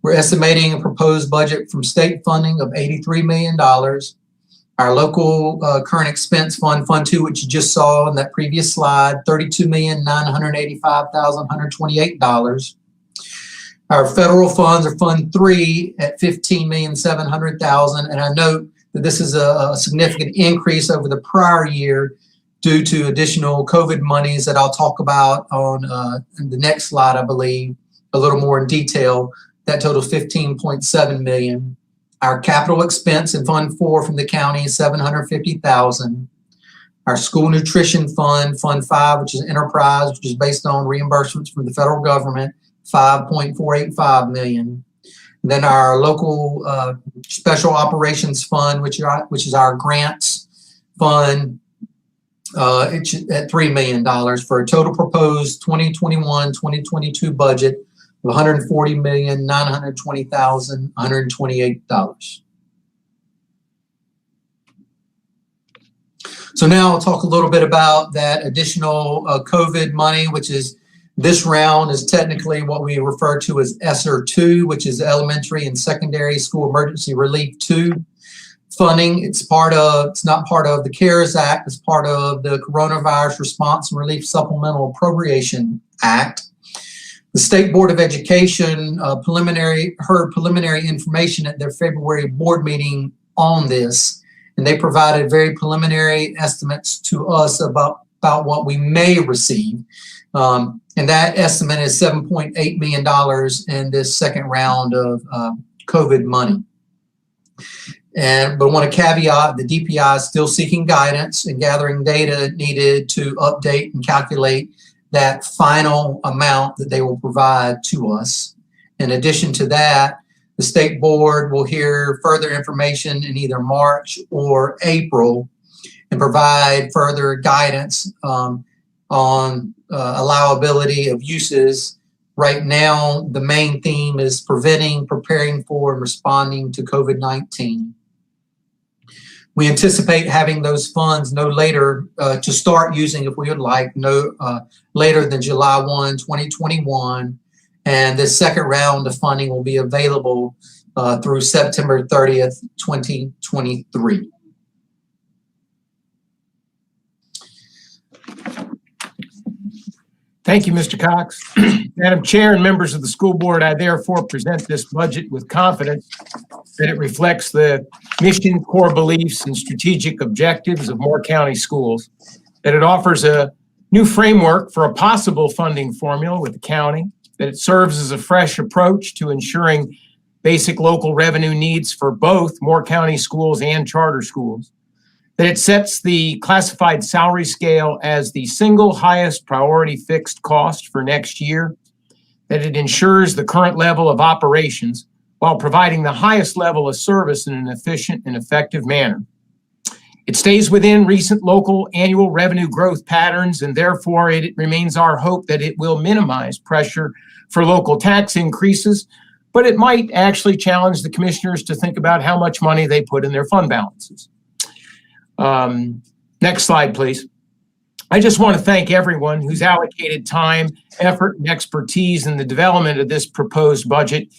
Speaker 18: We're estimating a proposed budget from state funding of $83 million. Our local current expense fund, Fund 2, which you just saw in that previous slide, $32,985,128. Our federal funds are Fund 3 at $15,700,000. And I note that this is a significant increase over the prior year due to additional COVID monies that I'll talk about on the next slide, I believe, a little more in detail. That totals $15.7 million. Our capital expense in Fund 4 from the county is $750,000. Our school nutrition fund, Fund 5, which is enterprise, which is based on reimbursements from the federal government, $5.485 million. And then our local special operations fund, which is our grants fund, it's at $3 million for a total proposed 2021-2022 budget of $140,920,128. So now I'll talk a little bit about that additional COVID money, which is This round is technically what we refer to as ESSER 2, which is Elementary and Secondary School Emergency Relief 2 funding. It's not part of the CARES Act. It's part of the Coronavirus Response and Relief Supplemental Appropriation Act. The State Board of Education heard preliminary information at their February board meeting on this, and they provided very preliminary estimates to us about what we may receive. And that estimate is $7.8 million in this second round of COVID money. But I want to caveat the DPI is still seeking guidance and gathering data needed to update and calculate that final amount that they will provide to us. In addition to that, the state board will hear further information in either March or April and provide further guidance on allowability of uses. Right now, the main theme is preventing, preparing for, and responding to COVID-19. We anticipate having those funds no later to start using, if we would like, no later than July 1, 2021. And this second round of funding will be available through September 30th, 2023.
Speaker 1: Thank you, Mr. Cox. Madam Chair and members of the school board, I therefore present this budget with confidence that it reflects the mission, core beliefs, and strategic objectives of Moore County Schools, that it offers a new framework for a possible funding formula with the county, that it serves as a fresh approach to ensuring basic local revenue needs for both Moore County schools and charter schools, that it sets the classified salary scale as the single highest priority fixed cost for next year, that it ensures the current level of operations while providing the highest level of service in an efficient and effective manner. It stays within recent local annual revenue growth patterns, and therefore it remains our hope that it will minimize pressure for local tax increases, but it might actually challenge the commissioners to think about how much money they put in their fund balances. Next slide, please. I just want to thank everyone who's allocated time, effort, and expertise in the development of this proposed budget,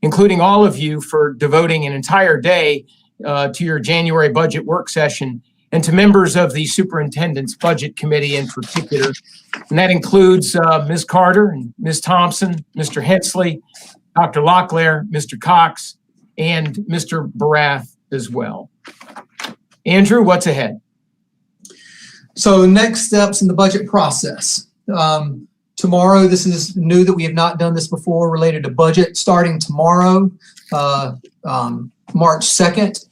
Speaker 1: including all of you for devoting an entire day to your January budget work session, and to members of the Superintendent's Budget Committee in particular. And that includes Ms. Carter, and Ms. Thompson, Mr. Hensley, Dr. Locklear, Mr. Cox, and Mr. Barath as well. Andrew, what's ahead?
Speaker 18: So next steps in the budget process. Tomorrow, this is new that we have not done this before related to budget. Starting tomorrow, March 2nd,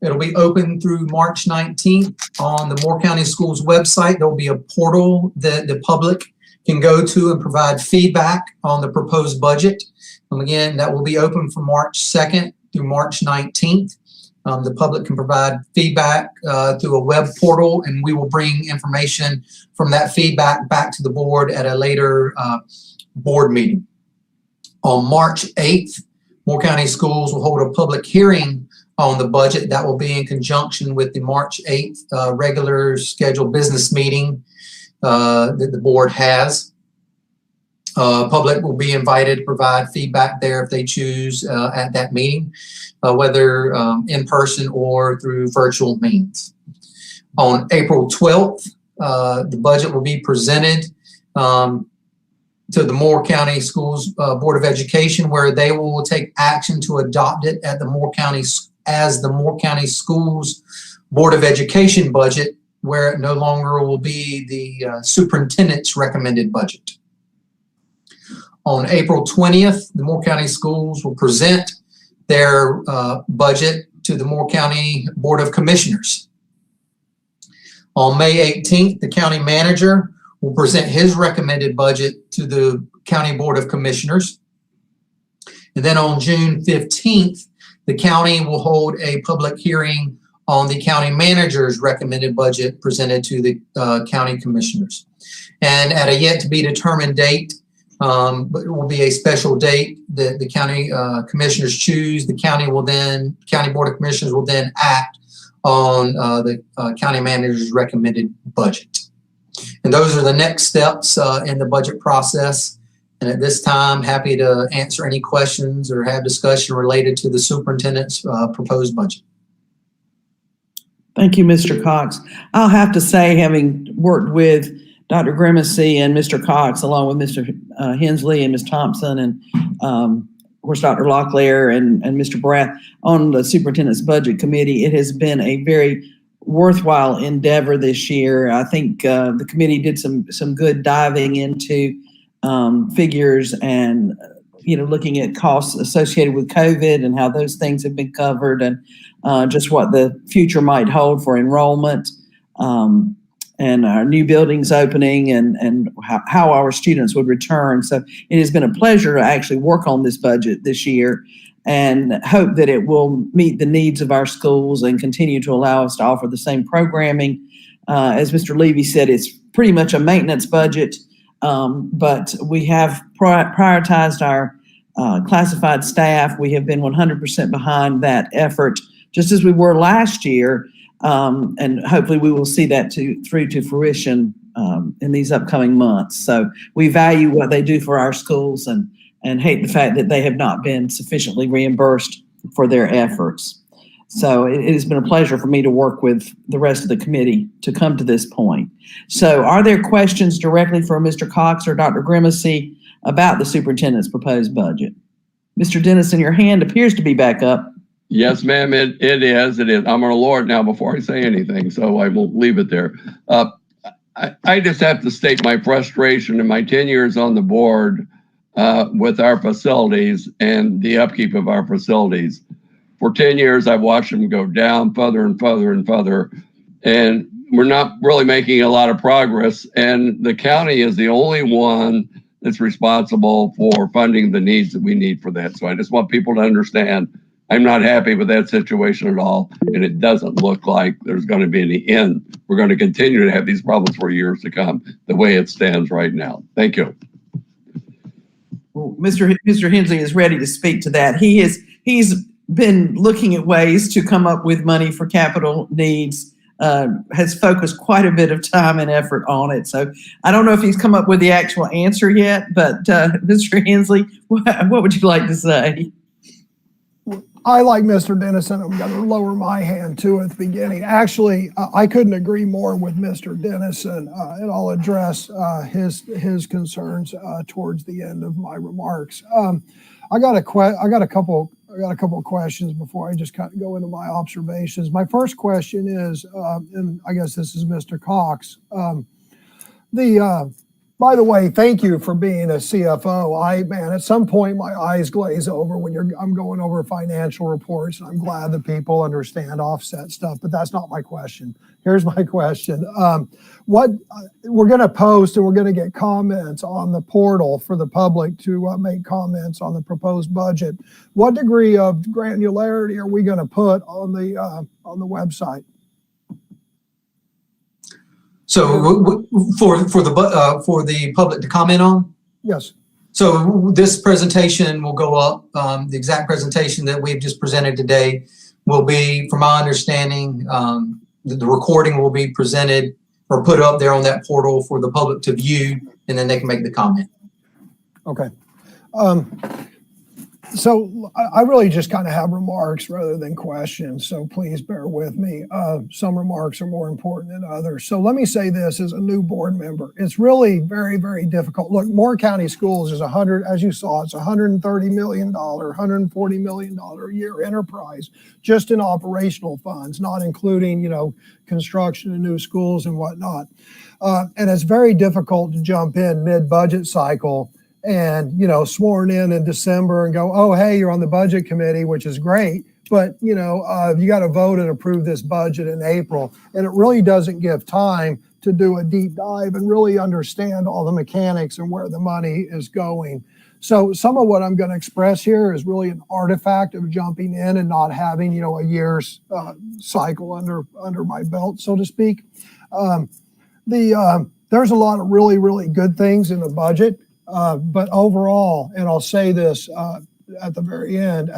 Speaker 18: it'll be open through March 19th on the Moore County Schools website. There'll be a portal that the public can go to and provide feedback on the proposed budget. Again, that will be open from March 2nd through March 19th. The public can provide feedback through a web portal, and we will bring information from that feedback back to the board at a later board meeting. On March 8th, Moore County Schools will hold a public hearing on the budget. That will be in conjunction with the March 8th regular scheduled business meeting that the board has. Public will be invited to provide feedback there if they choose at that meeting, whether in person or through virtual means. On April 12th, the budget will be presented to the Moore County Schools Board of Education, where they will take action to adopt it at the Moore County as the Moore County Schools Board of Education budget, where it no longer will be the superintendent's recommended budget. On April 20th, the Moore County Schools will present their budget to the Moore County Board of Commissioners. On May 18th, the county manager will present his recommended budget to the County Board of Commissioners. And then on June 15th, the county will hold a public hearing on the county manager's recommended budget presented to the county commissioners. And at a yet to be determined date, but it will be a special date that the county commissioners choose. The county Board of Commissioners will then act on the county manager's recommended budget. And those are the next steps in the budget process. And at this time, happy to answer any questions or have discussion related to the superintendent's proposed budget.
Speaker 2: Thank you, Mr. Cox. I'll have to say, having worked with Dr. Grimacy and Mr. Cox, along with Mr. Hensley and Ms. Thompson, and of course, Dr. Locklear and Mr. Brath on the superintendent's budget committee, it has been a very worthwhile endeavor this year. I think the committee did some good diving into figures and looking at costs associated with COVID and how those things have been covered, and just what the future might hold for enrollment, and our new buildings opening, and how our students would return. So it has been a pleasure to actually work on this budget this year, and hope that it will meet the needs of our schools and continue to allow us to offer the same programming. As Mr. Levy said, it's pretty much a maintenance budget, but we have prioritized our classified staff. We have been 100% behind that effort, just as we were last year, and hopefully we will see that through to fruition in these upcoming months. So we value what they do for our schools, and hate the fact that they have not been sufficiently reimbursed for their efforts. So it has been a pleasure for me to work with the rest of the committee to come to this point. So are there questions directly for Mr. Cox or Dr. Grimacy about the superintendent's proposed budget? Mr. Dennison, your hand appears to be back up.
Speaker 4: Yes, ma'am, it is. I'm going to lower it now before I say anything, so I will leave it there. I just have to state my frustration in my 10 years on the board with our facilities and the upkeep of our facilities. For 10 years, I've watched them go down further and further and further, and we're not really making a lot of progress. And the county is the only one that's responsible for funding the needs that we need for that. So I just want people to understand I'm not happy with that situation at all, and it doesn't look like there's going to be any end. We're going to continue to have these problems for years to come, the way it stands right now. Thank you.
Speaker 2: Well, Mr. Hensley is ready to speak to that. He's been looking at ways to come up with money for capital needs, has focused quite a bit of time and effort on it. So I don't know if he's come up with the actual answer yet, but Mr. Hensley, what would you like to say?
Speaker 14: I, like Mr. Dennison, I'm going to lower my hand too at the beginning. Actually, I couldn't agree more with Mr. Dennison, and I'll address his concerns towards the end of my remarks. I got a couple of questions before I just kind of go into my observations. My first question is, and I guess this is Mr. Cox. By the way, thank you for being a CFO. Man, at some point my eyes glaze over when I'm going over financial reports, and I'm glad that people understand offset stuff, but that's not my question. Here's my question. What we're going to post, and we're going to get comments on the portal for the public to make comments on the proposed budget. What degree of granularity are we going to put on the website?
Speaker 18: So for the public to comment on? Yes. So this presentation will go up. The exact presentation that we've just presented today will be, from my understanding, the recording will be presented or put up there on that portal for the public to view, and then they can make the comment. Okay. So I really just kind of have remarks rather than questions, so please bear with me. Some remarks are more important than others. So let me say this as a new board member. It's really very, very difficult. Look, Moore County Schools is as you saw, it's $130 million, $140 million a year enterprise just in operational funds, not including, construction of new schools and whatnot. And it's very difficult to jump in mid-budget cycle and, sworn in December and go, oh, hey, you're on the budget committee, which is great. But, you got to vote and approve this budget in April. And it really doesn't give time to do a deep dive and really understand all the mechanics and where the money is going. So some of what I'm going to express here is really an artifact of jumping in and not having, a year's cycle under my belt, so to speak. There's a lot of really, really good things in the budget. But overall, and I'll say this at the very end,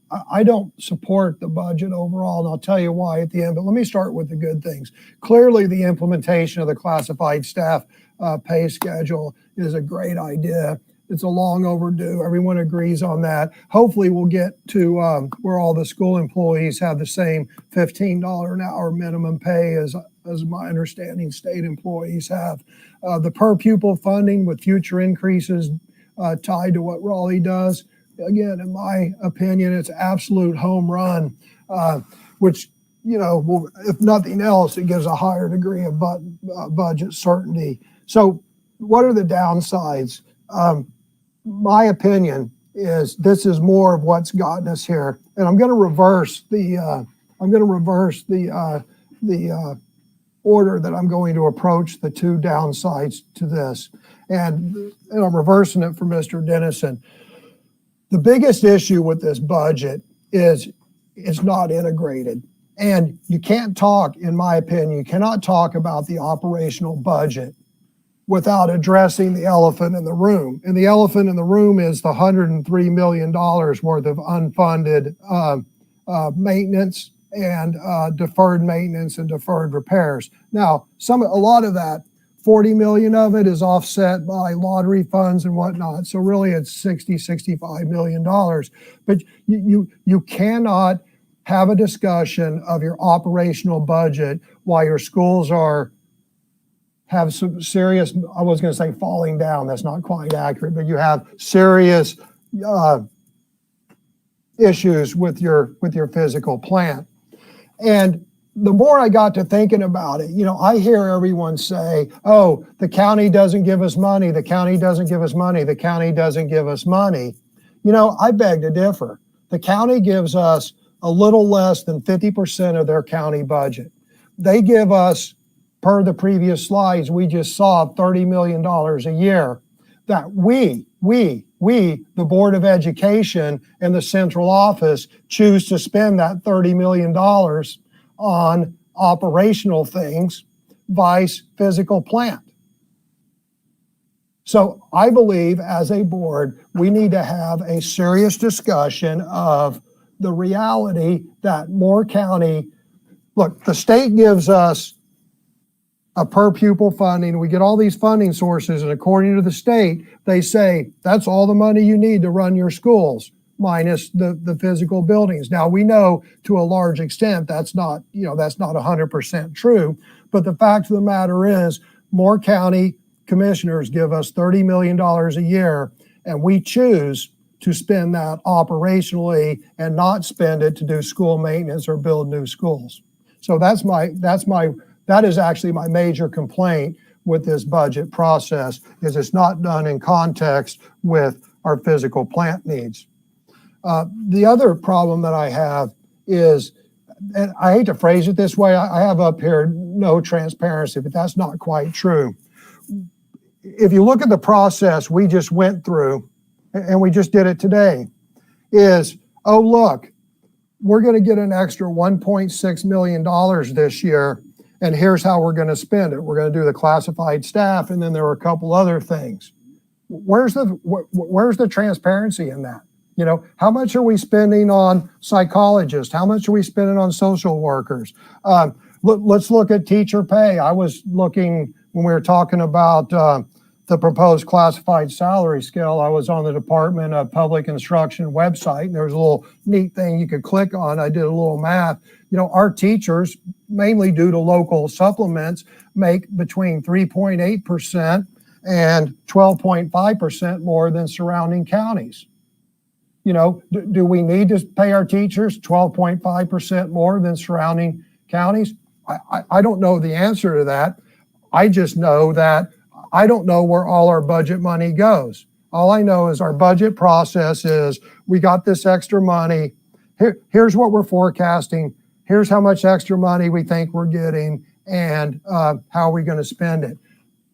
Speaker 14: I don't support the budget overall, and I'll tell you why at the end, but let me start with the good things. Clearly, the implementation of the classified staff pay schedule is a great idea. It's a long overdue. Everyone agrees on that. Hopefully, we'll get to where all the school employees have the same $15 an hour minimum pay as my understanding state employees have. The per pupil funding with future increases tied to what Raleigh does. Again, in my opinion, it's absolute home run, which, will, if nothing else, it gives a higher degree of budget certainty. So what are the downsides? My opinion is this is more of what's gotten us here. And I'm going to reverse the order that I'm going to approach the two downsides to this. And I'm reversing it for Mr. Dennison. The biggest issue with this budget is it's not integrated. And you can't talk, in my opinion, you cannot talk about the operational budget without addressing the elephant in the room. And the elephant in the room is the $103 million worth of unfunded maintenance and deferred maintenance and deferred repairs. Now, a lot of that, 40 million of it is offset by lottery funds and whatnot. So really it's $65 million. But you cannot have a discussion of your operational budget while your schools have some serious, I was going to say falling down. That's not quite accurate, but you have serious issues with your physical plant. And the more I got to thinking about it, I hear everyone say, oh, the county doesn't give us money. The county doesn't give us money. The county doesn't give us money. I beg to differ. The county gives us a little less than 50% of their county budget. They give us, per the previous slides, we just saw $30 million a year that we, the Board of Education and the central office choose to spend that $30 million on operational things, vice physical plant. So I believe as a board, we need to have a serious discussion of the reality that Moore County, look, the state gives us a per pupil funding. We get all these funding sources, and according to the state, they say that's all the money you need to run your schools, minus the physical buildings. Now we know to a large extent that's not 100% true, but the fact of the matter is Moore County commissioners give us $30 million a year, and we choose to spend that operationally and not spend it to do school maintenance or build new schools. So that is actually my major complaint with this budget process, is it's not done in context with our physical plant needs. The other problem that I have is, and I hate to phrase it this way, I have up here no transparency, but that's not quite true. If you look at the process we just went through, and we just did it today, is, oh, look, we're going to get an extra $1.6 million this year, and here's how we're going to spend it. We're going to do the classified staff, and then there are a couple other things. Where's the transparency in that? How much are we spending on psychologists? How much are we spending on social workers? Let's look at teacher pay. I was looking when we were talking about the proposed classified salary scale. I was on the Department of Public Instruction website, and there was a little neat thing you could click on. I did a little math. Our teachers, mainly due to local supplements, make between 3.8% and 12.5% more than surrounding counties. Do we need to pay our teachers 12.5% more than surrounding counties? I don't know the answer to that. I just know that I don't know where all our budget money goes. All I know is our budget process is we got this extra money. Here's what we're forecasting. Here's how much extra money we think we're getting, and how are we going to spend it.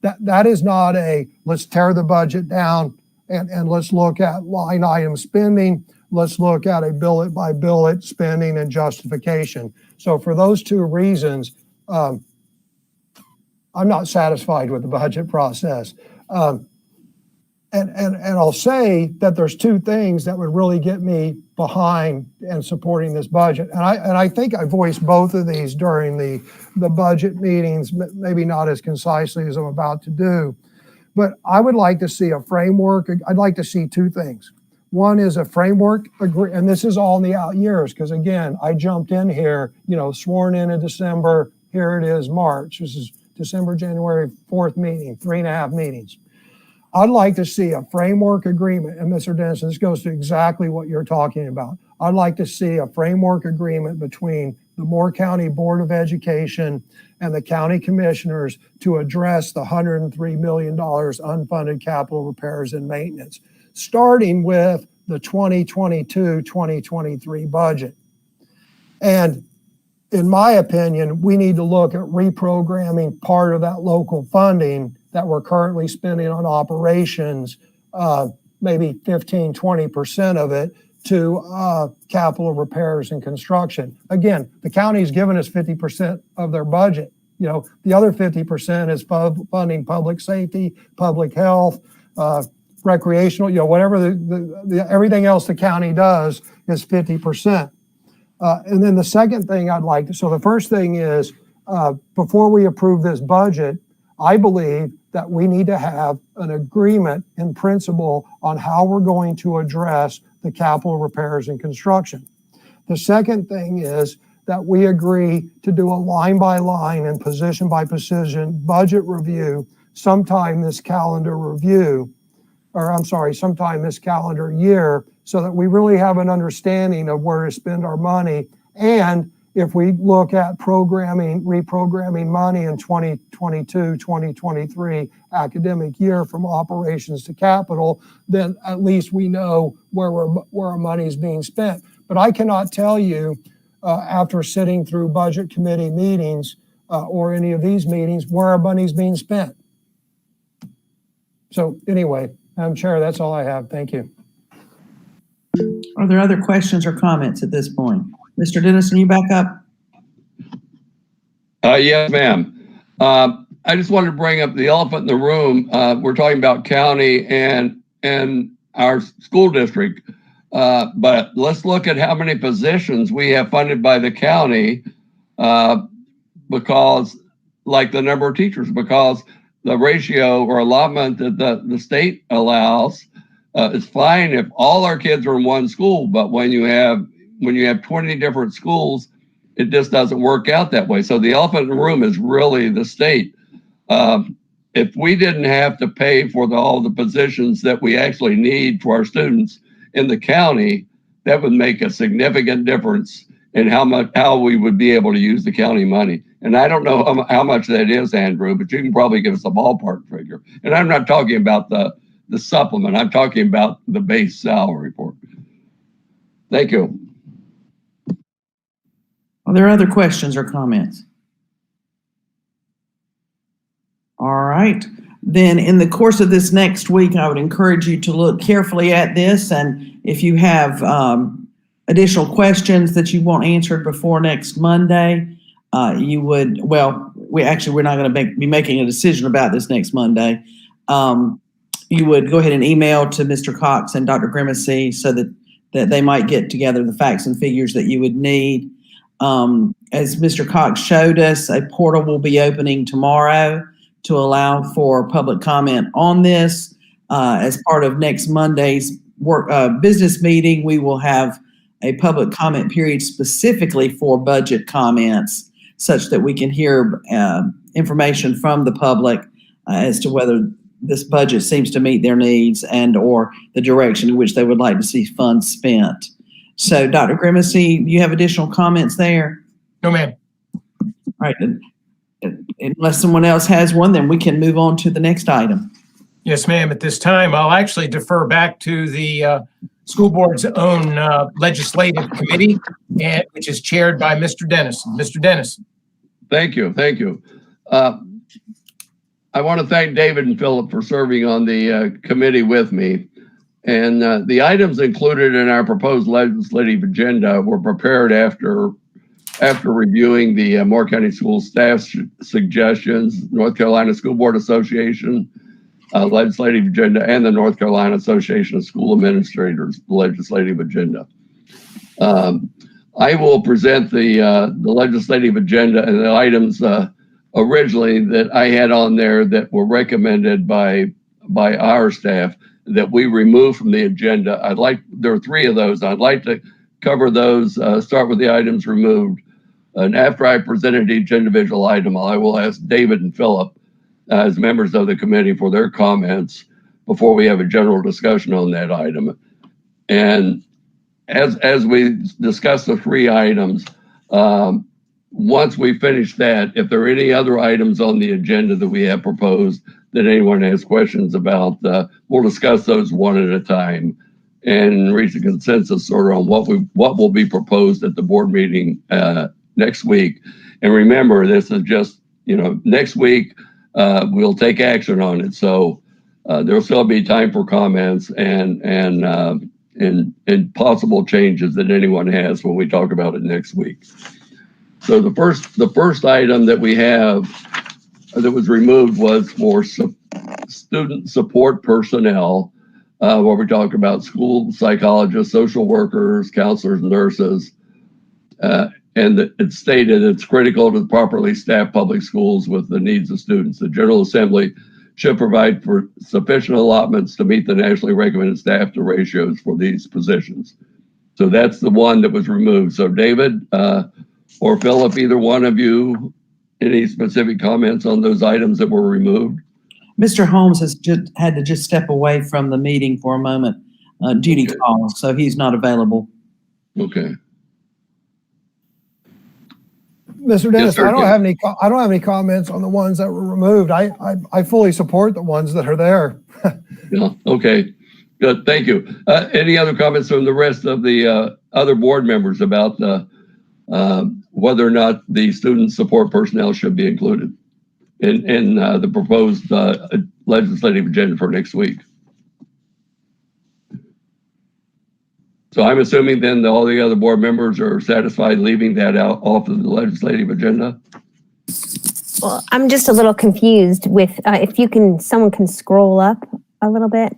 Speaker 14: That is not a let's tear the budget down and let's look at line item spending. Let's look at a billet by billet spending and justification. So for those two reasons, I'm not satisfied with the budget process. And I'll say that there's two things that would really get me behind and supporting this budget. And I think I voiced both of these during the budget meetings, maybe not as concisely as I'm about to do. But I would like to see a framework. I'd like to see two things. One is a framework, and this is all in the out years, because again, I jumped in here, sworn in December. Here it is, March. This is December, January, 4th meeting, 3.5 meetings. I'd like to see a framework agreement, and Mr. Dennison, this goes to exactly what you're talking about. I'd like to see a framework agreement between the Moore County Board of Education and the county commissioners to address the $103 million unfunded capital repairs and maintenance, starting with the 2022-2023 budget. And in my opinion, we need to look at reprogramming part of that local funding that we're currently spending on operations, maybe 15-20% of it, to capital repairs and construction. Again, the county's given us 50% of their budget. The other 50% is funding public safety, public health, recreational, whatever everything else the county does is 50%. And then the second thing so the first thing is, before we approve this budget, I believe that we need to have an agreement in principle on how we're going to address the capital repairs and construction. The second thing is that we agree to do a line by line and position by position budget review sometime this calendar year, so that we really have an understanding of where to spend our money. And if we look at reprogramming money in 2022, 2023 academic year from operations to capital, then at least we know where our money is being spent. But I cannot tell you after sitting through budget committee meetings or any of these meetings where our money is being spent. So anyway, Madam Chair, that's all I have. Thank you.
Speaker 2: Are there other questions or comments at this point? Mr. Dennison, you back up?
Speaker 4: Yes, ma'am. I just wanted to bring up the elephant in the room. We're talking about county and our school district, but let's look at how many positions we have funded by the county, because, like the number of teachers, because the ratio or allotment that the state allows is fine if all our kids are in one school, but when you have 20 different schools, it just doesn't work out that way. So the elephant in the room is really the state. If we didn't have to pay for all the positions that we actually need for our students in the county, that would make a significant difference in how we would be able to use the county money. And I don't know how much that is, Andrew, but you can probably give us a ballpark figure. And I'm not talking about the supplement. I'm talking about the base salary report. Thank you.
Speaker 2: Are there other questions or comments? All right. Then in the course of this next week, I would encourage you to look carefully at this. And if you have additional questions that you want answered before next Monday, we're not going to be making a decision about this next Monday. You would go ahead and email to Mr. Cox and Dr. Grimacy so that they might get together the facts and figures that you would need. As Mr. Cox showed us, a portal will be opening tomorrow to allow for public comment on this. As part of next Monday's business meeting, we will have a public comment period specifically for budget comments, such that we can hear information from the public as to whether this budget seems to meet their needs and or the direction in which they would like to see funds spent. So, Dr. Grimacy, do you have additional comments there?
Speaker 1: No, ma'am.
Speaker 2: All right. Unless someone else has one, then we can move on to the next item.
Speaker 1: Yes, ma'am. At this time, I'll actually defer back to the school board's own legislative committee, which is chaired by Mr. Dennison. Mr. Dennison.
Speaker 4: Thank you. Thank you. I want to thank David and Philip for serving on the committee with me. And the items included in our proposed legislative agenda were prepared after reviewing the Moore County School staff suggestions, North Carolina School Board Association legislative agenda, and the North Carolina Association of School Administrators legislative agenda. I will present the legislative agenda and the items originally that I had on there that were recommended by our staff that we remove from the agenda. There are 3 of those. I'd like to cover those, start with the items removed. And after I presented each individual item, I will ask David and Philip as members of the committee for their comments before we have a general discussion on that item. And as we discuss the 3 items, once we finish that, if there are any other items on the agenda that we have proposed that anyone has questions about, we'll discuss those one at a time and reach a consensus sort of on what will be proposed at the board meeting next week. And remember, this is just, next week we'll take action on it. So there'll still be time for comments and possible changes that anyone has when we talk about it next week. So the first item that we have that was removed was for student support personnel, where we talk about school psychologists, social workers, counselors, nurses, and it's stated it's critical to properly staff public schools with the needs of students. The General Assembly should provide for sufficient allotments to meet the nationally recommended staff to ratios for these positions. So that's the one that was removed. So David or Philip, either one of you, any specific comments on those items that were removed?
Speaker 2: Mr. Holmes has just had to step away from the meeting for a moment, duty call, so he's not available.
Speaker 4: Okay.
Speaker 14: Mr. Dennis,
Speaker 4: Yes, sir.
Speaker 14: I don't have any comments on the ones that were removed. I fully support the ones that are there.
Speaker 4: Yeah. Okay. Good. Thank you. Any other comments from the rest of the other board members about whether or not the student support personnel should be included in the proposed legislative agenda for next week? So I'm assuming then that all the other board members are satisfied leaving that out off of the legislative agenda?
Speaker 15: Well, I'm just a little confused with, if someone can scroll up a little bit.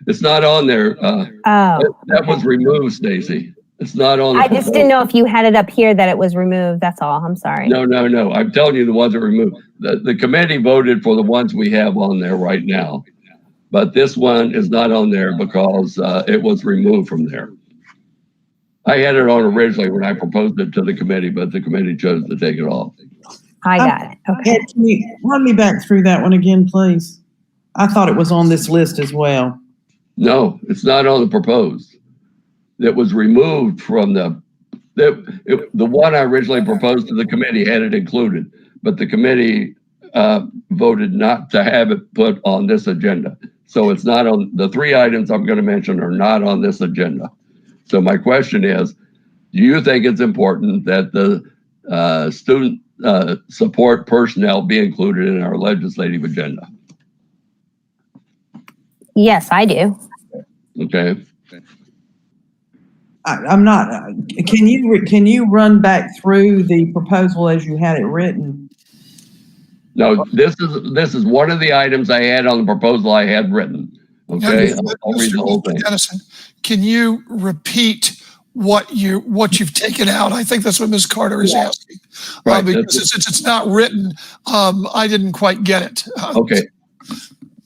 Speaker 4: It's not on there. That was removed, Stacy. It's not on.
Speaker 15: I just didn't know if you had it up here that it was removed. That's all. I'm sorry.
Speaker 4: No. I'm telling you the ones that were removed. The committee voted for the ones we have on there right now. But this one is not on there because it was removed from there. I had it on originally when I proposed it to the committee, but the committee chose to take it off.
Speaker 15: I got it. Okay.
Speaker 2: Can you run me back through that one again, please? I thought it was on this list as well.
Speaker 4: No, it's not on the proposed. That was removed from the one I originally proposed to the committee had it included, but the committee voted not to have it put on this agenda. So it's not on, the 3 items I'm going to mention are not on this agenda. So my question is, do you think it's important that the student support personnel be included in our legislative agenda?
Speaker 15: Yes, I do.
Speaker 4: Okay.
Speaker 2: I'm not, can you run back through the proposal as you had it written?
Speaker 4: No, this is one of the items I had on the proposal I had written. Okay, I'll read the whole thing.
Speaker 13: Dennison, can you repeat what you've taken out? I think that's what Ms. Carter is asking.
Speaker 4: Right,
Speaker 13: because since it's not written, I didn't quite get it.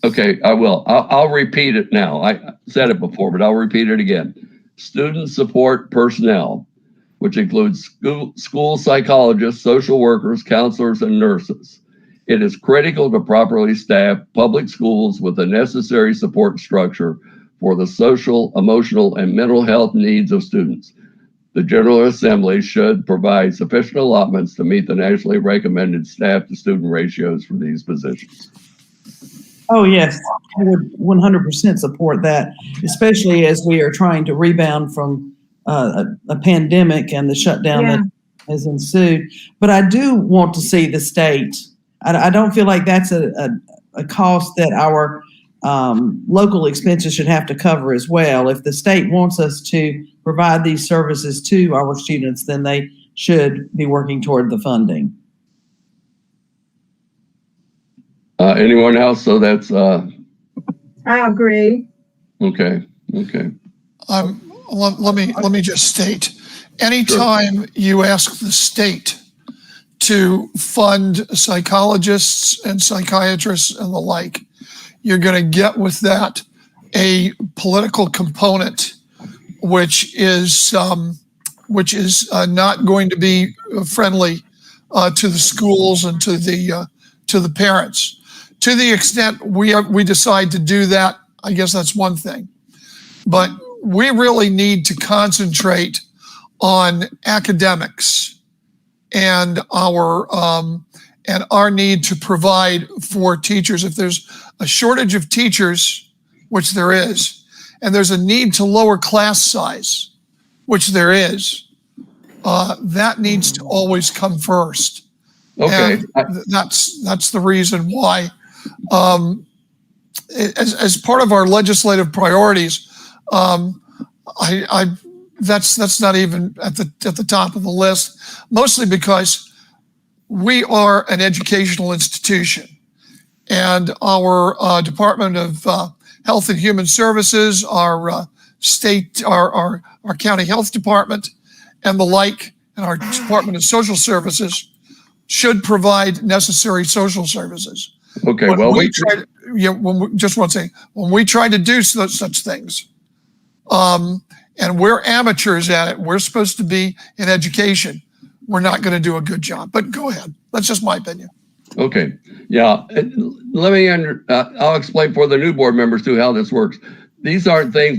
Speaker 4: Okay, I will. I'll repeat it now. I said it before, but I'll repeat it again. Student support personnel, which includes school psychologists, social workers, counselors, and nurses. It is critical to properly staff public schools with the necessary support structure for the social, emotional, and mental health needs of students. The General Assembly should provide sufficient allotments to meet the nationally recommended staff to student ratios for these positions.
Speaker 2: Oh, yes, I would 100% support that, especially as we are trying to rebound from a pandemic and the shutdown that has ensued. But I do want to see the state. I don't feel like that's a cost that our local expenses should have to cover as well. If the state wants us to provide these services to our students, then they should be working toward the funding.
Speaker 4: Anyone else? So that's
Speaker 5: I agree.
Speaker 4: okay.
Speaker 13: Let me just state Anytime you ask the state to fund psychologists and psychiatrists and the like, you're going to get with that a political component, which is not going to be friendly to the schools and to the parents. To the extent we decide to do that, I guess that's one thing. But we really need to concentrate on academics and our need to provide for teachers. If there's a shortage of teachers, which there is, and there's a need to lower class size, which there is, that needs to always come first.
Speaker 4: Okay.
Speaker 13: And that's the reason why, as part of our legislative priorities, that's not even at the top of the list, mostly because we are an educational institution, and our Department of Health and Human Services, our county health department, and the like, and our Department of Social Services should provide necessary social services.
Speaker 4: Okay,
Speaker 13: When
Speaker 4: well,
Speaker 13: just one thing. When we try to do such things, and we're amateurs at it, we're supposed to be in education, we're not going to do a good job. But go ahead. That's just my opinion.
Speaker 4: Okay. Yeah. Let me I'll explain for the new board members too how this works. These aren't things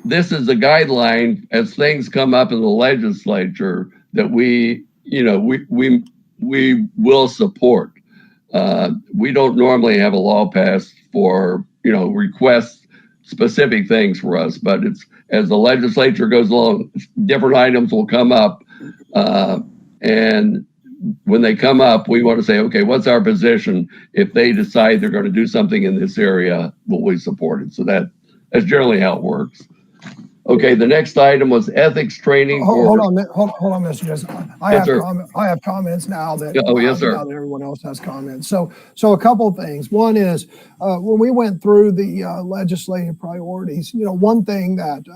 Speaker 4: this is a guideline as things come up in the legislature that we will support. We don't normally have a law passed for, request specific things for us, but it's as the legislature goes along, different items will come up. And when they come up, we want to say, okay, what's our position? If they decide they're going to do something in this area, will we support it? So that's generally how it works. Okay, the next item was ethics training.
Speaker 14: Hold on, Mr. Jessica. I have comments now that,
Speaker 4: yes, sir.
Speaker 14: Now that everyone else has comments. So a couple of things. One is when we went through the legislative priorities, one thing that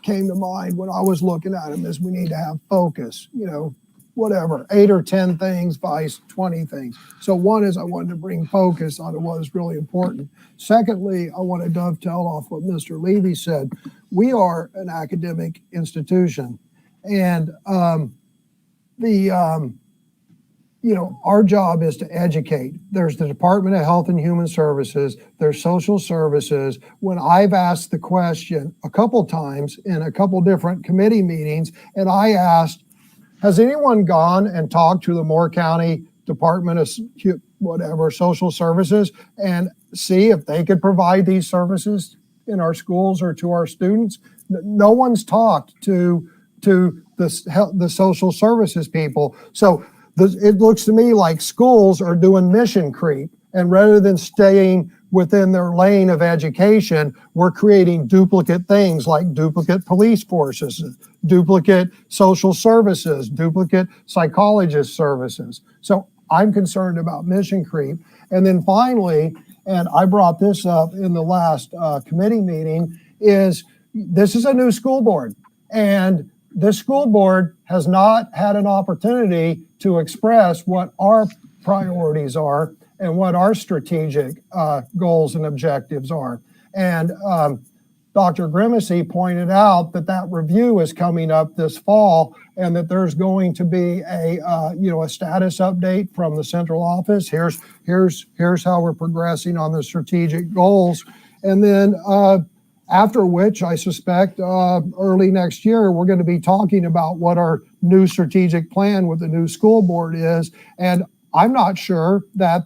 Speaker 14: came to mind when I was looking at them is we need to have focus. Whatever, 8 or 10 things, vice 20 things. So one is I wanted to bring focus on what is really important. Secondly, I want to dovetail off what Mr. Levy said. We are an academic institution, and our job is to educate. There's the Department of Health and Human Services, there's social services. When I've asked the question a couple times in a couple different committee meetings, and I asked, has anyone gone and talked to the Moore County Department of Social Services and see if they could provide these services in our schools or to our students? No one's talked to the social services people. So it looks to me like schools are doing mission creep, and rather than staying within their lane of education, we're creating duplicate things like duplicate police forces, duplicate social services, duplicate psychologist services. So I'm concerned about mission creep. And then finally, and I brought this up in the last committee meeting, is this is a new school board. And this school board has not had an opportunity to express what our priorities are and what our strategic goals and objectives are. And Dr. Grimacy pointed out that review is coming up this fall, and that there's going to be a status update from the central office. Here's how we're progressing on the strategic goals. And then after which, I suspect early next year, we're going to be talking about what our new strategic plan with the new school board is. And I'm not sure that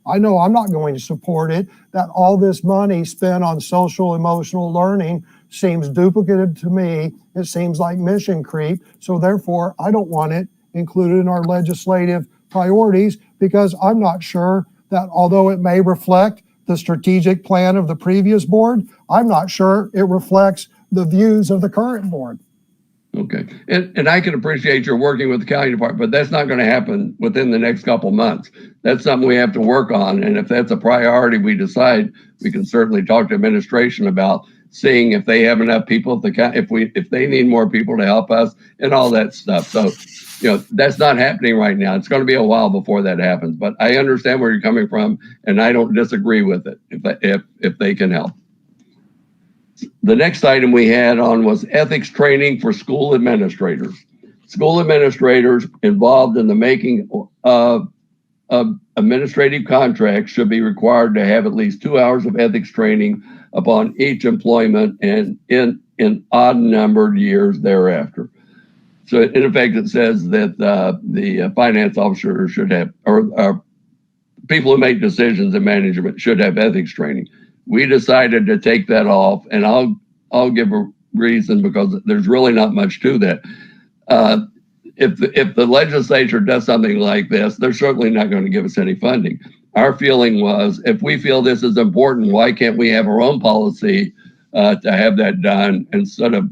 Speaker 14: I know I'm not going to support it, that all this money spent on social emotional learning seems duplicative to me. It seems like mission creep. So therefore, I don't want it included in our legislative priorities, because I'm not sure that although it may reflect the strategic plan of the previous board, I'm not sure it reflects the views of the current board.
Speaker 4: Okay. And I can appreciate you're working with the county department, but that's not going to happen within the next couple months. That's something we have to work on. And if that's a priority we decide, we can certainly talk to administration about seeing if they have enough people, if they need more people to help us and all that stuff. So, that's not happening right now. It's going to be a while before that happens, but I understand where you're coming from, and I don't disagree with it if they can help. The next item we had on was ethics training for school administrators. School administrators involved in the making of administrative contracts should be required to have at least 2 hours of ethics training upon each employment and in odd numbered years thereafter. So in effect, it says that the finance officer should have, or people who make decisions in management should have ethics training. We decided to take that off, and I'll give a reason, because there's really not much to that. If the legislature does something like this, they're certainly not going to give us any funding. Our feeling was, if we feel this is important, why can't we have our own policy to have that done, instead of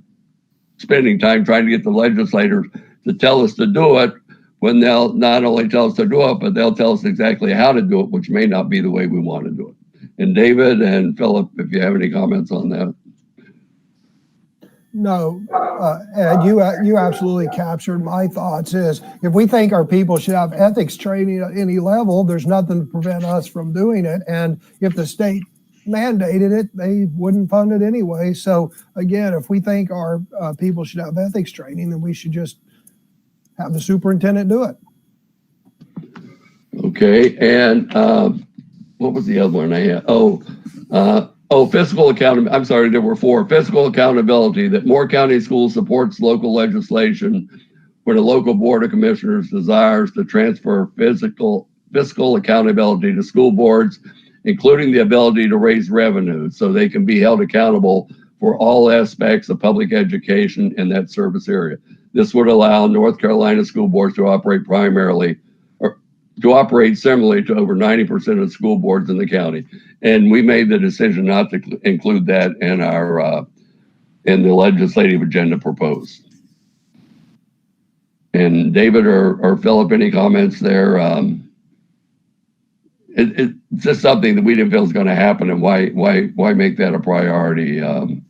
Speaker 4: spending time trying to get the legislators to tell us to do it, when they'll not only tell us to do it, but they'll tell us exactly how to do it, which may not be the way we want to do it. And David and Philip, if you have any comments on that.
Speaker 14: No, Ed, you absolutely captured my thoughts. Is if we think our people should have ethics training at any level, there's nothing to prevent us from doing it. And if the state mandated it, they wouldn't fund it anyway. So again, if we think our people should have ethics training, then we should just have the superintendent do it.
Speaker 4: Okay, and what was the other one I had? Fiscal accountability. I'm sorry, there were 4. Fiscal accountability, that Moore County Schools supports local legislation when a local board of commissioners desires to transfer fiscal accountability to school boards, including the ability to raise revenue so they can be held accountable for all aspects of public education in that service area. This would allow North Carolina school boards to operate similarly to over 90% of school boards in the county. And we made the decision not to include that in our in the legislative agenda proposed. And David or Philip, any comments there? It's just something that we didn't feel was going to happen, and why make that a priority and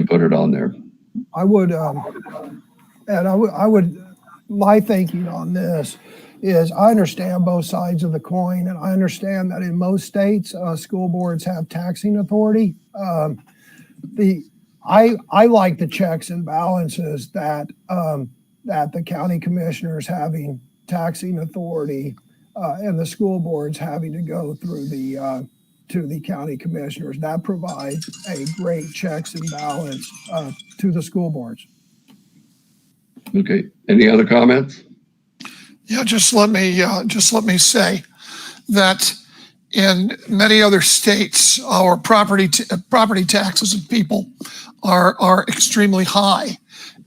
Speaker 4: put it on there?
Speaker 14: I would, and I would, my thinking on this is, I understand both sides of the coin, and I understand that in most states, school boards have taxing authority. I like the checks and balances that the county commissioners having taxing authority and the school boards having to go through to the county commissioners. That provides a great checks and balance to the school boards.
Speaker 4: Okay. Any other comments?
Speaker 13: Yeah, just let me say that in many other states, our property taxes of people are extremely high,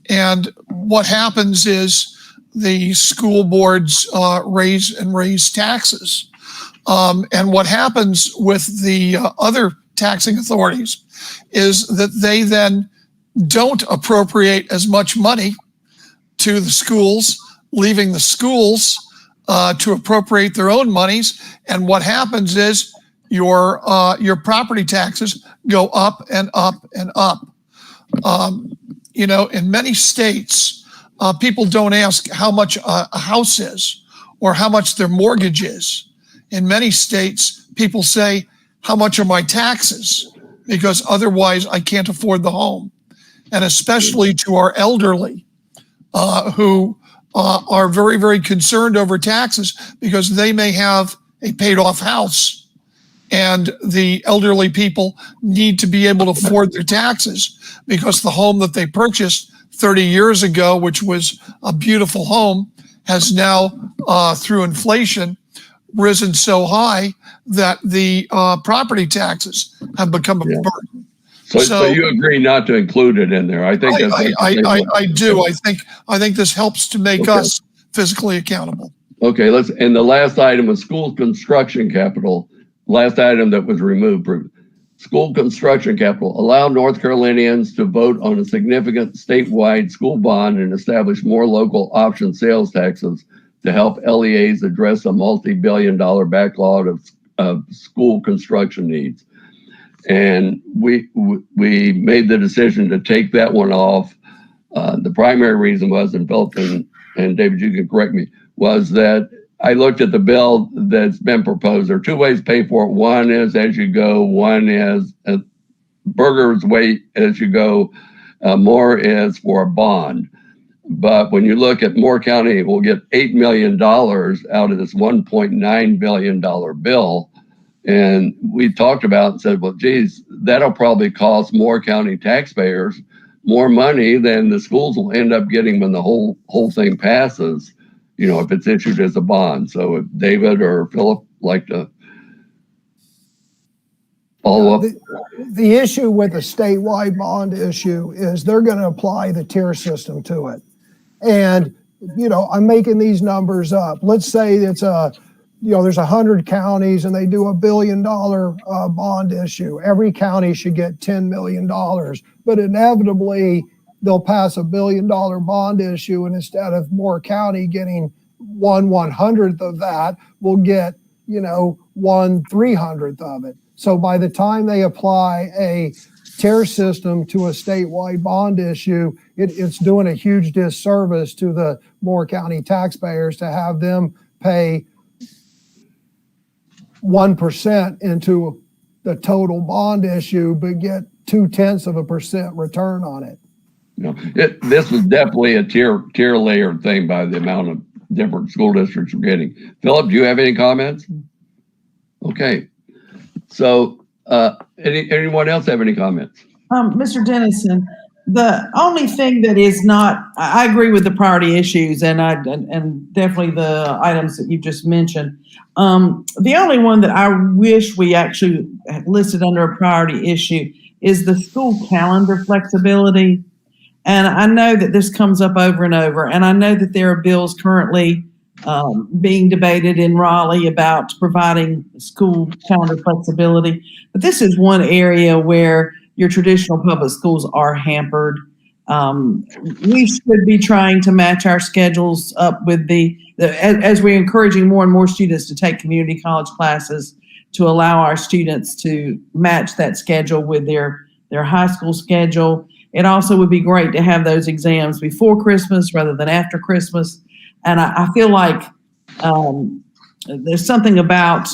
Speaker 13: and what happens is the school boards raise taxes, and what happens with the other taxing authorities is that they then don't appropriate as much money to the schools, leaving the schools to appropriate their own monies. And what happens is your property taxes go up and up and up. In many states, people don't ask how much a house is or how much their mortgage is. In many states, people say, how much are my taxes? Because otherwise I can't afford the home. And especially to our elderly, who are very, very concerned over taxes, because they may have a paid off house and the elderly people need to be able to afford their taxes, because the home that they purchased 30 years ago, which was a beautiful home, has now, through inflation, risen so high that the property taxes have become a burden.
Speaker 4: So you agree not to include it in there? I think
Speaker 13: I do. I think this helps to make us fiscally accountable.
Speaker 4: Okay, and the last item was school construction capital. Last item that was removed. School construction capital. Allow North Carolinians to vote on a significant statewide school bond and establish more local option sales taxes to help LEAs address a multi-billion-dollar backlog of school construction needs. And we made the decision to take that one off. The primary reason was, and Philip and David, you can correct me, was that I looked at the bill that's been proposed. There are two ways to pay for it. One is as you go, one is Burger's way as you go, more is for a bond. But when you look at Moore County, we'll get $8 million out of this $1.9 billion bill. And we talked about and said, well, geez, that'll probably cost Moore County taxpayers more money than the schools will end up getting when the whole thing passes, if it's issued as a bond. So if David or Philip like to follow up.
Speaker 14: The issue with the statewide bond issue is they're going to apply the tier system to it. And, I'm making these numbers up. Let's say it's there's 100 counties and they do $1 billion bond issue. Every county should get $10 million, but inevitably they'll pass $1 billion bond issue, and instead of Moore County getting 1/100th of that, we'll get 1/300th of it. So by the time they apply a tier system to a statewide bond issue, it's doing a huge disservice to the Moore County taxpayers to have them pay 1% into the total bond issue, but get 0.2% return on it.
Speaker 4: This was definitely a tier layered thing by the amount of different school districts we're getting. Philip, do you have any comments? Okay. So anyone else have any comments?
Speaker 2: Mr. Dennison, the only thing that is not, I agree with the priority issues and definitely the items that you just mentioned. The only one that I wish we actually listed under a priority issue is the school calendar flexibility. And I know that this comes up over and over, and I know that there are bills currently being debated in Raleigh about providing school calendar flexibility. But this is one area where your traditional public schools are hampered. We should be trying to match our schedules up with as we're encouraging more and more students to take community college classes, to allow our students to match that schedule with their high school schedule. It also would be great to have those exams before Christmas rather than after Christmas. And I feel like there's something about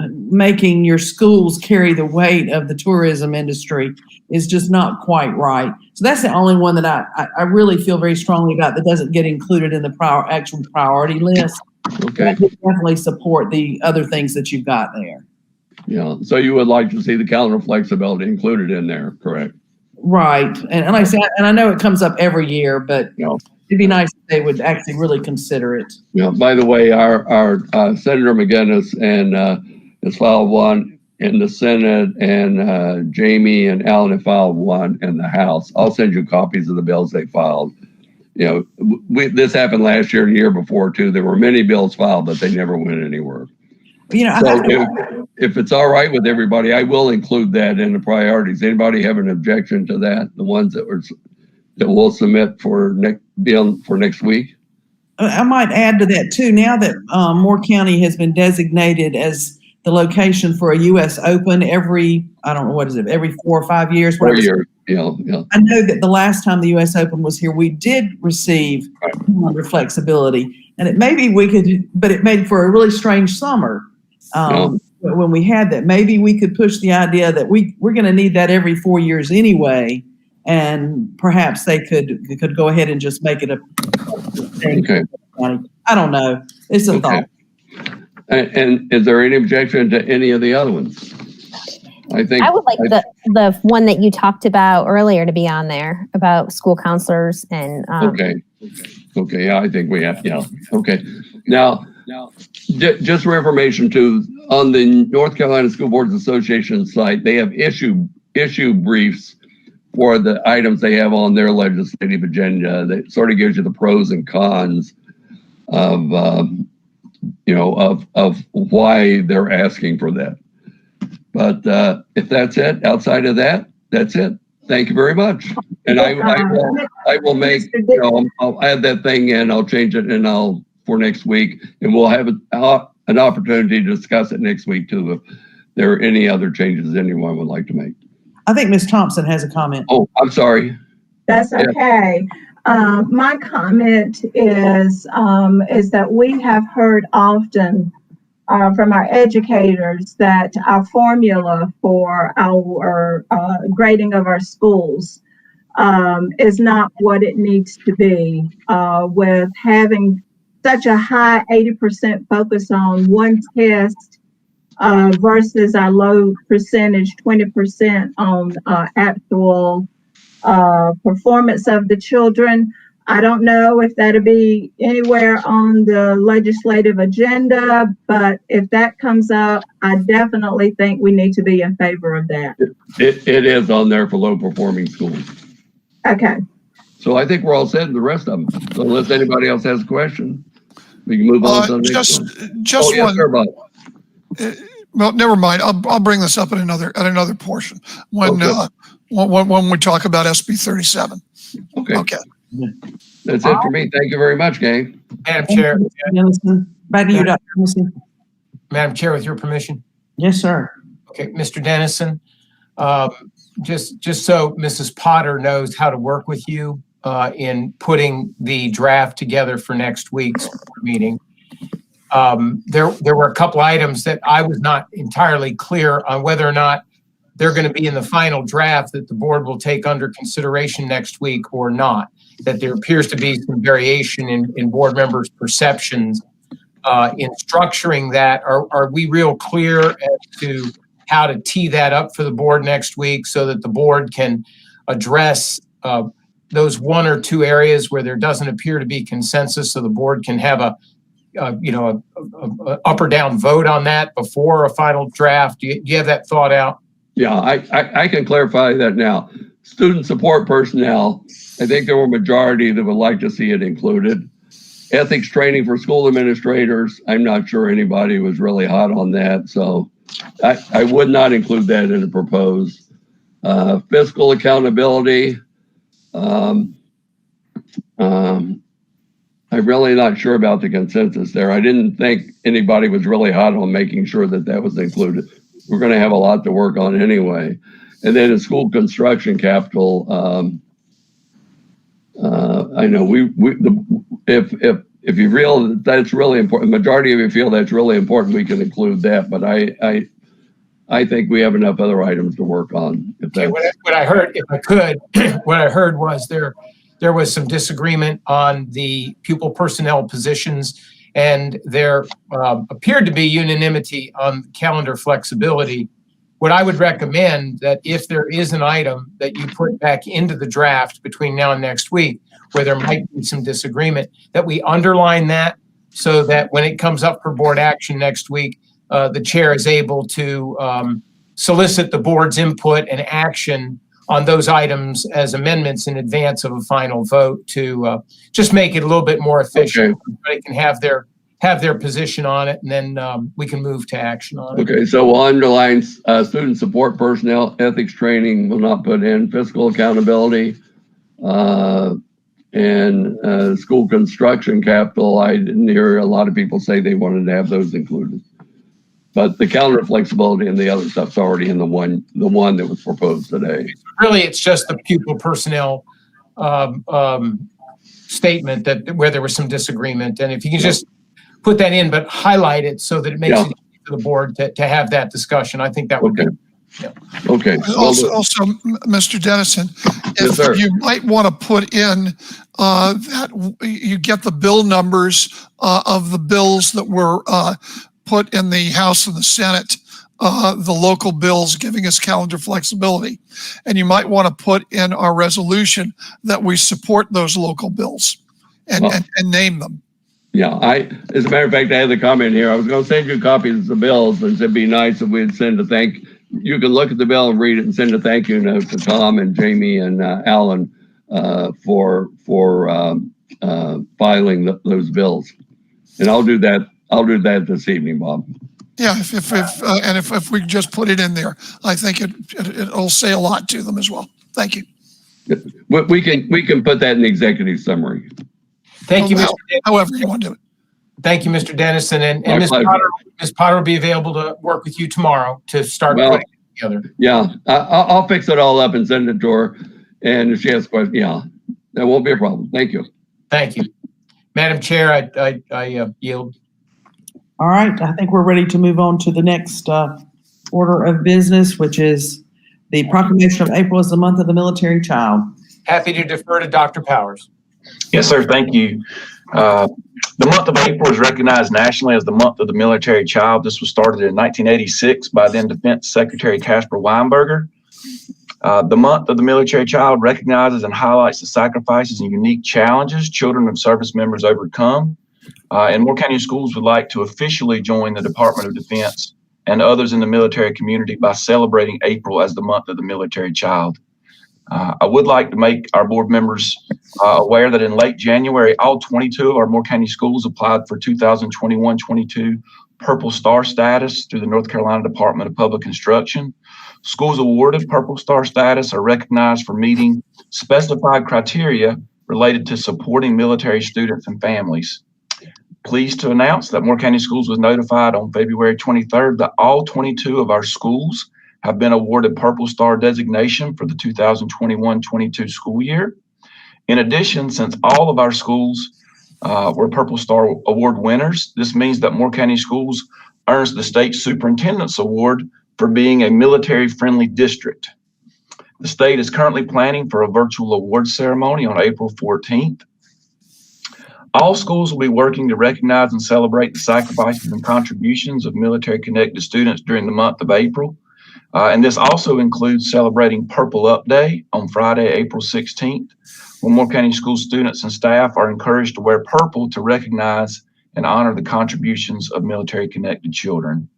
Speaker 2: making your schools carry the weight of the tourism industry is just not quite right. So that's the only one that I really feel very strongly about that doesn't get included in the actual priority list.
Speaker 4: Okay.
Speaker 2: I definitely support the other things that you've got there.
Speaker 4: Yeah. So you would like to see the calendar flexibility included in there, correct?
Speaker 2: Right. And like I said, and I know it comes up every year, but it'd be nice if they would actually really consider it.
Speaker 4: Yeah. By the way, our Senator McGinnis has filed one in the Senate, and Jamie and Alan have filed one in the House. I'll send you copies of the bills they filed. This happened last year and the year before too. There were many bills filed, but they never went anywhere. So if it's all right with everybody, I will include that in the priorities. Anybody have an objection to that? The ones that we'll submit for next week.
Speaker 2: I might add to that too. Now that Moore County has been designated as the location for a U.S. Open every 4 or 5 years.
Speaker 4: 4 years. Yeah.
Speaker 2: I know that the last time the U.S. Open was here, we did receive calendar flexibility, and it made for a really strange summer. When we had that, maybe we could push the idea that we're going to need that every 4 years anyway, and perhaps they could go ahead and just make it a.
Speaker 4: Okay.
Speaker 2: I don't know. It's a thought.
Speaker 4: And is there any objection to any of the other ones? I would like
Speaker 15: the one that you talked about earlier to be on there about school counselors and.
Speaker 4: Okay. Yeah, I think we have. Yeah. Okay. Now, just for information too, on the North Carolina School Boards Association site, they have issue briefs for the items they have on their legislative agenda. That sort of gives you the pros and cons of why they're asking for that. But if that's it, outside of that, that's it. Thank you very much. And I will make, I'll add that thing in, I'll change it for next week, and we'll have an opportunity to discuss it next week too. there are any other changes anyone would like to make.
Speaker 2: I think Ms. Thompson has a comment.
Speaker 4: Oh, I'm sorry.
Speaker 5: That's okay. My comment is that we have heard often from our educators that our formula for our grading of our schools is not what it needs to be, with having such a high 80% focus on one test versus our low percentage 20% on actual performance of the children. I don't know if that'll be anywhere on the legislative agenda, but if that comes up, I definitely think we need to be in favor of that.
Speaker 4: It is on there for low performing schools.
Speaker 5: Okay.
Speaker 4: So I think we're all set in the rest of them. So unless anybody else has a question, we can move on to the next one.
Speaker 13: Just
Speaker 4: yes,
Speaker 13: one.
Speaker 4: sir, Bob.
Speaker 13: Well, never mind. I'll bring this up at another portion when we talk about SB 37.
Speaker 4: Okay. That's it for me. Thank you very much, gang.
Speaker 1: Madam Chair.
Speaker 2: Back to you, Dr. Dennison.
Speaker 1: Madam Chair, with your permission.
Speaker 2: Yes, sir.
Speaker 1: Okay, Mr. Dennison, just so Mrs. Potter knows how to work with you in putting the draft together for next week's meeting. There were a couple items that I was not entirely clear on whether or not they're going to be in the final draft that the board will take under consideration next week or not. That there appears to be some variation in board members' perceptions in structuring that. Are we real clear as to how to tee that up for the board next week so that the board can address those one or two areas where there doesn't appear to be consensus, so the board can have a up or down vote on that before a final draft? Do you have that thought out?
Speaker 4: Yeah, I can clarify that now. Student support personnel, I think there were a majority that would like to see it included. Ethics training for school administrators, I'm not sure anybody was really hot on that, so I would not include that in the proposed. Fiscal accountability, I'm really not sure about the consensus there. I didn't think anybody was really hot on making sure that that was included. We're going to have a lot to work on anyway. And then in school construction capital, I know if you feel that's really important, majority of you feel that's really important, we can include that. But I think we have enough other items to work on.
Speaker 1: Okay, what I heard, if I could, what I heard was there was some disagreement on the pupil personnel positions, and there appeared to be unanimity on calendar flexibility. What I would recommend that if there is an item that you put back into the draft between now and next week, where there might be some disagreement, that we underline that so that when it comes up for board action next week, the chair is able to solicit the board's input and action on those items as amendments in advance of a final vote to just make it a little bit more efficient. Okay. They can have their position on it, and then we can move to action on it.
Speaker 4: Okay, so we'll underline student support personnel, ethics training will not put in, fiscal accountability, and school construction capital. I didn't hear a lot of people say they wanted to have those included. But the calendar flexibility and the other stuff's already in the one that was proposed today.
Speaker 1: Really, it's just the pupil personnel statement that where there was some disagreement. And if you can just put that in, but highlight it so that it makes it easy for the board to have that discussion, I think that would be. Yeah.
Speaker 4: Okay.
Speaker 13: Also, Mr. Dennison, if you might want to put in that you get the bill numbers of the bills that were put in the House and the Senate, the local bills giving us calendar flexibility. And you might want to put in our resolution that we support those local bills and name them.
Speaker 4: Yeah, as a matter of fact, I had the comment here. I was going to send you copies of the bills, and it'd be nice if we'd send a thank. You can look at the bill and read it and send a thank you note to Tom and Jamie and Alan for filing those bills. And I'll do that. I'll do that this evening, Bob.
Speaker 13: Yeah, if we just put it in there, I think it'll say a lot to them as well. Thank you.
Speaker 4: We can put that in the executive summary.
Speaker 1: Thank you, Mr.
Speaker 13: However you want to do it.
Speaker 1: Thank you, Mr. Dennison. And
Speaker 4: My
Speaker 1: Ms.
Speaker 4: pleasure.
Speaker 1: Potter, Ms. Potter will be available to work with you tomorrow to start
Speaker 4: Well,
Speaker 1: putting it together.
Speaker 4: Yeah, I'll fix it all up and send it to her. And if she has questions, yeah, that won't be a problem. Thank you.
Speaker 1: Thank you. Madam Chair, I yield.
Speaker 2: All right, I think we're ready to move on to the next order of business, which is the proclamation of April as the month of the military child.
Speaker 1: Happy to defer to Dr. Powers.
Speaker 21: Yes, sir. Thank you. The month of April is recognized nationally as the month of the military child. This was started in 1986 by then Defense Secretary Caspar Weinberger. The month of the military child recognizes and highlights the sacrifices and unique challenges children of service members overcome. And Moore County Schools would like to officially join the Department of Defense and others in the military community by celebrating April as the month of the military child. I would like to make our board members aware that in late January, all 22 of our Moore County schools applied for 2021-22 Purple Star status through the North Carolina Department of Public Instruction. Schools awarded Purple Star status are recognized for meeting specified criteria related to supporting military students and families. Pleased to announce that Moore County Schools was notified on February 23rd that all 22 of our schools have been awarded Purple Star designation for the 2021-22 school year. In addition, since all of our schools were Purple Star Award winners, this means that Moore County Schools earns the State Superintendent's Award for being a military-friendly district. The state is currently planning for a virtual award ceremony on April 14th. All schools will be working to recognize and celebrate the sacrifices and contributions of military-connected students during the month of April. And this also includes celebrating Purple Up Day on Friday, April 16th, when Moore County School students and staff are encouraged to wear purple to recognize and honor the contributions of military-connected children.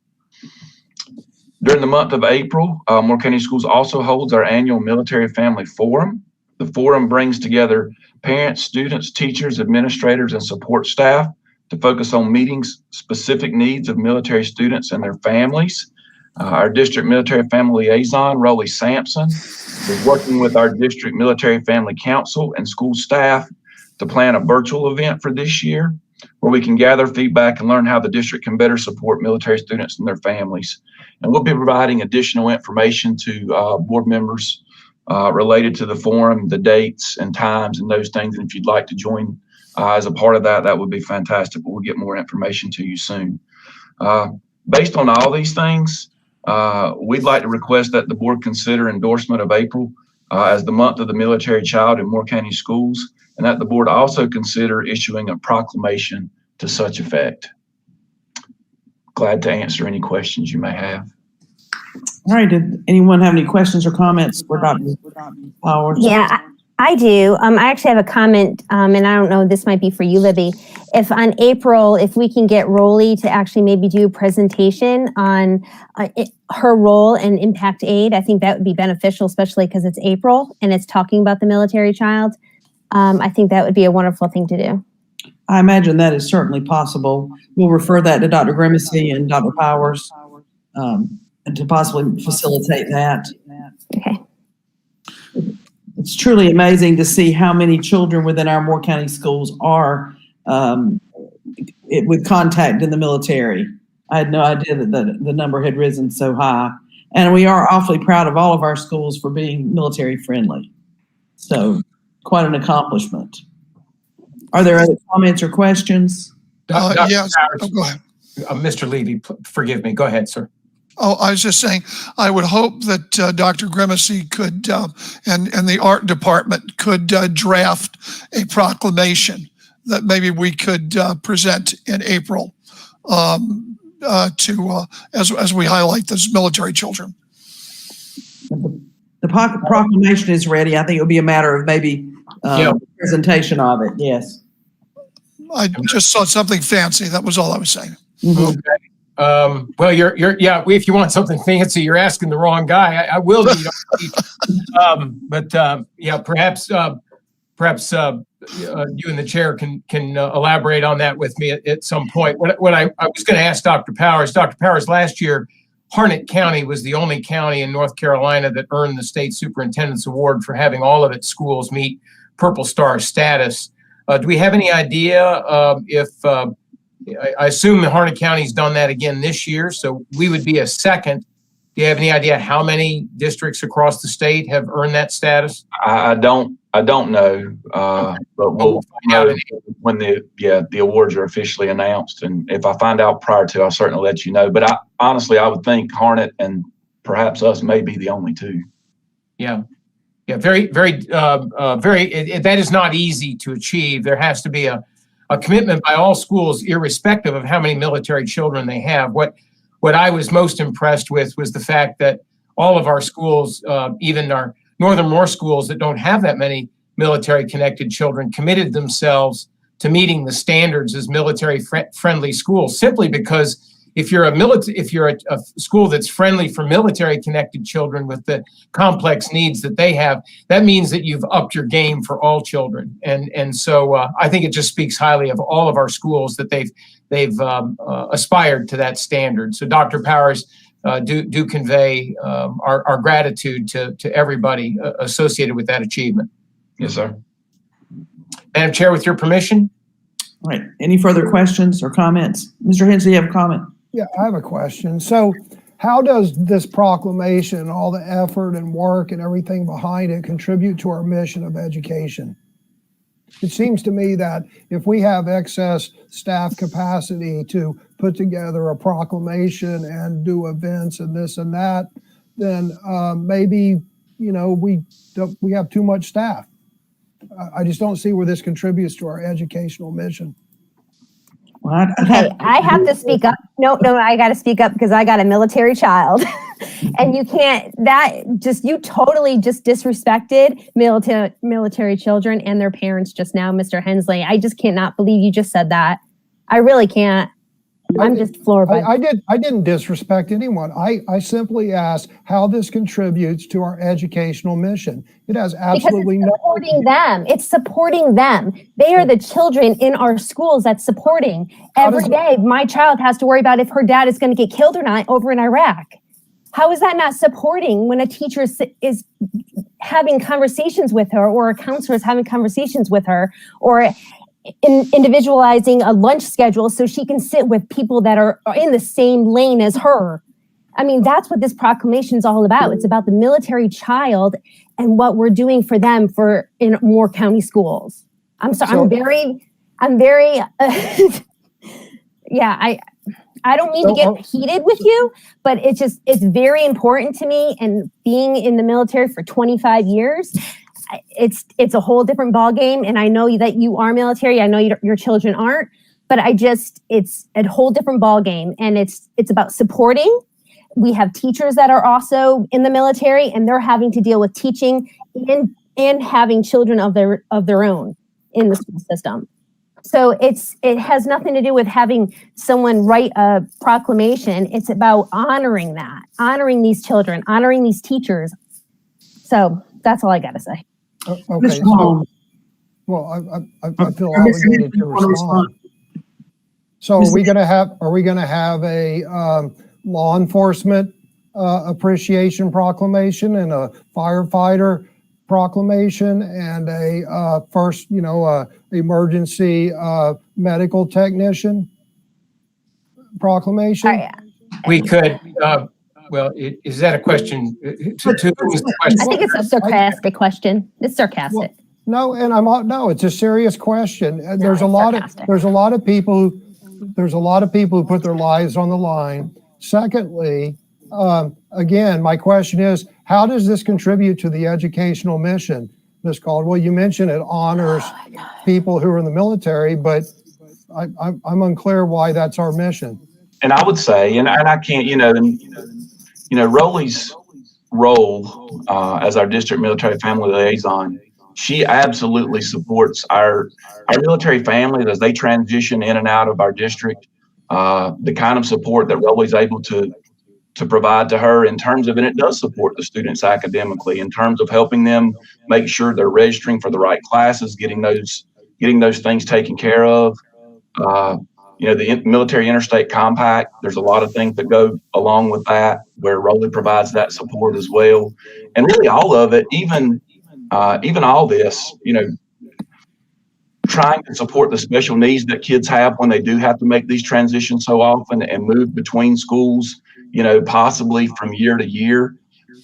Speaker 21: During the month of April, Moore County Schools also holds our annual Military Family Forum. The forum brings together parents, students, teachers, administrators, and support staff to focus on meeting specific needs of military students and their families. Our district military family liaison, Rolly Sampson, is working with our district military family council and school staff to plan a virtual event for this year where we can gather feedback and learn how the district can better support military students and their families. And we'll be providing additional information to board members related to the forum, the dates and times and those things. And if you'd like to join as a part of that, that would be fantastic. But we'll get more information to you soon. Based on all these things, we'd like to request that the board consider endorsement of April as the month of the military child in Moore County Schools, and that the board also consider issuing a proclamation to such effect. Glad to answer any questions you may have.
Speaker 2: All right, did anyone have any questions or comments for Dr. Powers?
Speaker 15: Yeah, I do. I actually have a comment, and I don't know, this might be for you, Libby. If on April, if we can get Rolly to actually maybe do a presentation on her role in Impact Aid, I think that would be beneficial, especially because it's April and it's talking about the military child. I think that would be a wonderful thing to do.
Speaker 2: I imagine that is certainly possible. We'll refer that to Dr. Grimacy and Dr. Powers and to possibly facilitate that.
Speaker 15: Okay.
Speaker 2: It's truly amazing to see how many children within our Moore County schools are with contact in the military. I had no idea that the number had risen so high. And we are awfully proud of all of our schools for being military friendly. So quite an accomplishment. Are there other comments or questions?
Speaker 13: Yes. Go ahead.
Speaker 1: Mr. Levy, forgive me. Go ahead, sir.
Speaker 13: Oh, I was just saying, I would hope that Dr. Grimacy could, and the art department could draft a proclamation that maybe we could present in April as we highlight those military children.
Speaker 2: The proclamation is ready. I think it'll be a matter of maybe presentation of it. Yes.
Speaker 13: I just saw something fancy. That was all I was saying.
Speaker 2: Mm-hmm.
Speaker 1: Okay. Well, if you want something fancy, you're asking the wrong guy. I will need, perhaps you and the chair can elaborate on that with me at some point. What I was going to ask Dr. Powers, last year, Harnett County was the only county in North Carolina that earned the State Superintendent's Award for having all of its schools meet Purple Star status. Do we have any idea if I assume that Harnett County's done that again this year, so we would be a second. Do you have any idea how many districts across the state have earned that status?
Speaker 21: I don't know, but we'll find out when the awards are officially announced. And if I find out prior to, I'll certainly let you know. But honestly, I would think Harnett and perhaps us may be the only two.
Speaker 1: Yeah. Yeah, that is not easy to achieve. There has to be a commitment by all schools, irrespective of how many military children they have. What I was most impressed with was the fact that all of our schools, even our northernmost schools that don't have that many military connected children, committed themselves to meeting the standards as military friendly schools, simply because if you're a school that's friendly for military connected children with the complex needs that they have, that means that you've upped your game for all children. And so I think it just speaks highly of all of our schools that they've aspired to that standard. So Dr. Powers, do convey our gratitude to everybody associated with that achievement.
Speaker 21: Yes, sir.
Speaker 1: Madam Chair, with your permission.
Speaker 2: All right. Any further questions or comments? Mr. Hensley, you have a comment?
Speaker 14: Yeah, I have a question. So how does this proclamation, all the effort and work and everything behind it contribute to our mission of education? It seems to me that if we have excess staff capacity to put together a proclamation and do events and this and that, then maybe, we have too much staff. I just don't see where this contributes to our educational mission.
Speaker 15: Okay, I have to speak up. No, I got to speak up because I got a military child. And you totally just disrespected military children and their parents just now, Mr. Hensley. I just cannot believe you just said that. I really can't. I'm just floored by
Speaker 14: I didn't disrespect anyone. I simply asked how this contributes to our educational mission. It has absolutely
Speaker 15: because it's supporting them. It's supporting them. They are the children in our schools that's supporting. Every day, my child has to worry about if her dad is going to get killed or not over in Iraq. How is that not supporting when a teacher is having conversations with her, or a counselor is having conversations with her, or individualizing a lunch schedule so she can sit with people that are in the same lane as her? I mean, that's what this proclamation is all about. It's about the military child and what we're doing for them in Moore County schools. I'm sorry. I'm very, yeah, I don't mean to get heated with you, but it's very important to me. And being in the military for 25 years, it's a whole different ballgame. And I know that you are military. I know your children aren't, but it's a whole different ballgame. And it's about supporting. We have teachers that are also in the military, and they're having to deal with teaching and having children of their own in the school system. So it has nothing to do with having someone write a proclamation. It's about honoring that, honoring these children, honoring these teachers. So that's all I got to say.
Speaker 14: Okay. So, well, I feel obligated to respond. So are we going to have a law enforcement appreciation proclamation and a firefighter proclamation and a first, emergency medical technician proclamation?
Speaker 1: We could. Well, is that a question?
Speaker 15: I think it's a sarcastic question. It's sarcastic.
Speaker 14: No, no, it's a serious question. There's a lot of people who put their lives on the line. Secondly, again, my question is, how does this contribute to the educational mission, Ms. Caldwell? You mentioned it honors people who are in the military, but I'm unclear why that's our mission.
Speaker 21: And I would say, and I can't, Rolly's role as our district military family liaison, she absolutely supports our military families as they transition in and out of our district. The kind of support that Rolly's able to provide to her in terms of, and it does support the students academically in terms of helping them make sure they're registering for the right classes, getting those things taken care of. The military interstate compact, there's a lot of things that go along with that where Rolly provides that support as well. And really all of it, even all this, trying to support the special needs that kids have when they do have to make these transitions so often and move between schools, possibly from year to year,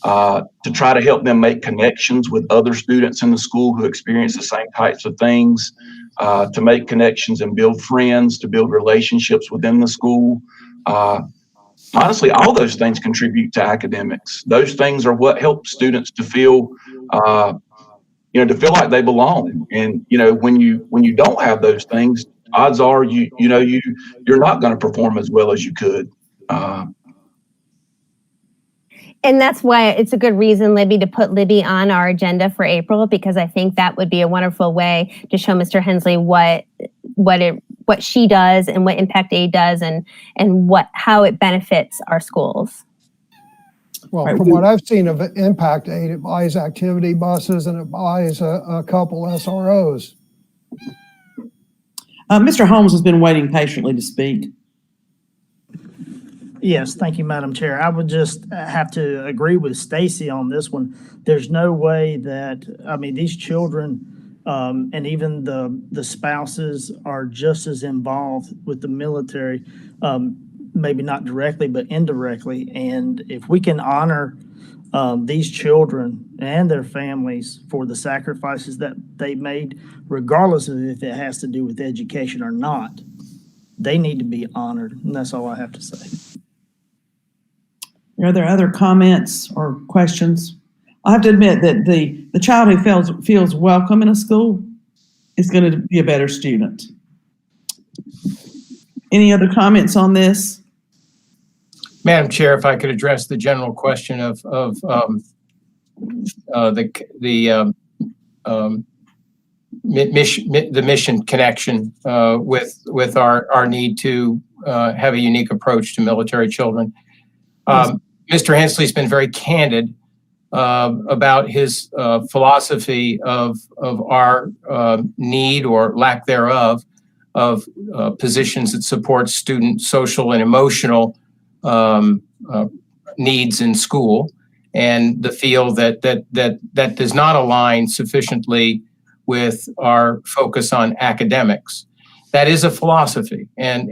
Speaker 21: to try to help them make connections with other students in the school who experience the same types of things, to make connections and build friends, to build relationships within the school. Honestly, all those things contribute to academics. Those things are what help students to feel, to feel like they belong. And when you don't have those things, odds are you're not going to perform as well as you could.
Speaker 15: And that's why it's a good reason, Libby, to put Libby on our agenda for April, because I think that would be a wonderful way to show Mr. Hensley what she does and what Impact Aid does and how it benefits our schools.
Speaker 14: Well, from what I've seen of Impact Aid, it buys activity buses and it buys a couple SROs.
Speaker 2: Mr. Holmes has been waiting patiently to speak.
Speaker 12: Yes, thank you, Madam Chair. I would just have to agree with Stacy on this one. There's no way that, these children and even the spouses are just as involved with the military, maybe not directly, but indirectly. And if we can honor these children and their families for the sacrifices that they made, regardless of if it has to do with education or not, they need to be honored. And that's all I have to say.
Speaker 2: Are there other comments or questions? I have to admit that the child who feels welcome in a school is going to be a better student. Any other comments on this?
Speaker 1: Madam Chair, if I could address the general question of the mission connection with our need to have a unique approach to military children. Mr. Hensley's been very candid about his philosophy of our need or lack thereof of positions that support student social and emotional needs in school, and the feel that does not align sufficiently with our focus on academics. That is a philosophy, and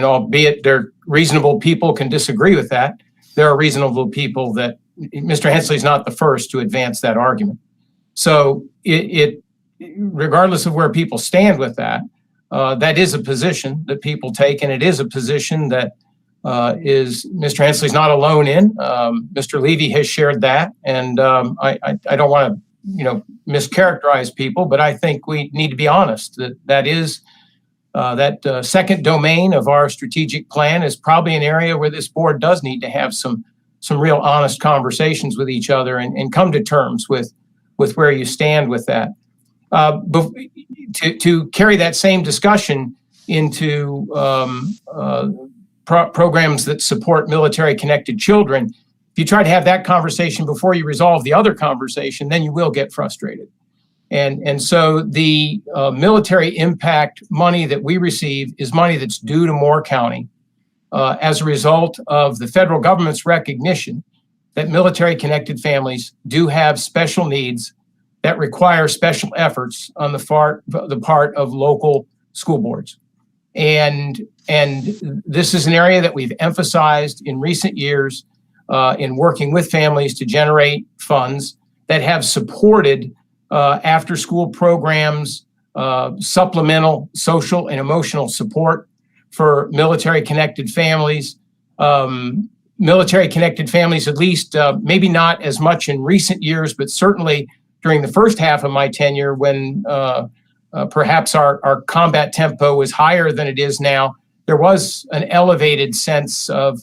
Speaker 1: albeit there reasonable people can disagree with that, there are reasonable people that Mr. Hensley's not the first to advance that argument. So it regardless of where people stand with that, that is a position that people take, and it is a position that is Mr. Hensley's not alone in. Mr. Levy has shared that, and I don't want to mischaracterize people, but I think we need to be honest that is that second domain of our strategic plan is probably an area where this board does need to have some real honest conversations with each other and come to terms with where you stand with that. To carry that same discussion into programs that support military-connected children, if you try to have that conversation before you resolve the other conversation, then you will get frustrated. And so the military impact money that we receive is money that's due to Moore County as a result of the federal government's recognition that military-connected families do have special needs that require special efforts on the part of local school boards. And this is an area that we've emphasized in recent years in working with families to generate funds that have supported after-school programs, supplemental social and emotional support for military-connected families. Military-connected families, at least maybe not as much in recent years, but certainly during the first half of my tenure when perhaps our combat tempo was higher than it is now, there was an elevated sense of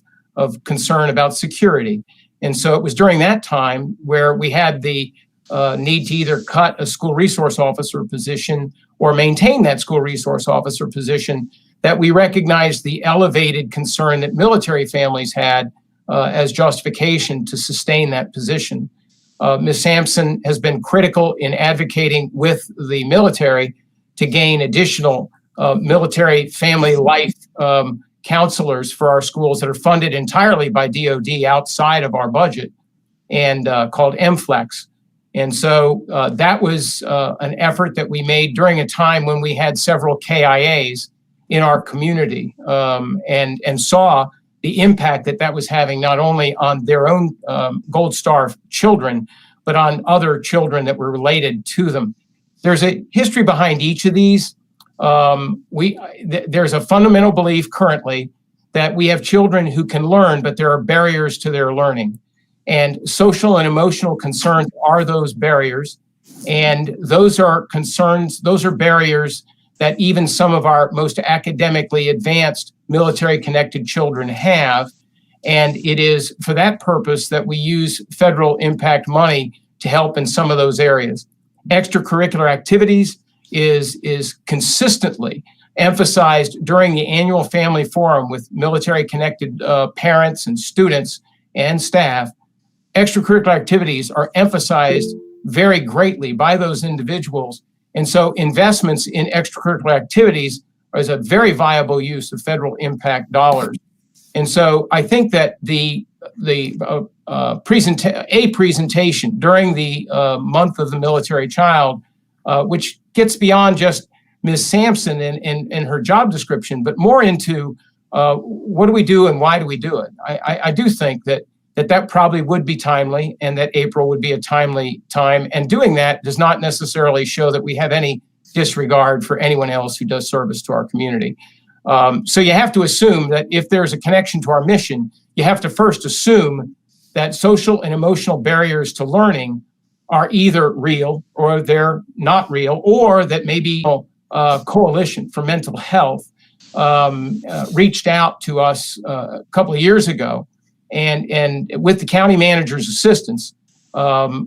Speaker 1: concern about security. And so it was during that time where we had the need to either cut a school resource officer position or maintain that school resource officer position that we recognized the elevated concern that military families had as justification to sustain that position. Ms. Sampson has been critical in advocating with the military to gain additional military family life counselors for our schools that are funded entirely by DOD outside of our budget and called MFLEX. And so that was an effort that we made during a time when we had several KIAs in our community, and saw the impact that that was having not only on their own Gold Star children, but on other children that were related to them. There's a history behind each of these. There's a fundamental belief currently that we have children who can learn, but there are barriers to their learning. And social and emotional concerns are those barriers. And those are concerns, those are barriers that even some of our most academically advanced military-connected children have. And it is for that purpose that we use federal impact money to help in some of those areas. Extracurricular activities is consistently emphasized during the annual family forum with military-connected parents and students and staff. Extracurricular activities are emphasized very greatly by those individuals. And so investments in extracurricular activities is a very viable use of federal impact dollars. And so I think that the presentation during the month of the military child, which gets beyond just Ms. Sampson and her job description, but more into what do we do and why do we do it? I do think that probably would be timely, and that April would be a timely time. And doing that does not necessarily show that we have any disregard for anyone else who does service to our community. So you have to assume that if there's a connection to our mission, you have to first assume that social and emotional barriers to learning are either real or they're not real, or that maybe a coalition for mental health reached out to us a couple of years ago, and with the county manager's assistance,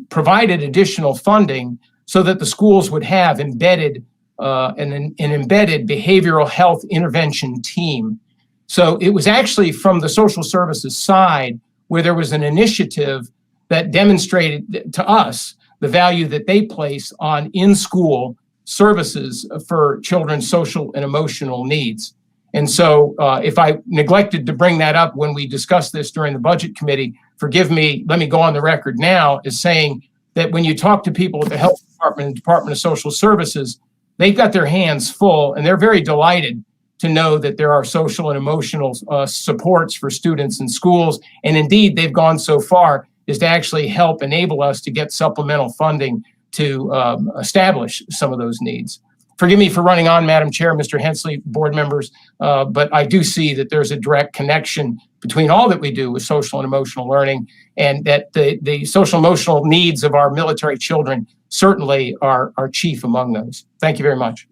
Speaker 1: provided additional funding so that the schools would have embedded an embedded behavioral health intervention team. So it was actually from the social services side where there was an initiative that demonstrated to us the value that they place on in-school services for children's social and emotional needs. And so if I neglected to bring that up when we discussed this during the budget committee, forgive me, let me go on the record now as saying that when you talk to people at the health department and Department of Social Services, they've got their hands full and they're very delighted to know that there are social and emotional supports for students in schools. And indeed, they've gone so far as to actually help enable us to get supplemental funding to establish some of those needs. Forgive me for running on, Madam Chair, Mr. Hensley, board members, but I do see that there's a direct connection between all that we do with social and emotional learning, and that the social emotional needs of our military children certainly are chief among those. Thank you very much.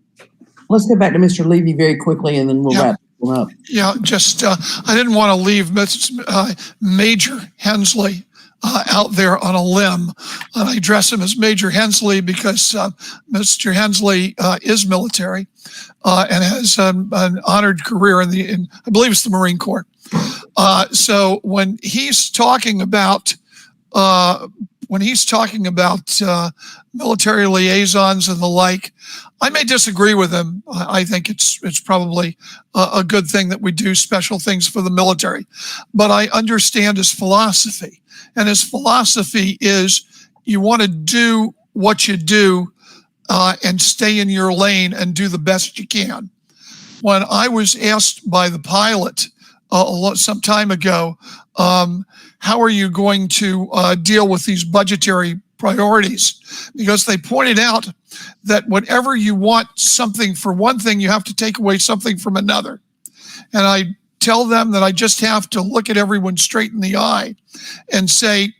Speaker 2: Let's get back to Mr. Levy very quickly, and then we'll wrap it up.
Speaker 13: Yeah, just I didn't want to leave Major Hensley out there on a limb, and I address him as Major Hensley because Mr. Hensley is military and has an honored career in I believe it's the Marine Corps. So when he's talking about military liaisons and the like, I may disagree with him. I think it's probably a good thing that we do special things for the military, but I understand his philosophy. And his philosophy is you want to do what you do and stay in your lane and do the best you can. When I was asked by the pilot some time ago, how are you going to deal with these budgetary priorities? Because they pointed out that whenever you want something for one thing, you have to take away something from another. And I tell them that I just have to look at everyone straight in the eye and say,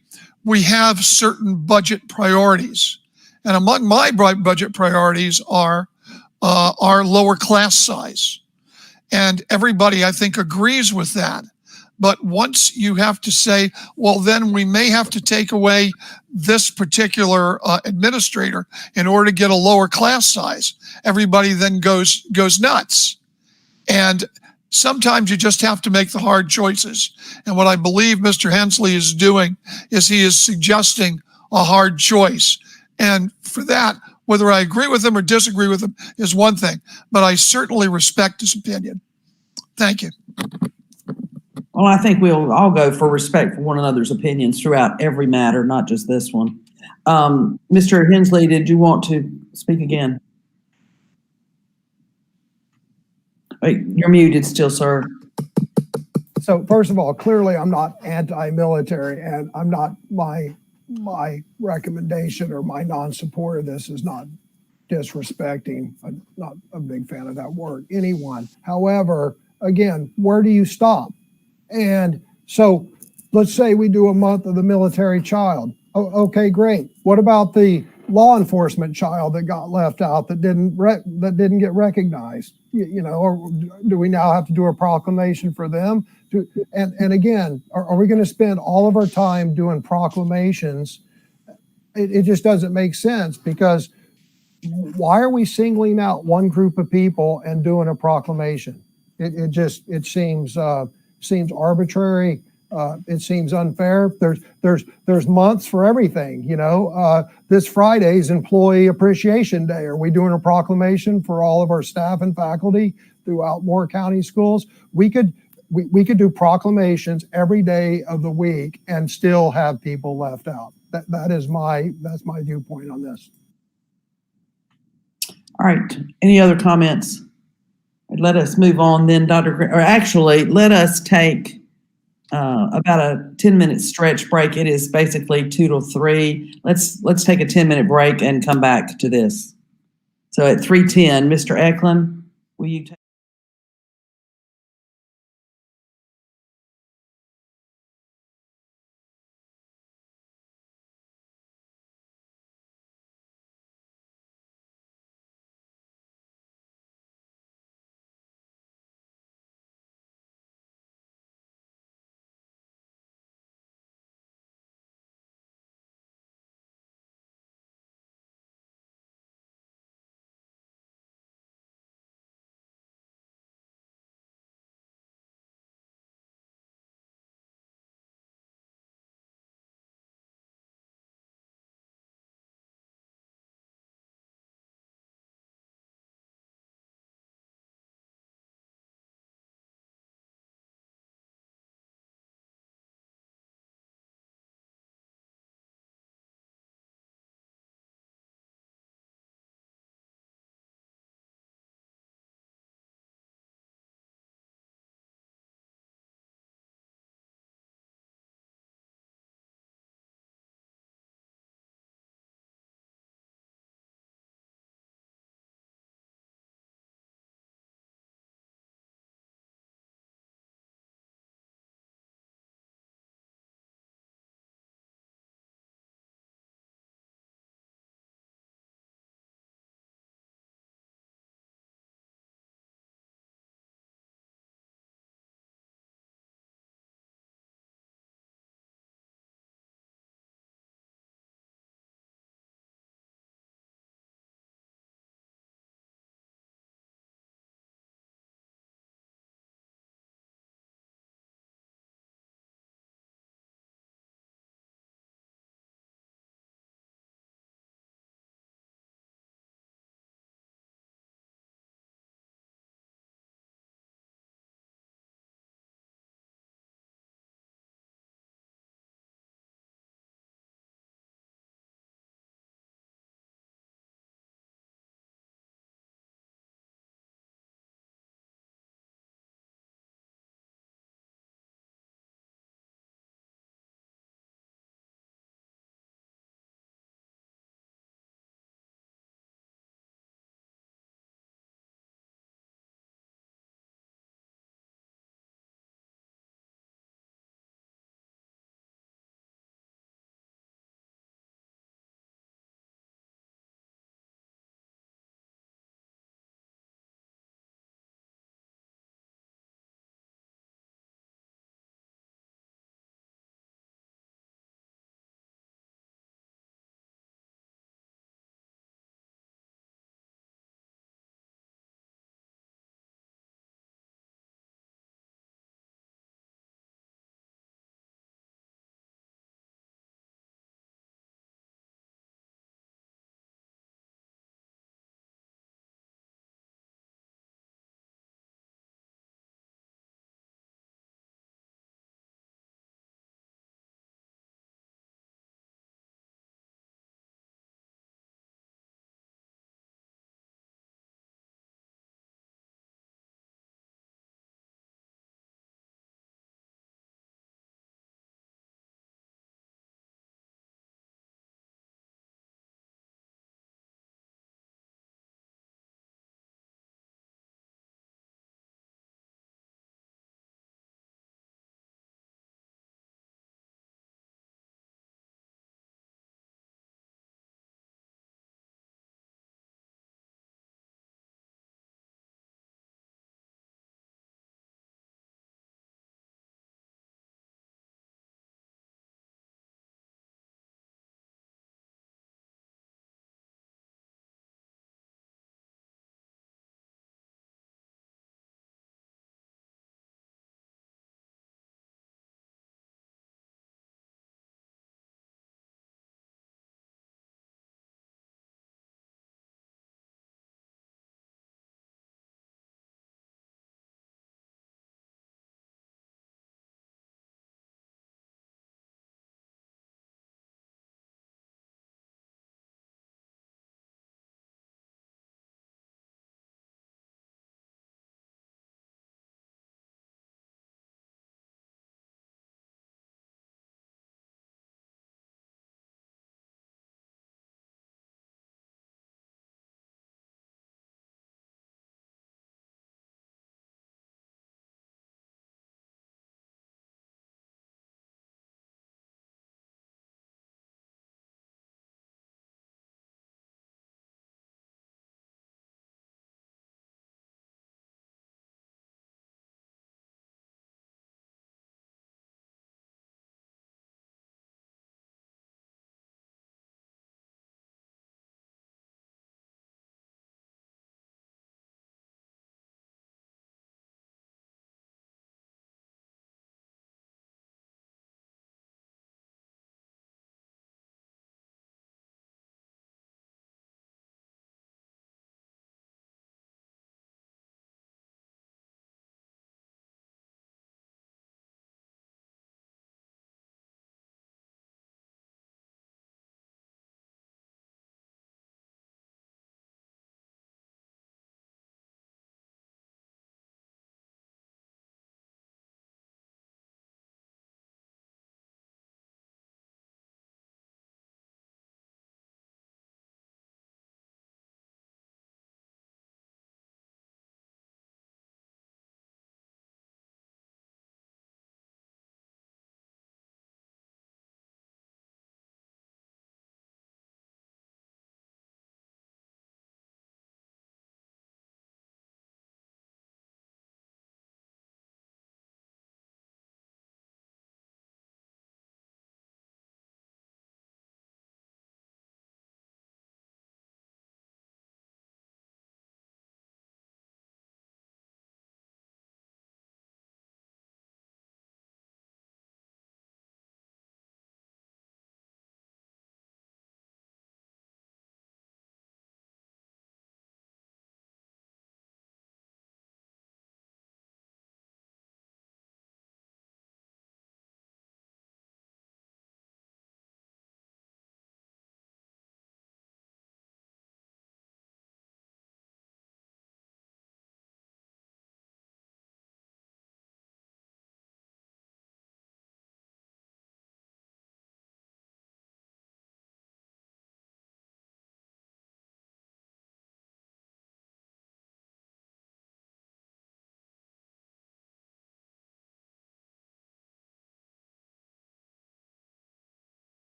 Speaker 13: we have certain budget priorities. And among my budget priorities are lower class size. And everybody, I think, agrees with that. But once you have to say, well, then we may have to take away this particular administrator in order to get a lower class size, everybody then goes nuts. And sometimes you just have to make the hard choices. And what I believe Mr. Hensley is doing is he is suggesting a hard choice. And for that, whether I agree with him or disagree with him is one thing, but I certainly respect his opinion. Thank you.
Speaker 2: Well, I think we'll all go for respect for one another's opinions throughout every matter, not just this one. Mr. Hensley, did you want to speak again? Wait, you're muted still, sir.
Speaker 14: So first of all, clearly I'm not anti-military, and I'm not, my recommendation or my non-support of this is not disrespecting. I'm not a big fan of that word, anyone. However, again, where do you stop? And so let's say we do a month of the military child. Oh, okay, great. What about the law enforcement child that got left out, that didn't get recognized? You know, or do we now have to do a proclamation for them? And again, are we going to spend all of our time doing proclamations? It just doesn't make sense, because why are we singling out one group of people and doing a proclamation? It seems arbitrary. It seems unfair. There's months for everything. You know, this Friday's Employee Appreciation Day. Are we doing a proclamation for all of our staff and faculty throughout Moore County schools? We could do proclamations every day of the week and still have people left out. That's my viewpoint on this.
Speaker 2: All right. Any other comments? Let us move on then, or actually, let us take about a 10-minute stretch break. It is basically 2 to 3. Let's take a 10-minute break and come back to this. So at 3:10, Mr. Eklund, will you take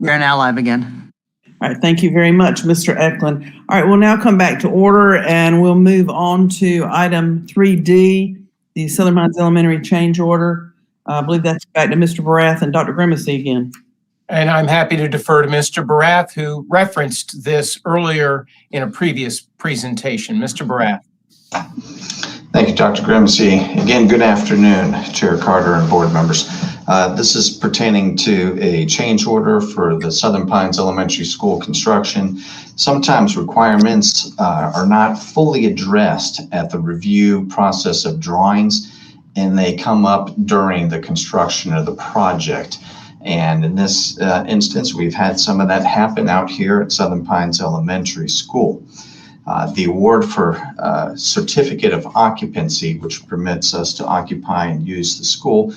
Speaker 3: We're now live again.
Speaker 2: All right, thank you very much, Mr. Eklund. All right, we'll now come back to order and we'll move on to item 3D, the Southern Pines Elementary change order. I believe that's back to Mr. Barath and Dr. Grimacy again.
Speaker 1: And I'm happy to defer to Mr. Barath, who referenced this earlier in a previous presentation. Mr. Barath.
Speaker 16: Thank you, Dr. Grimacy. Again, good afternoon, Chair Carter and board members. This is pertaining to a change order for the Southern Pines Elementary School construction. Sometimes requirements are not fully addressed at the review process of drawings, and they come up during the construction of the project. And in this instance, we've had some of that happen out here at Southern Pines Elementary School. The award for certificate of occupancy, which permits us to occupy and use the school,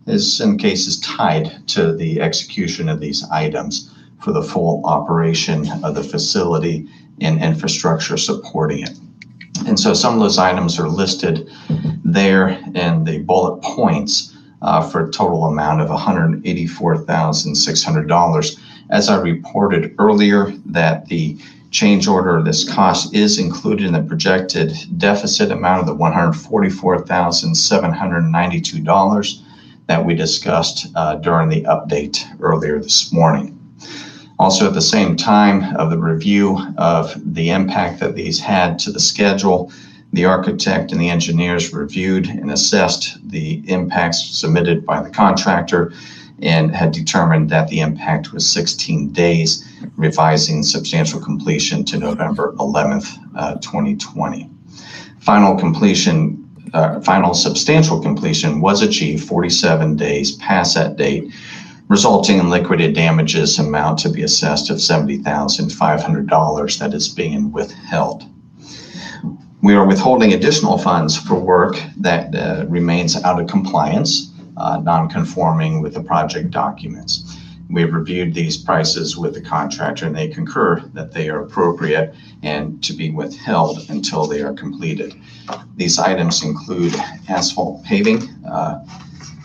Speaker 16: is in cases tied to the execution of these items for the full operation of the facility and infrastructure supporting it. And so some of those items are listed there in the bullet points for a total amount of $184,600. As I reported earlier, that the change order of this cost is included in the projected deficit amount of the $144,792 that we discussed during the update earlier this morning. Also, at the same time of the review of the impact that these had to the schedule, the architect and the engineers reviewed and assessed the impacts submitted by the contractor and had determined that the impact was 16 days, revising substantial completion to November 11th, 2020. Final substantial completion was achieved 47 days past that date, resulting in liquidated damages amount to be assessed of $70,500 that is being withheld. We are withholding additional funds for work that remains out of compliance, non-conforming with the project documents. We've reviewed these prices with the contractor and they concur that they are appropriate and to be withheld until they are completed. These items include asphalt paving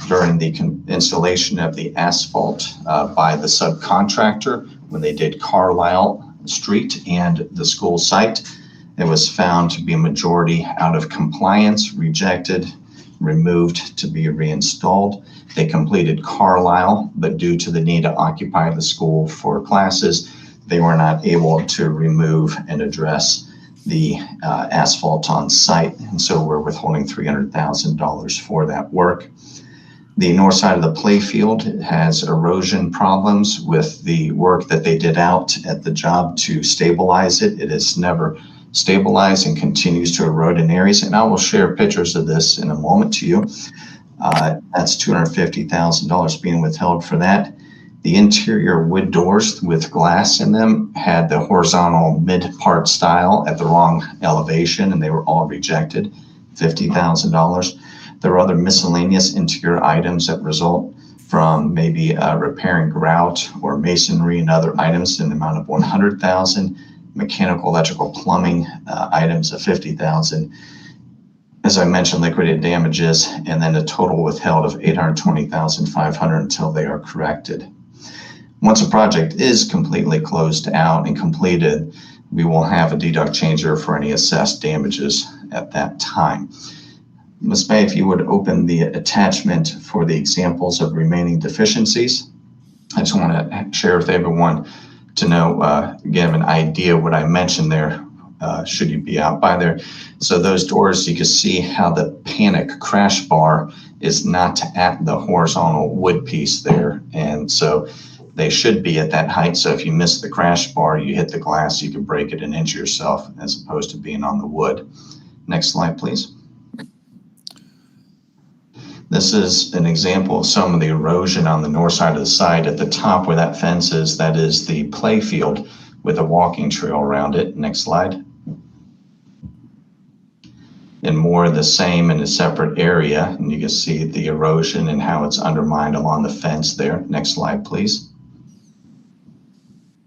Speaker 16: during the installation of the asphalt by the subcontractor when they did Carlisle Street and the school site. It was found to be a majority out of compliance, rejected, removed to be reinstalled. They completed Carlisle, but due to the need to occupy the school for classes, they were not able to remove and address the asphalt on site. And so we're withholding $300,000 for that work. The north side of the playfield has erosion problems with the work that they did out at the job to stabilize it. It is never stabilized and continues to erode in areas. And I will share pictures of this in a moment to you. That's $250,000 being withheld for that. The interior wood doors with glass in them had the horizontal mid-part style at the wrong elevation, and they were all rejected, $50,000. There are other miscellaneous interior items that result from maybe repairing grout or masonry and other items in the amount of $100,000. Mechanical, electrical, plumbing items of $50,000. As I mentioned, liquidated damages, and then a total withheld of $820,500 until they are corrected. Once a project is completely closed out and completed, we will have a deduct changer for any assessed damages at that time. Ms. May, if you would open the attachment for the examples of remaining deficiencies. I just want to share with everyone to know, give an idea what I mentioned there, should you be out by there. So those doors, you can see how the panic crash bar is not at the horizontal wood piece there. And so they should be at that height. So if you miss the crash bar, you hit the glass, you can break it and injure yourself as opposed to being on the wood. Next slide, please. This is an example of some of the erosion on the north side of the site. At the top where that fence is, that is the play field with a walking trail around it. Next slide. And more of the same in a separate area. And you can see the erosion and how it's undermined along the fence there. Next slide, please.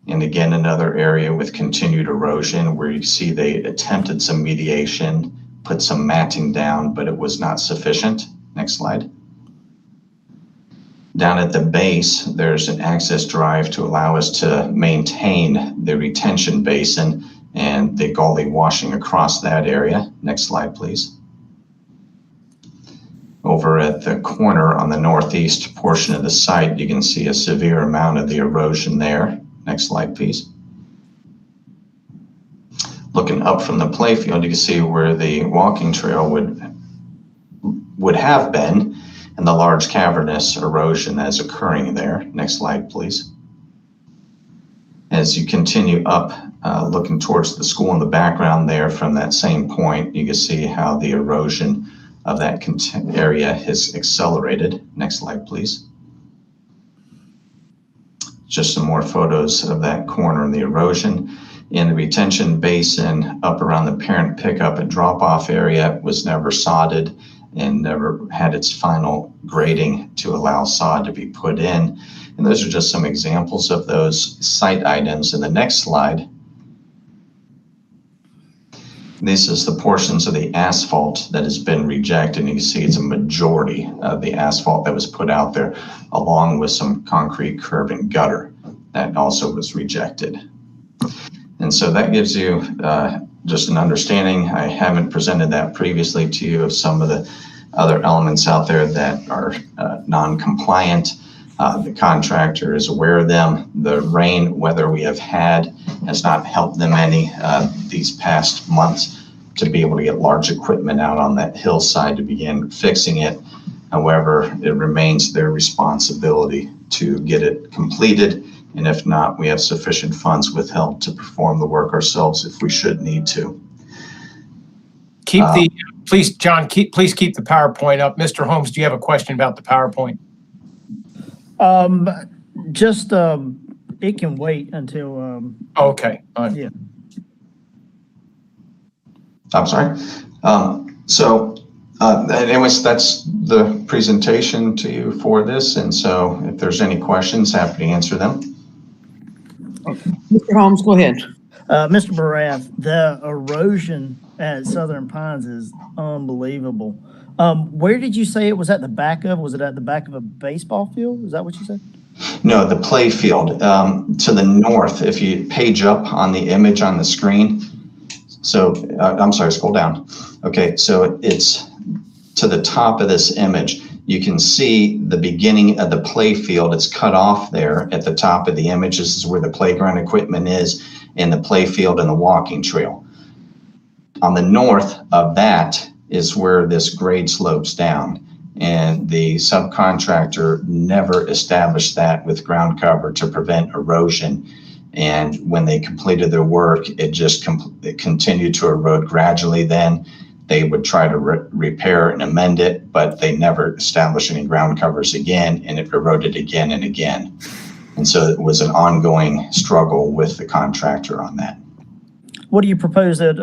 Speaker 16: And again, another area with continued erosion where you see they attempted some mediation, put some matting down, but it was not sufficient. Next slide. Down at the base, there's an access drive to allow us to maintain the retention basin and the gully washing across that area. Next slide, please. Over at the corner on the northeast portion of the site, you can see a severe amount of the erosion there. Next slide, please. Looking up from the playfield, you can see where the walking trail would have been, and the large cavernous erosion that is occurring there. Next slide, please. As you continue up, looking towards the school in the background there from that same point, you can see how the erosion of that area has accelerated. Next slide, please. Just some more photos of that corner and the erosion. In the retention basin up around the parent pickup and drop-off area was never sodded and never had its final grading to allow sod to be put in. And those are just some examples of those site items. In the next slide, this is the portions of the asphalt that has been rejected. And you can see it's a majority of the asphalt that was put out there, along with some concrete curb and gutter that also was rejected. And so that gives you just an understanding. I haven't presented that previously to you of some of the other elements out there that are non-compliant. The contractor is aware of them. The rain weather we have had has not helped them any these past months to be able to get large equipment out on that hillside to begin fixing it. However, it remains their responsibility to get it completed. And if not, we have sufficient funds withheld to perform the work ourselves if we should need to.
Speaker 1: Please, John, please keep the PowerPoint up. Mr. Holmes, do you have a question about the PowerPoint?
Speaker 12: It can wait until.
Speaker 1: Okay.
Speaker 12: Yeah.
Speaker 16: I'm sorry. Anyways, that's the presentation to you for this. And so if there's any questions, happy to answer them.
Speaker 2: Mr. Holmes, go ahead.
Speaker 12: Mr. Barath, the erosion at Southern Pines is unbelievable. Where did you say it was at the back of? Was it at the back of a baseball field? Is that what you said?
Speaker 16: No, the play field to the north. If you page up on the image on the screen. So I'm sorry, scroll down. Okay, so it's to the top of this image. You can see the beginning of the play field. It's cut off there at the top of the image. This is where the playground equipment is, and the play field and the walking trail. On the north of that is where this grade slopes down. And the subcontractor never established that with ground cover to prevent erosion. And when they completed their work, it just it continued to erode gradually. Then they would try to repair and amend it, but they never established any ground covers again, and it eroded again and again. And so it was an ongoing struggle with the contractor on that.
Speaker 12: What do you propose that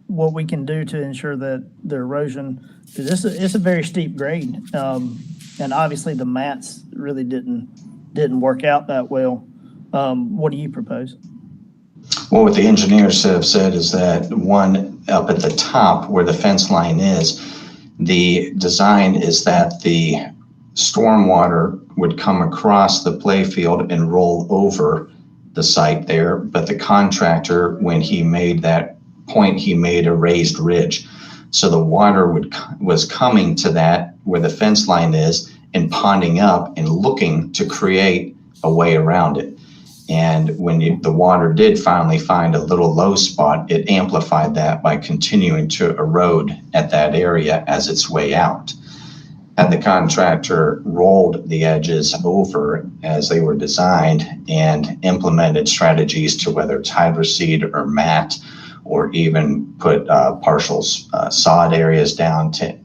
Speaker 12: what we can do to ensure that the erosion, because it's a very steep grade, and obviously the mats really didn't work out that well. What do you propose?
Speaker 16: Well, what the engineers have said is that one up at the top where the fence line is, the design is that the stormwater would come across the play field and roll over the site there. But the contractor, when he made that point, he made a raised ridge. So the water was coming to that where the fence line is and ponding up and looking to create a way around it. And when the water did finally find a little low spot, it amplified that by continuing to erode at that area as its way out. Had the contractor rolled the edges over as they were designed and implemented strategies to whether it's hydroseed or mat, or even put partial sod areas down to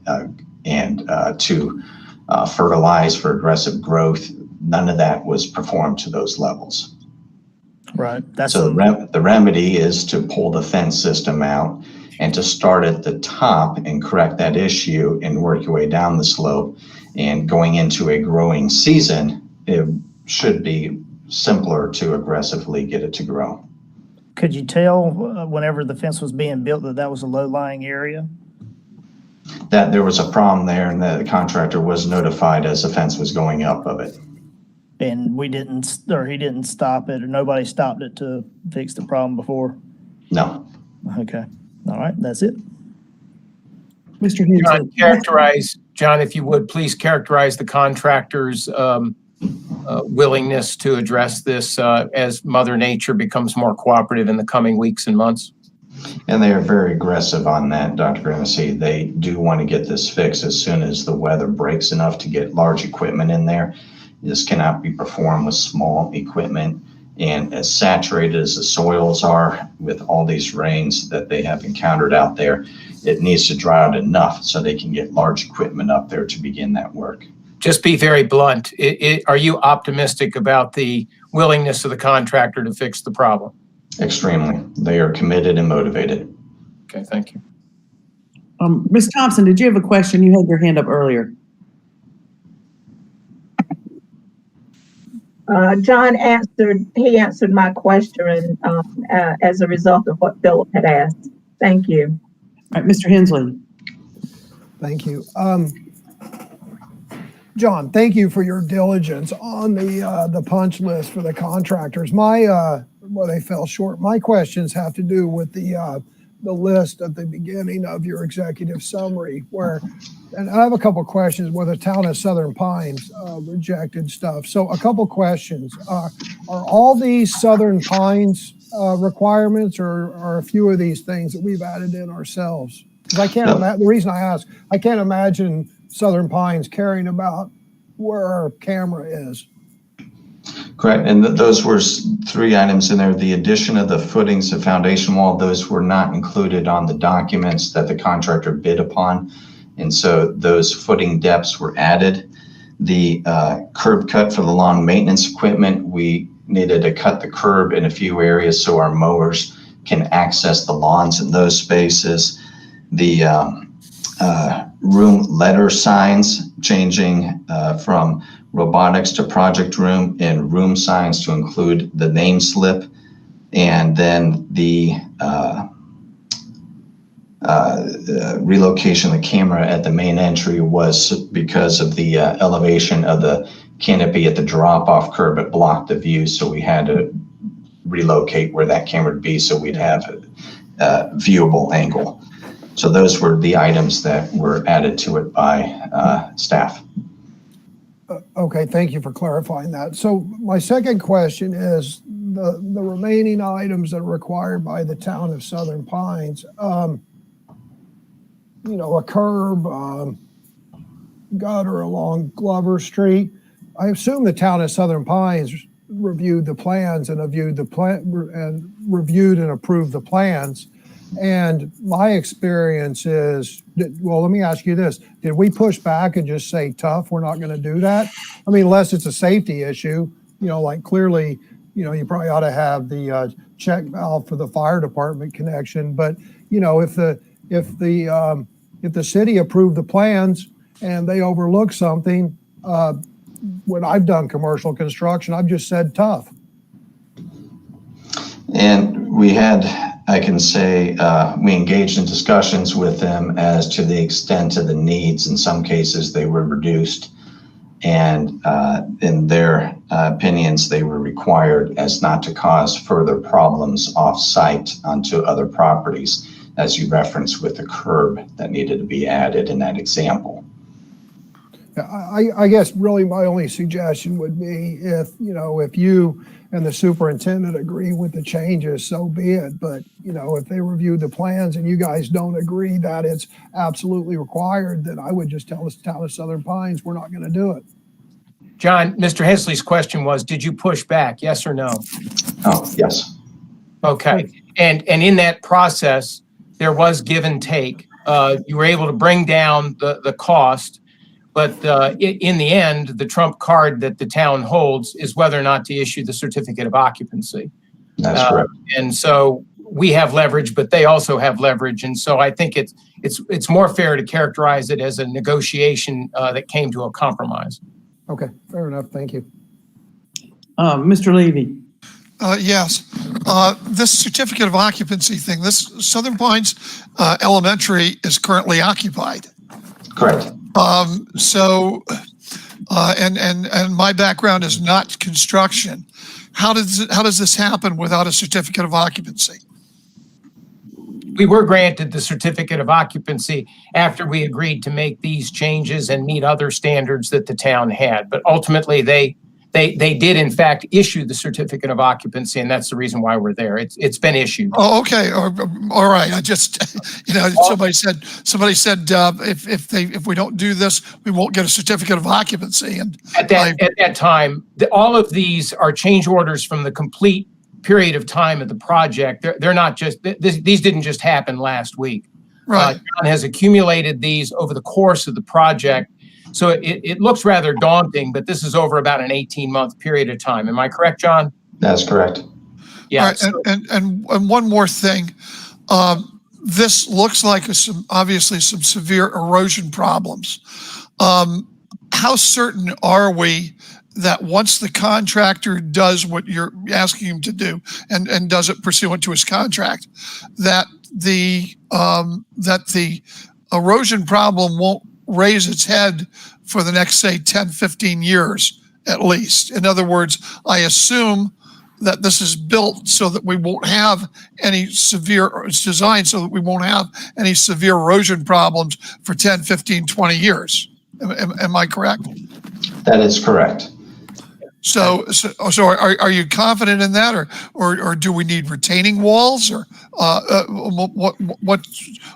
Speaker 16: fertilize for aggressive growth, none of that was performed to those levels.
Speaker 12: Right.
Speaker 16: So the remedy is to pull the fence system out and to start at the top and correct that issue and work your way down the slope. And going into a growing season, it should be simpler to aggressively get it to grow.
Speaker 12: Could you tell whenever the fence was being built that was a low-lying area?
Speaker 16: that there was a problem there and the contractor was notified as the fence was going up of it.
Speaker 12: And he didn't stop it, or nobody stopped it to fix the problem before?
Speaker 16: No.
Speaker 12: Okay. All right, that's it.
Speaker 2: Mr. Hensley.
Speaker 1: John, if you would, please characterize the contractor's willingness to address this as Mother Nature becomes more cooperative in the coming weeks and months.
Speaker 16: And they are very aggressive on that, Dr. Grimsey. They do want to get this fixed as soon as the weather breaks enough to get large equipment in there. This cannot be performed with small equipment. And as saturated as the soils are with all these rains that they have encountered out there, it needs to dry out enough so they can get large equipment up there to begin that work.
Speaker 1: Just be very blunt. Are you optimistic about the willingness of the contractor to fix the problem?
Speaker 16: Extremely. They are committed and motivated.
Speaker 1: Okay, thank you.
Speaker 2: Ms. Thompson, did you have a question? You had your hand up earlier.
Speaker 5: John answered my question as a result of what Philip had asked. Thank you.
Speaker 2: All right, Mr. Hensley.
Speaker 14: Thank you. John, thank you for your diligence on the punch list for the contractors. Where they fell short, my questions have to do with the list at the beginning of your executive summary and I have a couple questions where the town of Southern Pines rejected stuff. So a couple questions. Are all these Southern Pines requirements or are a few of these things that we've added in ourselves? Because I can't imagine, the reason I ask, I can't imagine Southern Pines caring about where our camera is.
Speaker 16: Correct. And those were 3 items in there. The addition of the footings, the foundation wall, those were not included on the documents that the contractor bid upon. And so those footing depths were added. The curb cut for the lawn maintenance equipment, we needed to cut the curb in a few areas so our mowers can access the lawns in those spaces. The room letter signs, changing from robotics to project room, and room signs to include the name slip. And then the relocation of the camera at the main entry was because of the elevation of the canopy at the drop-off curb. It blocked the view, so we had to relocate where that camera would be so we'd have a viewable angle. So those were the items that were added to it by staff.
Speaker 14: Okay, thank you for clarifying that. So my second question is the remaining items that are required by the town of Southern Pines. A curb, gutter along Glover Street. I assume the town of Southern Pines reviewed the plans and reviewed and approved the plans. And my experience is, well, let me ask you this. Did we push back and just say, tough, we're not going to do that? I mean, unless it's a safety issue, like clearly, you probably ought to have the check valve for the fire department connection. But, if the city approved the plans and they overlook something, when I've done commercial construction, I've just said tough.
Speaker 16: And we had, I can say, we engaged in discussions with them as to the extent of the needs. In some cases, they were reduced. And in their opinions, they were required as not to cause further problems off-site onto other properties, as you referenced with the curb that needed to be added in that example.
Speaker 14: I guess really my only suggestion would be if you and the superintendent agree with the changes, so be it. But, if they review the plans and you guys don't agree that it's absolutely required, then I would just tell the town of Southern Pines, we're not going to do it.
Speaker 1: John, Mr. Hensley's question was, did you push back? Yes or no?
Speaker 16: Oh, yes.
Speaker 1: Okay. And in that process, there was give and take. You were able to bring down the cost. But in the end, the trump card that the town holds is whether or not to issue the certificate of occupancy.
Speaker 16: That's correct.
Speaker 1: And so we have leverage, but they also have leverage. And so I think it's more fair to characterize it as a negotiation that came to a compromise.
Speaker 14: Okay, fair enough. Thank you.
Speaker 2: Mr. Levy.
Speaker 13: Yes, this certificate of occupancy thing, this Southern Pines Elementary is currently occupied.
Speaker 16: Correct.
Speaker 13: And my background is not construction. How does this happen without a certificate of occupancy?
Speaker 1: We were granted the certificate of occupancy after we agreed to make these changes and meet other standards that the town had. But ultimately, they did in fact issue the certificate of occupancy, and that's the reason why we're there. It's been issued.
Speaker 13: Oh, okay. All right. I just, somebody said if we don't do this, we won't get a certificate of occupancy. And
Speaker 1: at that time, all of these are change orders from the complete period of time of the project. They're not just these didn't just happen last week.
Speaker 13: Right.
Speaker 1: John has accumulated these over the course of the project. So it looks rather daunting, but this is over about an 18-month period of time. Am I correct, John?
Speaker 16: That's correct.
Speaker 1: Yeah.
Speaker 13: Right, and one more thing. This looks like obviously some severe erosion problems. How certain are we that once the contractor does what you're asking him to do and does it pursuant to his contract, that the erosion problem won't raise its head for the next, say, 10, 15 years at least? In other words, I assume that this is built so that we won't have any severe, or it's designed so that we won't have any severe erosion problems for 10, 15, 20 years. Am I correct?
Speaker 16: That is correct.
Speaker 13: So are you confident in that, or do we need retaining walls, or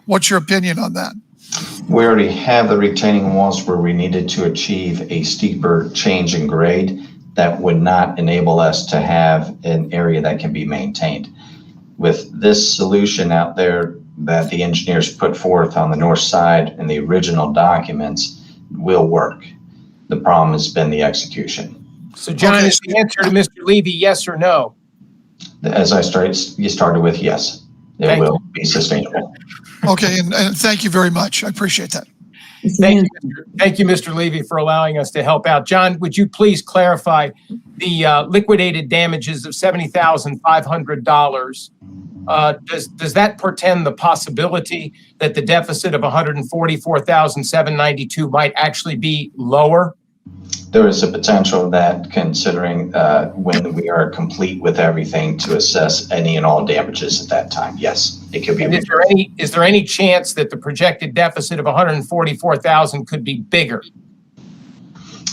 Speaker 13: what's your opinion on that?
Speaker 16: We already have the retaining walls where we needed to achieve a steeper change in grade that would not enable us to have an area that can be maintained. With this solution out there that the engineers put forth on the north side in the original documents will work. The problem has been the execution.
Speaker 1: So John, is the answer to Mr. Levy yes or no?
Speaker 16: As you started with yes, it will be sustainable.
Speaker 13: Okay, and thank you very much. I appreciate that.
Speaker 1: Thank you, Mr. Levy, for allowing us to help out. John, would you please clarify the liquidated damages of $70,500? Does that portend the possibility that the deficit of $144,792 might actually be lower?
Speaker 16: There is a potential that, considering when we are complete with everything, to assess any and all damages at that time. Yes, it could be.
Speaker 1: And is there any chance that the projected deficit of $144,000 could be bigger?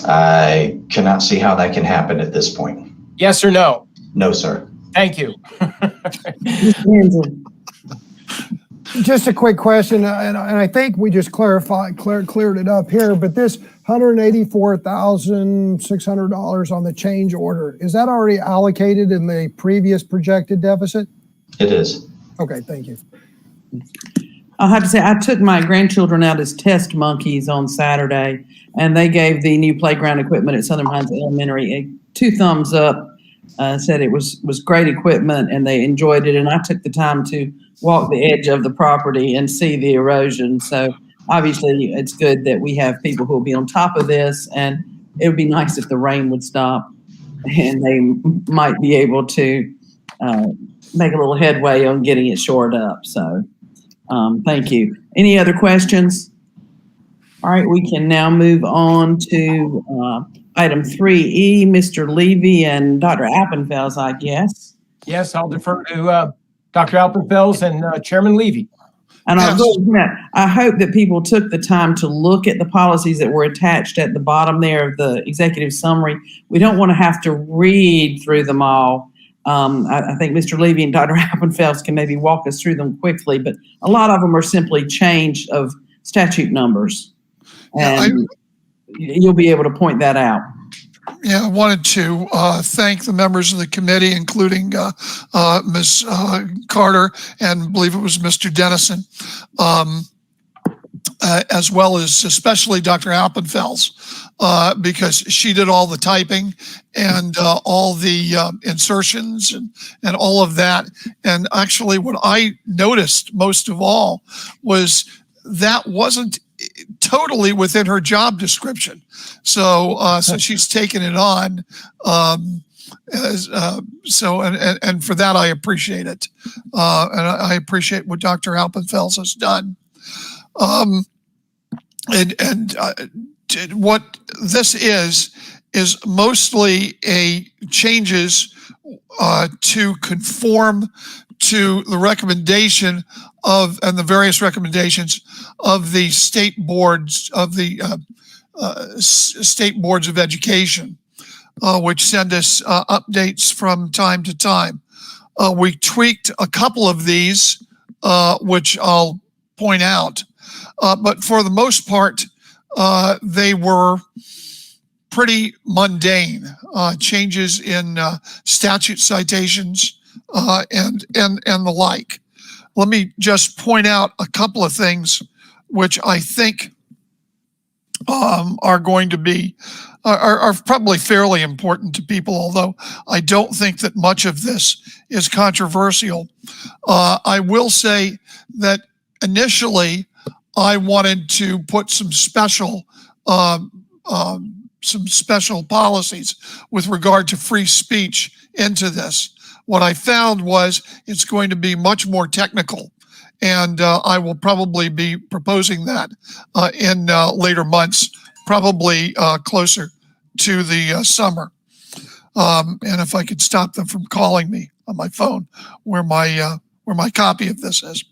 Speaker 16: I cannot see how that can happen at this point.
Speaker 1: Yes or no?
Speaker 16: No, sir.
Speaker 1: Thank you.
Speaker 14: Just a quick question, and I think we just cleared it up here, but this $184,600 on the change order, is that already allocated in the previous projected deficit?
Speaker 16: It is.
Speaker 14: Okay, thank you.
Speaker 2: I'll have to say, I took my grandchildren out as test monkeys on Saturday, and they gave the new playground equipment at Southern Pines Elementary 2 thumbs up, said it was great equipment and they enjoyed it. And I took the time to walk the edge of the property and see the erosion. So obviously it's good that we have people who will be on top of this, and it would be nice if the rain would stop and they might be able to make a little headway on getting it shored up. So thank you. Any other questions? All right, we can now move on to item 3E, Mr. Levy and Dr. Appenfels, I guess.
Speaker 1: Yes, I'll defer to Dr. Appenfels and Chairman Levy.
Speaker 2: And I hope that people took the time to look at the policies that were attached at the bottom there of the executive summary. We don't want to have to read through them all. I think Mr. Levy and Dr. Appenfels can maybe walk us through them quickly, but a lot of them are simply change of statute numbers. And you'll be able to point that out.
Speaker 13: Yeah, I wanted to thank the members of the committee, including Ms. Carter and I believe it was Mr. Dennison, as well as especially Dr. Appenfels, because she did all the typing and all the insertions and all of that. And actually what I noticed most of all was that wasn't totally within her job description. So she's taken it on. And for that, I appreciate it. And I appreciate what Dr. Appenfels has done. what this is mostly a changes to conform to the recommendation of and the various recommendations of the state boards of the state boards of education, which send us updates from time to time. We tweaked a couple of these, which I'll point out, but for the most part, they were pretty mundane changes in statute citations and the like. Let me just point out a couple of things which I think are going to be are probably fairly important to people, although I don't think that much of this is controversial. I will say that initially I wanted to put some special policies with regard to free speech into this. What I found was it's going to be much more technical, and I will probably be proposing that in later months, probably closer to the summer. And if I could stop them from calling me on my phone, where my copy of this is.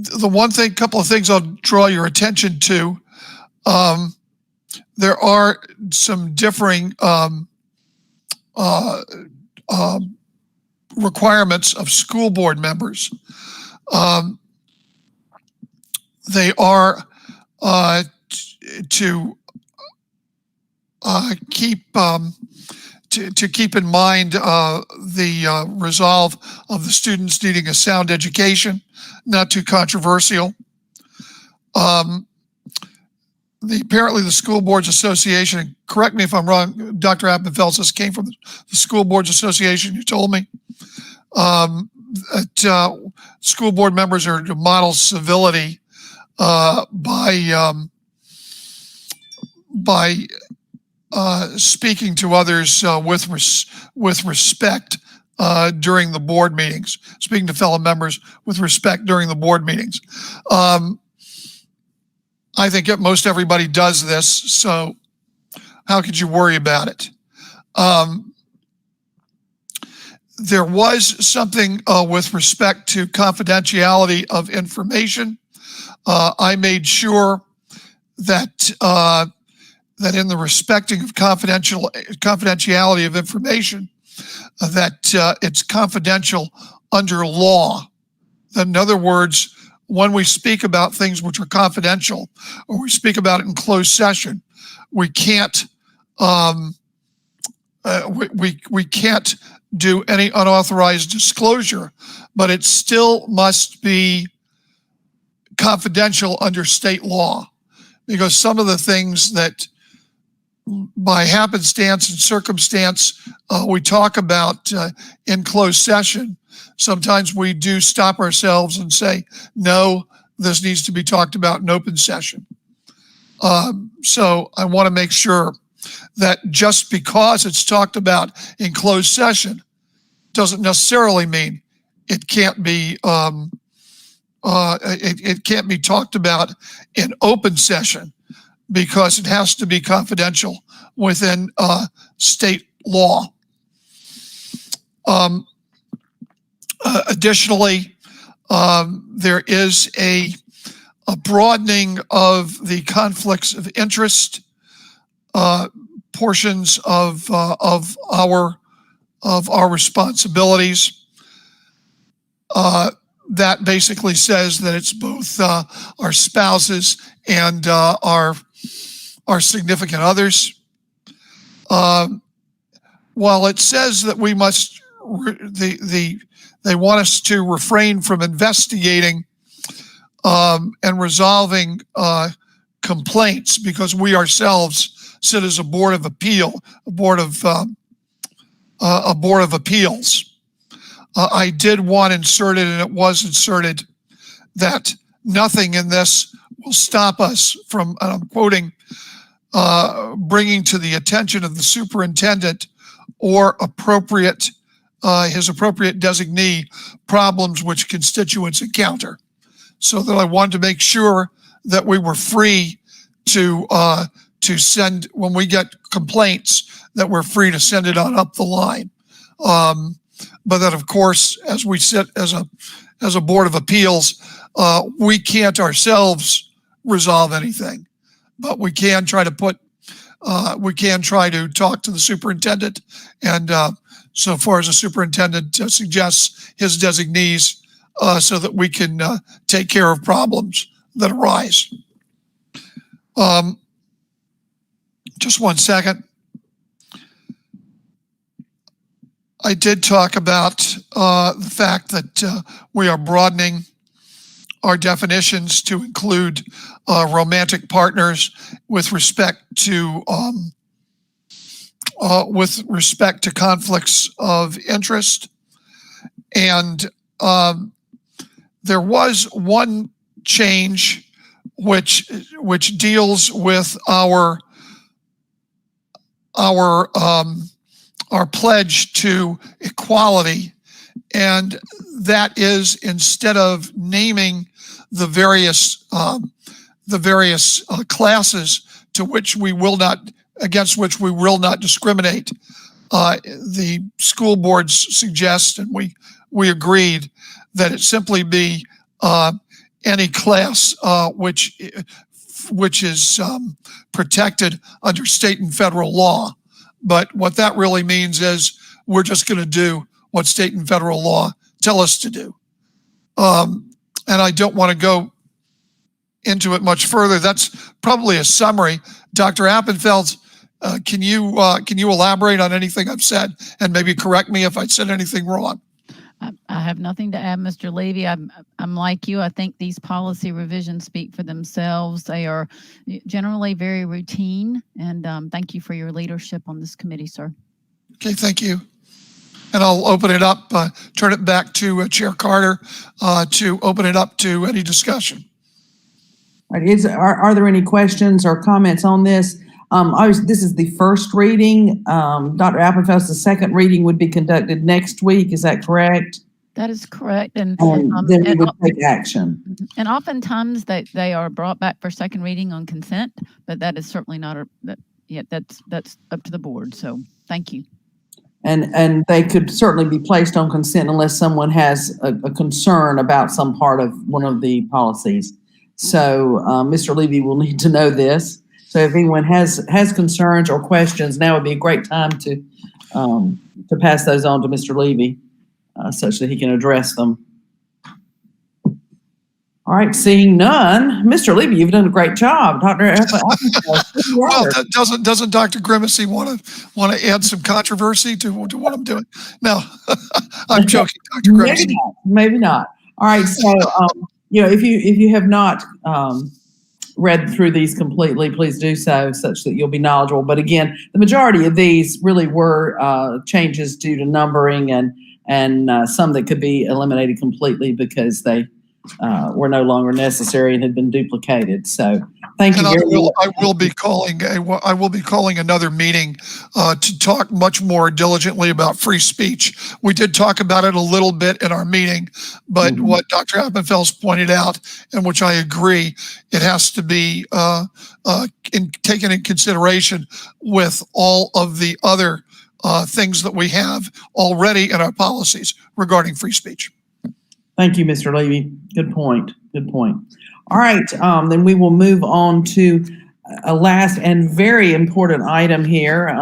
Speaker 13: The couple of things I'll draw your attention to. There are some differing requirements of school board members. They are to keep in mind the resolve of the students needing a sound education, not too controversial. Apparently the School Boards Association, correct me if I'm wrong, Dr. Appenfeld, this came from the School Boards Association, you told me, that school board members are to model civility by speaking to others with respect during the board meetings, speaking to fellow members with respect during the board meetings. I think most everybody does this, so how could you worry about it? There was something with respect to confidentiality of information. I made sure that that in the respecting of confidentiality of information, that it's confidential under law. In other words, when we speak about things which are confidential, or we speak about it in closed session, we can't we can't do any unauthorized disclosure, but it still must be confidential under state law, because some of the things that by happenstance and circumstance we talk about in closed session, sometimes we do stop ourselves and say, no, this needs to be talked about in open session. So I want to make sure that just because it's talked about in closed session doesn't necessarily mean it can't be it can't be talked about in open session, because it has to be confidential within state law. Additionally, there is a broadening of the conflicts of interest portions of our responsibilities. That basically says that it's both our spouses and our significant others. While it says that we must, they want us to refrain from investigating and resolving complaints, because we ourselves sit as a board of appeal, a board of appeals. I did want inserted, and it was inserted, that nothing in this will stop us from, and I'm quoting, bringing to the attention of the superintendent or his appropriate designee problems which constituents encounter. so that I wanted to make sure that we were free to send, when we get complaints, that we're free to send it on up the line. But that, of course, as we sit as a Board of Appeals, we can't ourselves resolve anything, but we can try to talk to the superintendent, and so far as the superintendent suggests his designees, so that we can take care of problems that arise. Just one second. I did talk about the fact that we are broadening our definitions to include romantic partners with respect to conflicts of interest. And there was one change which deals with our pledge to equality, and that is, instead of naming the various classes to which we will not, against which we will not discriminate, the school boards suggest, and we agreed, that it simply be any class which is protected under state and federal law. But what that really means is we're just going to do what state and federal law tell us to do. And I don't want to go into it much further. That's probably a summary. Dr. Appenfeld, can you elaborate on anything I've said and maybe correct me if I said anything wrong?
Speaker 17: I have nothing to add, Mr. Levy. I'm like you. I think these policy revisions speak for themselves. They are generally very routine, and thank you for your leadership on this committee, sir.
Speaker 13: Okay, thank you. And I'll open it up, turn it back to Chair Carter to open it up to any discussion.
Speaker 2: All right, are there any questions or comments on this? This is the first reading. Dr. Appenfeld, the second reading would be conducted next week. Is that correct?
Speaker 17: That is correct. And
Speaker 2: then we would take action.
Speaker 17: And oftentimes they are brought back for second reading on consent, but that is certainly not that's up to the board. So thank you.
Speaker 2: And they could certainly be placed on consent unless someone has a concern about some part of one of the policies. So Mr. Levy will need to know this. So if anyone has concerns or questions, now would be a great time to pass those on to Mr. Levy, such that he can address them. All right, seeing none, Mr. Levy, you've done a great job, Dr.
Speaker 13: Well, doesn't Dr. Grimacy want to add some controversy to what I'm doing? No, I'm joking, Dr. Grimacy.
Speaker 2: Maybe not. All right, so if you have not read through these completely, please do so, such that you'll be knowledgeable. But again, the majority of these really were changes due to numbering, and some that could be eliminated completely because they were no longer necessary and had been duplicated. So thank you very much.
Speaker 13: I will be calling another meeting to talk much more diligently about free speech. We did talk about it a little bit in our meeting, but what Dr. Appenfeld pointed out, and which I agree, it has to be taken in consideration with all of the other things that we have already in our policies regarding free speech.
Speaker 2: Thank you, Mr. Levy. Good point. Good point. All right, then we will move on to a last and very important item here.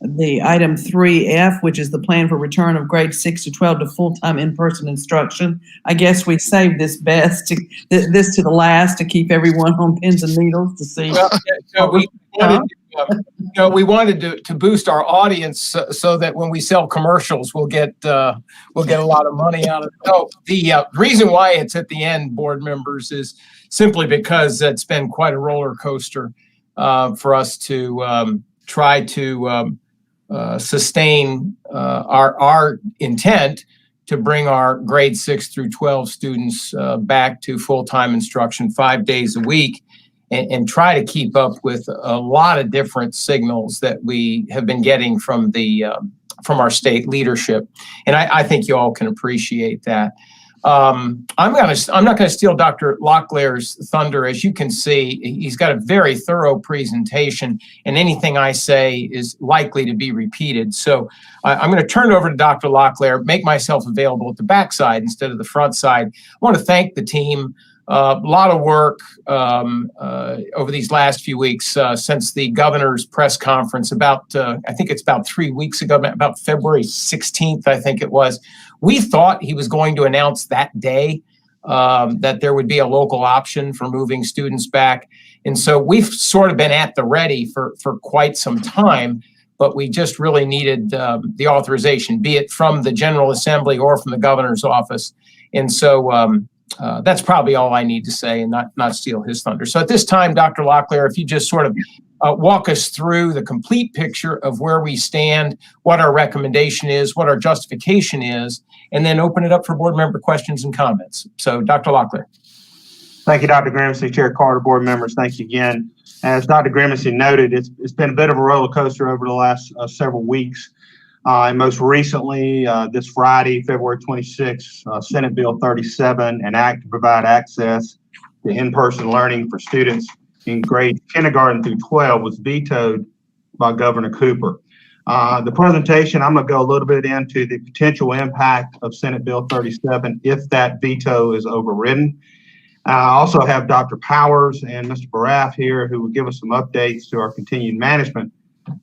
Speaker 2: The item 3F, which is the plan for return of grades 6 to 12 to full-time in-person instruction. I guess we saved this to the last to keep everyone on pins and needles to see.
Speaker 1: We wanted to boost our audience so that when we sell commercials, we'll get a lot of money out of it. So the reason why it's at the end, board members, is simply because it's been quite a roller coaster for us to try to sustain our intent to bring our grade 6 through 12 students back to full-time instruction 5 days a week. And try to keep up with a lot of different signals that we have been getting from our state leadership. And I think you all can appreciate that. I'm not gonna steal Dr. Locklear's thunder. As you can see, he's got a very thorough presentation, and anything I say is likely to be repeated. So I'm gonna turn it over to Dr. Locklear, make myself available at the backside instead of the front side. I want to thank the team. A lot of work over these last few weeks since the governor's press conference about, I think it's about 3 weeks ago, about February 16th, I think it was. We thought he was going to announce that day that there would be a local option for moving students back. And so we've sort of been at the ready for quite some time, but we just really needed the authorization, be it from the General Assembly or from the governor's office. And so that's probably all I need to say and not steal his thunder. So at this time, Dr. Locklear, if you just sort of walk us through the complete picture of where we stand, what our recommendation is, what our justification is, and then open it up for board member questions and comments. So Dr. Locklear.
Speaker 6: Thank you, Dr. Grimsey, Chair Carter, board members. Thank you again. As Dr. Grimsey noted, it's been a bit of a roller coaster over the last several weeks. And most recently, this Friday, February 26th, Senate Bill 37, an act to provide access to in-person learning for students in grades kindergarten through 12, was vetoed by Governor Cooper. The presentation, I'm going to go a little bit into the potential impact of Senate Bill 37 if that veto is overridden. I also have Dr. Powers and Mr. Baraff here who will give us some updates to our continued management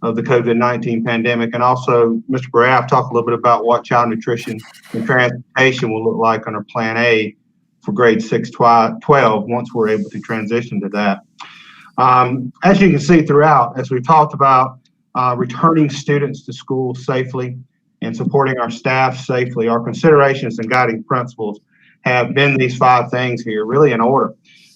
Speaker 6: of the COVID-19 pandemic. And also Mr. Baraff talk a little bit about what child nutrition and transportation will look like under Plan A for grades 6-12 once we're able to transition to that. As you can see throughout, as we've talked about returning students to school safely and supporting our staff safely, our considerations and guiding principles have been these 5 things here, really in order.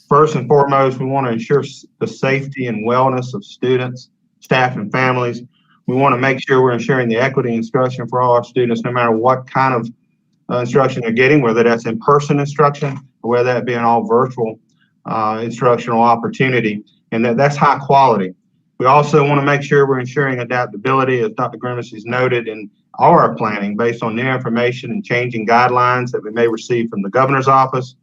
Speaker 6: First and foremost, we want to ensure the safety and wellness of students, staff, and families. We want to make sure we're ensuring the equity instruction for all our students, no matter what kind of instruction they're getting, whether that's in-person instruction or whether that be an all virtual instructional opportunity, and that's high quality. We also want to make sure we're ensuring adaptability, as Dr. Grimace has noted, in all our planning based on new information and changing guidelines that we may receive from the governor's office,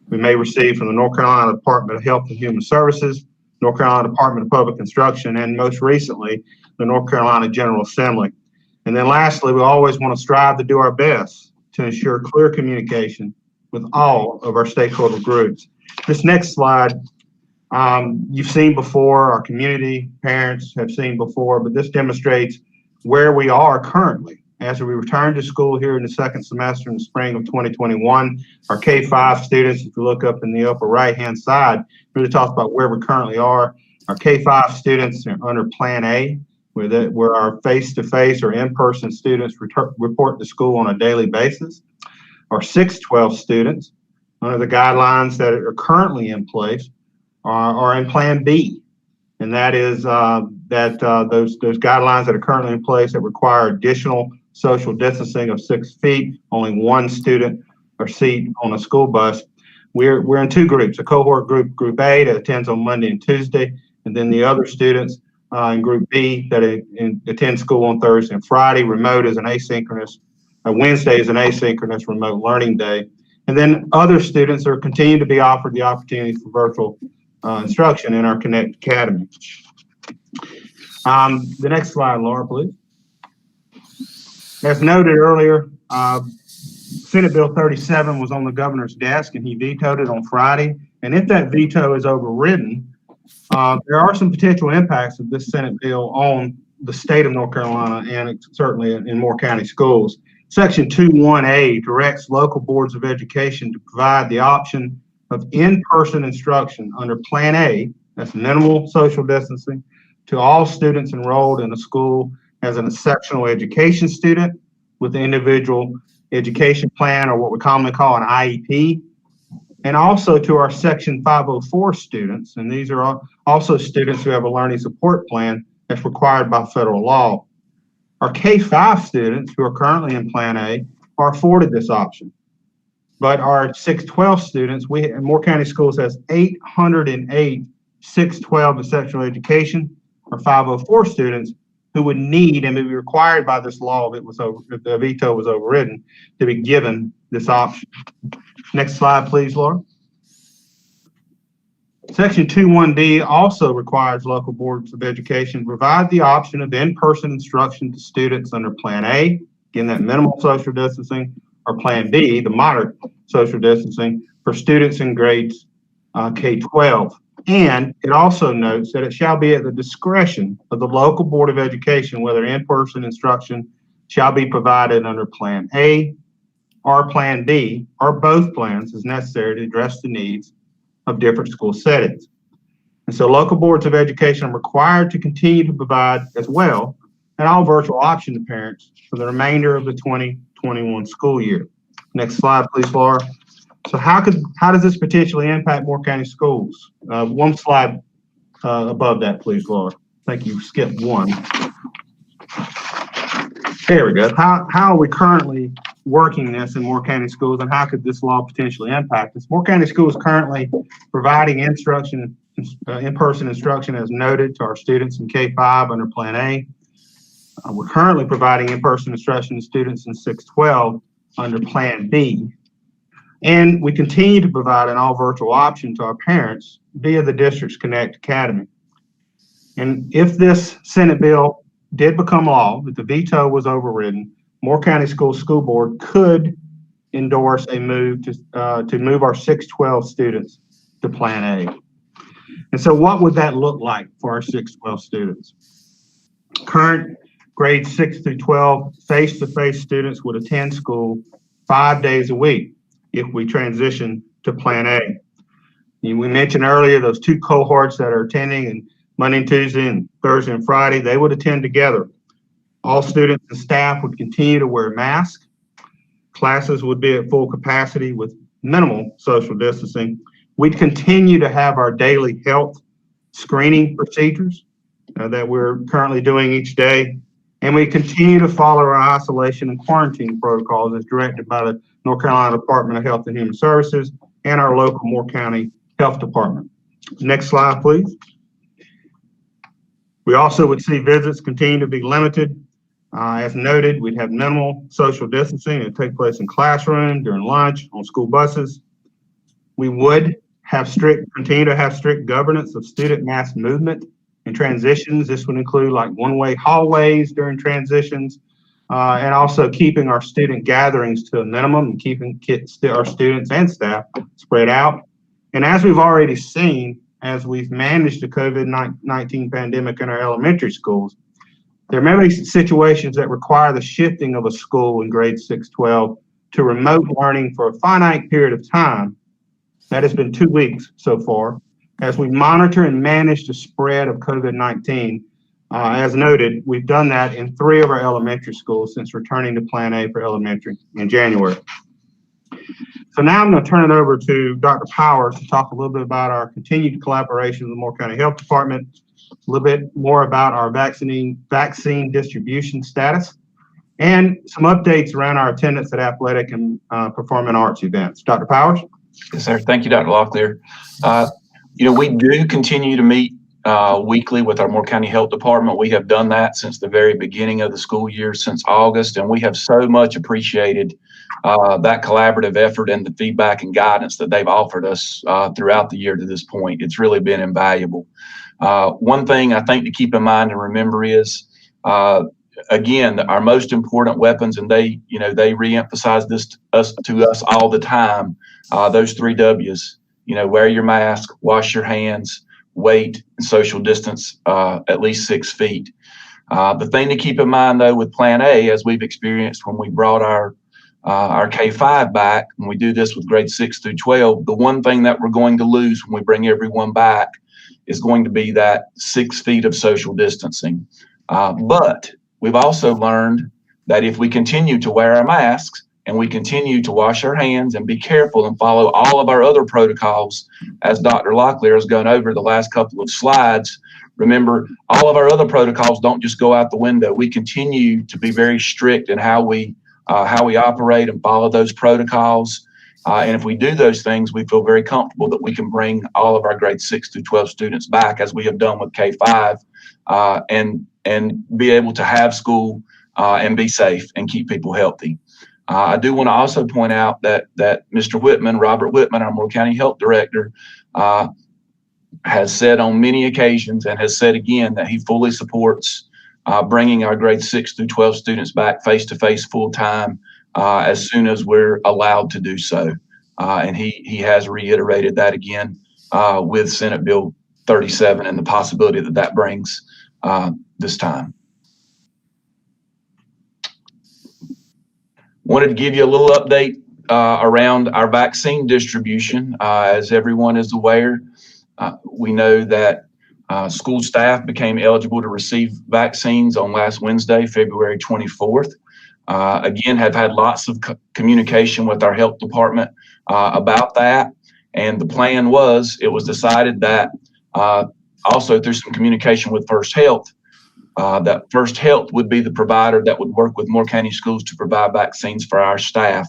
Speaker 6: we may receive from the North Carolina Department of Health and Human Services, North Carolina Department of Public Instruction, and most recently, the North Carolina General Assembly. And then lastly, we always want to strive to do our best to ensure clear communication with all of our stakeholder groups. This next slide, you've seen before, our community, parents have seen before, but this demonstrates where we are currently. As we return to school here in the second semester in the spring of 2021, our K-5 students, if you look up in the upper right-hand side, really talks about where we currently are. Our K-5 students are under Plan A, where our face-to-face or in-person students report to school on a daily basis. Our 6-12 students, under the guidelines that are currently in place, are in Plan B. And that is those guidelines that are currently in place that require additional social distancing of 6 feet, only 1 student or seat on a school bus. We're in 2 groups, a cohort group A that attends on Monday and Tuesday, and then the other students in group B that attend school on Thursday and Friday. Remote is an asynchronous, Wednesday is an asynchronous remote learning day. And then other students are continuing to be offered the opportunity for virtual instruction in our Connect Academy. The next slide, Laura, please. As noted earlier, Senate Bill 37 was on the governor's desk and he vetoed it on Friday. And if that veto is overridden, there are some potential impacts of this Senate bill on the state of North Carolina and certainly in Moore County schools. Section 2(1)A directs local boards of education to provide the option of in-person instruction under Plan A, that's minimal social distancing, to all students enrolled in a school as an exceptional education student with an individual education plan, or what we commonly call an IEP, and also to our Section 504 students, and these are also students who have a learning support plan that's required by federal law. Our K-5 students who are currently in Plan A are afforded this option. But our 6-12 students, Moore County Schools has 808 6-12 exceptional education or 504 students who would need and would be required by this law if the veto was overridden to be given this option. Next slide, please, Laura. Section 21D also requires local boards of education to provide the option of in-person instruction to students under Plan A, again, that minimal social distancing, or Plan B, the moderate social distancing, for students in grades K-12. And it also notes that it shall be at the discretion of the local board of education whether in-person instruction shall be provided under Plan A or Plan B, or both plans as necessary to address the needs of different school settings. And so local boards of education are required to continue to provide as well an all virtual option to parents for the remainder of the 2021 school year. Next slide, please, Laura. So how does this potentially impact Moore County schools? One slide above that, please, Laura. I think you skipped one. There we go. How are we currently working this in Moore County schools, and how could this law potentially impact us? Moore County schools currently providing instruction, in-person instruction as noted to our students in K-5 under Plan A. We're currently providing in-person instruction to students in 6-12 under Plan B. And we continue to provide an all virtual option to our parents via the district's Connect Academy. And if this Senate bill did become law, if the veto was overridden, Moore County School Board could endorse a move to move our 6-12 students to Plan A. And so what would that look like for our 6-12 students? Current grades 6 through 12 face-to-face students would attend school 5 days a week if we transition to Plan A. We mentioned earlier those two cohorts that are attending, and Monday and Tuesday and Thursday and Friday, they would attend together. All students and staff would continue to wear masks. Classes would be at full capacity with minimal social distancing. We'd continue to have our daily health screening procedures that we're currently doing each day. And we continue to follow our isolation and quarantine protocols as directed by the North Carolina Department of Health and Human Services and our local Moore County Health Department. Next slide, please. We also would see visits continue to be limited. As noted, we'd have minimal social distancing. It would take place in classrooms, during lunch, on school buses. We would continue to have strict governance of student mass movement and transitions. This would include like one-way hallways during transitions, and also keeping our student gatherings to a minimum and keeping our students and staff spread out. And as we've already seen, as we've managed the COVID-19 pandemic in our elementary schools, there are many situations that require the shifting of a school in grades 6-12 to remote learning for a finite period of time. That has been 2 weeks so far, as we monitor and manage the spread of COVID-19. As noted, we've done that in 3 of our elementary schools since returning to Plan A for elementary in January. So now I'm going to turn it over to Dr. Powers to talk a little bit about our continued collaboration with the Moore County Health Department, a little bit more about our vaccine distribution status, and some updates around our attendance at athletic and performing arts events. Dr. Powers?
Speaker 21: Yes, sir. Thank you, Dr. Locklear. We do continue to meet weekly with our Moore County Health Department. We have done that since the very beginning of the school year, since August, and we have so much appreciated that collaborative effort and the feedback and guidance that they've offered us throughout the year to this point. It's really been invaluable. One thing I think to keep in mind and remember is, again, our most important weapons, and they reemphasize this to us all the time, those 3 W's, wear your mask, wash your hands, wait, and social distance at least 6 feet. The thing to keep in mind, though, with Plan A, as we've experienced when we brought our K-5 back, when we do this with grades 6 through 12, the one thing that we're going to lose when we bring everyone back is going to be that 6 feet of social distancing. But we've also learned that if we continue to wear our masks and we continue to wash our hands and be careful and follow all of our other protocols, as Dr. Locklear has gone over the last couple of slides, remember, all of our other protocols don't just go out the window. We continue to be very strict in how we operate and follow those protocols. And if we do those things, we feel very comfortable that we can bring all of our grades 6 through 12 students back, as we have done with K-5, and be able to have school and be safe and keep people healthy. I do want to also point out that Mr. Whitman, Robert Whitman, our Moore County Health Director, has said on many occasions and has said again that he fully supports bringing our grades 6 through 12 students back face-to-face full-time as soon as we're allowed to do so. And he has reiterated that again with Senate Bill 37 and the possibility that that brings this time. Wanted to give you a little update around our vaccine distribution. As everyone is aware, we know that school staff became eligible to receive vaccines on last Wednesday, February 24th. Again, have had lots of communication with our health department about that. And the plan it was decided that also through some communication with First Health, that First Health would be the provider that would work with Moore County Schools to provide vaccines for our staff.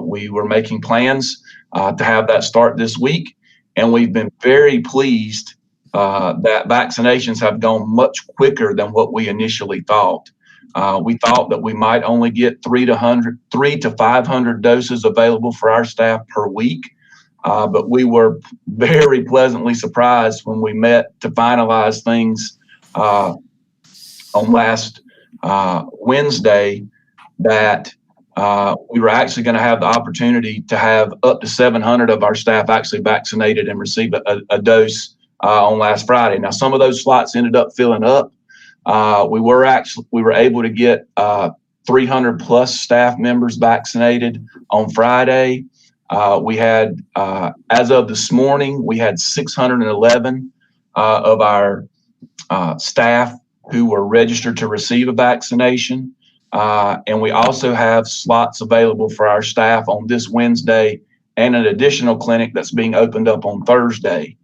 Speaker 21: We were making plans to have that start this week, and we've been very pleased that vaccinations have gone much quicker than what we initially thought. We thought that we might only get 300 to 500 doses available for our staff per week, but we were very pleasantly surprised when we met to finalize things on last Wednesday that we were actually going to have the opportunity to have up to 700 of our staff actually vaccinated and receive a dose on last Friday. Now, some of those slots ended up filling up. We were able to get 300 plus staff members vaccinated on Friday. We had, as of this morning, we had 611 of our staff who were registered to receive a vaccination. And we also have slots available for our staff on this Wednesday and an additional clinic that's being opened up on Thursday.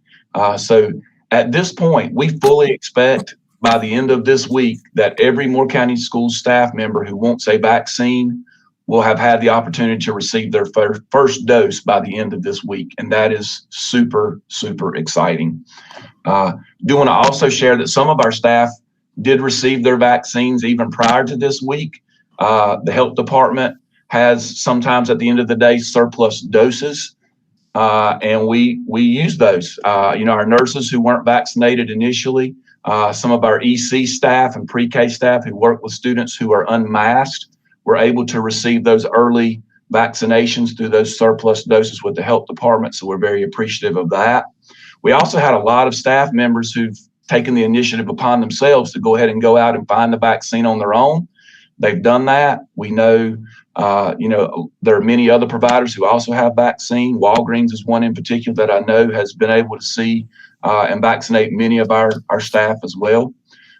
Speaker 21: So at this point, we fully expect by the end of this week that every Moore County School staff member who wants a vaccine will have had the opportunity to receive their first dose by the end of this week. And that is super, super exciting. Do want to also share that some of our staff did receive their vaccines even prior to this week. The health department has sometimes at the end of the day surplus doses, and we use those. Our nurses who weren't vaccinated initially, some of our EC staff and pre-K staff who work with students who are unmasked were able to receive those early vaccinations through those surplus doses with the health department. So we're very appreciative of that. We also had a lot of staff members who've taken the initiative upon themselves to go ahead and go out and find the vaccine on their own. They've done that. We know, there are many other providers who also have vaccine. Walgreens is one in particular that I know has been able to see and vaccinate many of our staff as well.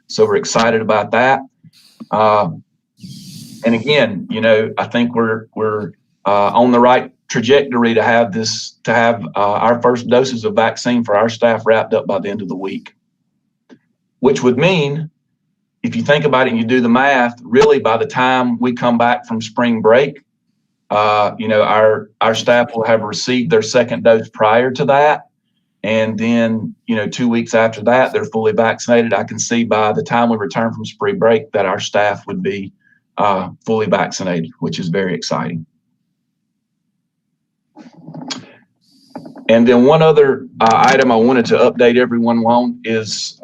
Speaker 21: So we're excited about that. And again, I think we're on the right trajectory to have our first doses of vaccine for our staff wrapped up by the end of the week, which would mean, if you think about it and you do the math, really by the time we come back from spring break, our staff will have received their second dose prior to that. And then, 2 weeks after that, they're fully vaccinated. I can see by the time we return from spring break that our staff would be fully vaccinated, which is very exciting. And then one other item I wanted to update everyone on is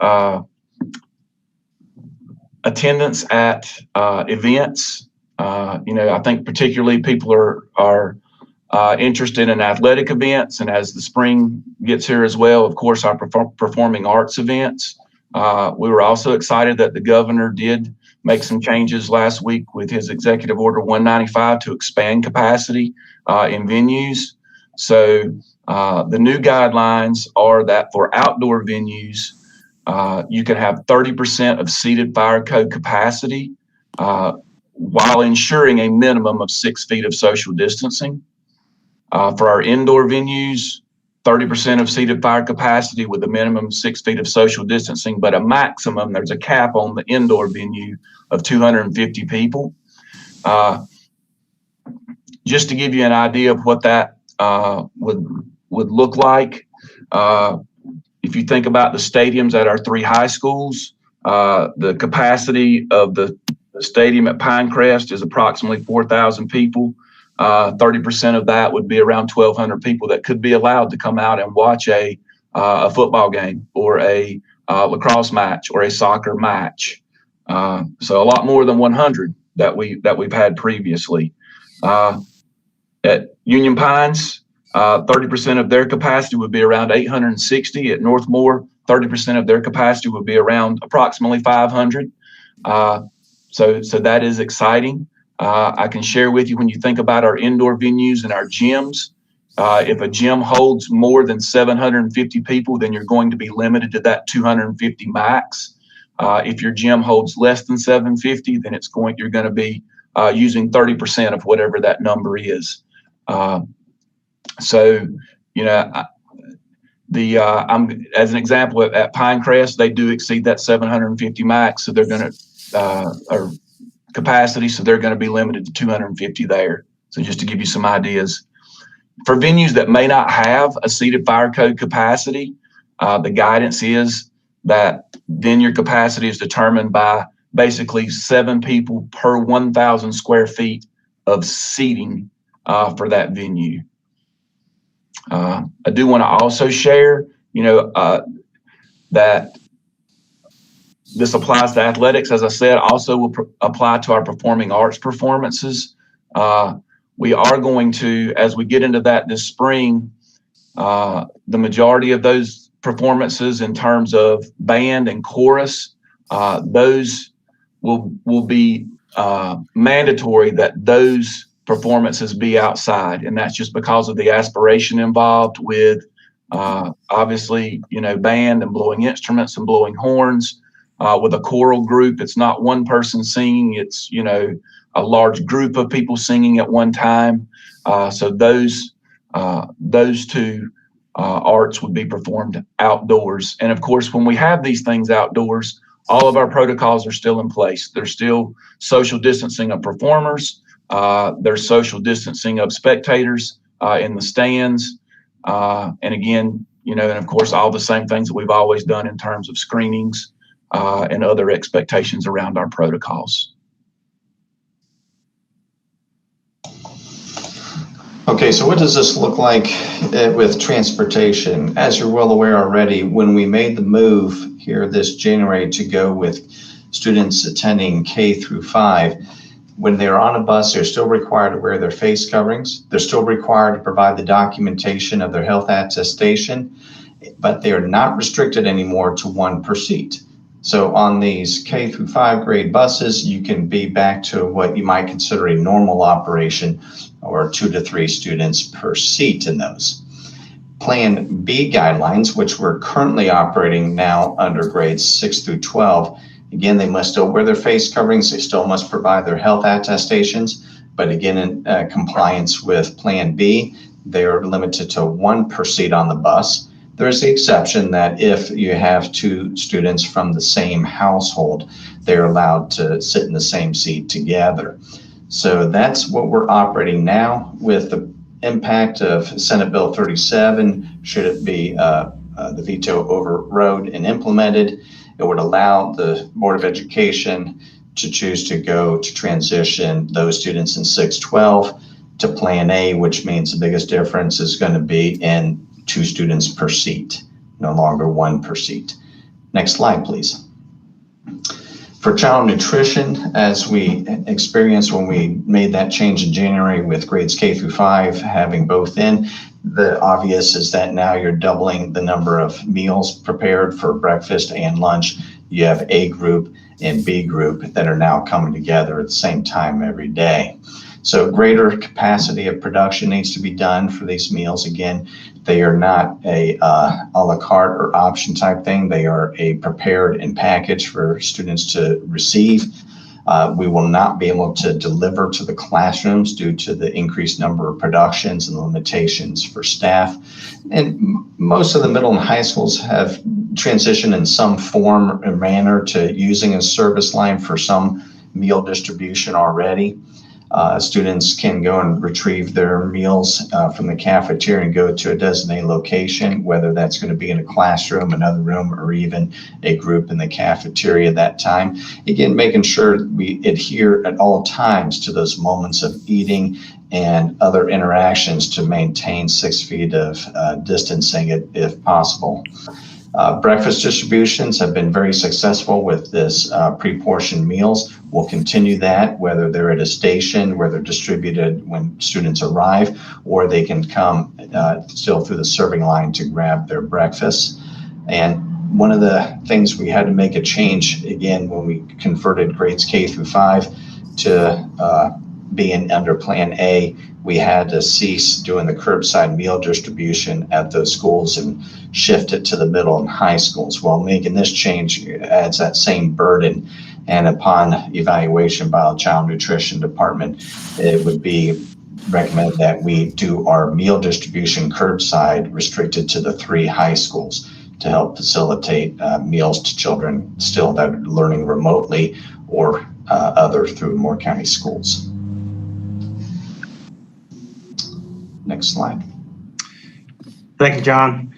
Speaker 21: attendance at events. I think particularly people are interested in athletic events, and as the spring gets here as well, of course, our performing arts events. We were also excited that the governor did make some changes last week with his executive order 195 to expand capacity in venues. So the new guidelines are that for outdoor venues, you can have 30% of seated fire code capacity while ensuring a minimum of 6 feet of social distancing. For our indoor venues, 30% of seated fire capacity with a minimum of 6 feet of social distancing, but a maximum, there's a cap on the indoor venue of 250 people. Just to give you an idea of what that would look like, if you think about the stadiums at our 3 high schools, the capacity of the The stadium at Pinecrest is approximately 4,000 people. 30% of that would be around 1,200 people that could be allowed to come out and watch a football game or a lacrosse match or a soccer match. So a lot more than 100 that we've had previously. At Union Pines, 30% of their capacity would be around 860. At Northmore, 30% of their capacity would be around approximately 500. So that is exciting. I can share with you, when you think about our indoor venues and our gyms, if a gym holds more than 750 people, then you're going to be limited to that 250 max. If your gym holds less than 750, then you're going to be using 30% of whatever that number is. So, you know, as an example, at Pinecrest, they do exceed that 750 max, so they're going to or capacity, so they're going to be limited to 250 there. So just to give you some ideas. For venues that may not have a seated fire code capacity, the guidance is that then your capacity is determined by basically 7 people per 1,000 square feet of seating for that venue. I do want to also share, you know, that this applies to athletics, as I said, also will apply to our performing arts performances. We are going to, as we get into that this spring, the majority of those performances in terms of band and chorus, those will be mandatory that those performances be outside. And that's just because of the aspiration involved with obviously, you know, band and blowing instruments and blowing horns. With a choral group, it's not one person singing, it's, you know, a large group of people singing at one time. So those two arts would be performed outdoors. And of course, when we have these things outdoors, all of our protocols are still in place. There's still social distancing of performers. There's social distancing of spectators in the stands. And again, you know, and of course, all the same things that we've always done in terms of screenings and other expectations around our protocols.
Speaker 16: Okay, so what does this look like with transportation? As you're well aware already, when we made the move here this January to go with students attending K through 5, when they're on a bus, they're still required to wear their face coverings. They're still required to provide the documentation of their health attestation, but they're not restricted anymore to 1 per seat. So on these K through 5 grade buses, you can be back to what you might consider a normal operation, or 2 to 3 students per seat in those. Plan B guidelines, which we're currently operating now under grades 6 through 12, again, they must still wear their face coverings, they still must provide their health attestations, but again, in compliance with Plan B, they are limited to 1 per seat on the bus. There's the exception that if you have 2 students from the same household, they're allowed to sit in the same seat together. So that's what we're operating now. With the impact of Senate Bill 37, should it be the veto overrode and implemented, it would allow the Board of Education to choose to go to transition those students in 612 to Plan A, which means the biggest difference is going to be in 2 students per seat, no longer 1 per seat. Next slide, please. For child nutrition, as we experienced when we made that change in January with grades K through 5 having both in, the obvious is that now you're doubling the number of meals prepared for breakfast and lunch. You have A group and B group that are now coming together at the same time every day. So greater capacity of production needs to be done for these meals. Again, they are not a la carte or option type thing. They are a prepared and packaged for students to receive. We will not be able to deliver to the classrooms due to the increased number of productions and limitations for staff. And most of the middle and high schools have transitioned in some form or manner to using a service line for some meal distribution already. Students can go and retrieve their meals from the cafeteria and go to a designated location, whether that's going to be in a classroom, another room, or even a group in the cafeteria that time. Again, making sure we adhere at all times to those moments of eating and other interactions to maintain 6 feet of distancing if possible. Breakfast distributions have been very successful with this pre-portioned meals. We'll continue that, whether they're at a station where they're distributed when students arrive, or they can come still through the serving line to grab their breakfast. And one of the things we had to make a change again when we converted grades K through 5 to being under Plan A, we had to cease doing the curbside meal distribution at those schools and shift it to the middle and high schools. Well, making this change adds that same burden, and upon evaluation by the Child Nutrition Department, it would be recommended that we do our meal distribution curbside restricted to the 3 high schools to help facilitate meals to children still that are learning remotely or other through Moore County schools. Next slide.
Speaker 6: Thank you, John.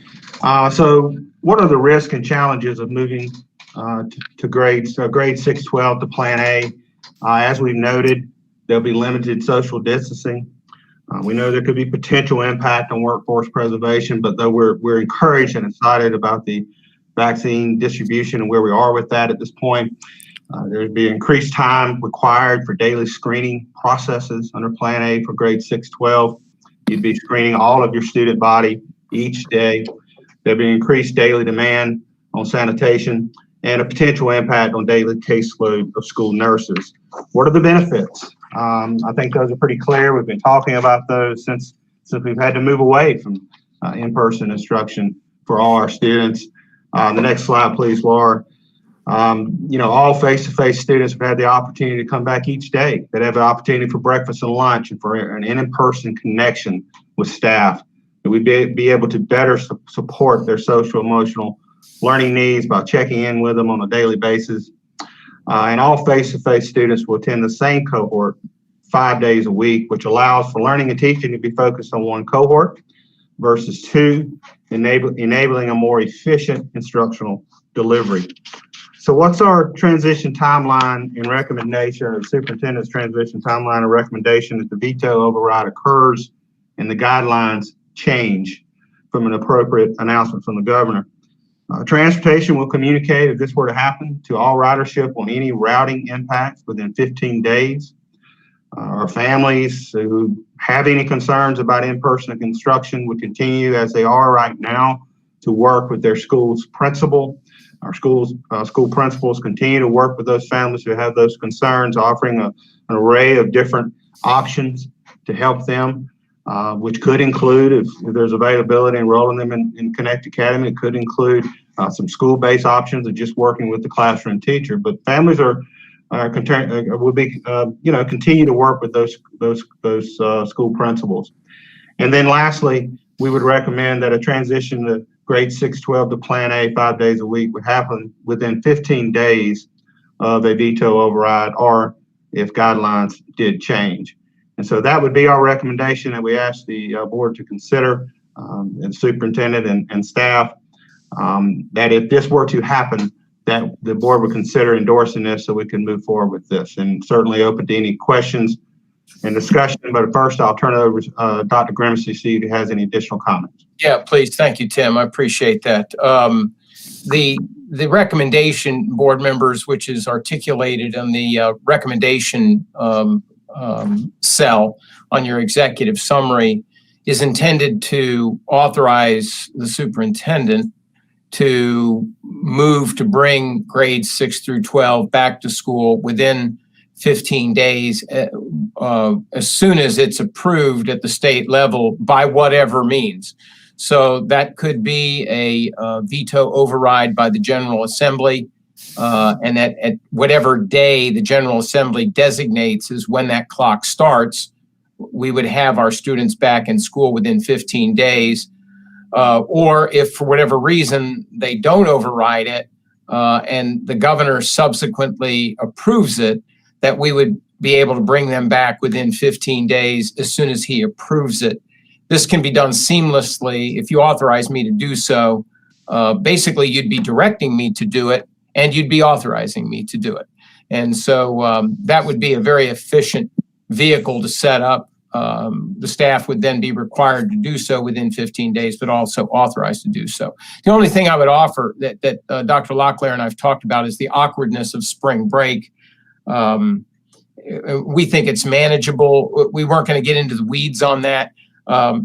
Speaker 6: So what are the risks and challenges of moving to grade 6-12 to Plan A? As we've noted, there'll be limited social distancing. We know there could be potential impact on workforce preservation, but though we're encouraged and excited about the vaccine distribution and where we are with that at this point, there'd be increased time required for daily screening processes under Plan A for grade 6-12. You'd be screening all of your student body each day. There'd be increased daily demand on sanitation and a potential impact on daily caseload of school nurses. What are the benefits? I think those are pretty clear. We've been talking about those since we've had to move away from in-person instruction for all our students. The next slide, please, Laura. All face-to-face students have had the opportunity to come back each day. They'd have the opportunity for breakfast and lunch and for an in-person connection with staff. And we'd be able to better support their social emotional learning needs by checking in with them on a daily basis. And all face-to-face students will attend the same cohort 5 days a week, which allows for learning and teaching to be focused on one cohort versus 2, enabling a more efficient instructional delivery. So what's our transition timeline and recommendation, or the superintendent's transition timeline and recommendation if the veto override occurs and the guidelines change from an appropriate announcement from the governor? Transportation will communicate, if this were to happen, to all ridership on any routing impacts within 15 days. Our families who have any concerns about in-person instruction would continue as they are right now to work with their school's principal. Our school principals continue to work with those families who have those concerns, offering an array of different options to help them, which could include, if there's availability, enrolling them in Connect Academy. It could include some school-based options of just working with the classroom teacher. But families will be continue to work with those school principals. And then lastly, we would recommend that a transition to grade 6-12 to Plan A 5 days a week would happen within 15 days of a veto override, or if guidelines did change. And so that would be our recommendation that we ask the board to consider, and superintendent and staff, that if this were to happen, that the board would consider endorsing this so we can move forward with this, and certainly open to any questions and discussion. But first, I'll turn it over to Dr. Grimacy, see if he has any additional comments.
Speaker 1: Yeah, please. Thank you, Tim. I appreciate that. The recommendation, board members, which is articulated in the recommendation cell on your executive summary, is intended to authorize the superintendent to move to bring grades 6 through 12 back to school within 15 days, as soon as it's approved at the state level by whatever means. So that could be a veto override by the General Assembly, and at whatever day the General Assembly designates is when that clock starts. We would have our students back in school within 15 days. Or if for whatever reason they don't override it, and the governor subsequently approves it, that we would be able to bring them back within 15 days as soon as he approves it. This can be done seamlessly if you authorize me to do so. Basically, you'd be directing me to do it, and you'd be authorizing me to do it. And so that would be a very efficient vehicle to set up. The staff would then be required to do so within 15 days, but also authorized to do so. The only thing I would offer that Dr. Locklear and I've talked about is the awkwardness of spring break. We think it's manageable. We weren't going to get into the weeds on that.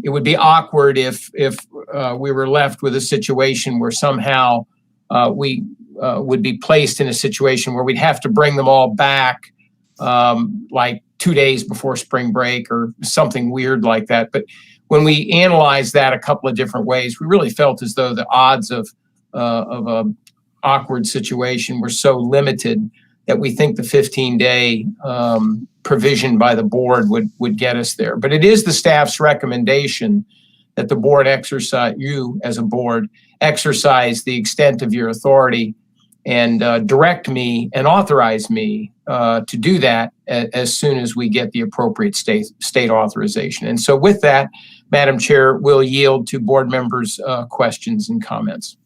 Speaker 1: It would be awkward if we were left with a situation where somehow we would be placed in a situation where we'd have to bring them all back like 2 days before spring break or something weird like that. But when we analyzed that a couple of different ways, we really felt as though the odds of an awkward situation were so limited that we think the 15-day provision by the board would get us there. But it is the staff's recommendation that the board exercise, you as a board, exercise the extent of your authority and direct me and authorize me to do that as soon as we get the appropriate state authorization. And so with that, Madam Chair, we'll yield to board members' questions and comments.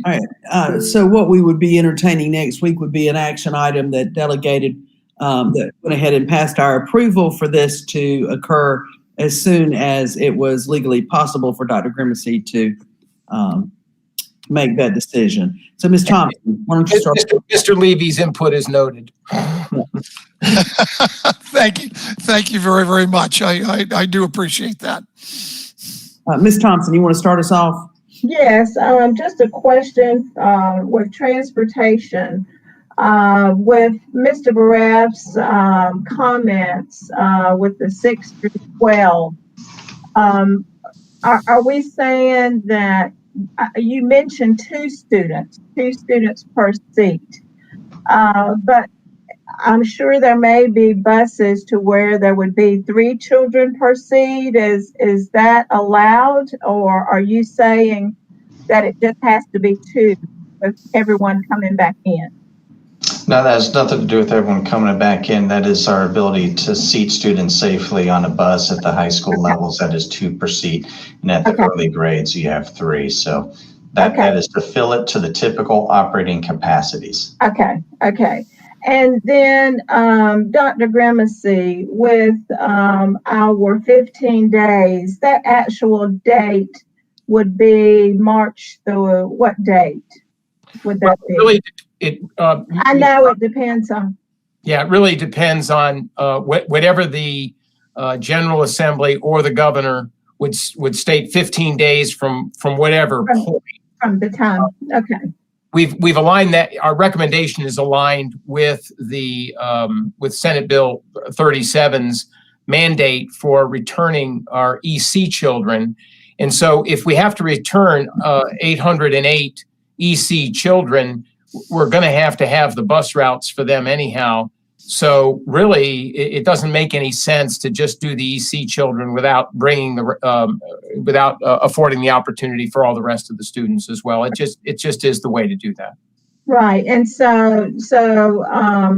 Speaker 2: All right. So what we would be entertaining next week would be an action item that delegated, that went ahead and passed our approval for this to occur as soon as it was legally possible for Dr. Grimacy to make that decision. So Ms. Thompson, why don't you start?
Speaker 1: Mr. Levy's input is noted.
Speaker 13: Thank you. Thank you very, very much. I do appreciate that.
Speaker 2: Ms. Thompson, you want to start us off?
Speaker 5: Yes, just a question with transportation. With Mr. Bareff's comments with the 6 through 12, are we saying that you mentioned two students per seat, but I'm sure there may be buses to where there would be 3 children per seat. Is that allowed, or are you saying that it just has to be 2 with everyone coming back in?
Speaker 16: No, that has nothing to do with everyone coming back in. That is our ability to seat students safely on a bus at the high school levels. That is 2 per seat. And at the early grades, you have 3. So that is to fill it to the typical operating capacities.
Speaker 5: Okay. And then, Dr. Grimacy, with our 15 days, that actual date would be March the what date would that be?
Speaker 1: Really,
Speaker 5: I know it depends on.
Speaker 1: Yeah, it really depends on whatever the General Assembly or the governor would state 15 days from whatever point.
Speaker 5: From the time, okay.
Speaker 1: We've aligned that. Our recommendation is aligned with the with Senate Bill 37's mandate for returning our EC children. And so if we have to return 808 EC children, we're going to have the bus routes for them anyhow. So really, it doesn't make any sense to just do the EC children without bringing without affording the opportunity for all the rest of the students as well. It just is the way to do that.
Speaker 5: Right, and so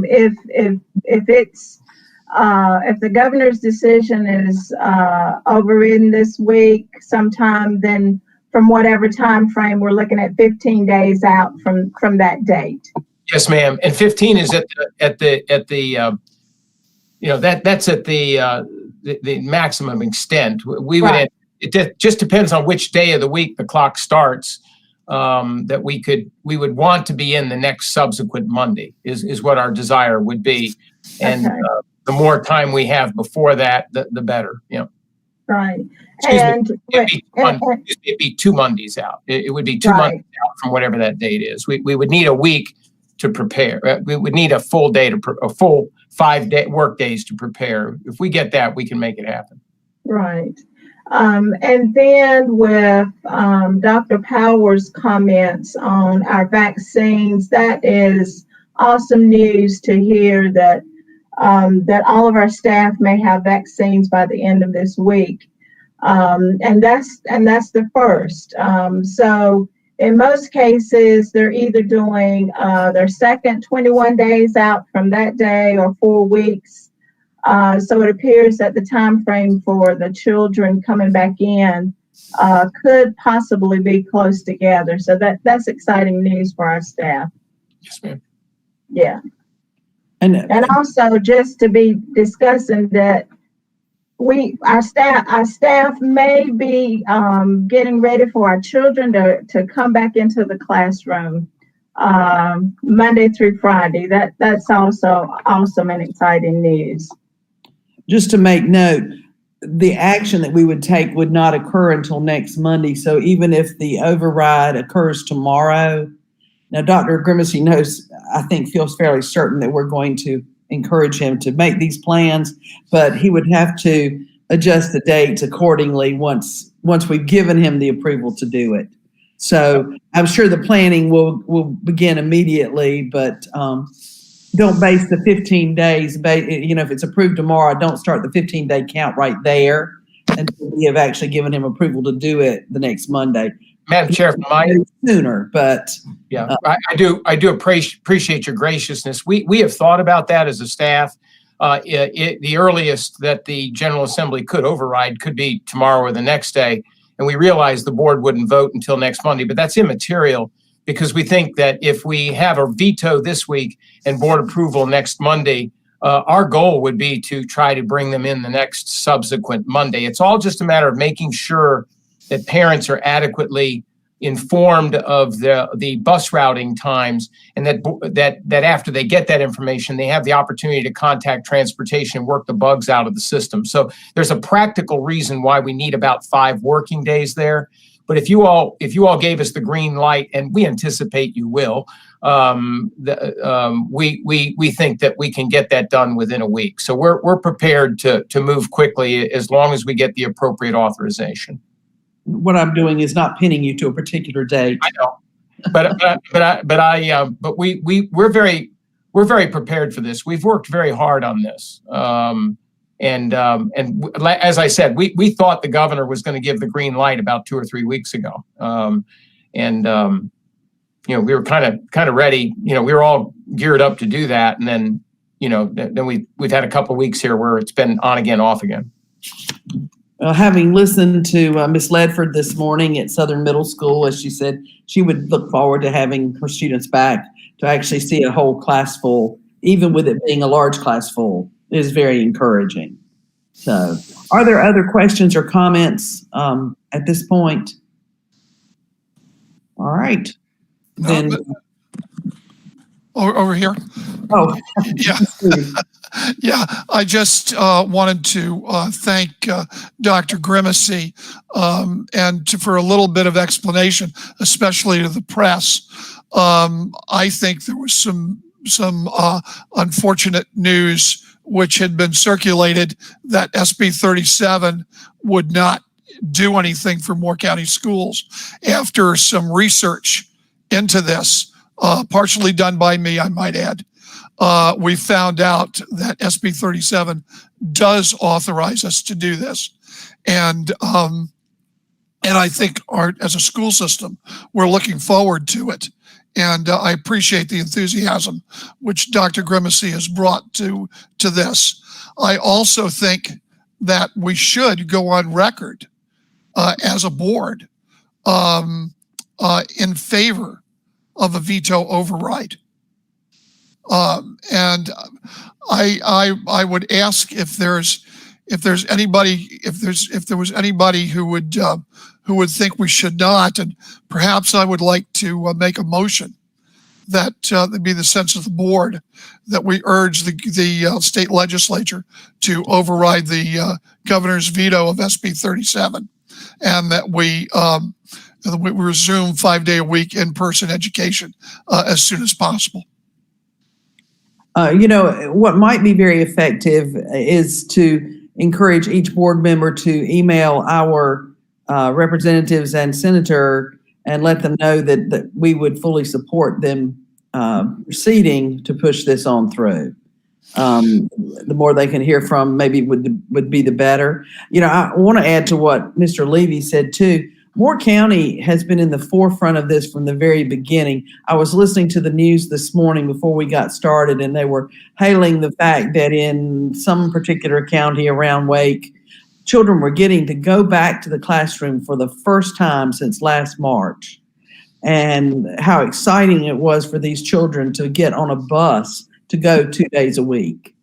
Speaker 5: if it's if the governor's decision is overridden this week sometime, then from whatever time frame, we're looking at 15 days out from that date.
Speaker 1: Yes, ma'am. And 15 is at the that's at the maximum extent. We would
Speaker 5: Right.
Speaker 1: It just depends on which day of the week the clock starts. That we would want to be in the next subsequent Monday is what our desire would be, and the more time we have before that, the better.
Speaker 5: Right.
Speaker 1: It'd be 2 Mondays out. It would be 2 Mondays out from whatever that date is. We would need a week to prepare. We would need a full day a full 5 work days to prepare. If we get that, we can make it happen.
Speaker 5: Right. And then with Dr. Power's comments on our vaccines, that is awesome news to hear that that all of our staff may have vaccines by the end of this week. And that's the first. So in most cases, they're either doing their second 21 days out from that day or 4 weeks. So it appears that the time frame for the children coming back in could possibly be close together. So that's exciting news for our staff.
Speaker 1: Yes, ma'am.
Speaker 5: Yeah.
Speaker 2: And
Speaker 5: also just to be discussing that our staff may be getting ready for our children to come back into the classroom Monday through Friday. That's also awesome and exciting news.
Speaker 2: just to make note, the action that we would take would not occur until next Monday. So even if the override occurs tomorrow, now Dr. Grimacy knows, I think feels fairly certain that we're going to encourage him to make these plans, but he would have to adjust the dates accordingly once we've given him the approval to do it. So I'm sure the planning will begin immediately, but don't base the 15 days, if it's approved tomorrow, don't start the 15-day count right there until we have actually given him approval to do it the next Monday.
Speaker 1: Madam Chair,
Speaker 2: sooner, but
Speaker 1: yeah, I do appreciate your graciousness. We have thought about that as a staff. The earliest that the General Assembly could override could be tomorrow or the next day, and we realize the board wouldn't vote until next Monday, but that's immaterial because we think that if we have a veto this week and board approval next Monday, our goal would be to try to bring them in the next subsequent Monday. It's all just a matter of making sure that parents are adequately informed of the bus routing times, and that after they get that information, they have the opportunity to contact transportation and work the bugs out of the system. So there's a practical reason why we need about 5 working days there. But if you all gave us the green light, and we anticipate you will, we think that we can get that done within a week. So we're prepared to move quickly as long as we get the appropriate authorization.
Speaker 2: What I'm doing is not pinning you to a particular date.
Speaker 1: I know, but we're very prepared for this. We've worked very hard on this, and as I said, we thought the governor was going to give the green light about 2 or 3 weeks ago, we were kind of ready. We were all geared up to do that, and then we've had a couple of weeks here where it's been on again, off again.
Speaker 2: Having listened to Ms. Ledford this morning at Southern Middle School, as she said, she would look forward to having her students back to actually see a whole class full, even with it being a large class full, is very encouraging. So, are there other questions or comments at this point? All right. Then
Speaker 13: over here.
Speaker 2: Oh,
Speaker 13: yeah. Yeah, I just wanted to thank Dr. Grimacy and for a little bit of explanation, especially to the press. I think there was some unfortunate news which had been circulated that SB 37 would not do anything for Moore County schools. After some research into this, partially done by me, I might add, we found out that SB 37 does authorize us to do this. And I think as a school system, we're looking forward to it. And I appreciate the enthusiasm which Dr. Grimacy has brought to this. I also think that we should go on record as a board in favor of a veto override. And I would ask if there was anybody who would think we should not, and perhaps I would like to make a motion that would be the sense of the board, that we urge the state legislature to override the governor's veto of SB 37, and that we resume 5-day-a-week in-person education as soon as possible.
Speaker 2: What might be very effective is to encourage each board member to email our representatives and senator and let them know that we would fully support them proceeding to push this on through. The more they can hear from maybe would be the better. I want to add to what Mr. Levy said too. Moore County has been in the forefront of this from the very beginning. I was listening to the news this morning before we got started, and they were hailing the fact that in some particular county around Wake, children were getting to go back to the classroom for the first time since last March, and how exciting it was for these children to get on a bus to go 2 days a week.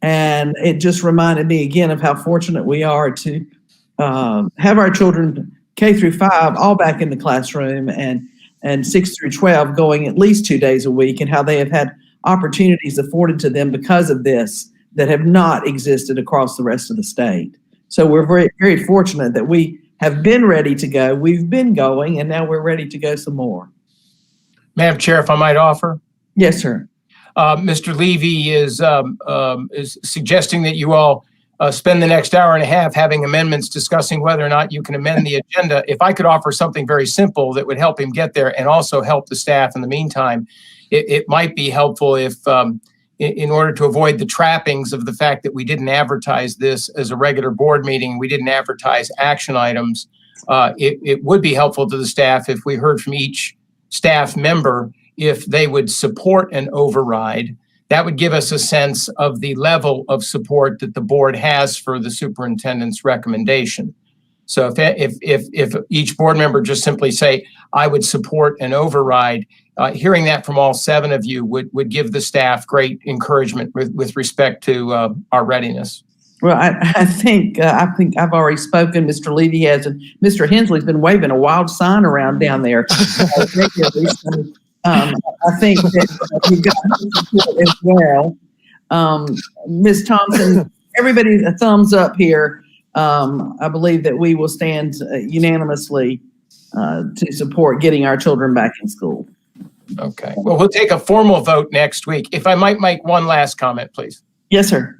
Speaker 2: And it just reminded me again of how fortunate we are to have our children K through 5 all back in the classroom, and 6 through 12 going at least 2 days a week, and how they have had opportunities afforded to them because of this that have not existed across the rest of the state. So we're very, very fortunate that we have been ready to go. We've been going, and now we're ready to go some more.
Speaker 1: Madam Chair, if I might offer.
Speaker 2: Yes, sir.
Speaker 1: Mr. Levy is suggesting that you all spend the next hour and a half having amendments discussing whether or not you can amend the agenda. If I could offer something very simple that would help him get there and also help the staff in the meantime, it might be helpful if, in order to avoid the trappings of the fact that we didn't advertise this as a regular board meeting, we didn't advertise action items, it would be helpful to the staff if we heard from each staff member if they would support an override. That would give us a sense of the level of support that the board has for the superintendent's recommendation. So if each board member just simply say, I would support an override, hearing that from all 7 of you would give the staff great encouragement with respect to our readiness.
Speaker 2: Well, I think I've already spoken. Mr. Levy has, and Mr. Hensley's been waving a wild sign around down there. I think that you've got as well. Ms. Thompson, everybody, a thumbs up here. I believe that we will stand unanimously to support getting our children back in school.
Speaker 1: Okay. Well, we'll take a formal vote next week. If I might make one last comment, please.
Speaker 2: Yes, sir.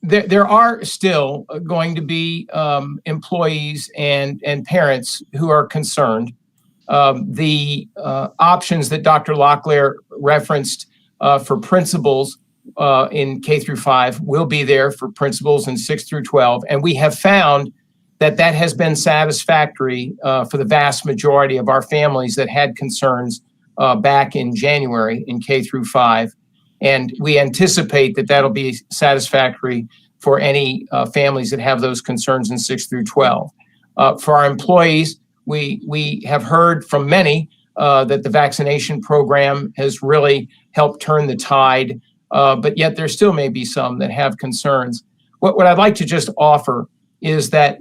Speaker 1: There are still going to be employees and parents who are concerned. The options that Dr. Locklear referenced for principals in K through 5 will be there for principals in 6 through 12. And we have found that has been satisfactory for the vast majority of our families that had concerns back in January in K through 5. And we anticipate that that'll be satisfactory for any families that have those concerns in 6 through 12. For our employees, we have heard from many that the vaccination program has really helped turn the tide, but yet there still may be some that have concerns. What I'd like to just offer is that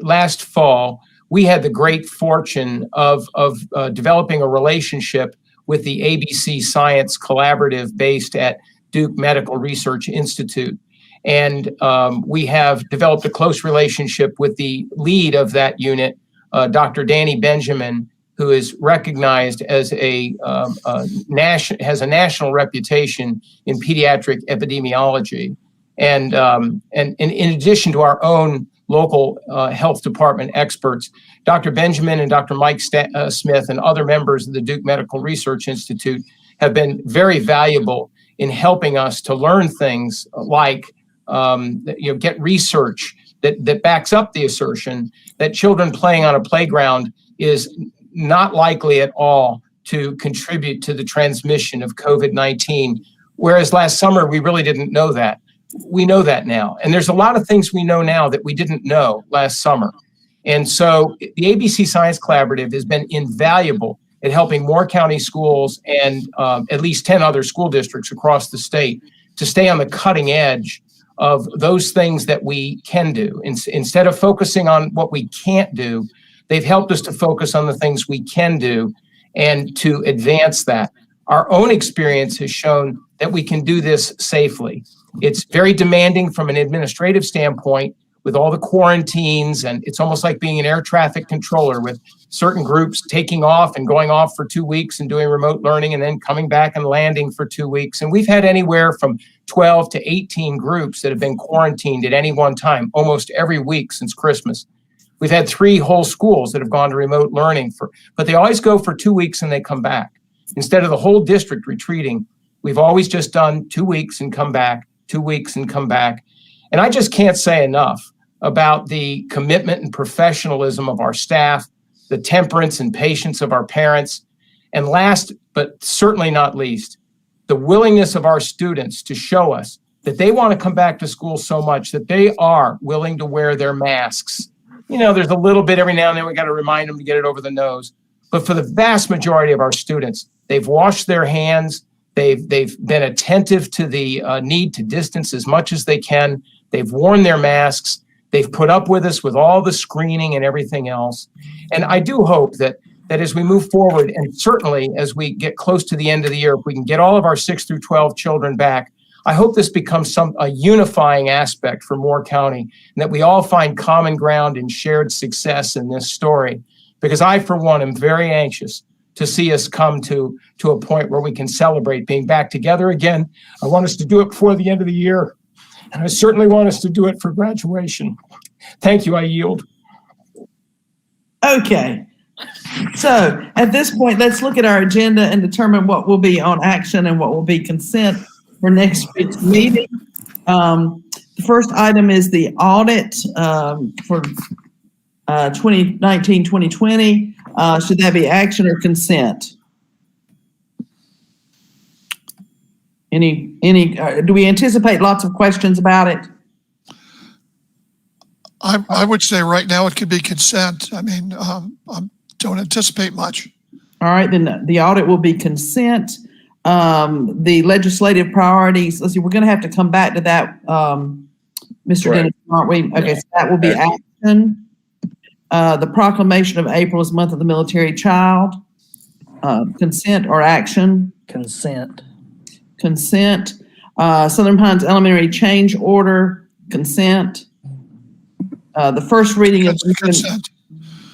Speaker 1: last fall, we had the great fortune of developing a relationship with the ABC Science Collaborative based at Duke Medical Research Institute. And we have developed a close relationship with the lead of that unit, Dr. Danny Benjamin, who is recognized as has a national reputation in pediatric epidemiology. And in addition to our own local health department experts, Dr. Benjamin and Dr. Mike Smith and other members of the Duke Medical Research Institute have been very valuable in helping us to learn things like, get research that backs up the assertion that children playing on a playground is not likely at all to contribute to the transmission of COVID-19. Whereas last summer, we really didn't know that. We know that now. And there's a lot of things we know now that we didn't know last summer. And so the ABC Science Collaborative has been invaluable at helping Moore County schools and at least 10 other school districts across the state to stay on the cutting edge of those things that we can do. Instead of focusing on what we can't do, they've helped us to focus on the things we can do and to advance that. Our own experience has shown that we can do this safely. It's very demanding from an administrative standpoint with all the quarantines, and it's almost like being an air traffic controller with certain groups taking off and going off for 2 weeks and doing remote learning and then coming back and landing for 2 weeks. And we've had anywhere from 12 to 18 groups that have been quarantined at any one time, almost every week since Christmas. We've had 3 whole schools that have gone to remote learning but they always go for 2 weeks and they come back. Instead of the whole district retreating, we've always just done 2 weeks and come back, 2 weeks and come back. And I just can't say enough about the commitment and professionalism of our staff, the temperance and patience of our parents, and last but certainly not least, the willingness of our students to show us that they want to come back to school so much that they are willing to wear their masks. You know, there's a little bit every now and then we got to remind them to get it over the nose. But for the vast majority of our students, they've washed their hands. They've been attentive to the need to distance as much as they can. They've worn their masks. They've put up with us with all the screening and everything else. And I do hope that as we move forward, and certainly as we get close to the end of the year, if we can get all of our 6 through 12 children back, I hope this becomes a unifying aspect for Moore County, and that we all find common ground and shared success in this story. Because I, for one, am very anxious to see us come to a point where we can celebrate being back together again. I want us to do it before the end of the year, and I certainly want us to do it for graduation. Thank you. I yield.
Speaker 2: Okay. So at this point, let's look at our agenda and determine what will be on action and what will be consent for next week's meeting. The first item is the audit for 2019-2020. Should that be action or consent? Do we anticipate lots of questions about it?
Speaker 13: I would say right now it could be consent. I mean, I don't anticipate much.
Speaker 2: All right, then the audit will be consent. The legislative priorities, let's see, we're going to have to come back to that, Mr.
Speaker 4: Right.
Speaker 2: Dennis, aren't we? Okay,
Speaker 4: Yeah.
Speaker 2: so that will be action. The proclamation of April as Month of the Military Child, consent or action?
Speaker 12: Consent.
Speaker 2: Consent. Southern Pines Elementary Change Order, consent. The first reading of
Speaker 13: Consent.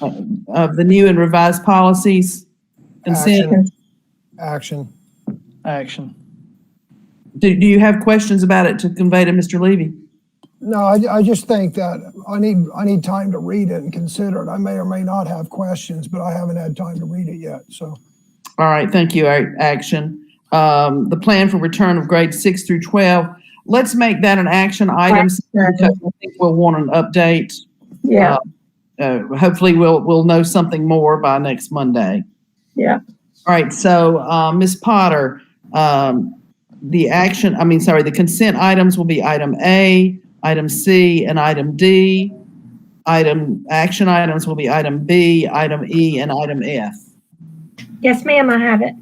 Speaker 2: the new and revised policies, consent.
Speaker 14: Action.
Speaker 12: Action.
Speaker 2: Do you have questions about it to convey to Mr. Levy?
Speaker 14: No, I just think that I need time to read it and consider it. I may or may not have questions, but I haven't had time to read it yet, so.
Speaker 2: All right, thank you, action. The plan for return of grades 6 through 12. Let's make that an action item because I think we'll want an update.
Speaker 5: Yeah.
Speaker 2: Hopefully we'll know something more by next Monday.
Speaker 5: Yeah.
Speaker 2: All right, so Ms. Potter, the consent items will be item A, item C, and item D. Action items will be item B, item E, and item F.
Speaker 5: Yes, ma'am, I have it.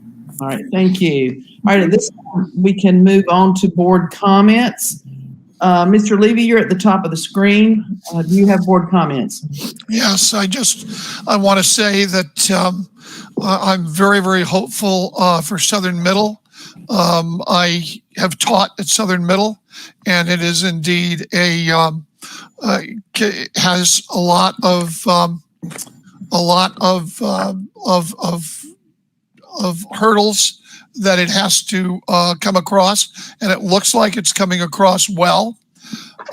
Speaker 2: All right, thank you. All right, at this time, we can move on to board comments. Mr. Levy, you're at the top of the screen. Do you have board comments?
Speaker 13: Yes, I want to say that I'm very, very hopeful for Southern Middle. I have taught at Southern Middle, and it is indeed has a lot of hurdles that it has to come across, and it looks like it's coming across well.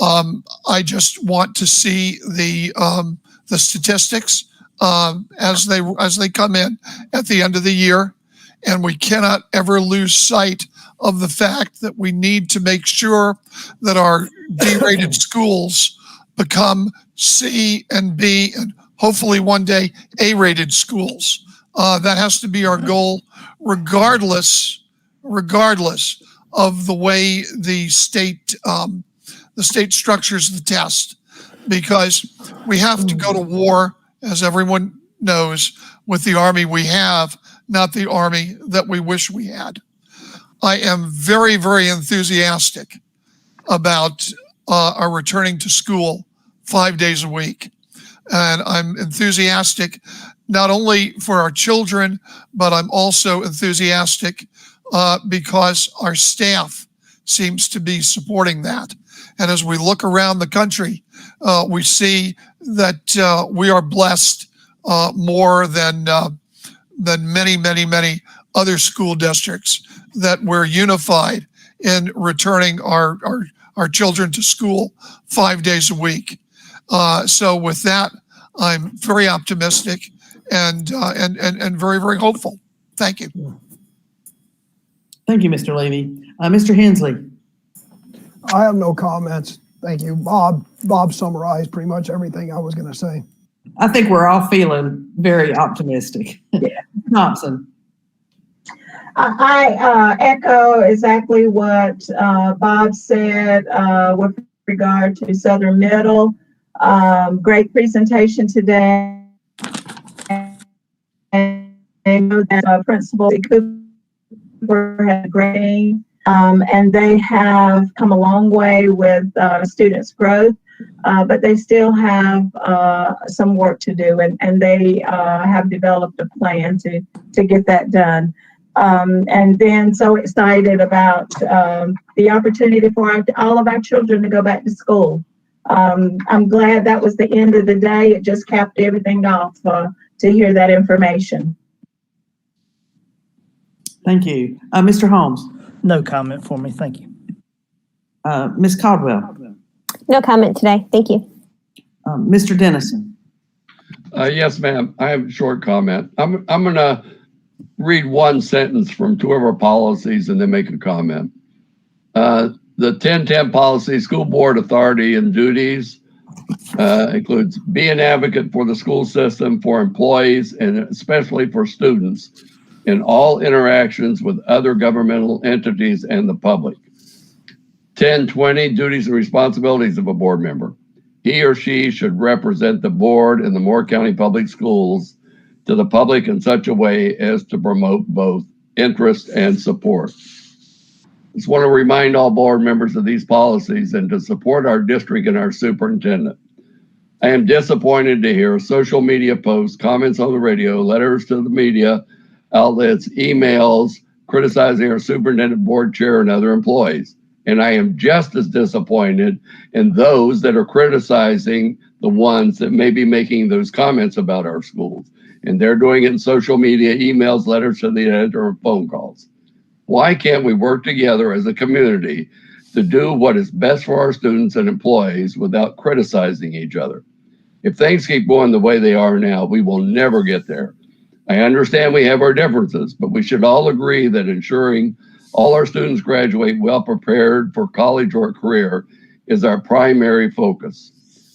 Speaker 13: I just want to see the statistics as they come in at the end of the year, and we cannot ever lose sight of the fact that we need to make sure that our D-rated schools become C and B and hopefully one day A-rated schools. That has to be our goal, regardless of the way the state structures the test, because we have to go to war, as everyone knows, with the Army we have, not the Army that we wish we had. I am very, very enthusiastic about our returning to school 5 days a week. And I'm enthusiastic not only for our children, but I'm also enthusiastic because our staff seems to be supporting that. And as we look around the country, we see that we are blessed more than many, many, many other school districts, that we're unified in returning our children to school 5 days a week. So with that, I'm very optimistic and very, very hopeful. Thank you.
Speaker 2: Thank you, Mr. Levy. Mr. Hensley.
Speaker 14: I have no comments. Thank you. Bob summarized pretty much everything I was going to say.
Speaker 2: I think we're all feeling very optimistic. Thompson.
Speaker 5: I echo exactly what Bob said with regard to Southern Middle. Great presentation today. And I know that Principal Cooper had a great team, and they have come a long way with students' growth, but they still have some work to do, and they have developed a plan to get that done. And then so excited about the opportunity for all of our children to go back to school. I'm glad that was the end of the day. It just capped everything off to hear that information.
Speaker 2: Thank you. Mr. Holmes.
Speaker 12: No comment for me. Thank you.
Speaker 2: Ms. Caldwell.
Speaker 15: No comment today. Thank you.
Speaker 2: Mr. Dennison.
Speaker 4: Yes, ma'am. I have a short comment. I'm going to read one sentence from two of our policies and then make a comment. The 1010 policy, school board authority and duties, includes be an advocate for the school system, for employees, and especially for students in all interactions with other governmental entities and the public. 1020, duties and responsibilities of a board member. He or she should represent the board and the Moore County Public Schools to the public in such a way as to promote both interest and support. Just want to remind all board members of these policies and to support our district and our superintendent. I am disappointed to hear social media posts, comments on the radio, letters to the media outlets, emails criticizing our superintendent, board chair, and other employees. And I am just as disappointed in those that are criticizing the ones that may be making those comments about our schools. And they're doing it in social media, emails, letters to the editor, and phone calls. Why can't we work together as a community to do what is best for our students and employees without criticizing each other? If things keep going the way they are now, we will never get there. I understand we have our differences, but we should all agree that ensuring all our students graduate well prepared for college or a career is our primary focus.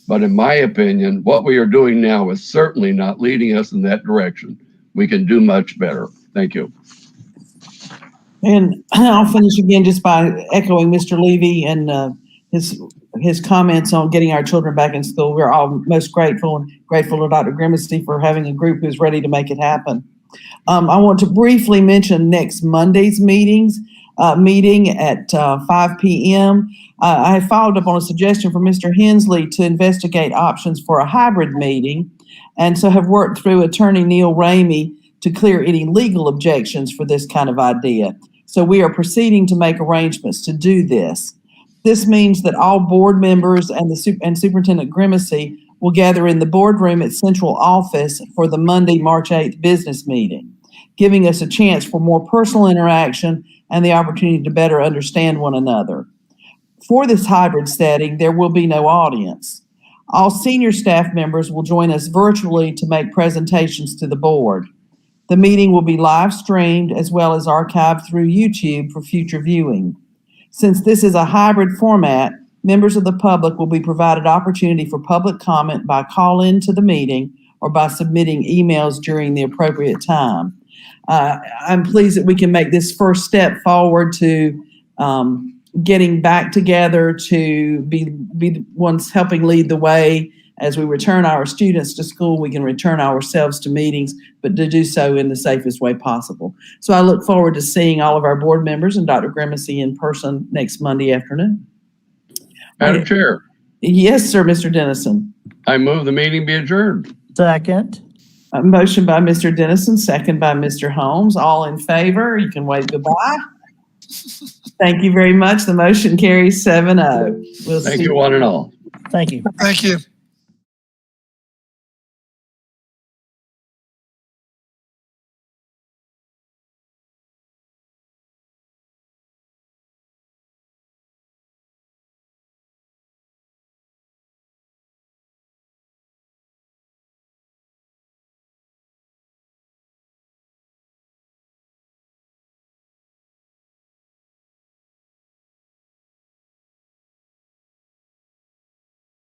Speaker 4: But in my opinion, what we are doing now is certainly not leading us in that direction. We can do much better. Thank you.
Speaker 2: And I'll finish again just by echoing Mr. Levy and his comments on getting our children back in school. We're all most grateful to Dr. Grimsey for having a group who's ready to make it happen. I want to briefly mention next Monday's meeting at 5 p.m. I followed up on a suggestion from Mr. Hensley to investigate options for a hybrid meeting, and so have worked through Attorney Neil Ramey to clear any legal objections for this kind of idea. So we are proceeding to make arrangements to do this. This means that all board members and Superintendent Grimsey will gather in the boardroom at Central Office for the Monday, March 8th business meeting, giving us a chance for more personal interaction and the opportunity to better understand one another. For this hybrid setting, there will be no audience. All senior staff members will join us virtually to make presentations to the board. The meeting will be live streamed as well as archived through YouTube for future viewing. Since this is a hybrid format, members of the public will be provided opportunity for public comment by call-in to the meeting or by submitting emails during the appropriate time. I'm pleased that we can make this first step forward to getting back together to be the ones helping lead the way. As we return our students to school, we can return ourselves to meetings, but to do so in the safest way possible. So I look forward to seeing all of our board members and Dr. Grimsey in person next Monday afternoon.
Speaker 4: Madam Chair.
Speaker 2: Yes, sir, Mr. Dennison.
Speaker 4: I move the meeting be adjourned.
Speaker 12: Second.
Speaker 2: A motion by Mr. Dennison, second by Mr. Holmes. All in favor, you can wave goodbye. Thank you very much. The motion carries 7-0.
Speaker 4: Thank you, one and all.
Speaker 12: Thank you.
Speaker 13: Thank you.